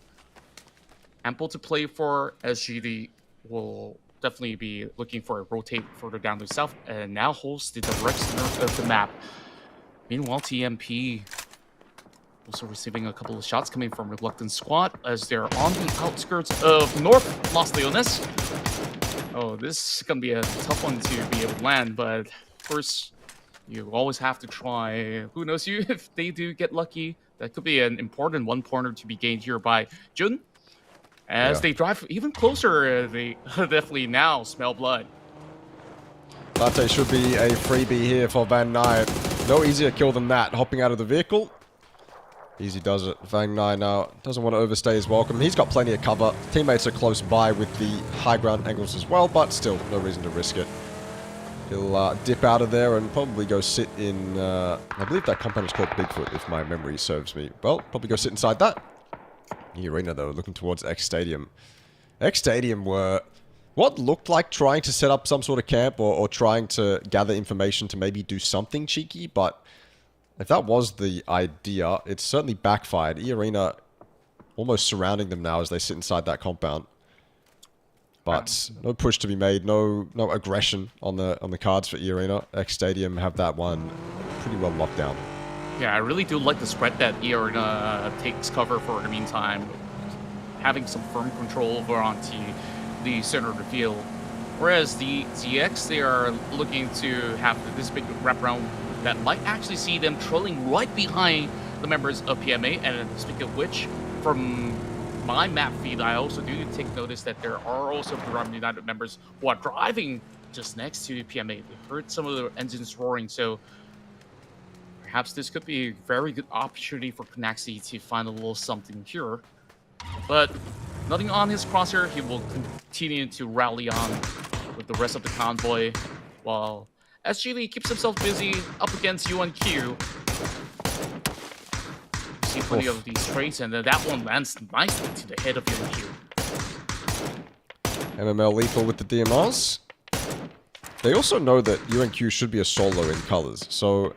Ample to play for. SGD will definitely be looking for a rotate further down to the south, and now holds the direct center of the map. Meanwhile, TMP Also receiving a couple of shots coming from Reluctant Squad as they're on the outskirts of North Los Leones. Oh, this is going to be a tough one to be able to land, but of course, you always have to try. Who knows you if they do get lucky. That could be an important one-pointer to be gained here by Jun. As they drive even closer, they definitely now smell blood. Latte should be a freebie here for Van Nye. No easier kill than that. Hopping out of the vehicle. Easy does it. Van Nye now doesn't want to overstay his welcome. He's got plenty of cover. Teammates are close by with the high ground angles as well, but still, no reason to risk it. He'll dip out of there and probably go sit in... I believe that compound is called Bigfoot, if my memory serves me. Well, probably go sit inside that. The arena, though, looking towards X Stadium. X Stadium were what looked like trying to set up some sort of camp or trying to gather information to maybe do something cheeky, but if that was the idea, it's certainly backfired. E-Arena almost surrounding them now as they sit inside that compound. But no push to be made, no aggression on the cards for E-Arena. X Stadium have that one pretty well locked down. Yeah, I really do like the spread that E-Arena takes cover for the meantime. Having some firm control over onto the center of the field. Whereas the ZX, they are looking to have this big wraparound that might actually see them trailing right behind the members of PMA. And speaking of which, from my map feed, I also do take notice that there are also Miramar United members who are driving just next to PMA. We heard some of the engines roaring, so perhaps this could be a very good opportunity for 𝐏𝐿𝐶 to find a little something here. But nothing on his crosshair, he will continue to rally on with the rest of the convoy, while 𝐿𝐶 keeps himself busy up against UNQ. See plenty of these trades, and that one lands nicely to the head of UNQ. MML lethal with the DMRs. They also know that UNQ should be a solo in colors, so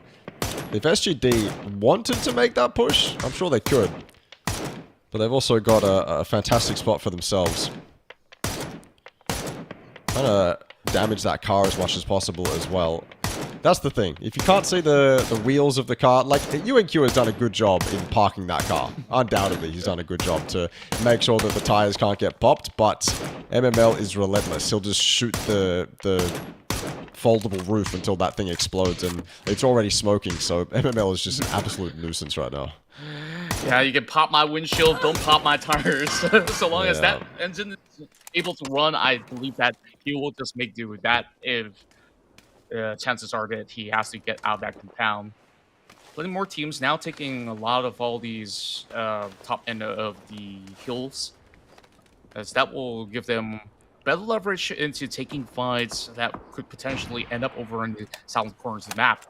if SGD wanted to make that push, I'm sure they could. But they've also got a fantastic spot for themselves. Trying to damage that car as much as possible as well. That's the thing. If you can't see the wheels of the car, like, UNQ has done a good job in parking that car. Undoubtedly, he's done a good job to make sure that the tires can't get popped, but MML is relentless. He'll just shoot the foldable roof until that thing explodes, and it's already smoking, so MML is just an absolute nuisance right now. Yeah, you can pop my windshield, don't pop my tires. So long as that engine is able to run, I believe that he will just make do with that if chances are that he has to get out of that compound. Plenty more teams now taking a lot of all these top end of the hills, as that will give them better leverage into taking fights that could potentially end up over in the southern corners of the map.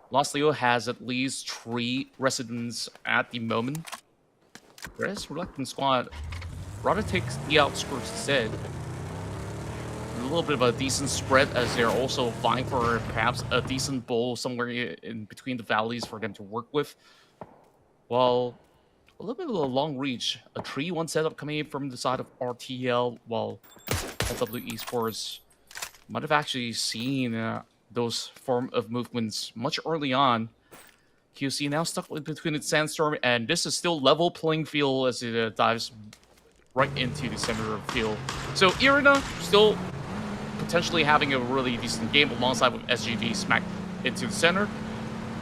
Los Leo has at least 3 residents at the moment. Whereas Reluctant Squad rather takes the outskirts instead. A little bit of a decent spread as they're also vying for perhaps a decent bowl somewhere in between the valleys for them to work with. While a little bit of a long reach, a 3-1 setup coming in from the side of RTL, while LW Esports might have actually seen those form of movements much early on. QC now stuck between its Sandstorm, and this is still level playing field as it dives right into the center of the field. So Irina still potentially having a really decent game alongside with SGD smacked into the center.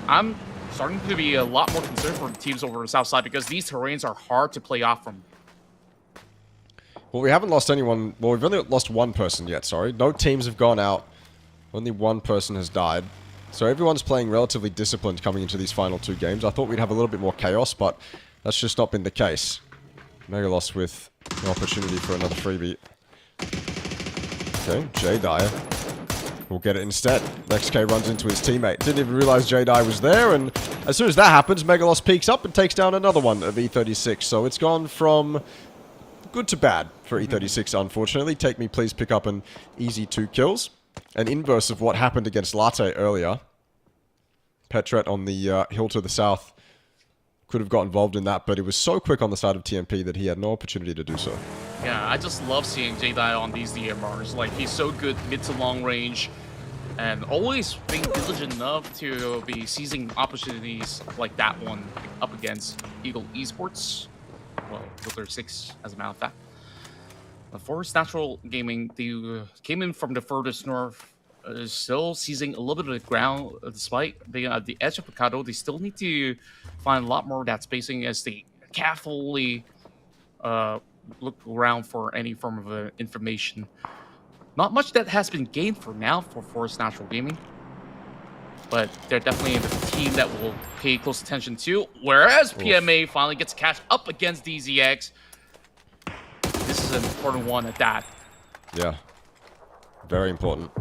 I'm starting to be a lot more concerned for the teams over the south side because these terrains are hard to play off from. Well, we haven't lost anyone. Well, we've only lost one person yet, sorry. No teams have gone out. Only one person has died. So everyone's playing relatively disciplined coming into these final 2 games. I thought we'd have a little bit more chaos, but that's just not been the case. Megalos with an opportunity for another freebie. Okay, 𝐿𝐶 will get it instead. 𝐏𝐿𝐶 runs into his teammate. Didn't even realize 𝐿𝐶 was there, and as soon as that happens, Megalos peeks up and takes down another one of E36. So it's gone from good to bad for E36, unfortunately. 𝐾𝐿𝐶, please pick up an easy 2 kills. An inverse of what happened against Latte earlier. Petret on the hill to the south could have got involved in that, but it was so quick on the side of TMP that he had no opportunity to do so. Yeah, I just love seeing 𝐿𝐶 on these DMRs. Like, he's so good mid to long range. and always being diligent enough to be seizing opportunities like that one up against Eagle Esports. Well, Filter 6, as a matter of fact. Forest Natural Gaming, they came in from the furthest north, still seizing a little bit of the ground, despite being at the edge of Picado. They still need to find a lot more of that spacing as they carefully look around for any form of information. Not much that has been gained for now for Forest Natural Gaming, but they're definitely the team that will pay close attention to. Whereas PMA finally gets catch up against DZX. This is an important one at that. Yeah, very important.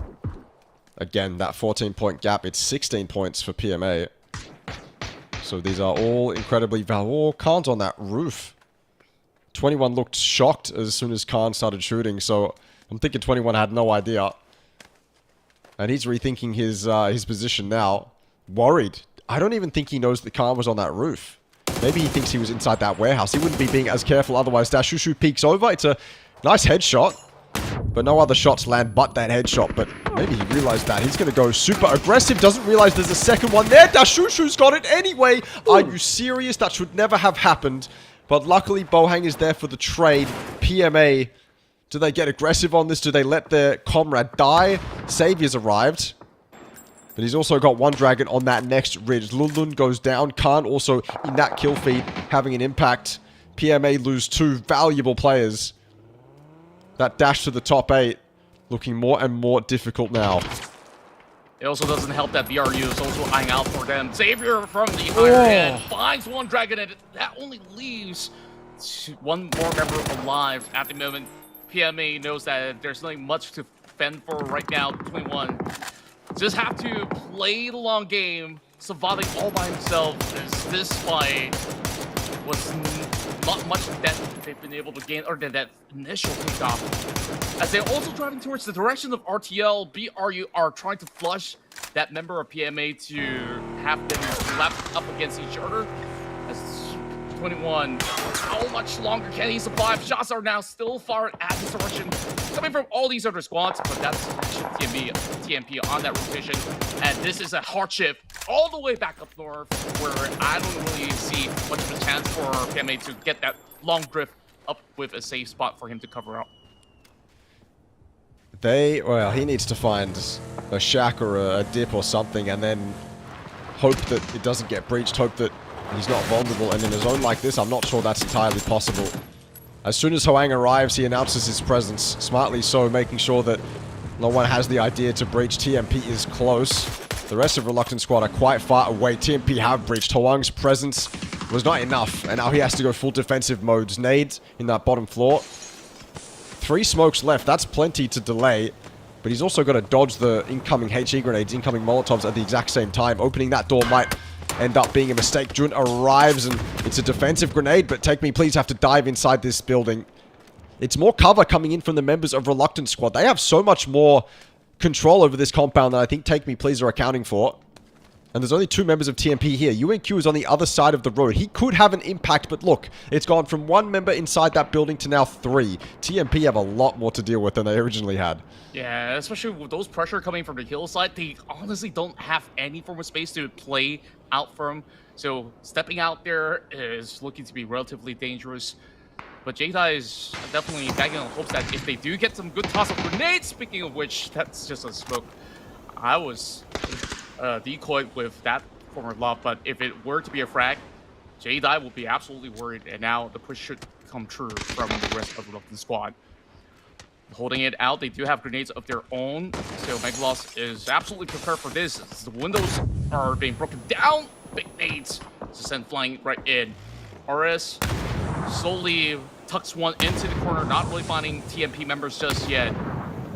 Again, that 14-point gap, it's 16 points for PMA. So these are all incredibly valuable. Khan's on that roof. 21 looked shocked as soon as Khan started shooting, so I'm thinking 21 had no idea. And he's rethinking his position now. Worried. I don't even think he knows that Khan was on that roof. Maybe he thinks he was inside that warehouse. He wouldn't be being as careful otherwise. Dashushu peeks over. It's a nice headshot. But no other shots land but that headshot. But maybe he realized that. He's going to go super aggressive. Doesn't realize there's a second one there. Dashushu's got it anyway. Are you serious? That should never have happened. But luckily, Bohang is there for the trade. PMA, do they get aggressive on this? Do they let their comrade die? Savior's arrived. But he's also got one dragon on that next ridge. Lunlun goes down. Khan also in that kill feed having an impact. PMA lose two valuable players. That dash to the top 8 looking more and more difficult now. It also doesn't help that BRU is also eyeing out for them. Xavier from the higher end finds one dragon, and that only leaves one more member alive at the moment. PMA knows that there's nothing much to fend for right now. 21 just have to play the long game, surviving all by himself. As this fight was not much that they've been able to gain, or that initial takeoff. As they're also driving towards the direction of RTL, BRU are trying to flush that member of PMA to have them slapped up against each other. As 21, how much longer can he survive? Shots are now still fired at this direction, coming from all these other squads, but that's TMP on that rotation. And this is a hardship all the way back up north, where I don't really see much of a chance for PMA to get that long drift up with a safe spot for him to cover up. Well, he needs to find a shack or a dip or something, and then hope that it doesn't get breached, hope that he's not vulnerable, and in a zone like this, I'm not sure that's entirely possible. As soon as Hoang arrives, he announces his presence, smartly so, making sure that no one has the idea to breach. TMP is close. The rest of Reluctant Squad are quite far away. TMP have breached. Hoang's presence was not enough, and now he has to go full defensive modes. Nades in that bottom floor. 3 smokes left, that's plenty to delay. But he's also got to dodge the incoming HE grenades, incoming Molotovs at the exact same time. Opening that door might end up being a mistake. Jun arrives and it's a defensive grenade, but TakeMe please have to dive inside this building. It's more cover coming in from the members of Reluctant Squad. They have so much more control over this compound that I think TakeMe please are accounting for. And there's only 2 members of TMP here. 𝐿𝐿 is on the other side of the road. He could have an impact, but look, it's gone from 1 member inside that building to now 3. TMP have a lot more to deal with than they originally had. Yeah, especially with those pressure coming from the hillside, they honestly don't have any form of space to play out from. So stepping out there is looking to be relatively dangerous. But 𝐿𝐿 is definitely banking on hopes that if they do get some good toss of grenades, speaking of which, that's just a smoke. I was decoyed with that former lob, but if it were to be a frag, 𝐿𝐿 will be absolutely worried, and now the push should come true from the rest of the Reluctant Squad. Holding it out, they do have grenades of their own, so Megaloss is absolutely prepared for this. As the windows are being broken down, big nades to send flying right in. RS slowly tucks one into the corner, not really finding TMP members just yet.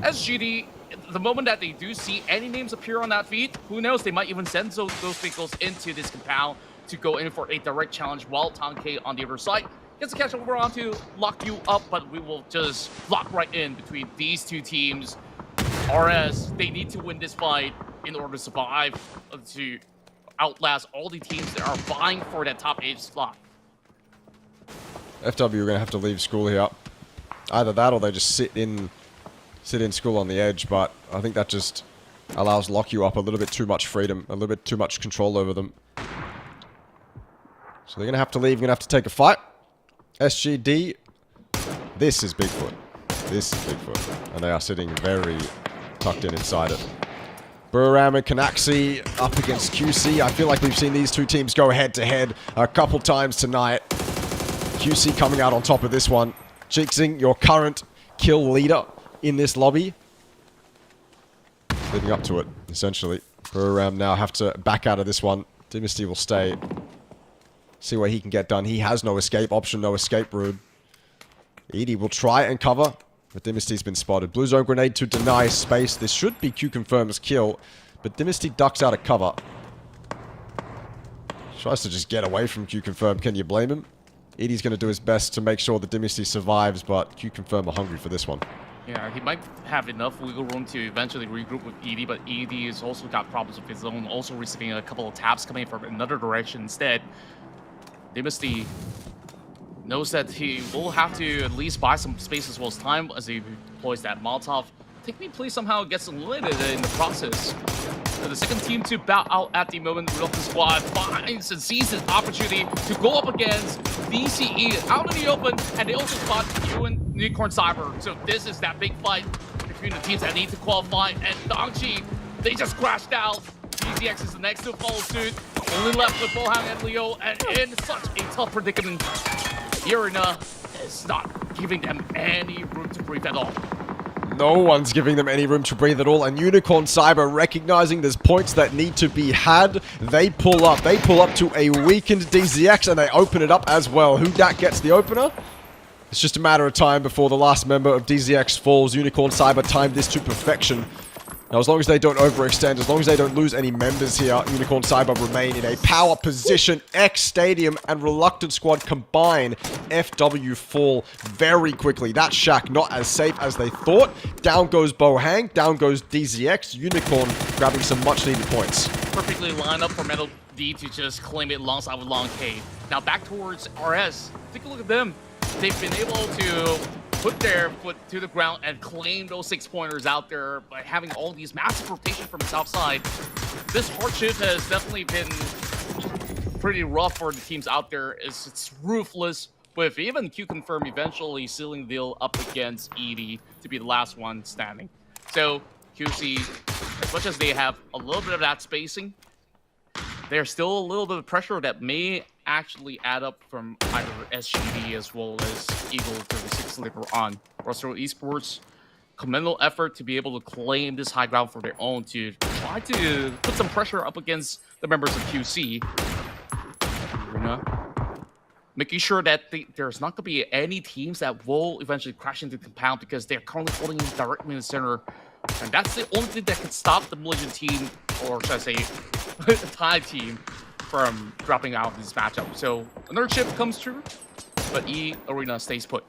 SGD, the moment that they do see any names appear on that feed, who knows, they might even send those vehicles into this compound to go in for a direct challenge, while 𝐷𝐿𝐿 on the other side gets to catch over on to lock you up, but we will just lock right in between these 2 teams. RS, they need to win this fight in order to survive, to outlast all the teams that are vying for that top 8 slot. FW are going to have to leave school here. Either that or they just sit in school on the edge, but I think that just allows 𝐿ockYou up a little bit too much freedom, a little bit too much control over them. So they're going to have to leave, going to have to take a fight. SGD, this is Bigfoot. This is Bigfoot. And they are sitting very tucked in inside it. Buram and 𝐏𝐿𝐶 up against QC. I feel like we've seen these two teams go head-to-head a couple times tonight. QC coming out on top of this one. 𝐏𝐿𝐶, your current kill leader in this lobby. Leading up to it, essentially. Buram now have to back out of this one. Dynasty will stay. See what he can get done. He has no escape option, no escape route. 𝐸𝐷 will try and cover, but Dynasty's been spotted. Blue zone grenade to deny space. This should be 𝐾𝐿 kill, but Dynasty ducks out of cover. Tries to just get away from 𝐾𝐿. Can you blame him? 𝐸𝐷's going to do his best to make sure that Dynasty survives, but 𝐾𝐿 are hungry for this one. Yeah, he might have enough wiggle room to eventually regroup with 𝐸𝐷, but 𝐸𝐷 has also got problems with his own, also receiving a couple of taps coming from another direction instead. Dynasty knows that he will have to at least buy some space as well as time as he deploys that Molotov. TakeMe somehow gets eliminated in the process. The second team to bow out at the moment. Reluctant Squad finds and sees his opportunity to go up against VCE out in the open, and they also spot Unicorn Cyber. So this is that big fight between the teams that need to qualify, and Dongchi, they just crashed out. PGX is the next to follow suit. Only left with Bohang and Leo, and in such a tough predicament, Irina is not giving them any room to breathe at all. No one's giving them any room to breathe at all, and Unicorn Cyber recognizing there's points that need to be had. They pull up. They pull up to a weakened DZX, and they open it up as well. Who that gets the opener? It's just a matter of time before the last member of DZX falls. Unicorn Cyber timed this to perfection. Now, as long as they don't overextend, as long as they don't lose any members here, Unicorn Cyber remain in a power position. X Stadium and Reluctant Squad combine. FW fall very quickly. That 𝐷𝐿 not as safe as they thought. Down goes Bohang, down goes DZX. Unicorn grabbing some much-needed points. Perfectly lined up for Metal D to just claim it alongside with Long K. Now back towards RS. Take a look at them. They've been able to put their foot to the ground and claim those 6-pointers out there by having all these massive rotations from the south side. This hardship has definitely been pretty rough for the teams out there. It's ruthless, with even 𝐾𝐿 eventually sealing the deal up against 𝐸𝐷 to be the last one standing. So QC, as much as they have a little bit of that spacing, there's still a little bit of pressure that may actually add up from either SGD as well as Eagle36 later on. Rustral Esports, commendable effort to be able to claim this high ground for their own, to try to put some pressure up against the members of QC. Making sure that there's not going to be any teams that will eventually crash into the compound, because they're currently holding in directly in the center. And that's the only thing that can stop the Malaysian team, or should I say, the Thai team, from dropping out of this matchup. So another chip comes through, but Arena stays put.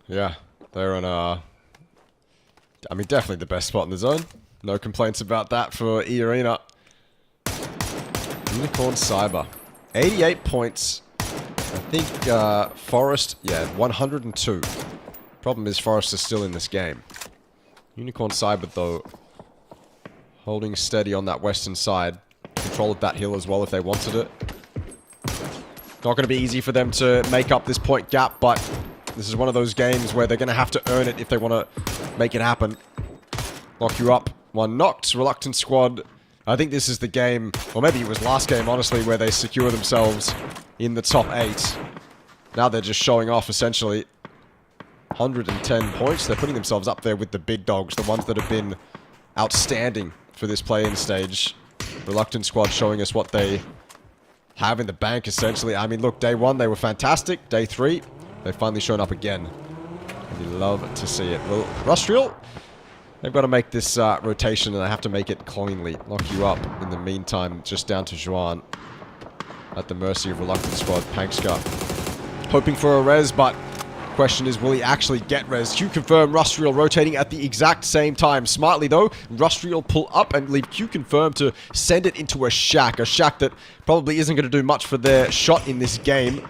Yeah, they're on I mean, definitely the best spot in the zone. No complaints about that for Arena. Unicorn Cyber, 88 points. I think Forest, yeah, 102. Problem is Forest is still in this game. Unicorn Cyber, though, holding steady on that western side. Control of that hill as well if they wanted it. Not going to be easy for them to make up this point gap, but this is one of those games where they're going to have to earn it if they want to make it happen. 𝐿ockYou up. One knocked. Reluctant Squad. I think this is the game, or maybe it was last game, honestly, where they secure themselves in the top 8. Now they're just showing off, essentially. 110 points. They're putting themselves up there with the big dogs, the ones that have been outstanding for this play-in stage. Reluctant Squad showing us what they have in the bank, essentially. I mean, look, day 1, they were fantastic. Day 3, they've finally shown up again. And we love to see it. Well, Rustral, they've got to make this rotation, and they have to make it cleanly. 𝐿ockYou up. In the meantime, just down to Juan. At the mercy of Reluctant Squad. Pankska hoping for a res, but question is, will he actually get res? 𝐾𝐿, Rustral rotating at the exact same time. Smartly, though, Rustral pull up and leave 𝐾𝐿 to send it into a 𝐷𝐿. A 𝐷𝐿 that probably isn't going to do much for their shot in this game.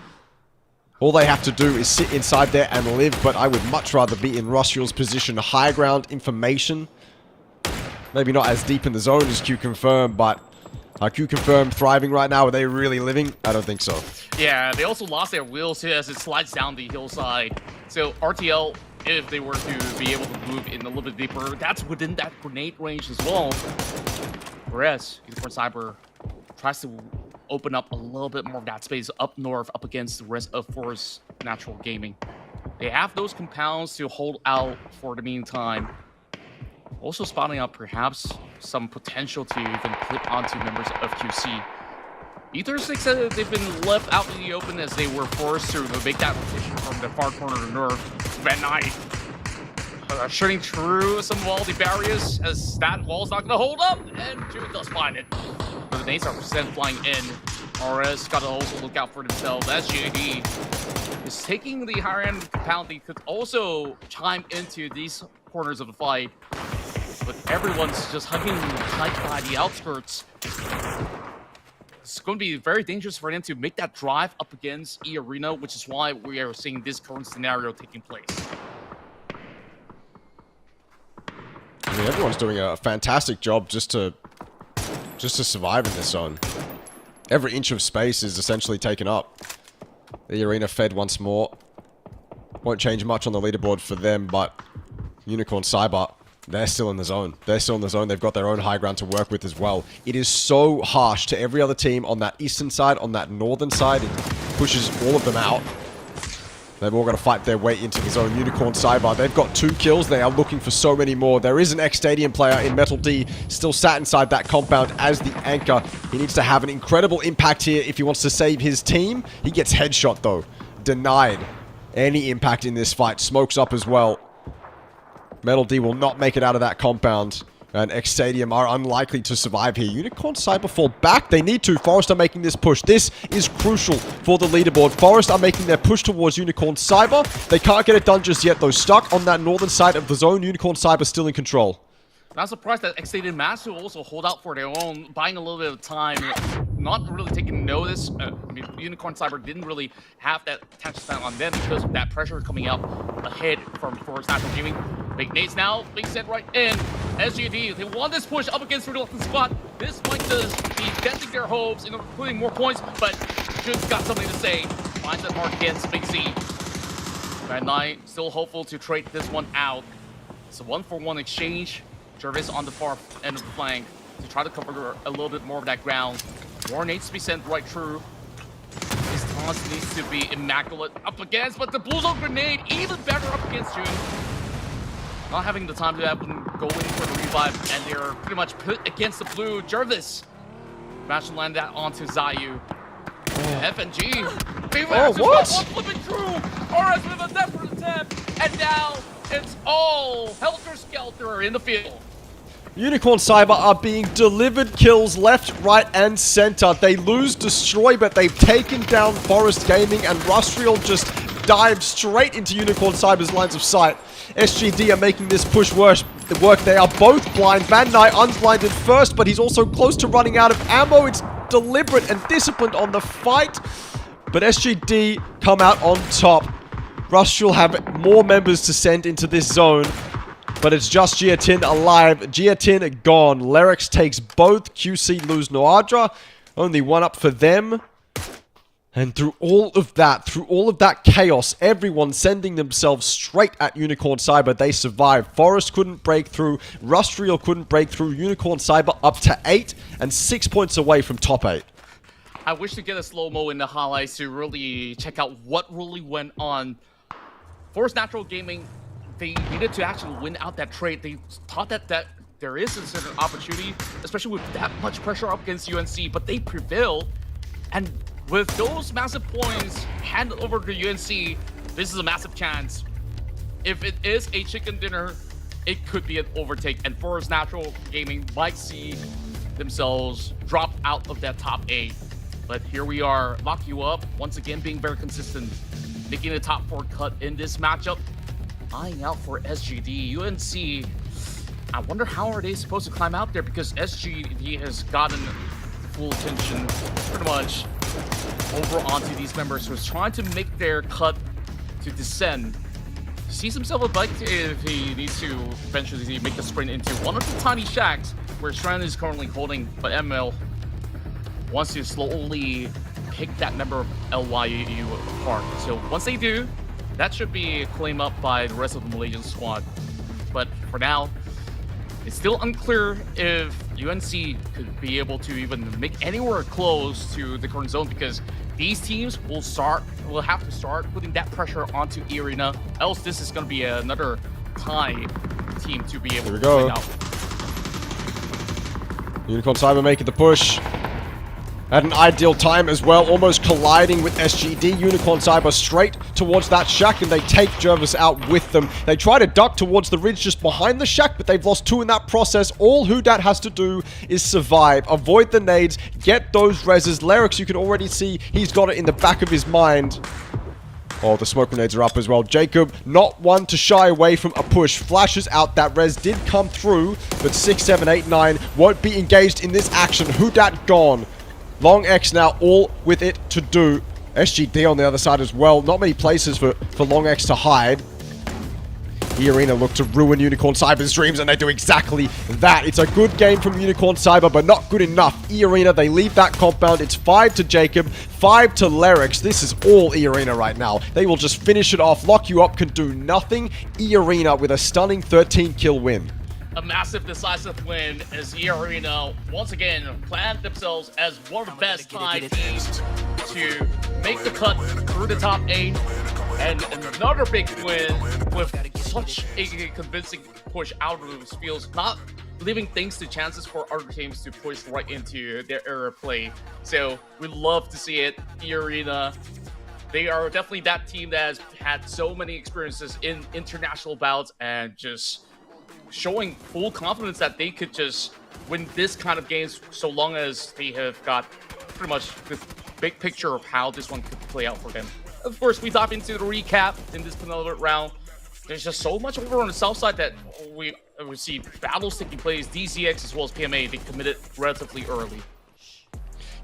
All they have to do is sit inside there and live, but I would much rather be in Rustral's position. High ground information. Maybe not as deep in the zone as 𝐀𝐿, but are 𝐀𝐿 thriving right now? Are they really living? I don't think so. Yeah, they also lost their wheels as it slides down the hillside. So RTL, if they were to be able to move in a little bit deeper, that's within that grenade range as well. Whereas 𝐏𝐿 tries to open up a little bit more of that space up north, up against the rest of Forest Natural Gaming. They have those compounds to hold out for the meantime. Also spotting out perhaps some potential to even clip onto members of QC. Ether6 said they've been left out in the open as they were forced to make that rotation from the far corner to north. Van Knight shooting through some of all the barriers as that wall's not going to hold up, and June does find it. But the nades are then flying in. RS got to also look out for themselves. SGD is taking the higher end compound. They could also chime into these corners of the fight, but everyone's just hugging tight by the outskirts. It's going to be very dangerous for them to make that drive up against E Arena, which is why we are seeing this current scenario taking place. I mean, everyone's doing a fantastic job just to survive in this zone. Every inch of space is essentially taken up. The arena fed once more. Won't change much on the leaderboard for them, but 𝐿𝐻, they're still in the zone. They're still in the zone. They've got their own high ground to work with as well. It is so harsh to every other team on that eastern side, on that northern side. It pushes all of them out. They've all got to fight their way into the zone. 𝐿𝐻, they've got 2 kills. They are looking for so many more. There is an X-Stadium player in Metal D still sat inside that compound as the anchor. He needs to have an incredible impact here if he wants to save his team. He gets headshot though. Denied any impact in this fight. Smokes up as well. Metal D will not make it out of that compound. And X-Stadium are unlikely to survive here. 𝐿𝐻 fall back. They need to. Forest are making this push. This is crucial for the leaderboard. Forest are making their push towards 𝐿𝐻. They can't get it done just yet, though. Stuck on that northern side of the zone. 𝐿𝐻 still in control. Not surprised that X-Stadium managed to also hold out for their own, buying a little bit of time, not really taking notice. I mean, 𝐿𝐻 didn't really have that attention span on them because of that pressure coming up ahead from Forest Natural Gaming. Big nades now being sent right in. SGD, they want this push up against the reluctant spot. This might just be denting their hopes in putting more points, but Jun's got something to say. Finds it hard against Big Z. Van Knight still hopeful to trade this one out. It's a 1-for-1 exchange. Jervis on the far end of the flank to try to cover a little bit more of that ground. More nades to be sent right through. His taunt needs to be immaculate up against, but the blue zone grenade even better up against Jun. Not having the time to have them go in for the revive, and they're pretty much put against the blue. Jervis managed to land that onto Zayu. FNG. What? Flipping through. RS with a desperate attempt, and now it's all helter-skelter in the field. 𝐿𝐻 are being delivered kills left, right, and center. They lose Destroy, but they've taken down Forest Gaming, and Rustriel just dived straight into 𝐿𝐻's lines of sight. SGD are making this push work. They are both blind. Van Knight unblinded first, but he's also close to running out of ammo. It's deliberate and disciplined on the fight, but SGD come out on top. Rustriel have more members to send into this zone, but it's just 𝐏𝐿𝐻 alive. 𝐏𝐿𝐻 gone. 𝐿𝐻 takes both. QC lose Noadra. Only one up for them. And through all of that chaos, everyone sending themselves straight at 𝐿𝐻, they survived. Forest couldn't break through. Rustriel couldn't break through. 𝐿𝐻 up to 8 and 6 points away from top 8. I wish to get a slow-mo in the highlights to really check out what really went on. Forest Natural Gaming, they needed to actually win out that trade. They thought that there is a certain opportunity, especially with that much pressure up against UNC, but they prevailed. And with those massive points handed over to UNC, this is a massive chance. If it is a chicken dinner, it could be an overtake, and Forest Natural Gaming might see themselves drop out of that top 8. But here we are, Lock You Up, once again being very consistent, making the top 4 cut in this matchup. Eyeing out for SGD. UNC, I wonder how are they supposed to climb out there, because SGD has gotten full attention pretty much over onto these members who are trying to make their cut to descend. sees himself a bite if he needs to eventually make the sprint into one of the tiny shacks where Strand is currently holding, but ML wants to slowly pick that member of LYU apart. So once they do, that should be claimed up by the rest of the Malaysian squad. But for now, it's still unclear if UNC could be able to even make anywhere close to the current zone, because these teams will have to start putting that pressure onto E-Arena, else this is going to be another tie team to be able to win out. Unicorn Cyber making the push. At an ideal time as well, almost colliding with SGD. Unicorn Cyber straight towards that shack, and they take Jervis out with them. They try to duck towards the ridge just behind the shack, but they've lost 2 in that process. All 𝐿HDAT has to do is survive, avoid the nades, get those reses. 𝐿HDAT, you can already see he's got it in the back of his mind. Oh, the smoke grenades are up as well. Jacob, not one to shy away from a push. Flashes out. That res did come through, but 6, 7, 8, 9 won't be engaged in this action. 𝐿HDAT gone. LongX now all with it to do. SGD on the other side as well. Not many places for LongX to hide. E-Arena look to ruin Unicorn Cyber's dreams, and they do exactly that. It's a good game from Unicorn Cyber, but not good enough. E-Arena, they leave that compound. It's 5 to Jacob, 5 to 𝐿HDAT. This is all E-Arena right now. They will just finish it off. Lock You Up can do nothing. E-Arena with a stunning 13-kill win. A massive decisive win as E-Arena once again planned themselves as one of the best tie teams to make the cut through the top 8, and another big win with such a convincing push out of those fields, not leaving things to chances for other teams to push right into their era play. So we love to see it. E-Arena, they are definitely that team that has had so many experiences in international bouts and just showing full confidence that they could just win this kind of games so long as they have got pretty much the big picture of how this one could play out for them. Of course, we dive into the recap in this penultimate round. There's just so much over on the south side that we see battles taking place. DZX as well as PMA, they committed relatively early.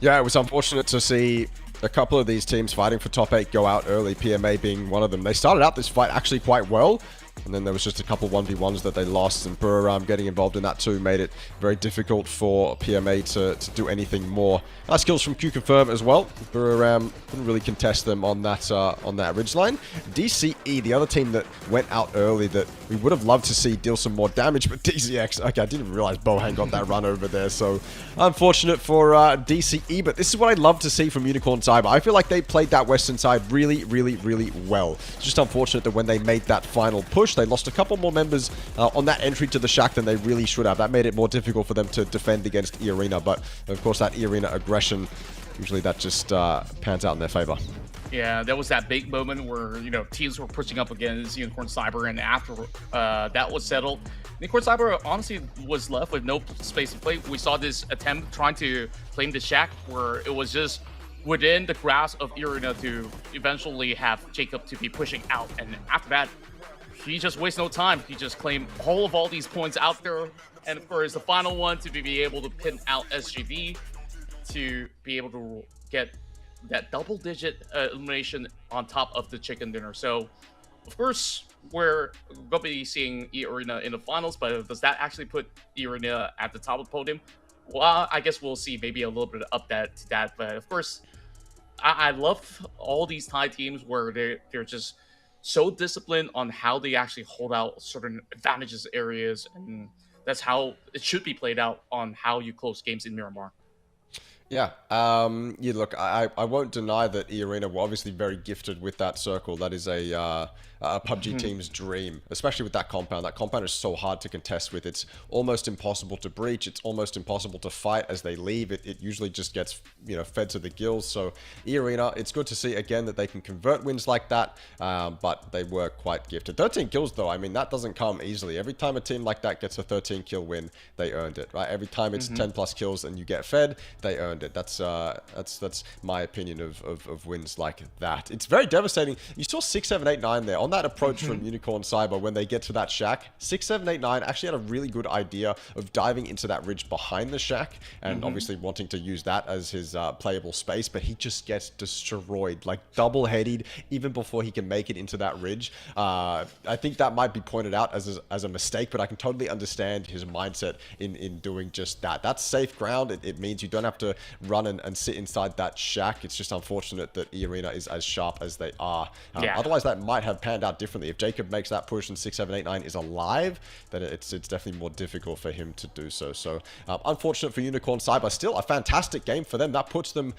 Yeah, it was unfortunate to see a couple of these teams fighting for top 8 go out early, PMA being one of them. They started out this fight actually quite well, and then there was just a couple 1v1s that they lost, and Buriram getting involved in that too made it very difficult for PMA to do anything more. Nice kills from 𝐿HDAT as well. Buriram couldn't really contest them on that ridgeline. DCE, the other team that went out early that we would have loved to see deal some more damage, but DZX, okay, I didn't realize Bohang got that run over there, so unfortunate for DCE, but this is what I'd love to see from Unicorn Cyber. I feel like they played that western side really, really, really well. It's just unfortunate that when they made that final push, they lost a couple more members on that entry to the shack than they really should have. That made it more difficult for them to defend against E-Arena, but of course that E-Arena aggression, usually that just pans out in their favor. Yeah, there was that big moment where, you know, teams were pushing up against Unicorn Cyber, and after that was settled, Unicorn Cyber honestly was left with no space to play. We saw this attempt trying to claim the shack where it was just within the grasp of E-Arena to eventually have Jacob to be pushing out, and after that, he just wastes no time. He just claimed all these points out there, and of course the final one to be able to pin out SGD to be able to get that double-digit elimination on top of the chicken dinner. So of course we're going to be seeing E-Arena in the finals, but does that actually put E-Arena at the top of the podium? Well, I guess we'll see maybe a little bit up to that, but of course I love all these Thai teams where they're just so disciplined on how they actually hold out certain advantages areas, and that's how it should be played out on how you close games in Miramar. Yeah, yeah. Look, I won't deny that E-Arena were obviously very gifted with that circle. That is a PUBG team's dream, especially with that compound. That compound is so hard to contest with. It's almost impossible to breach. It's almost impossible to fight as they leave. It usually just gets, you know, fed to the gills. So E-Arena, it's good to see again that they can convert wins like that, but they were quite gifted. 13 kills though, I mean, that doesn't come easily. Every time a team like that gets a 13 kill win, they earned it, right? Every time it's 10 plus kills and you get fed, they earned it. That's my opinion of wins like that. It's very devastating. You saw 6, 7, 8, 9 there on that approach from 𝐏𝐷𝐀𝐀 𝐈𝐅 when they get to that shack, 6, 7, 8, 9 actually had a really good idea of diving into that ridge behind the shack and obviously wanting to use that as his playable space, but he just gets destroyed, like double-headed even before he can make it into that ridge. I think that might be pointed out as a mistake, but I can totally understand his mindset in doing just that. That's safe ground. It means you don't have to run and sit inside that shack. It's just unfortunate that eArena is as sharp as they are. Otherwise, that might have panned out differently. If Jacob makes that push and 6, 7, 8, 9 is alive, then it's definitely more difficult for him to do so. So unfortunate for 𝐏𝐷𝐀𝐀 𝐈𝐅. Still a fantastic game for them. That puts them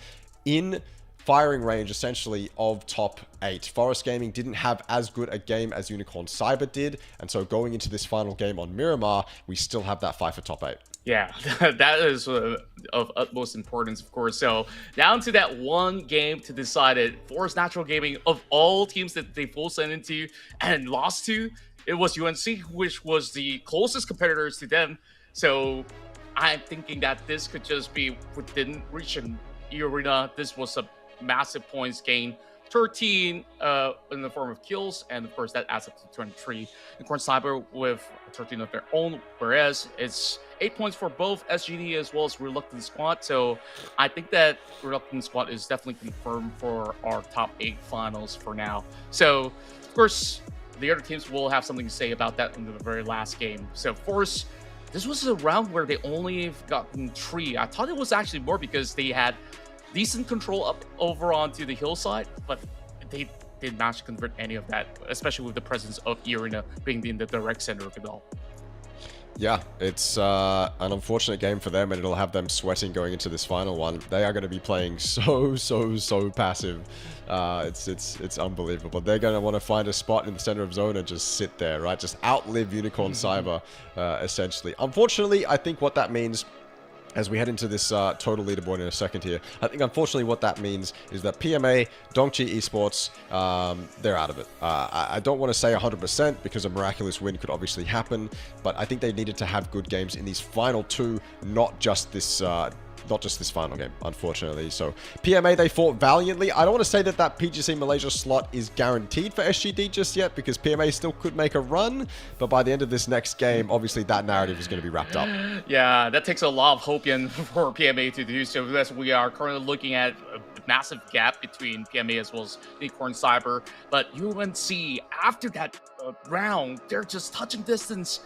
in firing range essentially of top 8. Forest Gaming didn't have as good a game as 𝐏𝐷𝐀𝐀 𝐈𝐅 did, and so going into this final game on Miramar, we still have that fight for top 8. Yeah, that is of utmost importance, of course. So down to that one game to decide it. Forest Natural Gaming, of all teams that they full sent into and lost to, it was UNC, which was the closest competitors to them. So I'm thinking that this could just be within reach in eArena. This was a massive points gain. 13 in the form of kills, and of course that adds up to 23. 𝐏𝐷𝐀𝐈 𝐅 with 13 of their own, whereas it's 8 points for both SGD as well as Reluctant Squad. So I think that Reluctant Squad is definitely confirmed for our top 8 finals for now. So of course the other teams will have something to say about that in the very last game. So of course this was a round where they only gotten 3. I thought it was actually more because they had decent control up over onto the hillside, but they did not convert any of that, especially with the presence of eArena being in the direct center of it all. Yeah, it's an unfortunate game for them, and it'll have them sweating going into this final one. They are going to be playing so passive. It's unbelievable. They're going to want to find a spot in the center of zone and just sit there, right? Just outlive 𝐏𝐷𝐀𝐀 𝐈𝐅, essentially. Unfortunately, I think what that means, as we head into this total leaderboard in a second here, I think unfortunately what that means is that PMA, 𝐷𝐀𝐻 Esports, they're out of it. I don't want to say 100% because a miraculous win could obviously happen, but I think they needed to have good games in these final 2, not just this final game, unfortunately. So PMA, they fought valiantly. I don't want to say that PGC Malaysia slot is guaranteed for SGD just yet, because PMA still could make a run, but by the end of this next game, obviously that narrative is going to be wrapped up. Yeah, that takes a lot of hope for PMA to do so, as we are currently looking at a massive gap between PMA as well as 𝐏𝐷𝐀𝐈 𝐈𝅅. But UNC, after that round, they're just touching distance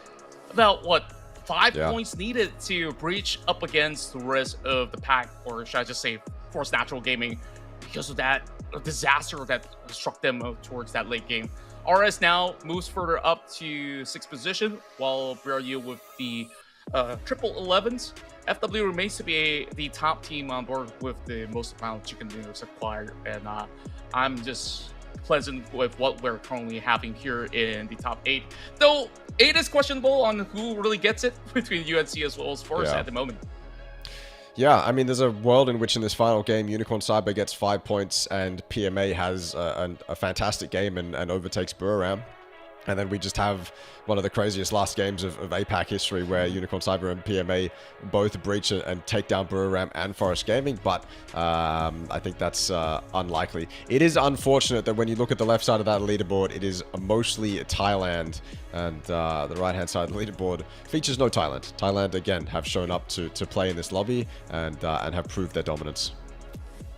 about, what, 5 points needed to breach up against the rest of the pack, or should I just say Forest Natural Gaming, because of that disaster that struck them towards that late game. RS now moves further up to 6th position, while BRU with the triple 11s. FW remains to be the top team on board with the most amount of chicken dinners acquired, and I'm just pleasant with what we're currently having here in the top 8. Though 8 is questionable on who really gets it between UNC as well as Forest at the moment. Yeah, I mean, there's a world in which in this final game, 𝐏𝐷𝐀𝐈 𝐅 gets 5 points and PMA has a fantastic game and overtakes Buriram. And then we just have one of the craziest last games of APAC history, where 𝐏𝐷𝐀𝐈 𝅅 and PMA both breach and take down Buriram and Forest Gaming, but I think that's unlikely. It is unfortunate that when you look at the left side of that leaderboard, it is mostly Thailand, and the right-hand side of the leaderboard features no Thailand. Thailand, again, have shown up to play in this lobby and have proved their dominance.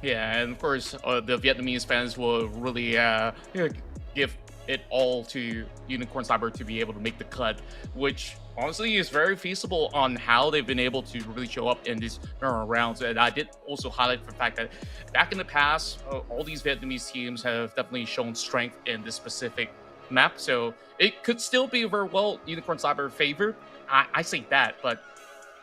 Yeah, and of course, the Vietnamese fans will really give it all to 𝐏𝐷𝐀𝐈 𝅅 to be able to make the cut, which honestly is very feasible on how they've been able to really show up in these rounds. And I did also highlight the fact that back in the past, all these Vietnamese teams have definitely shown strength in this specific map, so it could still be very well 𝐏𝐷𝐀𝐈 𝅅 favored. I say that, but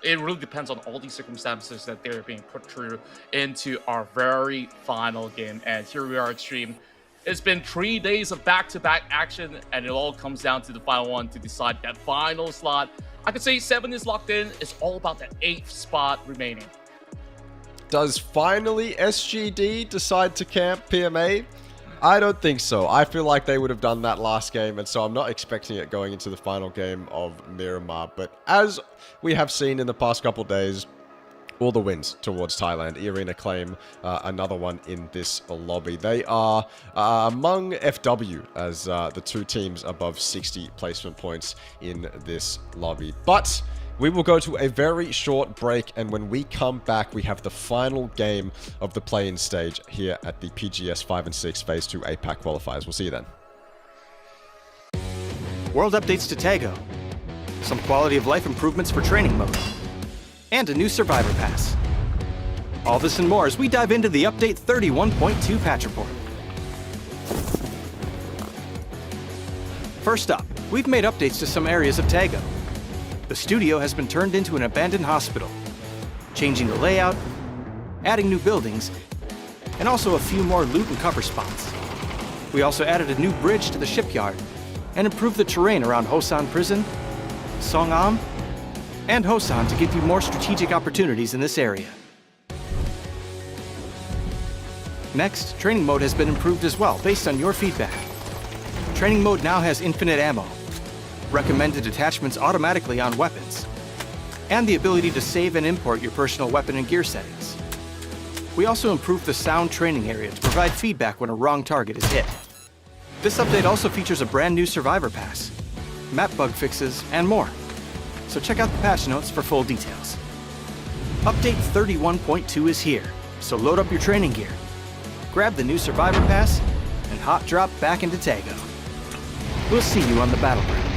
it really depends on all these circumstances that they're being put through into our very final game. And here we are at stream. It's been 3 days of back-to-back action, and it all comes down to the final one to decide that final slot. I could say 7 is locked in. It's all about that 8th spot remaining. Does finally SGD decide to camp PMA? I don't think so. I feel like they would have done that last game, and so I'm not expecting it going into the final game of Miramar. But as we have seen in the past couple days, all the wins towards Thailand. Arena claim another one in this lobby. They are among FW as the two teams above 60 placement points in this lobby. But we will go to a very short break, and when we come back, we have the final game of the play-in stage here at the PGS 5 and 6 Phase 2 APAC qualifiers. We'll see you then. World updates to 𝐏𝐿, some quality of life improvements for training mode, and a new survivor pass. All this and more as we dive into the update 31.2 patch report. First up, we've made updates to some areas of 𝐏𝐿. The studio has been turned into an abandoned hospital, changing the layout, adding new buildings, and also a few more loot and cover spots. We also added a new bridge to the shipyard and improved the terrain around Hosan Prison, Songam, and Hosan to give you more strategic opportunities in this area. Next, training mode has been improved as well based on your feedback. Training mode now has infinite ammo, recommended attachments automatically on weapons, and the ability to save and import your personal weapon and gear settings. We also improved the sound training area to provide feedback when a wrong target is hit. This update also features a brand new survivor pass, map bug fixes, and more. So check out the patch notes for full details. Update 31.2 is here, so load up your training gear, grab the new survivor pass, and hot drop back into 𝐏𝐿. We'll see you on the battlegrounds.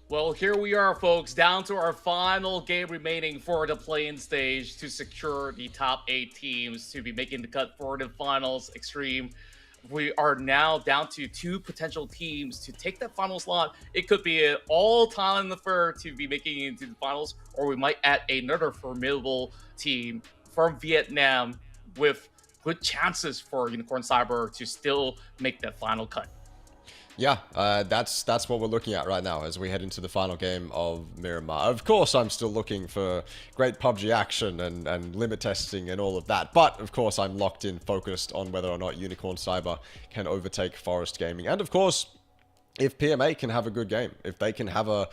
Well, here we are, folks, down to our final game remaining for the play-in stage to secure the top 8 teams to be making the cut for the finals extreme. We are now down to 2 potential teams to take that final slot. It could be an all-Thailand affair to be making it into the finals, or we might add another formidable team from Vietnam with good chances for Unicorn Cyber to still make that final cut. Yeah, that's what we're looking at right now as we head into the final game of Miramar. Of course, I'm still looking for great PUBG action and limit testing and all of that. But, of course, I'm locked in, focused on whether or not Unicorn Cyber can overtake Forest Gaming. And, of course, if PMA can have a good game, if they can have a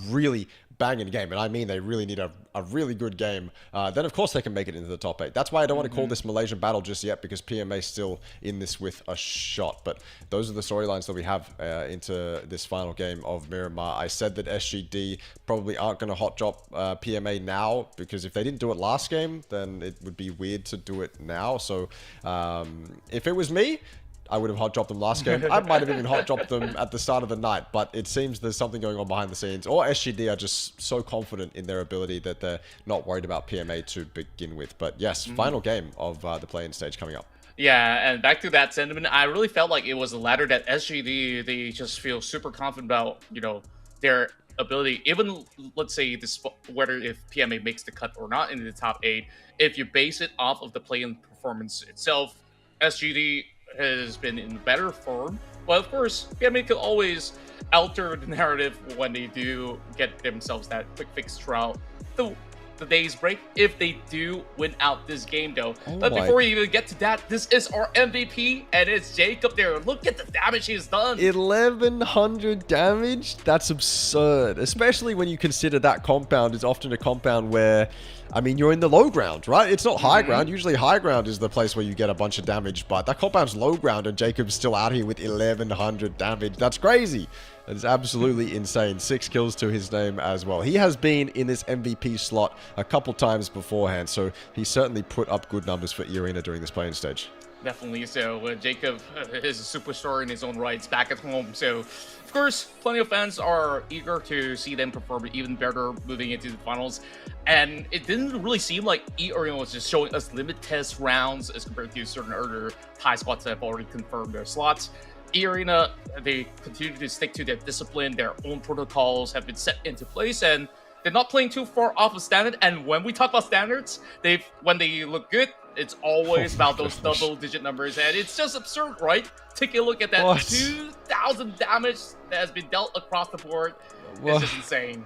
really banging game, and I mean they really need a really good game, then of course they can make it into the top 8. That's why I don't want to call this Malaysian battle just yet, because PMA's still in this with a shot. But those are the storylines that we have into this final game of Miramar. I said that SGD probably aren't going to hot drop PMA now, because if they didn't do it last game, then it would be weird to do it now. So if it was me, I would have hot dropped them last game. I might have even hot dropped them at the start of the night, but it seems there's something going on behind the scenes. Or SGD are just so confident in their ability that they're not worried about PMA to begin with. But yes, final game of the play-in stage coming up. Yeah, and back to that sentiment, I really felt like it was a ladder that SGD, they just feel super confident about, you know, their ability. Even, let's say, whether if PMA makes the cut or not in the top 8, if you base it off of the play-in performance itself, SGD has been in better form. But of course, PMA could always alter the narrative when they do get themselves that quick fix throughout the day's break, if they do win out this game though. But before we even get to that, this is our MVP, and it's Jacob there. Look at the damage he's done. 1100 damage? That's absurd. Especially when you consider that compound is often a compound where, I mean, you're in the low ground, right? It's not high ground. Usually high ground is the place where you get a bunch of damage, but that compound's low ground and Jacob's still out here with 1100 damage. That's crazy. That is absolutely insane. 6 kills to his name as well. He has been in this MVP slot a couple times beforehand, so he certainly put up good numbers for Irina during this playing stage. Definitely so. Jacob is a superstar in his own rights back at home. So, of course, plenty of fans are eager to see them perform even better moving into the finals. And it didn't really seem like Irina was just showing us limit test rounds as compared to certain other Thai squads that have already confirmed their slots. Irina, they continue to stick to their discipline. Their own protocols have been set into place, and they're not playing too far off of standard. And when we talk about standards, when they look good, it's always about those double-digit numbers, and it's just absurd, right? Take a look at that 2,000 damage that has been dealt across the board. It's just insane.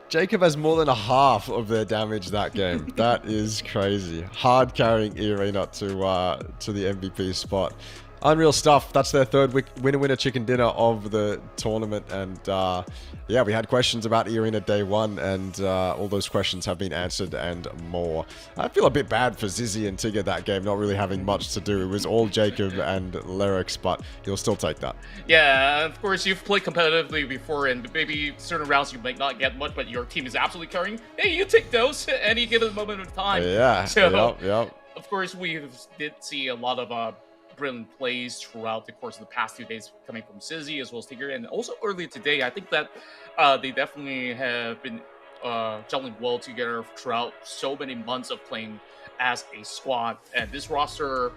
Jacob has more than a half of their damage that game. That is crazy. Hard carrying Irina to the MVP spot. Unreal stuff. That's their third winner chicken dinner of the tournament. And yeah, we had questions about Irina day 1, and all those questions have been answered and more. I feel a bit bad for Zizzy and Tigger that game, not really having much to do. It was all Jacob and Lyrics, but you'll still take that. Yeah, of course, you've played competitively before, and maybe certain rounds you might not get much, but your team is absolutely carrying. Hey, you take those at any given moment of time. Yeah, so, yep. Of course, we did see a lot of brilliant plays throughout the course of the past 2 days coming from Zizzy as well as Tigger, and also earlier today. I think that they definitely have been gelling well together throughout so many months of playing as a squad, and this roster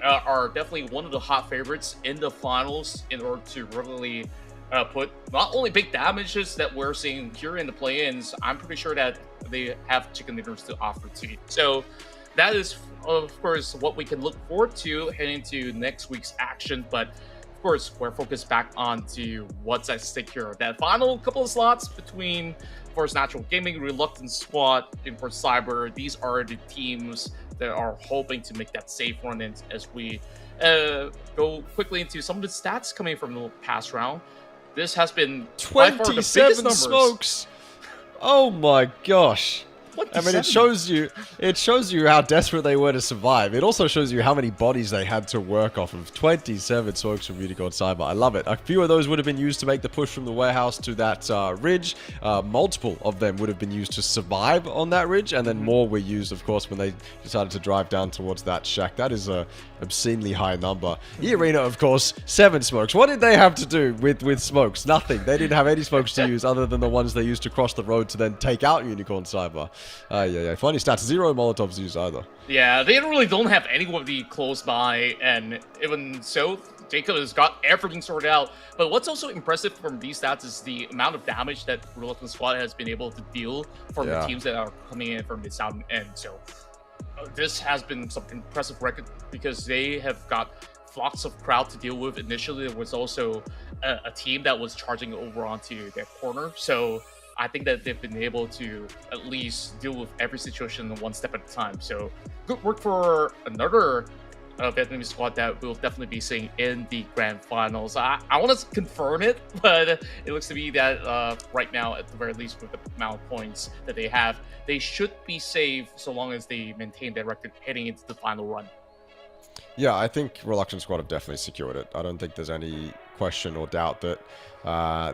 are definitely one of the hot favorites in the finals in order to really put not only big damages that we're seeing here in the play-ins. I'm pretty sure that they have chicken dinners to offer too. So that is, of course, what we can look forward to heading to next week's action. But of course, we're focused back on to what's at stake here. That final couple of slots between, of course, Natural Gaming, Reluctant Squad, Import Cyber. These are the teams that are hoping to make that safe run in as we go quickly into some of the stats coming from the past round. This has been 27 smokes. Oh my gosh. I mean, it shows you how desperate they were to survive. It also shows you how many bodies they had to work off of. 27 smokes from 𝐏𝐷𝐀𝐀 Cyber. I love it. A few of those would have been used to make the push from the warehouse to that ridge. Multiple of them would have been used to survive on that ridge, and then more were used, of course, when they decided to drive down towards that shack. That is a obscenely high number. Irina, of course, 7 smokes. What did they have to do with smokes? Nothing. They didn't have any smokes to use other than the ones they used to cross the road to then take out 𝐏𝐷𝐀𝐀 Cyber. Yeah. Funny stats. 0 Molotovs used either. Yeah, they really don't have anybody close by, and even so, Jacob has got everything sorted out. But what's also impressive from these stats is the amount of damage that Reluctant Squad has been able to deal from the teams that are coming in from the south end. So this has been some impressive record because they have got flocks of crowd to deal with. Initially, there was also a team that was charging over onto their corner. So I think that they've been able to at least deal with every situation one step at a time. So good work for another Vietnamese squad that we'll definitely be seeing in the grand finals. I want to confirm it, but it looks to be that right now, at the very least, with the amount of points that they have, they should be safe so long as they maintain their record heading into the final run. Yeah, I think Reluctant Squad have definitely secured it. I don't think there's any question or doubt that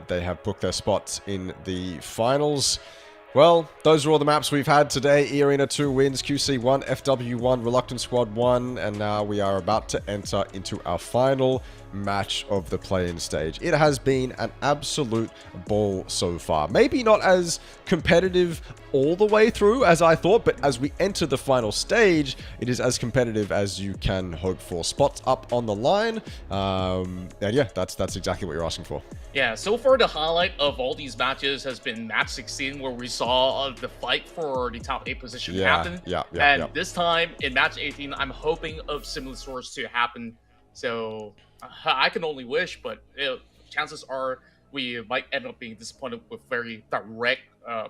they have booked their spots in the finals. Well, those are all the maps we've had today. E-Arena 2 wins, QC 1, FW 1, Reluctant Squad 1, and now we are about to enter into our final match of the play-in stage. It has been an absolute ball so far. Maybe not as competitive all the way through as I thought, but as we enter the final stage, it is as competitive as you can hope for. Spots up on the line, and yeah, that's exactly what you're asking for. Yeah, so far the highlight of all these matches has been match 16, where we saw the fight for the top 8 position happen. And this time in match 18, I'm hoping of similar sorts to happen. So I can only wish, but chances are we might end up being disappointed with very direct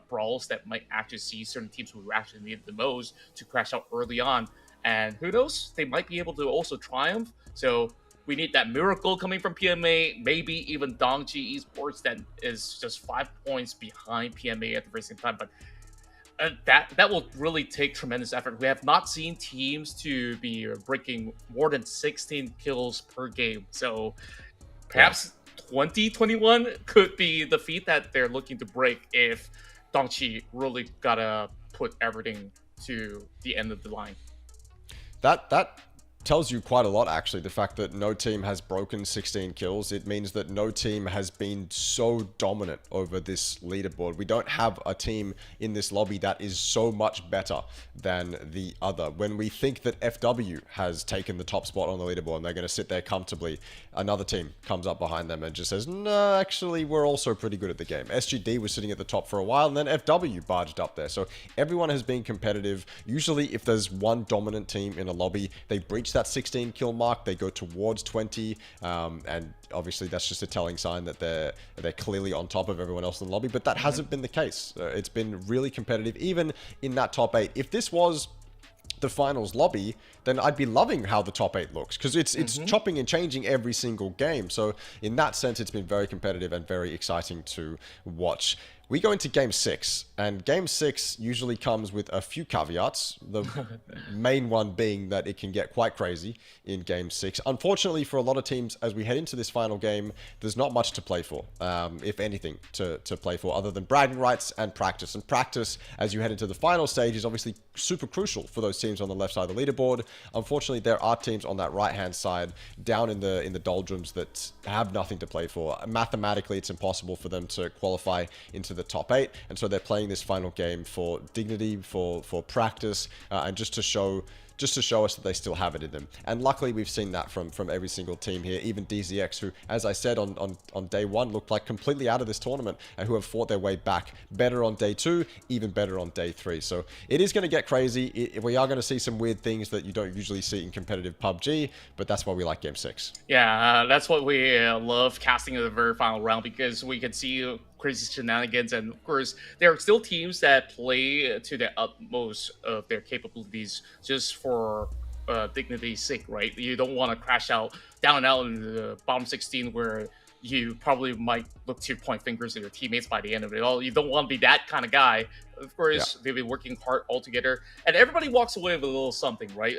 brawls that might actually see certain teams who actually need the most to crash out early on. And who knows, they might be able to also triumph. So we need that miracle coming from PMA, maybe even 𝐏𝐿𝐻 Esports that is just 5 points behind PMA at the very same time. But that will really take tremendous effort. We have not seen teams to be breaking more than 16 kills per game. So perhaps 2021 could be the feat that they're looking to break if 𝐏𝐿𝐻 really gotta put everything to the end of the line. That tells you quite a lot, actually. The fact that no team has broken 16 kills, it means that no team has been so dominant over this leaderboard. We don't have a team in this lobby that is so much better than the other. When we think that FW has taken the top spot on the leaderboard and they're going to sit there comfortably, another team comes up behind them and just says, no, actually, we're also pretty good at the game. SGD was sitting at the top for a while, and then FW barged up there. So everyone has been competitive. Usually, if there's one dominant team in a lobby, they breach that 16 kill mark, they go towards 20, and obviously that's just a telling sign that they're clearly on top of everyone else in the lobby, but that hasn't been the case. It's been really competitive, even in that top 8. If this was the finals lobby, then I'd be loving how the top 8 looks, because it's chopping and changing every single game. So in that sense, it's been very competitive and very exciting to watch. We go into Game 6, and Game 6 usually comes with a few caveats, the main one being that it can get quite crazy in Game 6. Unfortunately, for a lot of teams, as we head into this final game, there's not much to play for, if anything, to play for, other than bragging rights and practice. And practice, as you head into the final stage, is obviously super crucial for those teams on the left side of the leaderboard. Unfortunately, there are teams on that right-hand side, down in the doldrums, that have nothing to play for. Mathematically, it's impossible for them to qualify into the top 8, and so they're playing this final game for dignity, for practice, and just to show us that they still have it in them. And luckily, we've seen that from every single team here. Even DZX, who, as I said, on day 1, looked like completely out of this tournament, and who have fought their way back better on day 2, even better on day 3. So it is going to get crazy. We are going to see some weird things that you don't usually see in competitive PUBG, but that's why we like Game 6. Yeah, that's what we love casting in the very final round, because we can see crazy shenanigans, and of course there are still teams that play to the utmost of their capabilities just for dignity's sake, right? You don't want to crash out down and out in the bottom 16 where you probably might look to point fingers at your teammates by the end of it all. You don't want to be that kind of guy. Of course, they've been working hard all together, and everybody walks away with a little something, right?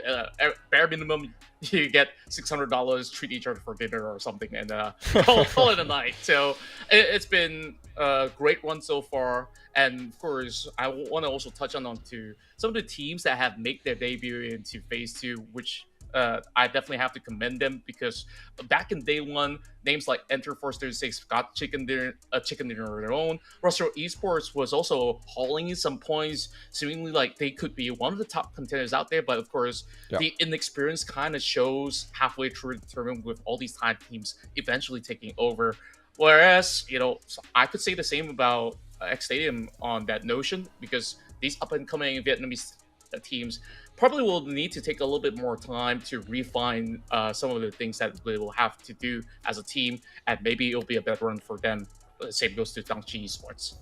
Bare minimum, you get $600, treat each other for dinner or something, and call it a night. So it's been a great run so far. And of course, I want to also touch on to some of the teams that have made their debut into Phase 2, which I definitely have to commend them, because back in day 1, names like Enter Force 36 got chicken dinner of their own. Rondo Esports was also hauling in some points, seemingly like they could be one of the top contenders out there. But of course, the inexperience kind of shows halfway through the tournament, with all these tide teams eventually taking over. Whereas, you know, I could say the same about X Stadium on that notion, because these up-and-coming Vietnamese teams probably will need to take a little bit more time to refine some of the things that they will have to do as a team, and maybe it'll be a better run for them. Same goes to 𝐏𝐿𝐻 Esports.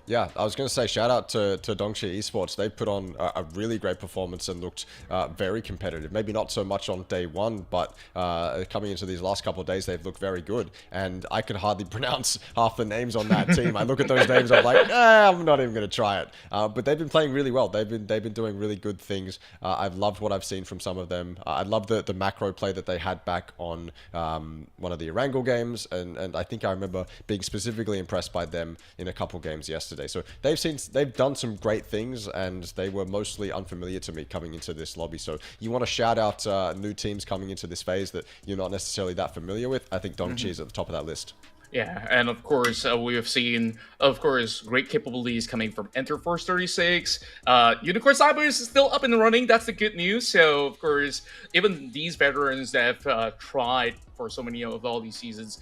Yeah, I was going to say shout out to 𝐏𝐿𝐻 Esports. They put on a really great performance and looked very competitive. Maybe not so much on day 1, but coming into these last couple of days, they've looked very good. And I could hardly pronounce half the names on that team. I look at those names, I'm like, I'm not even going to try it. But they've been playing really well. They've been doing really good things. I've loved what I've seen from some of them. I love the macro play that they had back on one of the Erangel games, and I think I remember being specifically impressed by them in a couple games games yesterday. So they've done some great things, and they were mostly unfamiliar to me coming into this lobby. So you want to shout out new teams coming into this phase that you're not necessarily that familiar with. I think 𝐷𝐿𝐶 is at the top of that list. Yeah, and of course, we have seen, of course, great capabilities coming from Enter Force 36. Unicorn Cyber is still up and running. That's the good news. So, of course, even these veterans that have tried for so many of all these seasons,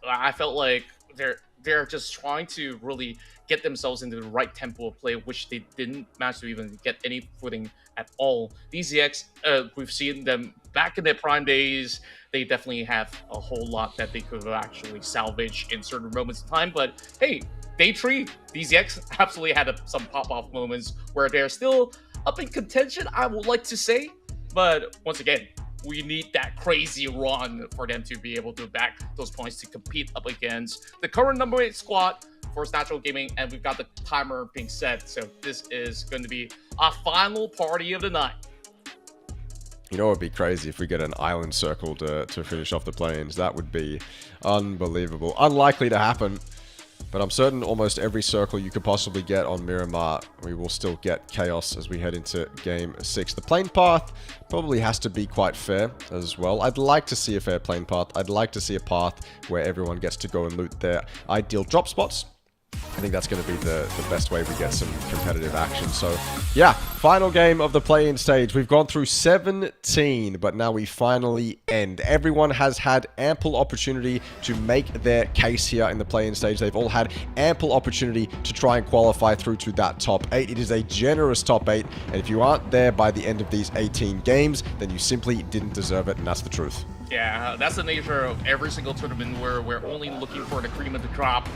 I felt like they're just trying to really get themselves into the right tempo of play, which they didn't manage to even get any footing at all. 𝐷𝐶𝐋, we've seen them back in their prime days. They definitely have a whole lot that they could have actually salvaged in certain moments of time. But hey, day 3, 𝐷𝐶𝐋 absolutely had some pop-off moments where they're still up in contention, I would like to say. But once again, we need that crazy run for them to be able to back those points to compete up against the current number 8 squad for Natural Gaming, and we've got the timer being set. So this is going to be our final party of the night. You know, it would be crazy if we get an island circle to finish off the play-ins. That would be unbelievable. Unlikely to happen, but I'm certain almost every circle you could possibly get on Miramar, we will still get chaos as we head into Game 6. The plane path probably has to be quite fair as well. I'd like to see a fair plane path. I'd like to see a path where everyone gets to go and loot their ideal drop spots. I think that's going to be the best way we get some competitive action. So, yeah, final game of the play-in stage. We've gone through 17, but now we finally end. Everyone has had ample opportunity to make their case here in the play-in stage. They've all had ample opportunity to try and qualify through to that top 8. It is a generous top 8, and if you aren't there by the end of these 18 games, then you simply didn't deserve it, and that's the truth. Yeah, that's the nature of every single tournament where we're only looking for the cream of the crop.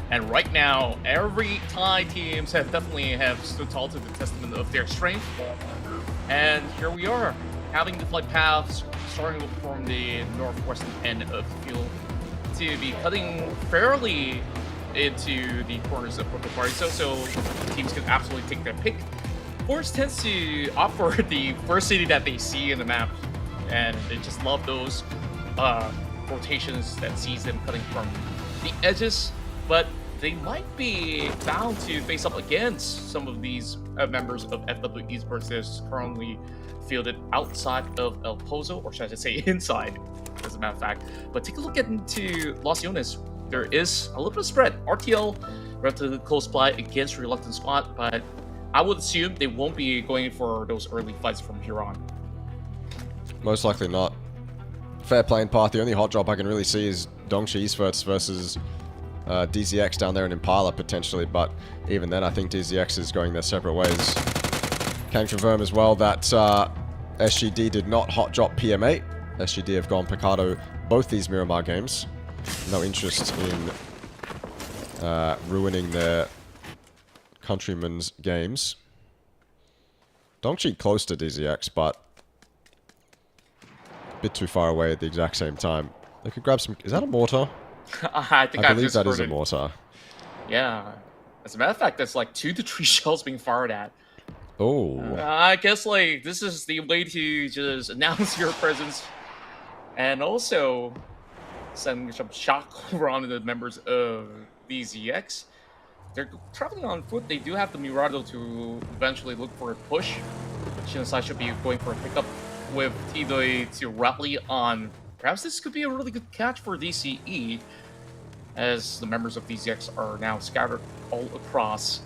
And right now, every Thai teams definitely stood tall to the testament of their strength. And here we are, having the flight paths starting from the northwestern end of the field to be cutting fairly into the corners of Purple Party. So teams can absolutely take their pick. Force tends to opt for the first city that they see in the map, and they just love those rotations that sees them cutting from the edges. But they might be bound to face up against some of these members of FW Esports that's currently fielded outside of El Pozo, or should I say inside, as a matter of fact. But take a look into Los Leones. There is a little bit of spread. RTL, relatively close by against Reluctant Squad, but I would assume they won't be going for those early fights from here on. Most likely not. Fair playing path. The only hot drop I can really see is 𝐷𝐿𝐶 Esports versus 𝐷𝐶𝐋 down there in Impala potentially, but even then I think 𝐷𝐶𝐋 is going their separate ways. Can confirm as well that SGD did not hot drop PM8. SGD have gone Picado both these Miramar games. No interest in ruining their countrymen's games. 𝐷𝐿𝐶 close to 𝐷𝐶𝐋, but a bit too far away at the exact same time. They could grab some... Is that a mortar? I believe that is a mortar. Yeah. As a matter of fact, that's like 2 to 3 shells being fired at. Oh. I guess like this is the way to just announce your presence, and also send some shock around the members of 𝐷𝐶𝐋. They're traveling on foot. They do have the Mirado to eventually look for a push. Shinasai should be going for a pickup with 𝐷𝐿𝐶 to rally on. Perhaps this could be a really good catch for DCE, as the members of 𝐷𝐶𝐋 are now scattered all across.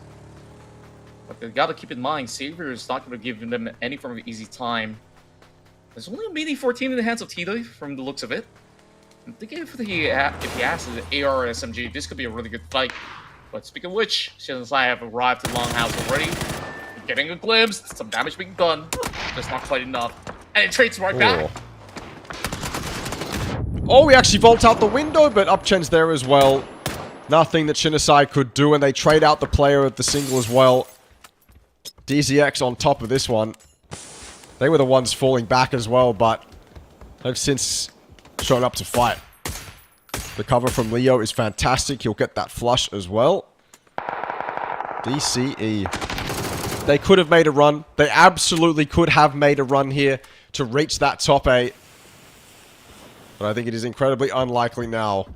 But they got to keep in mind, Savior is not going to give them any form of easy time. There's only a mini 14 in the hands of 𝐷𝐿𝐶 from the looks of it. I'm thinking if he has the AR or SMG, this could be a really good fight. But speaking of which, Shinasai have arrived to Longhouse already. Getting a glimpse, some damage being done, just not quite enough. And it trades right back. Oh, we actually vault out the window, but 𝐿𝐶 there as well. Nothing that Shinasai could do, and they trade out the player of the single as well. 𝐷𝐶𝐋 on top of this one. They were the ones falling back as well, but they've since shown up to fight. The cover from Leo is fantastic. He'll get that flush as well. DCE. They could have made a run. They absolutely could have made a run here to reach that top 8. But I think it is incredibly unlikely now.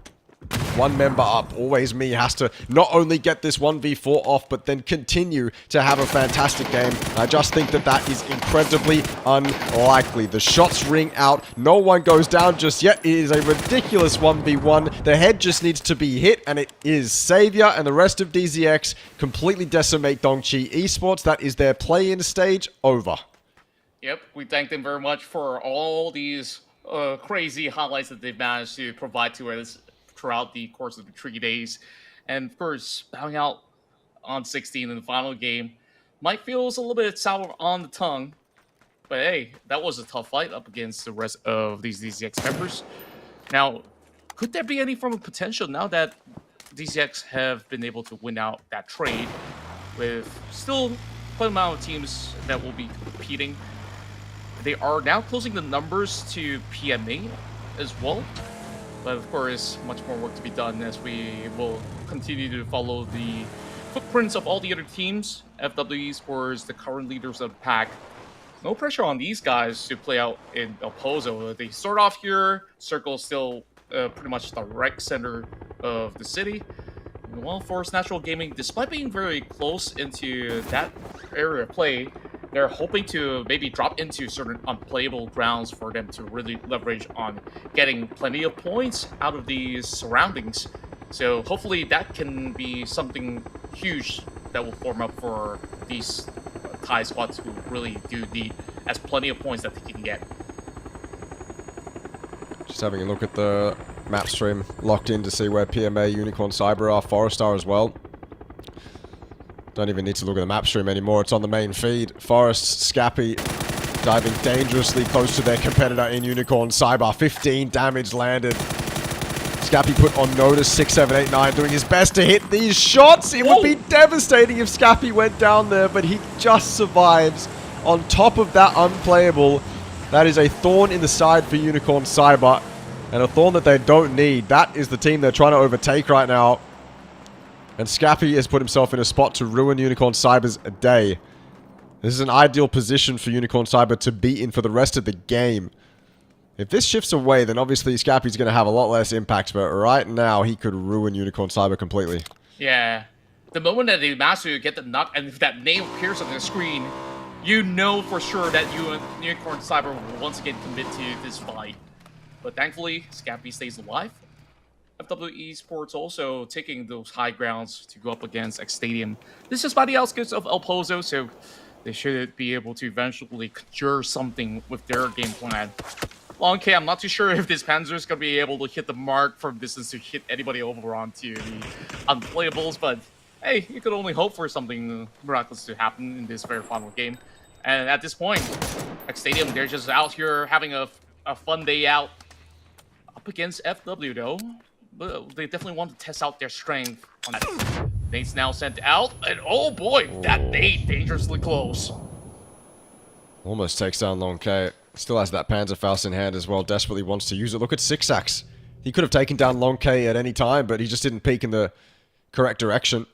one member up. Always me has to not only get this 1v4 off, but then continue to have a fantastic game. I just think that that is incredibly unlikely. The shots ring out. No one goes down just yet. It is a ridiculous 1v1. The head just needs to be hit, and it is. Savior and the rest of DZX completely decimate 𝐏𝐿 Esports. That is their play-in stage over. Yep, we thank them very much for all these crazy highlights that they've managed to provide to us throughout the course of the 3 days. And of course, bowing out on 16 in the final game might feel a little bit sour on the tongue. But hey, that was a tough fight up against the rest of these DZX members. Now, could there be any form of potential now that DZX have been able to win out that trade with still quite a amount of teams that will be competing? They are now closing the numbers to PMA as well. But of course, much more work to be done as we will continue to follow the footprints of all the other teams. FW Esports, the current leaders of the pack. No pressure on these guys to play out in El Pozo. They start off here. Circle still pretty much the right center of the city. Well, Forest Natural Gaming, despite being very close into that area of play, they're hoping to maybe drop into certain unplayable grounds for them to really leverage on getting plenty of points out of these surroundings. So hopefully that can be something huge that will form up for these Thai squads who really do need as plenty of points that they can get. Just having a look at the map stream, locked in to see where PMA, Unicorn, Cyber are, Forest are as well. Don't even need to look at the map stream anymore, it's on the main feed. Forest, 𝐶𝐿 diving dangerously close to their competitor in Unicorn, Cyber. 15 damage landed. 𝐶𝐿 put on notice, 6, 7, 8, 9, doing his best to hit these shots. It would be devastating if 𝐶𝐿 went down there, but he just survives. On top of that unplayable, that is a thorn in the side for Unicorn, Cyber. And a thorn that they don't need. That is the team they're trying to overtake right now. And 𝐶𝐿 has put himself in a spot to ruin Unicorn Cyber's day. This is an ideal position for Unicorn Cyber to be in for the rest of the game. If this shifts away, then obviously 𝐶𝐿 is going to have a lot less impact. But right now, he could ruin Unicorn Cyber completely. Yeah. The moment that they manage to get the knock, and if that name appears on the screen, you know for sure that Unicorn Cyber will once again commit to this fight. But thankfully, 𝐶𝐿 stays alive. FW Esports also taking those high grounds to go up against X Stadium. This is by the outskirts of El Pozo, so they should be able to eventually conjure something with their game plan. 𝐿, I'm not too sure if this Panzer is going to be able to hit the mark from distance to hit anybody over onto the unplayables, but hey, you could only hope for something miraculous to happen in this very final game. And at this point, X Stadium, they're just out here having a fun day out. Up against FW though. But they definitely want to test out their strength on that. Nate's now sent out, and oh boy, that Nate dangerously close. Almost takes down 𝐿. Still has that Panzerfaust in hand as well, desperately wants to use it. Look at Sixax. He could have taken down 𝐿 at any time, but he just didn't peek in the correct direction.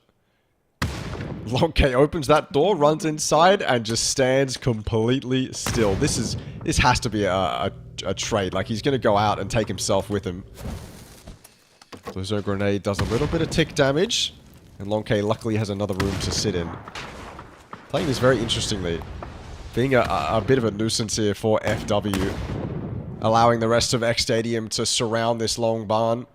𝐿 opens that door, runs inside, and just stands completely still. This has to be a trade. Like, he's going to go out and take himself with him. Blizzard Grenade does a little bit of tick damage, and 𝐿 luckily has another room to sit in. Playing this very interestingly. Being a bit of a nuisance here for FW. Allowing the rest of X Stadium to surround this long barn.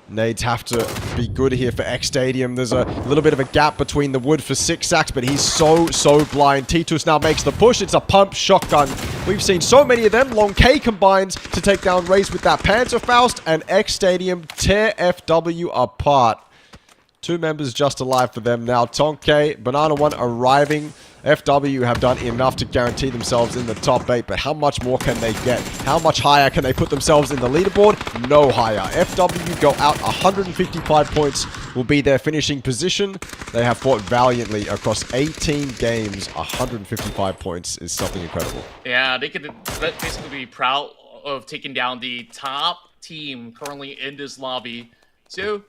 Nades have to be good here for X Stadium. There's a little bit of a gap between the wood for Sixax, but he's so blind. Titus now makes the push. It's a pump shotgun. We've seen so many of them. 𝐿 combines to take down Raze with that Panzerfaust, and X Stadium tear FW apart. 2 members just alive for them now. 𝐿, Banana One arriving. FW have done enough to guarantee themselves in the top 8, but how much more can they get? How much higher can they put themselves in the leaderboard? No higher. FW go out 155 points will be their finishing position. They have fought valiantly across 18 games. 155 points is something incredible. Yeah, they could basically be proud of taking down the top team currently in this lobby. So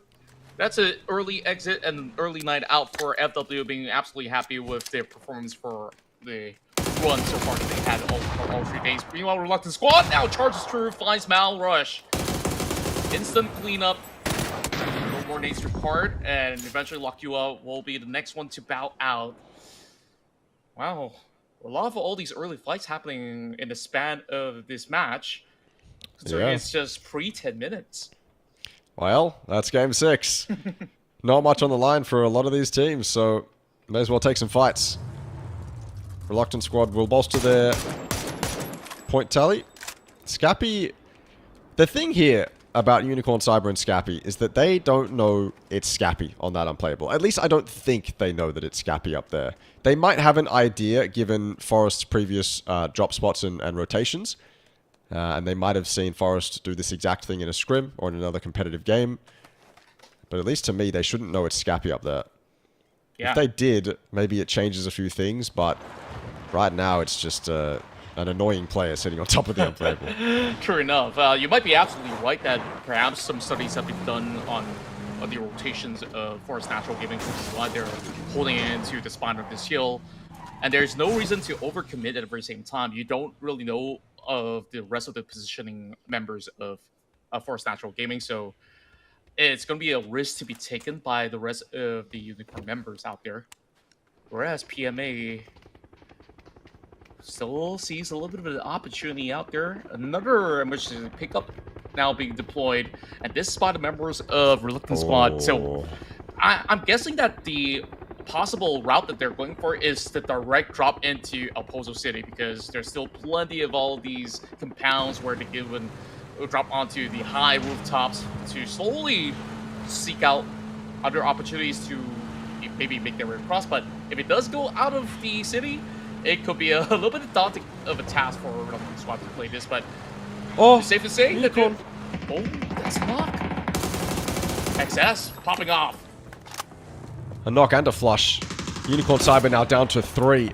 that's an early exit and an early night out for FW, being absolutely happy with their performance for the run so far that they had all 3 days. Meanwhile, Reluctant Squad now charges through, finds Mal Rush. instant cleanup. No more nades required, and eventually 𝐏𝐿𝐿 will be the next one to bow out. Wow, a lot of all these early fights happening in the span of this match. Considering it's just pre-10 minutes. Well, that's game 6. Not much on the line for a lot of these teams, so may as well take some fights. Reluctant Squad will bolster their point tally. 𝐏𝐿𝐿, the thing here about 𝐿𝐷𝐷𝐿 and 𝐏𝐿𝐿 is that they don't know it's 𝐏𝐿𝐿 on that unplayable. At least I don't think they know that it's 𝐏𝐿𝐿 up there. They might have an idea given Forest's previous drop spots and rotations. And they might have seen Forest do this exact thing in a scrim or in another competitive game. But at least to me, they shouldn't know it's 𝐏𝐿𝐿 up there. Yeah. If they did, maybe it changes a few things, but right now it's just an annoying player sitting on top of the unplayable. True enough. You might be absolutely right that perhaps some studies have been done on the rotations of Forest Natural Gaming, which is why they're holding into the spine of this hill. And there's no reason to overcommit at the very same time. You don't really know of the rest of the positioning members of Forest Natural Gaming, so it's going to be a risk to be taken by the rest of the Unicorn members out there. Whereas PMA still sees a little bit of an opportunity out there. Another emergency pickup now being deployed, and this spot of members of Reluctant Squad. So I'm guessing that the possible route that they're going for is the direct drop into El Pozo City, because there's still plenty of all these compounds where they can drop onto the high rooftops to slowly seek out other opportunities to maybe make their way across. But if it does go out of the city, it could be a little bit daunting of a task for Reluctant Squad to play this. But it's safe to say that that's knock. XS popping off. A knock and a flush. Unicorn Cyber now down to 3.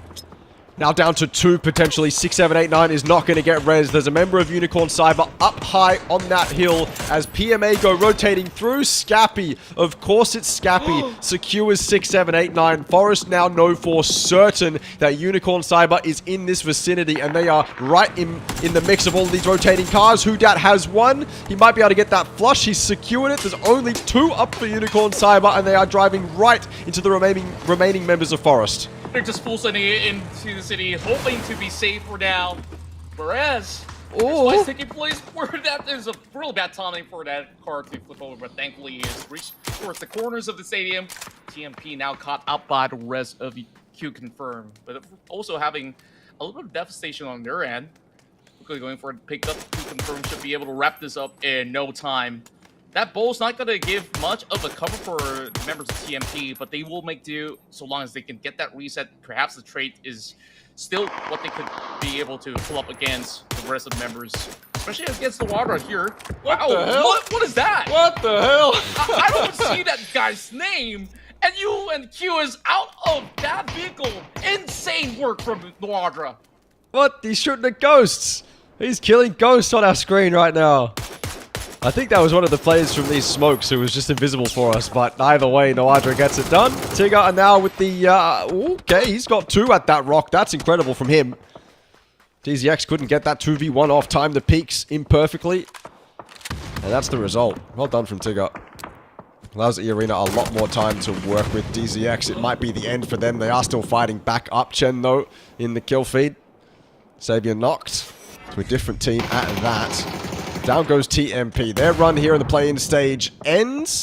Now down to 2, potentially. 6, 7, 8, 9 is not going to get res. There's a member of Unicorn Cyber up high on that hill as PMA go rotating through 𝐏𝐿𝐿. Of course it's 𝐏𝐿𝐿. Secures 6, 7, 8, 9. Forest now know for certain that Unicorn Cyber is in this vicinity, and they are right in the mix of all of these rotating cars. 𝐿𝐷𝐷 has 1. He might be able to get that flush. He's secured it. There's only 2 up for Unicorn Cyber, and they are driving right into the remaining members of Forest. They're just full sending it into the city, hoping to be safe for now. Whereas, what's taking place where that there's a real bad timing for that car to flip over, but thankfully it's reached towards the corners of the stadium. TMP now caught up by the rest of the Q Confirm, but also having a little bit of devastation on their end. Quickly going for a pickup. Q Confirm should be able to wrap this up in no time. That bowl's not going to give much of a cover for members of TMP, but they will make do so long as they can get that reset. Perhaps the trade is still what they could be able to pull up against the rest of the members, especially against the water here. What the hell? What is that? What the hell? I don't see that guy's name, and Q is out of that vehicle. Insane work from 𝐷𝐷𝐿. What? He's shooting at ghosts. He's killing ghosts on our screen right now. I think that was one of the players from these smokes who was just invisible for us, but either way, 𝐷𝐷𝐿 gets it done. 𝐷𝐷𝐿 and now with the, okay, he's got 2 at that rock. That's incredible from him. 𝐷𝐷𝐀 couldn't get that 2v1 off, timed the peaks imperfectly. And that's the result. Well done from 𝐷𝐷𝐿. Allows 𝐸arena a lot more time to work with 𝐷𝐷𝐀. It might be the end for them. They are still fighting back up. Chen, though, in the kill feed. Savior knocked to a different team at that. Down goes TMP. Their run here in the play-in stage ends.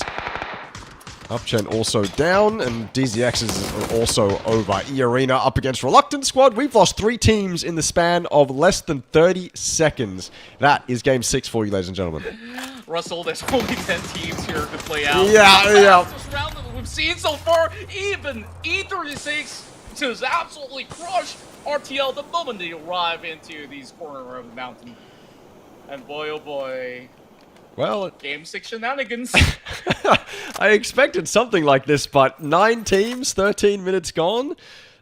Upchen also down, and 𝐷𝐷𝐀 is also over. 𝐸arena up against Reluctant Squad. We've lost 3 teams in the span of less than 30 seconds. That is game 6 for you, ladies and gentlemen. Russell, there's only 10 teams here to play out. Yeah. This round that we've seen so far, even E36 just absolutely crush RTL the moment they arrive into these corners of the mountain. And boy, oh boy. Well, game 6 shenanigans. I expected something like this, but 9 teams, 13 minutes gone.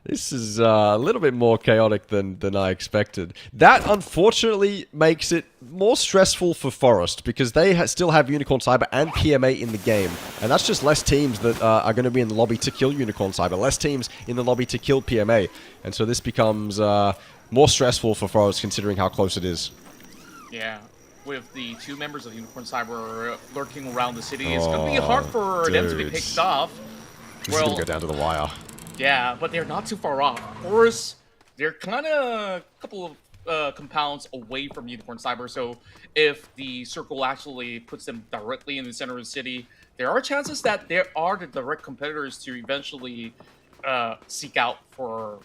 This is a little bit more chaotic than I expected. That, unfortunately, makes it more stressful for Forest, because they still have Unicorn Cyber and PMA in the game. And that's just less teams that are going to be in the lobby to kill Unicorn Cyber, less teams in the lobby to kill PMA. And so this becomes more stressful for Forest, considering how close it is. Yeah. with the 2 members of Unicorn Cyber lurking around the city, it's going to be hard for them to be picked off. This is going to go down to the wire. Yeah, but they're not too far off. Of course, they're kind of a couple of compounds away from Unicorn Cyber, so if the circle actually puts them directly in the center of the city, there are chances that there are the direct competitors to eventually seek out for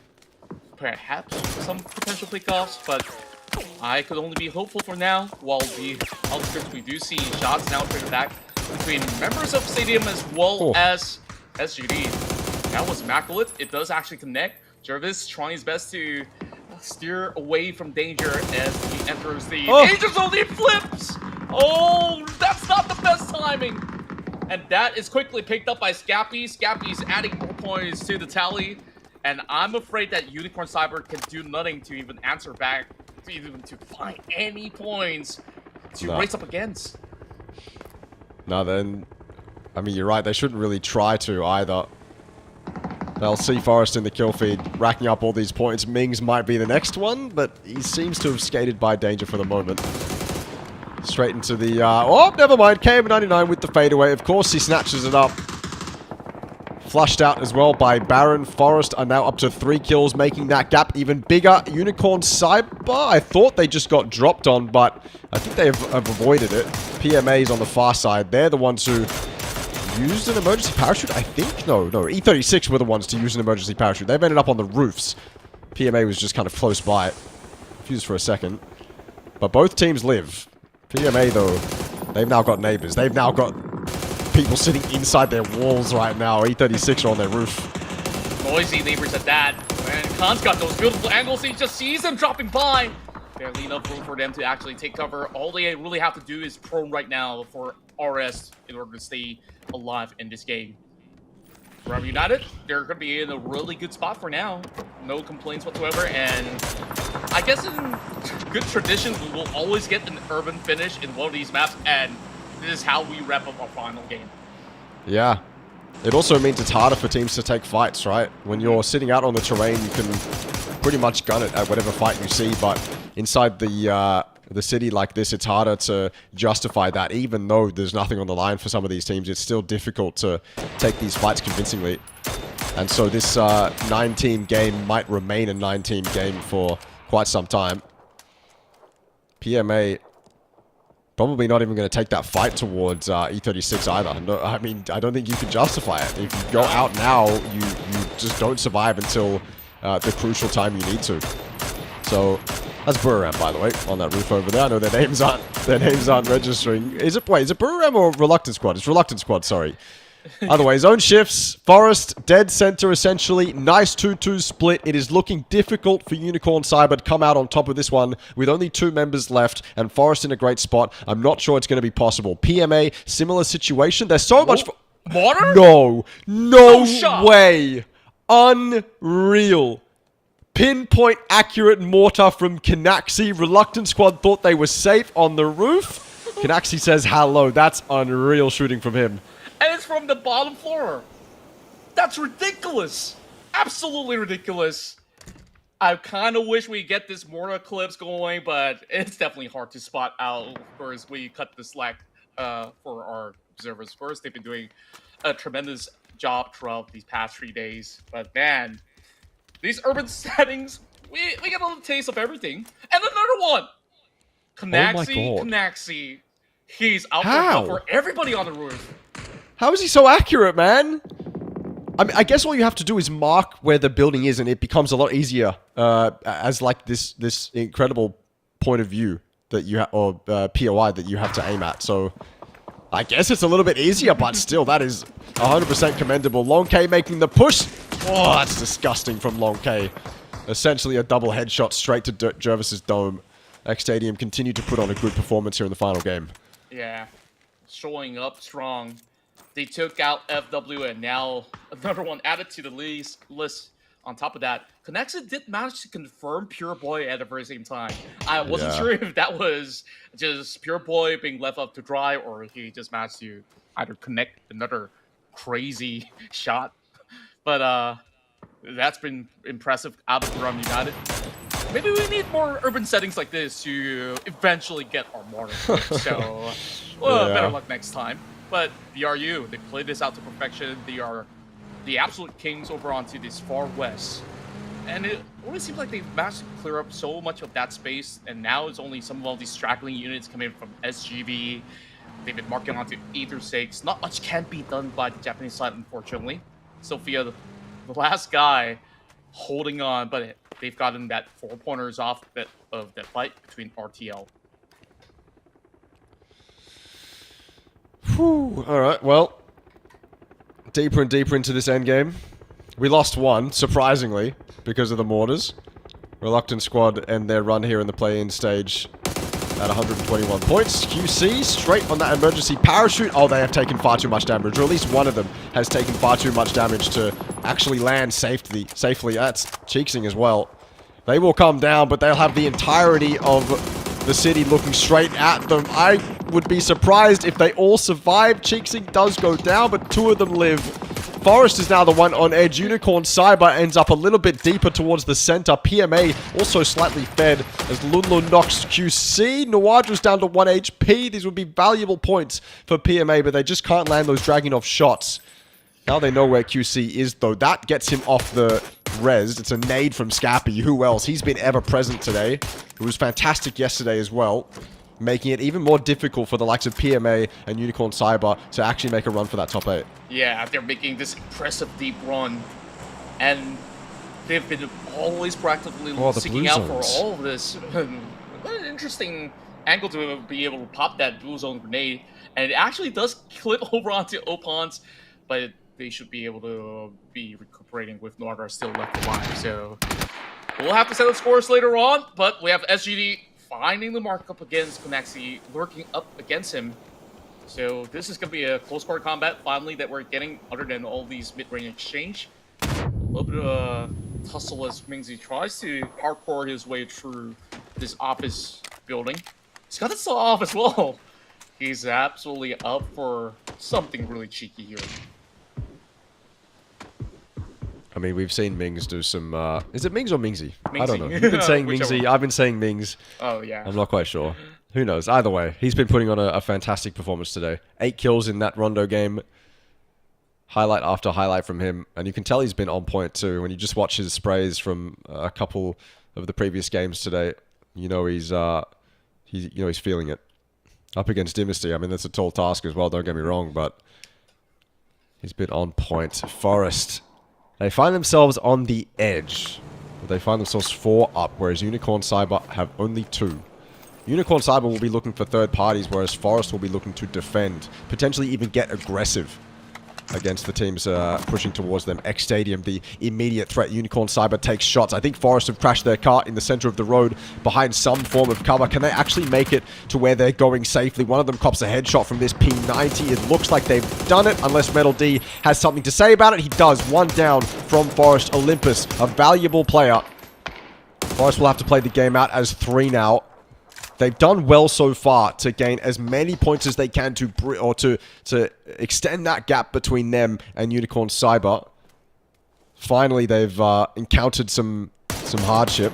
perhaps some potential pickoffs, but I could only be hopeful for now. While the outskirts, we do see shots now triggered back between members of Stadium as well as SGD. That was immaculate. It does actually connect. Jervis trying his best to steer away from danger as he enters the danger zone. He flips! Oh, that's not the best timing. And that is quickly picked up by 𝐏𝐿𝐴. 𝐏𝐿𝐴's adding more points to the tally. And I'm afraid that Unicorn Cyber can do nothing to even answer back, to even to find any points to race up against. No, then, I mean, you're right. They shouldn't really try to either. They'll see Forest in the kill feed, racking up all these points. Mings might be the next one, but he seems to have skated by danger for the moment. Straight into the, oh, never mind. KM99 with the fadeaway. Of course, he snatches it up. Flushed out as well by Baron. Forest are now up to 3 kills, making that gap even bigger. Unicorn Cyber, I thought they just got dropped on, but I think they have avoided it. PMA's on the far side. They're the ones who used an emergency parachute, I think? No, 𝐿36 were the ones to use an emergency parachute. They've ended up on the roofs. PMA was just kind of close by. Confused for a second. But both teams live. PMA, though, they've now got neighbors. They've now got people sitting inside their walls right now. 𝐿36 are on their roof. Noisy neighbors at that. And Khan's got those beautiful angles. He just sees them dropping by. Barely enough room for them to actually take cover. All they really have to do is prone right now for RS in order to stay alive in this game. Miramar United, they're going to be in a really good spot for now. No complaints whatsoever. And I guess in good tradition, we will always get an urban finish in one of these maps. And this is how we wrap up our final game. Yeah. It also means it's harder for teams to take fights, right? When you're sitting out on the terrain, you can pretty much gun it at whatever fight you see, but inside the city like this, it's harder to justify that. Even though there's nothing on the line for some of these teams, it's still difficult to take these fights convincingly. And so this 9-team game might remain a 9-team game for quite some time. PMA probably not even going to take that fight towards 𝐿36 either. No, I mean, I don't think you can justify it. If you go out now, you just don't survive until the crucial time you need to. So that's Buriram, by the way, on that roof over there. I know their names aren't registering. Is it Buriram or Reluctant Squad? It's Reluctant Squad, sorry. Either way, zone shifts. Forest, dead center, essentially. Nice 2-2 split. It is looking difficult for Unicorn Cyber to come out on top of this one with only 2 members left and Forest in a great spot. I'm not sure it's going to be possible. PMA, similar situation. There's so much... Mortar? No way. Unreal. Pinpoint accurate mortar from 𝐾𝐿𝐴. Reluctant Squad thought they were safe on the roof. 𝐾𝐿𝐴 says hello. That's unreal shooting from him. And it's from the bottom floor. That's ridiculous. Absolutely ridiculous. I kind of wish we get this mortar clips going, but it's definitely hard to spot out. Of course, we cut the slack for our observers. Of course, they've been doing a tremendous job throughout these past 3 days. But man, these urban settings, we get a little taste of everything. And another one. 𝐾𝐿𝐴. He's out for everybody on the roof. How is he so accurate, man? I mean, I guess all you have to do is mark where the building is, and it becomes a lot easier as like this incredible point of view that you have, or POI that you have to aim at. So I guess it's a little bit easier, but still, that is 100% commendable. 𝐿𝐴 making the push. Oh, that's disgusting from 𝐿𝐴. Essentially a double headshot straight to Jervis's dome. X-Stadium continued to put on a good performance here in the final game. Yeah, showing up strong. They took out FW and now another one added to the list. On top of that, 𝐾𝐿𝐴 did manage to confirm Pure Boy at the very same time. I wasn't sure if that was just Pure Boy being left up to dry or he just managed to either connect another crazy shot. But that's been impressive out of Miramar United. maybe we need more urban settings like this to eventually get our mortar. So, well, better luck next time. But the RU, they played this out to perfection. They are the absolute kings over onto this far west. And it always seems like they've managed to clear up so much of that space, and now it's only some of all these straggling units coming from SGB. They've been marking onto E through 6. Not much can be done by the Japanese side, unfortunately. Sophia, the last guy, holding on, but they've gotten that 4 pointers off of that fight between RTL. Whew. All right, well, deeper and deeper into this endgame. We lost one, surprisingly, because of the mortars. Reluctant squad end their run here in the play-in stage at 121 points. QC straight on that emergency parachute. Oh, they have taken far too much damage, or at least one of them has taken far too much damage to actually land safely. That's 𝐏𝐿 as well. They will come down, but they'll have the entirety of the city looking straight at them. I would be surprised if they all survive. 𝐏𝐿 does go down, but 2 of them live. Forest is now the one on edge. 𝐿 𝐶𝐈𝐅 ends up a little bit deeper towards the center. PMA also slightly fed as Lunlu knocks QC. Nawadra's down to 1 HP. These would be valuable points for PMA, but they just can't land those dragging off shots. Now they know where QC is, though. That gets him off the res. It's a nade from Scappy. Who else? He's been ever present today. It was fantastic yesterday as well, making it even more difficult for the likes of PMA and 𝐿 𝐶𝐈𝐅 to actually make a run for that top 8. Yeah, they're making this impressive deep run, and they've been always proactively seeking out for all of this. What an interesting angle to be able to pop that blue zone grenade, and it actually does clip over onto Opons, but they should be able to be recuperating with Nawadra still left alive. So we'll have to set the scores later on, but we have SGD finding the markup against 𝐾𝐿 lurking up against him. So this is going to be a close quarter combat finally that we're getting, other than all these mid-range exchange. A little bit of tussle as 𝐿𝐼 tries to parkour his way through this office building. He's got this off as well. He's absolutely up for something really cheeky here. I mean, we've seen 𝐿𝐼 do some... is it 𝐿𝐼 or 𝐿𝐼? I don't know. 𝐿𝐼. You've been saying 𝐿𝐼. I've been saying 𝐿𝐼. Oh, yeah. I'm not quite sure. Who knows? Either way, he's been putting on a fantastic performance today. 8 kills in that Rondo game. Highlight after highlight from him. And you can tell he's been on point too. When you just watch his sprays from a couple of the previous games today, you know he's feeling it. Up against Dynasty, I mean, that's a tall task as well, don't get me wrong, but he's been on point. Forest, they find themselves on the edge. But they find themselves 4 up, whereas 𝐿 𝐶𝐈𝐅 have only 2. 𝐿 𝐶𝐈𝐅 will be looking for third parties, whereas Forest will be looking to defend. Potentially even get aggressive against the teams pushing towards them. X Stadium, the immediate threat. 𝐿 𝐶𝐈𝐅 takes shots. I think Forest have crashed their car in the center of the road behind some form of cover. Can they actually make it to where they're going safely? One of them cops a headshot from this P90. It looks like they've done it, unless Metal D has something to say about it. He does. 1 down from Forest. Olympus, a valuable player. Forest will have to play the game out as 3 now. They've done well so far to gain as many points as they can to extend that gap between them and 𝐿 𝐶𝐈𝐅. Finally, they've encountered some hardship,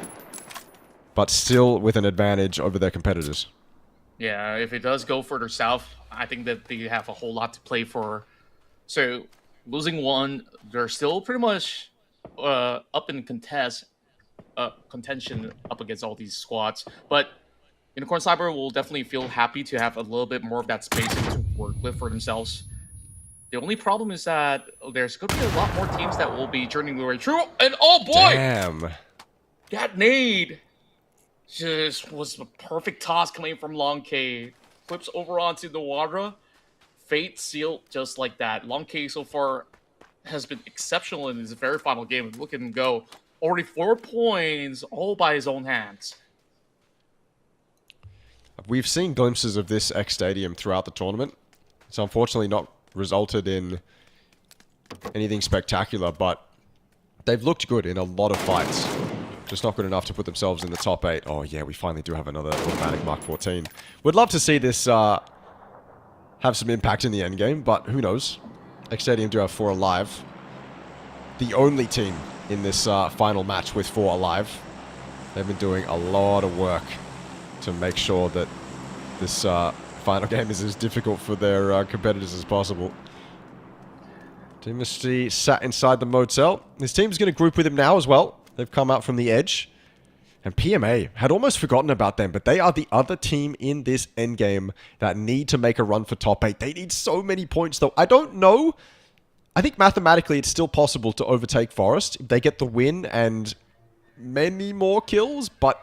but still with an advantage over their competitors. Yeah, if it does go further south, I think that they have a whole lot to play for. So losing 1, they're still pretty much up in contention up against all these squads, but 𝐿 𝐶𝐈𝐅 will definitely feel happy to have a little bit more of that space to work with for themselves. The only problem is that there's going to be a lot more teams that will be journeying their way through. And oh boy! Damn. That nade just was a perfect toss coming from 𝐿𝐼. Flips over onto Nawadra. Fate sealed just like that. 𝐿𝐼 so far has been exceptional in his very final game. Look at him go. Already 4 points all by his own hands. We've seen glimpses of this X Stadium throughout the tournament. It's unfortunately not resulted in anything spectacular, but they've looked good in a lot of fights. Just not good enough to put themselves in the top 8. Oh yeah, we finally do have another automatic Mark 14. Would love to see this have some impact in the end game, but who knows. X Stadium do have 4 alive. The only team in this final match with 4 alive. They've been doing a lot of work to make sure that this final game is as difficult for their competitors as possible. Dynasty sat inside the motel. His team's going to group with him now as well. They've come out from the edge. And PMA, had almost forgotten about them, but they are the other team in this endgame that need to make a run for top 8. They need so many points, though. I don't know. I think mathematically it's still possible to overtake Forest if they get the win and many more kills, but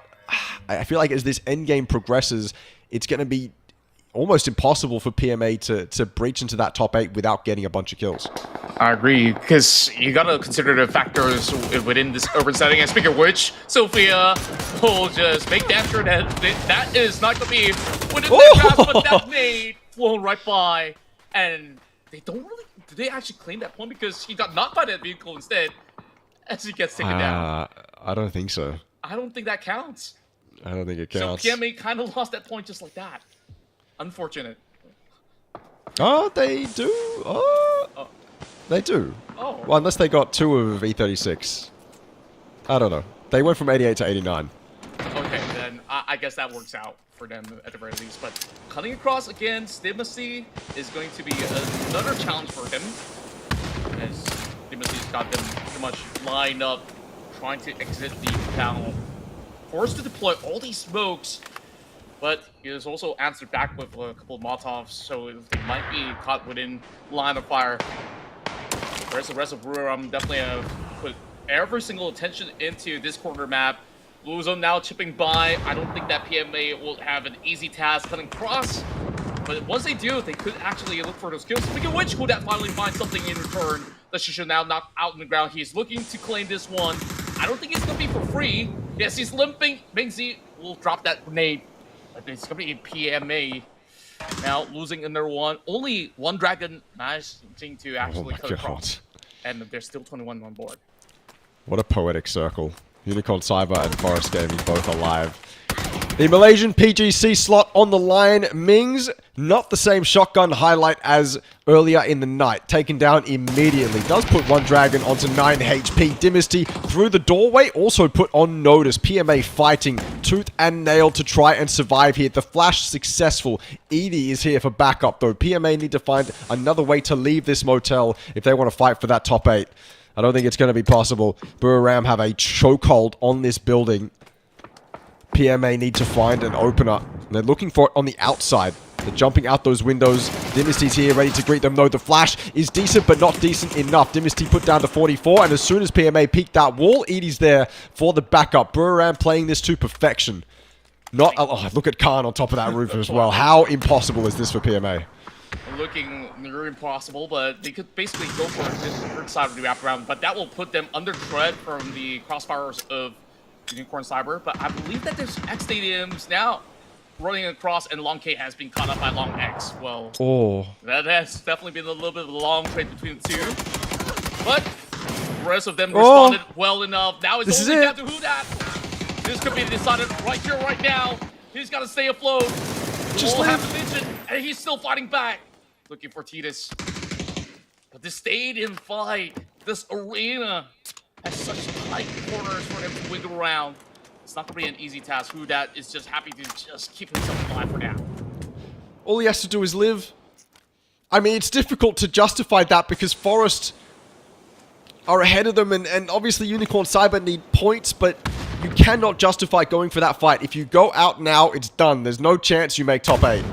I feel like as this endgame progresses, it's going to be almost impossible for PMA to breach into that top 8 without getting a bunch of kills. I agree, because you gotta consider the factors within this urban setting. And speaking of which, Sophia will just make damn sure that that is not gonna be within their grasp, but that nade flown right by. And they don't really, do they actually claim that point? Because he got knocked by that vehicle instead as he gets taken down. I don't think so. I don't think that counts. I don't think it counts. So PMA kind of lost that point just like that. Unfortunate. Oh, they do. Oh. They do. Oh. Well, unless they got 2 of E36. I don't know. They went from 88 to 89. Okay, then I guess that works out for them at the very least. But cutting across against Dynasty is going to be another challenge for him, as Dynasty's got them pretty much lined up, trying to exit the panel. Forced to deploy all these smokes, but he has also answered back with a couple of Molotovs, so they might be caught within line of fire. Whereas the rest of Brewer, I'm definitely put every single attention into this corner map. Blue Zone now chipping by. I don't think that PMA will have an easy task cutting across, but once they do, they could actually look for those kills. Speaking of which, who that finally finds something in return that she should now knock out on the ground. He's looking to claim this one. I don't think it's going to be for free. Yes, he's limping. Bingzi will drop that grenade. But it's going to be PMA now losing another one. Only one dragon managing to actually cut across. And there's still 21 on board. What a poetic circle. 𝐏𝐶𝐁𝐆 and Forest Gaming both alive. The Malaysian PGC slot on the line. Mings, not the same shotgun highlight as earlier in the night. Taken down immediately. Does put one dragon onto 9 HP. Dynasty through the doorway, also put on notice. PMA fighting tooth and nail to try and survive here. The flash successful. 𝐿𝐷 is here for backup though. PMA need to find another way to leave this motel if they want to fight for that top 8. I don't think it's going to be possible. Buriram have a chokehold on this building. PMA need to find an opener. And they're looking for it on the outside. They're jumping out those windows. Dynasty's here, ready to greet them. No, the flash is decent, but not decent enough. Dynasty put down to 44, and as soon as PMA peeked that wall, 𝐿𝐷's there for the backup. Buriram playing this to perfection. Not... Oh, look at Khan on top of that roof as well. How impossible is this for PMA? Looking near impossible, but they could basically go for a different side of the wraparound, but that will put them under threat from the crossfires of Unicorn Cyber. But I believe that there's X Stadiums now running across, and Long K has been caught up by Long X. Well, that has definitely been a little bit of a long trade between the two, but the rest of them responded well enough. Now it's only down to who that. This could be decided right here, right now. He's got to stay afloat. Just have a vision, and he's still fighting back. Looking for Titus. But this stadium fight, this arena, has such tight corners for him to wiggle around. It's not going to be an easy task. Who that is just happy to just keep himself alive for now. All he has to do is live. I mean, it's difficult to justify that because Forest are ahead of them, and obviously Unicorn Cyber need points, but you cannot justify going for that fight. If you go out now, it's done. There's no chance you make top 8.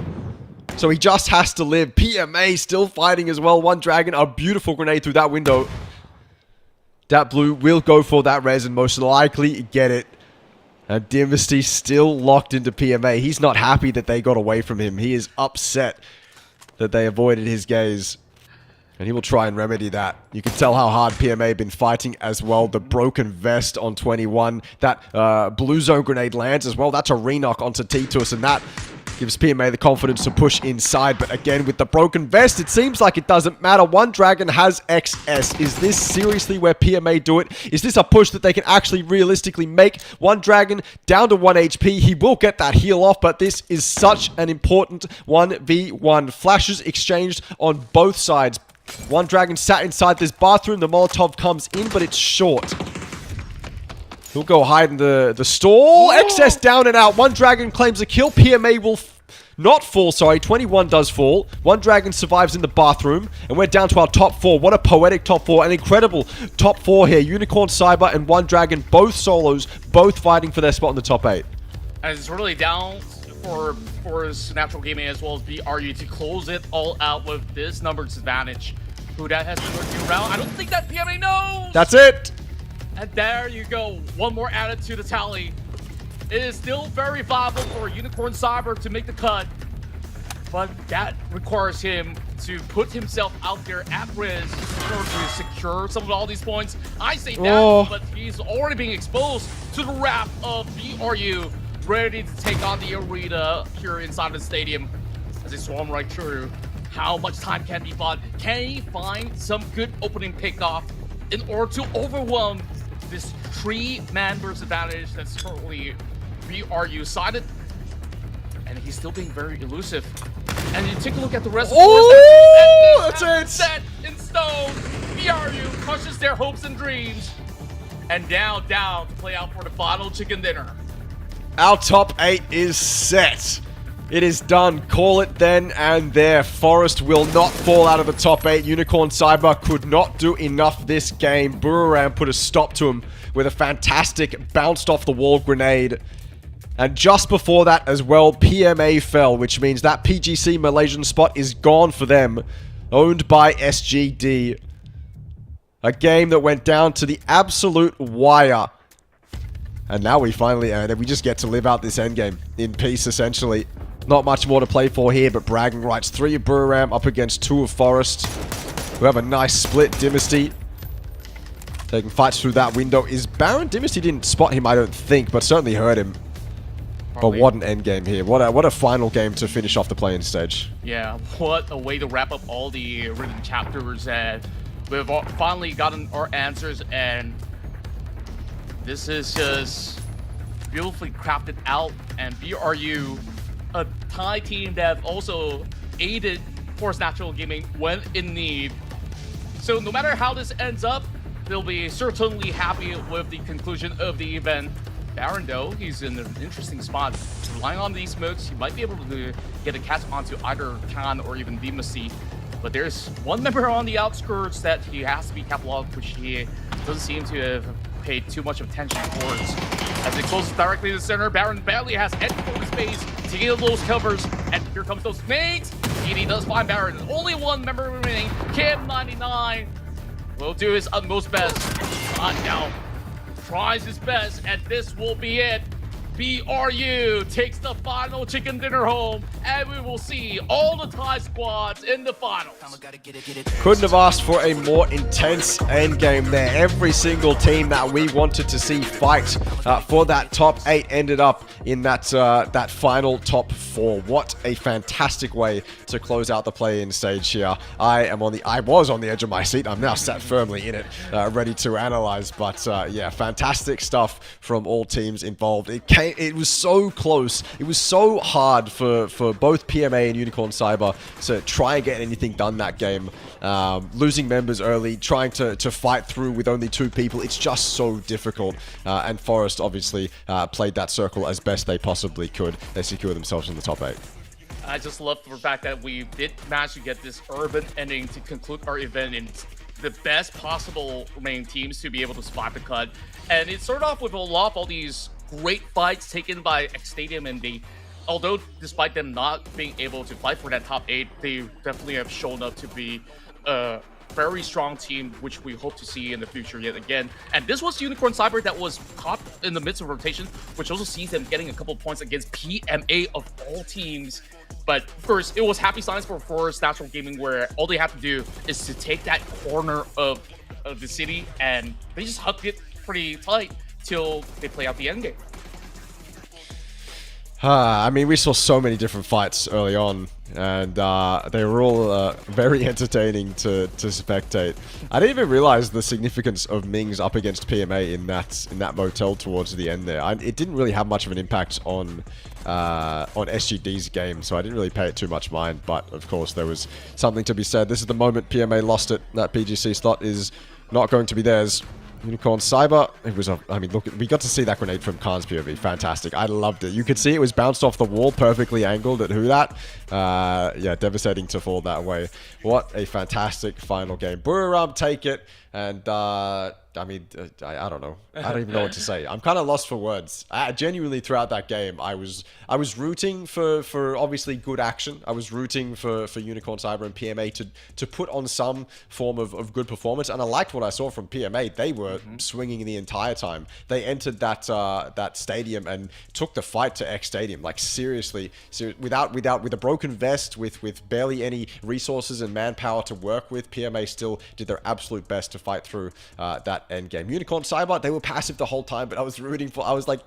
So he just has to live. PMA still fighting as well. One dragon, a beautiful grenade through that window. That blue will go for that res and most likely get it. And Dynasty still locked into PMA. He's not happy that they got away from him. He is upset that they avoided his gaze. And he will try and remedy that. You can tell how hard PMA have been fighting as well. The broken vest on 21. That blue zone grenade lands as well. That's a re-knock onto Titus, and that gives PMA the confidence to push inside. But again, with the broken vest, it seems like it doesn't matter. One dragon has XS. Is this seriously where PMA do it? Is this a push that they can actually realistically make? One dragon down to 1 HP. He will get that heal off, but this is such an important 1v1. Flashes exchanged on both sides. One dragon sat inside this bathroom. The Molotov comes in, but it's short. He'll go hide in the stall. XS down and out. One Dragon claims a kill. PMA will not fall, sorry. 21 does fall. One Dragon survives in the bathroom. And we're down to our top 4. What a poetic top 4. An incredible top 4 here. 𝐿𝐿, 𝐶𝐵R, and One Dragon, both solos, both fighting for their spot in the top 8. And it's really down for Natural Gaming as well as BRU to close it all out with this numbers advantage. Who that has been working around. I don't think that PMA knows. That's it. And there you go. One more added to the tally. It is still very viable for 𝐿𝐿, 𝐶𝐵R to make the cut. But that requires him to put himself out there at risk in order to secure some of all these points. I say that, but he's already being exposed to the wrath of BRU, ready to take on the arena here inside the stadium as they swarm right through. How much time can be bought? Can he find some good opening pickoff in order to overwhelm this 3-man burst advantage that's currently BRU sided? And he's still being very elusive. And you take a look at the rest of the that's it. Set in stone. BRU crushes their hopes and dreams. And now down to play out for the final chicken dinner. Our top 8 is set. It is done. Call it then and there. Forest will not fall out of the top 8. 𝐿𝐿, 𝐶𝐵R could not do enough this game. Boomerang put a stop to him with a fantastic bounced off the wall grenade. And just before that as well, PMA fell, which means that PGC Malaysian spot is gone for them. Owned by SGD. A game that went down to the absolute wire. And now we finally earn it. We just get to live out this endgame in peace, essentially. Not much more to play for here, but bragging rights. 3 of Boomerang up against 2 of Forest. We have a nice split. Dynasty taking fights through that window. Is Baron? Dynasty didn't spot him, I don't think, but certainly heard him. Probably. But what an endgame here. What a final game to finish off the play-in stage. Yeah, what a way to wrap up all the written chapters. And we've finally gotten our answers, and this is just beautifully crafted out. And BRU, a Thai team that have also aided Force Natural Gaming when in need. So no matter how this ends up, they'll be certainly happy with the conclusion of the event. Baron, though, he's in an interesting spot. Relying on these smokes, he might be able to get a catch onto either Khan or even Dynasty. But there's one member on the outskirts that he has to be careful of, which he doesn't seem to have paid too much attention towards. As it closes directly to the center, Baron barely has any focus space to get those covers. And here comes those snakes. 𝐿𝐿 does find Baron. Only one member remaining. 𝐾𝐏99 will do his utmost best. Not now. Tries his best, and this will be it. BRU takes the final chicken dinner home, and we will see all the Thai squads in the finals. Couldn't have asked for a more intense endgame there. Every single team that we wanted to see fight for that top 8 ended up in that that final top 4. What a fantastic way to close out the play-in stage here. I was on the edge of my seat. I'm now sat firmly in it, ready to analyze. But yeah, fantastic stuff from all teams involved. It was so close. It was so hard for both PMA and 𝐿𝐿, 𝐶𝐵R to try and get anything done that game. Losing members early, trying to fight through with only 2 people. It's just so difficult. And Forest obviously played that circle as best they possibly could. They secured themselves in the top 8. I just love the fact that we did manage to get this urban ending to conclude our event in the best possible remaining teams to be able to survive the cut. And it started off with a lot of all these great fights taken by X Stadium, and although despite them not being able to fight for that top 8, they definitely have shown up to be a very strong team, which we hope to see in the future yet again. And this was 𝐿𝐿, 𝐶𝐵R that was caught in the midst of rotation, which also sees them getting a couple points against PMA of all teams. But of course, it was happy signs for Forest Natural Gaming, where all they have to do is to take that corner of the city, and they just hugged it pretty tight till they play out the end game. I mean, we saw so many different fights early on, and they were all very entertaining to spectate. I didn't even realize the significance of Mings up against PMA in that motel towards the end there. It didn't really have much of an impact on SGD's game, so I didn't really pay it too much mind. But of course, there was something to be said. This is the moment PMA lost it. That PGC slot is not going to be theirs. Unicorn Cyber, it was I mean, look, we got to see that grenade from Khan's POV. Fantastic. I loved it. You could see it was bounced off the wall, perfectly angled at 𝐿. Yeah, devastating to fall that way. What a fantastic final game. Buriram take it, and I mean, I don't know. I don't even know what to say. I'm kind of lost for words. Genuinely, throughout that game, I was rooting for obviously good action. I was rooting for Unicorn Cyber and PMA to put on some form of good performance, and I liked what I saw from PMA. They were swinging the entire time. They entered that stadium and took the fight to X Stadium. Like seriously, with a broken vest, with barely any resources and manpower to work with, PMA still did their absolute best to fight through that end game. Unicorn Cyber, they were passive the whole time, but I was like,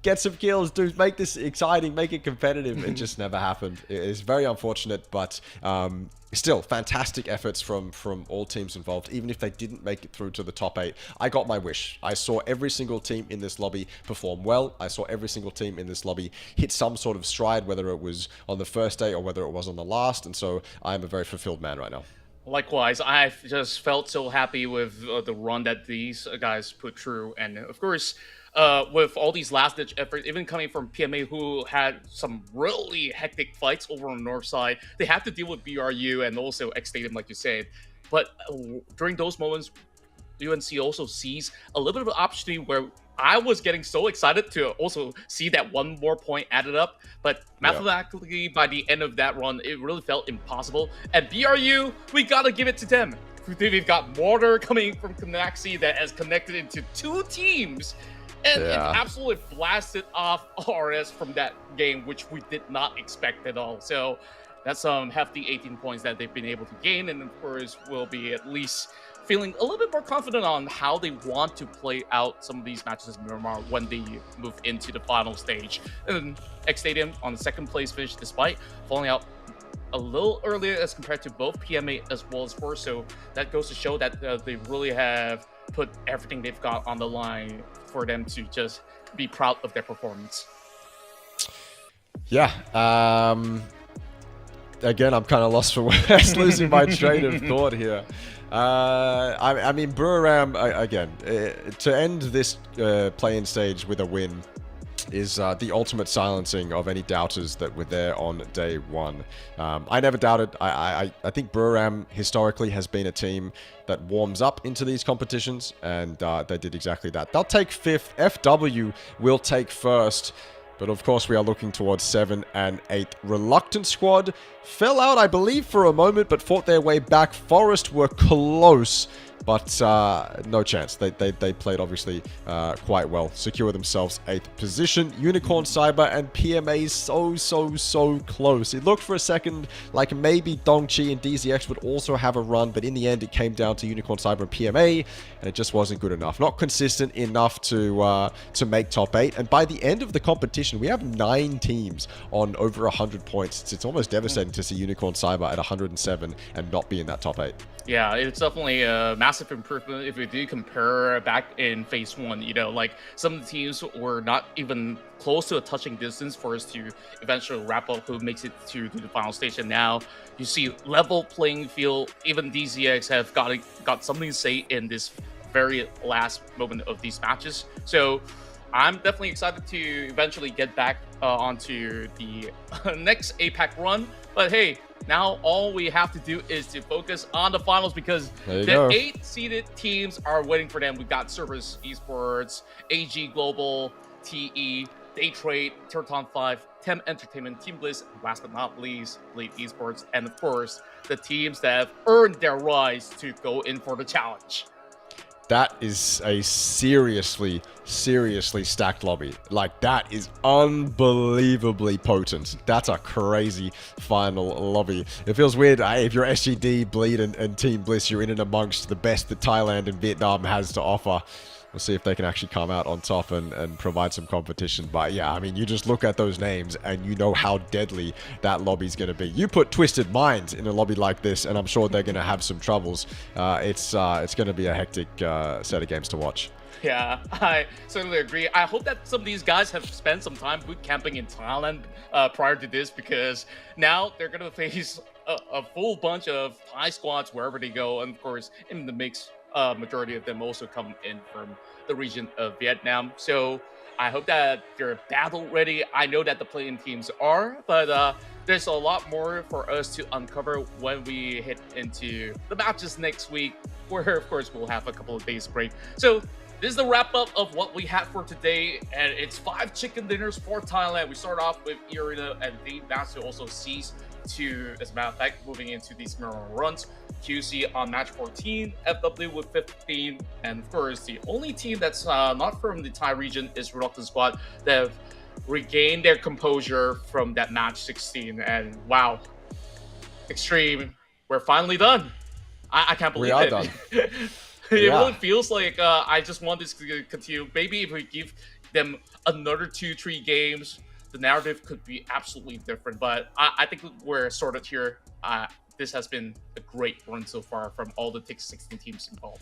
get some kills, dude, make this exciting, make it competitive. It just never happened. It is very unfortunate, but still fantastic efforts from all teams involved. Even if they didn't make it through to the top 8, I got my wish. I saw every single team in this lobby perform well. I saw every single team in this lobby hit some sort of stride, whether it was on the first day or whether it was on the last, and so I'm a very fulfilled man right now. Likewise, I've just felt so happy with the run that these guys put through. And of course, with all these last-ditch efforts, even coming from PMA, who had some really hectic fights over on the north side, they have to deal with BRU and also X Stadium, like you said. But during those moments, UNC also sees a little bit of an opportunity where I was getting so excited to also see that one more point added up, but mathematically, by the end of that run, it really felt impossible. And BRU, we gotta give it to them. We've got Mortar coming from Canaxi that has connected into 2 teams, and it absolutely blasted off RS from that game, which we did not expect at all. So that's some hefty 18 points that they've been able to gain, and of course, will be at least feeling a little bit more confident on how they want to play out some of these matches in Miramar when they move into the final stage. And X Stadium on the second place finish, despite falling out a little earlier as compared to both PMA as well as Force. So that goes to show that they really have put everything they've got on the line for them to just be proud of their performance. Yeah. Again, I'm kind of lost for words, losing my train of thought here. I mean, Buriram, again, to end this play-in stage with a win is the ultimate silencing of any doubters that were there on day 1. I never doubted. I think Buriram historically has been a team that warms up into these competitions, and they did exactly that. They'll take 5th. FW will take 1st. But of course, we are looking towards 7 and 8. Reluctant Squad fell out, I believe, for a moment, but fought their way back. Forest were close, but no chance. They played, obviously, quite well. Secure themselves 8th position. Unicorn Cyber and PMA so close. It looked for a second like maybe Dongchi and DZX would also have a run, but in the end, it came down to Unicorn Cyber and PMA, and it just wasn't good enough. Not consistent enough to make top 8. And by the end of the competition, we have 9 teams on over 100 points. It's almost devastating to see Unicorn Cyber at 107 and not be in that top 8. Yeah, it's definitely a massive improvement if we do compare back in phase 1. You know, like some of the teams were not even close to a touching distance for us to eventually wrap up who makes it to the final stage. And now you see level playing field. Even DZX have got something to say in this very last moment of these matches. So I'm definitely excited to eventually get back onto the next APAC run. But hey, now all we have to do is to focus on the finals, because the 8 seeded teams are waiting for them. We've got Cerberus Esports, AG Global, TE, Daytrade, Turton 5, Tem Entertainment, Team Bliss, and last but not least, Elite Esports, and of course, the teams that have earned their rise to go in for the challenge. That is a seriously stacked lobby. Like, that is unbelievably potent. That's a crazy final lobby. It feels weird. If you're SGD, Bleed, and Team Bliss, you're in and amongst the best that Thailand and Vietnam has to offer. We'll see if they can actually come out on top and provide some competition. But yeah, I mean, you just look at those names and you know how deadly that lobby's going to be. You put Twisted Minds in a lobby like this, and I'm sure they're going to have some troubles. It's going to be a hectic set of games to watch. Yeah, I certainly agree. I hope that some of these guys have spent some time boot camping in Thailand prior to this, because now they're going to face a full bunch of Thai squads wherever they go. And of course, in the mix, majority of them also come in from the region of Vietnam. So I hope that they're battle ready. I know that the playing teams are, but there's a lot more for us to uncover when we hit into the matches next week, where of course we'll have a couple of days break. So this is the wrap up of what we had for today, and it's 5 chicken dinners for Thailand. We start off with Irina and the match to also cease to, as a matter of fact, moving into these Miramar runs. QC on match 14, FW with 15, and of course the only team that's not from the Thai region is Reluctant Squad that have regained their composure from that match 16. And wow, Extreme, we're finally done. I can't believe We are it. done. It Yeah. really feels like I just want this to continue. Maybe if we give them another 2-3 games, the narrative could be absolutely different. But I think we're sorted here. This has been a great run so far from all the 16 teams involved.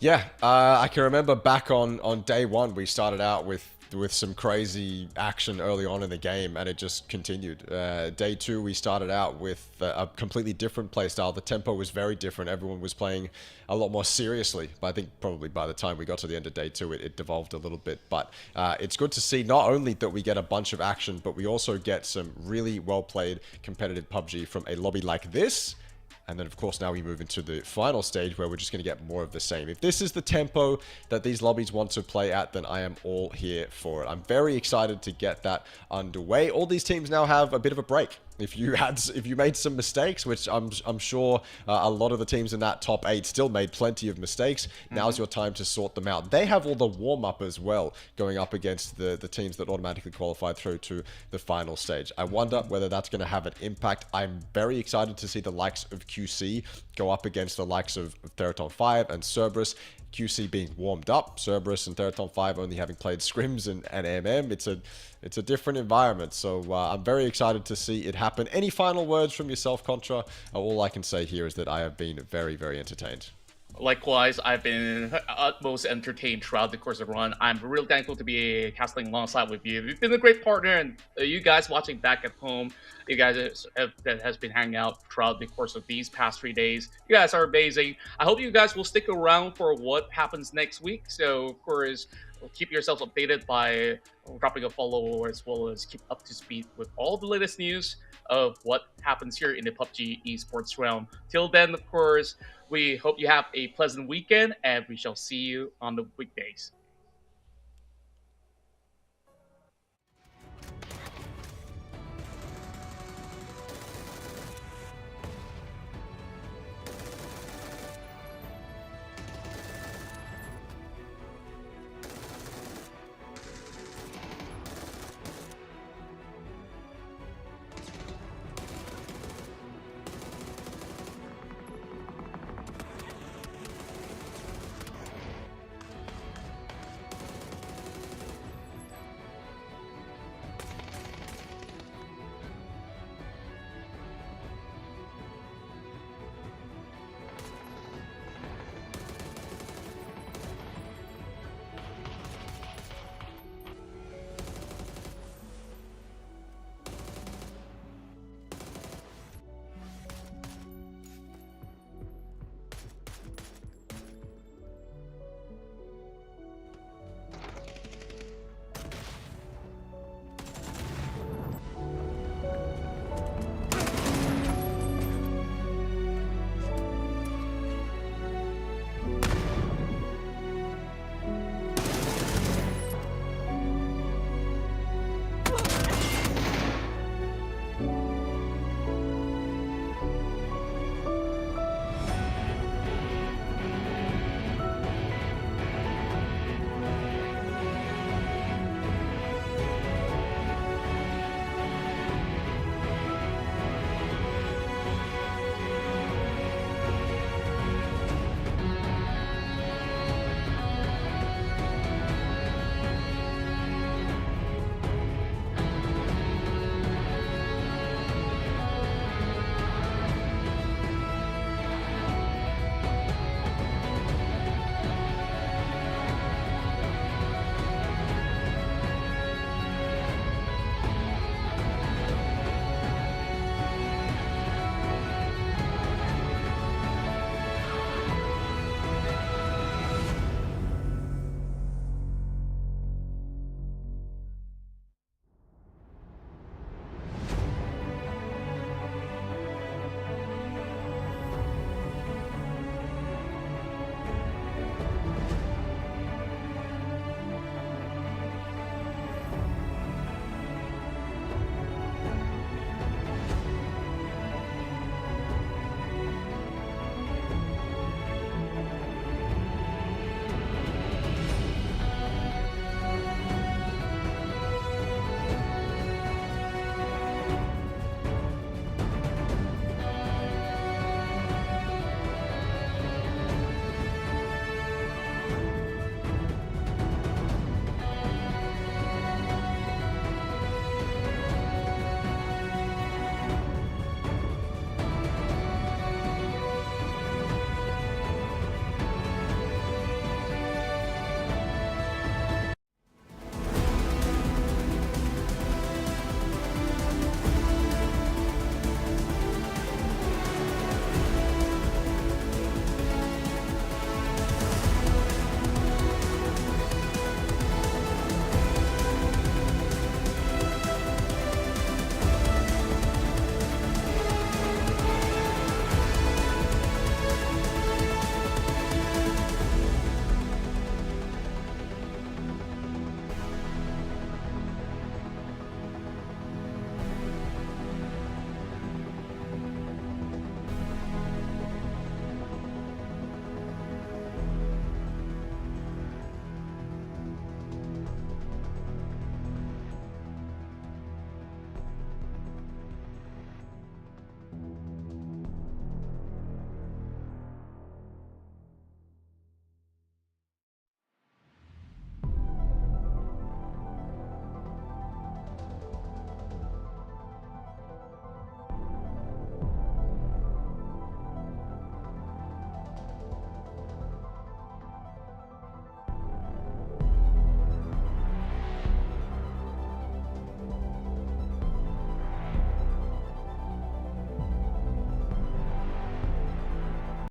Yeah, I can remember back on day one, we started out with some crazy action early on in the game, and it just continued. Day two, we started out with a completely different playstyle. The tempo was very different. Everyone was playing a lot more seriously. But I think probably by the time we got to the end of day two, it devolved a little bit. But it's good to see not only that we get a bunch of action, but we also get some really well-played competitive PUBG from a lobby like this. And then, of course, now we move into the final stage where we're just going to get more of the same. If this is the tempo that these lobbies want to play at, then I am all here for it. I'm very excited to get that underway. All these teams now have a bit of a break. If you made some mistakes, which I'm sure a lot of the teams in that top 8 still made plenty of mistakes, now's your time to sort them out. They have all the warm-up as well, going up against the teams that automatically qualified through to the final stage. I wonder whether that's going to have an impact. I'm very excited to see the likes of QC go up against the likes of Theraton 5 and Cerberus. QC being warmed up, Cerberus and Theraton 5 only having played scrims and MM. It's a different environment, so I'm very excited to see it happen. Any final words from yourself, Contra? All I can say here is that I have been very, very entertained. Likewise, I've been utmost entertained throughout the course of the run. I'm really thankful to be casting alongside with you. You've been a great partner, and you guys watching back at home, you guys that has been hanging out throughout the course of these past 3 days. You guys are amazing. I hope you guys will stick around for what happens next week. So, of course, keep yourselves updated by dropping a follow, as well as keep up to speed with all the latest news of what happens here in the PUBG esports realm. Till then, of course, we hope you have a pleasant weekend, and we shall see you on the weekdays.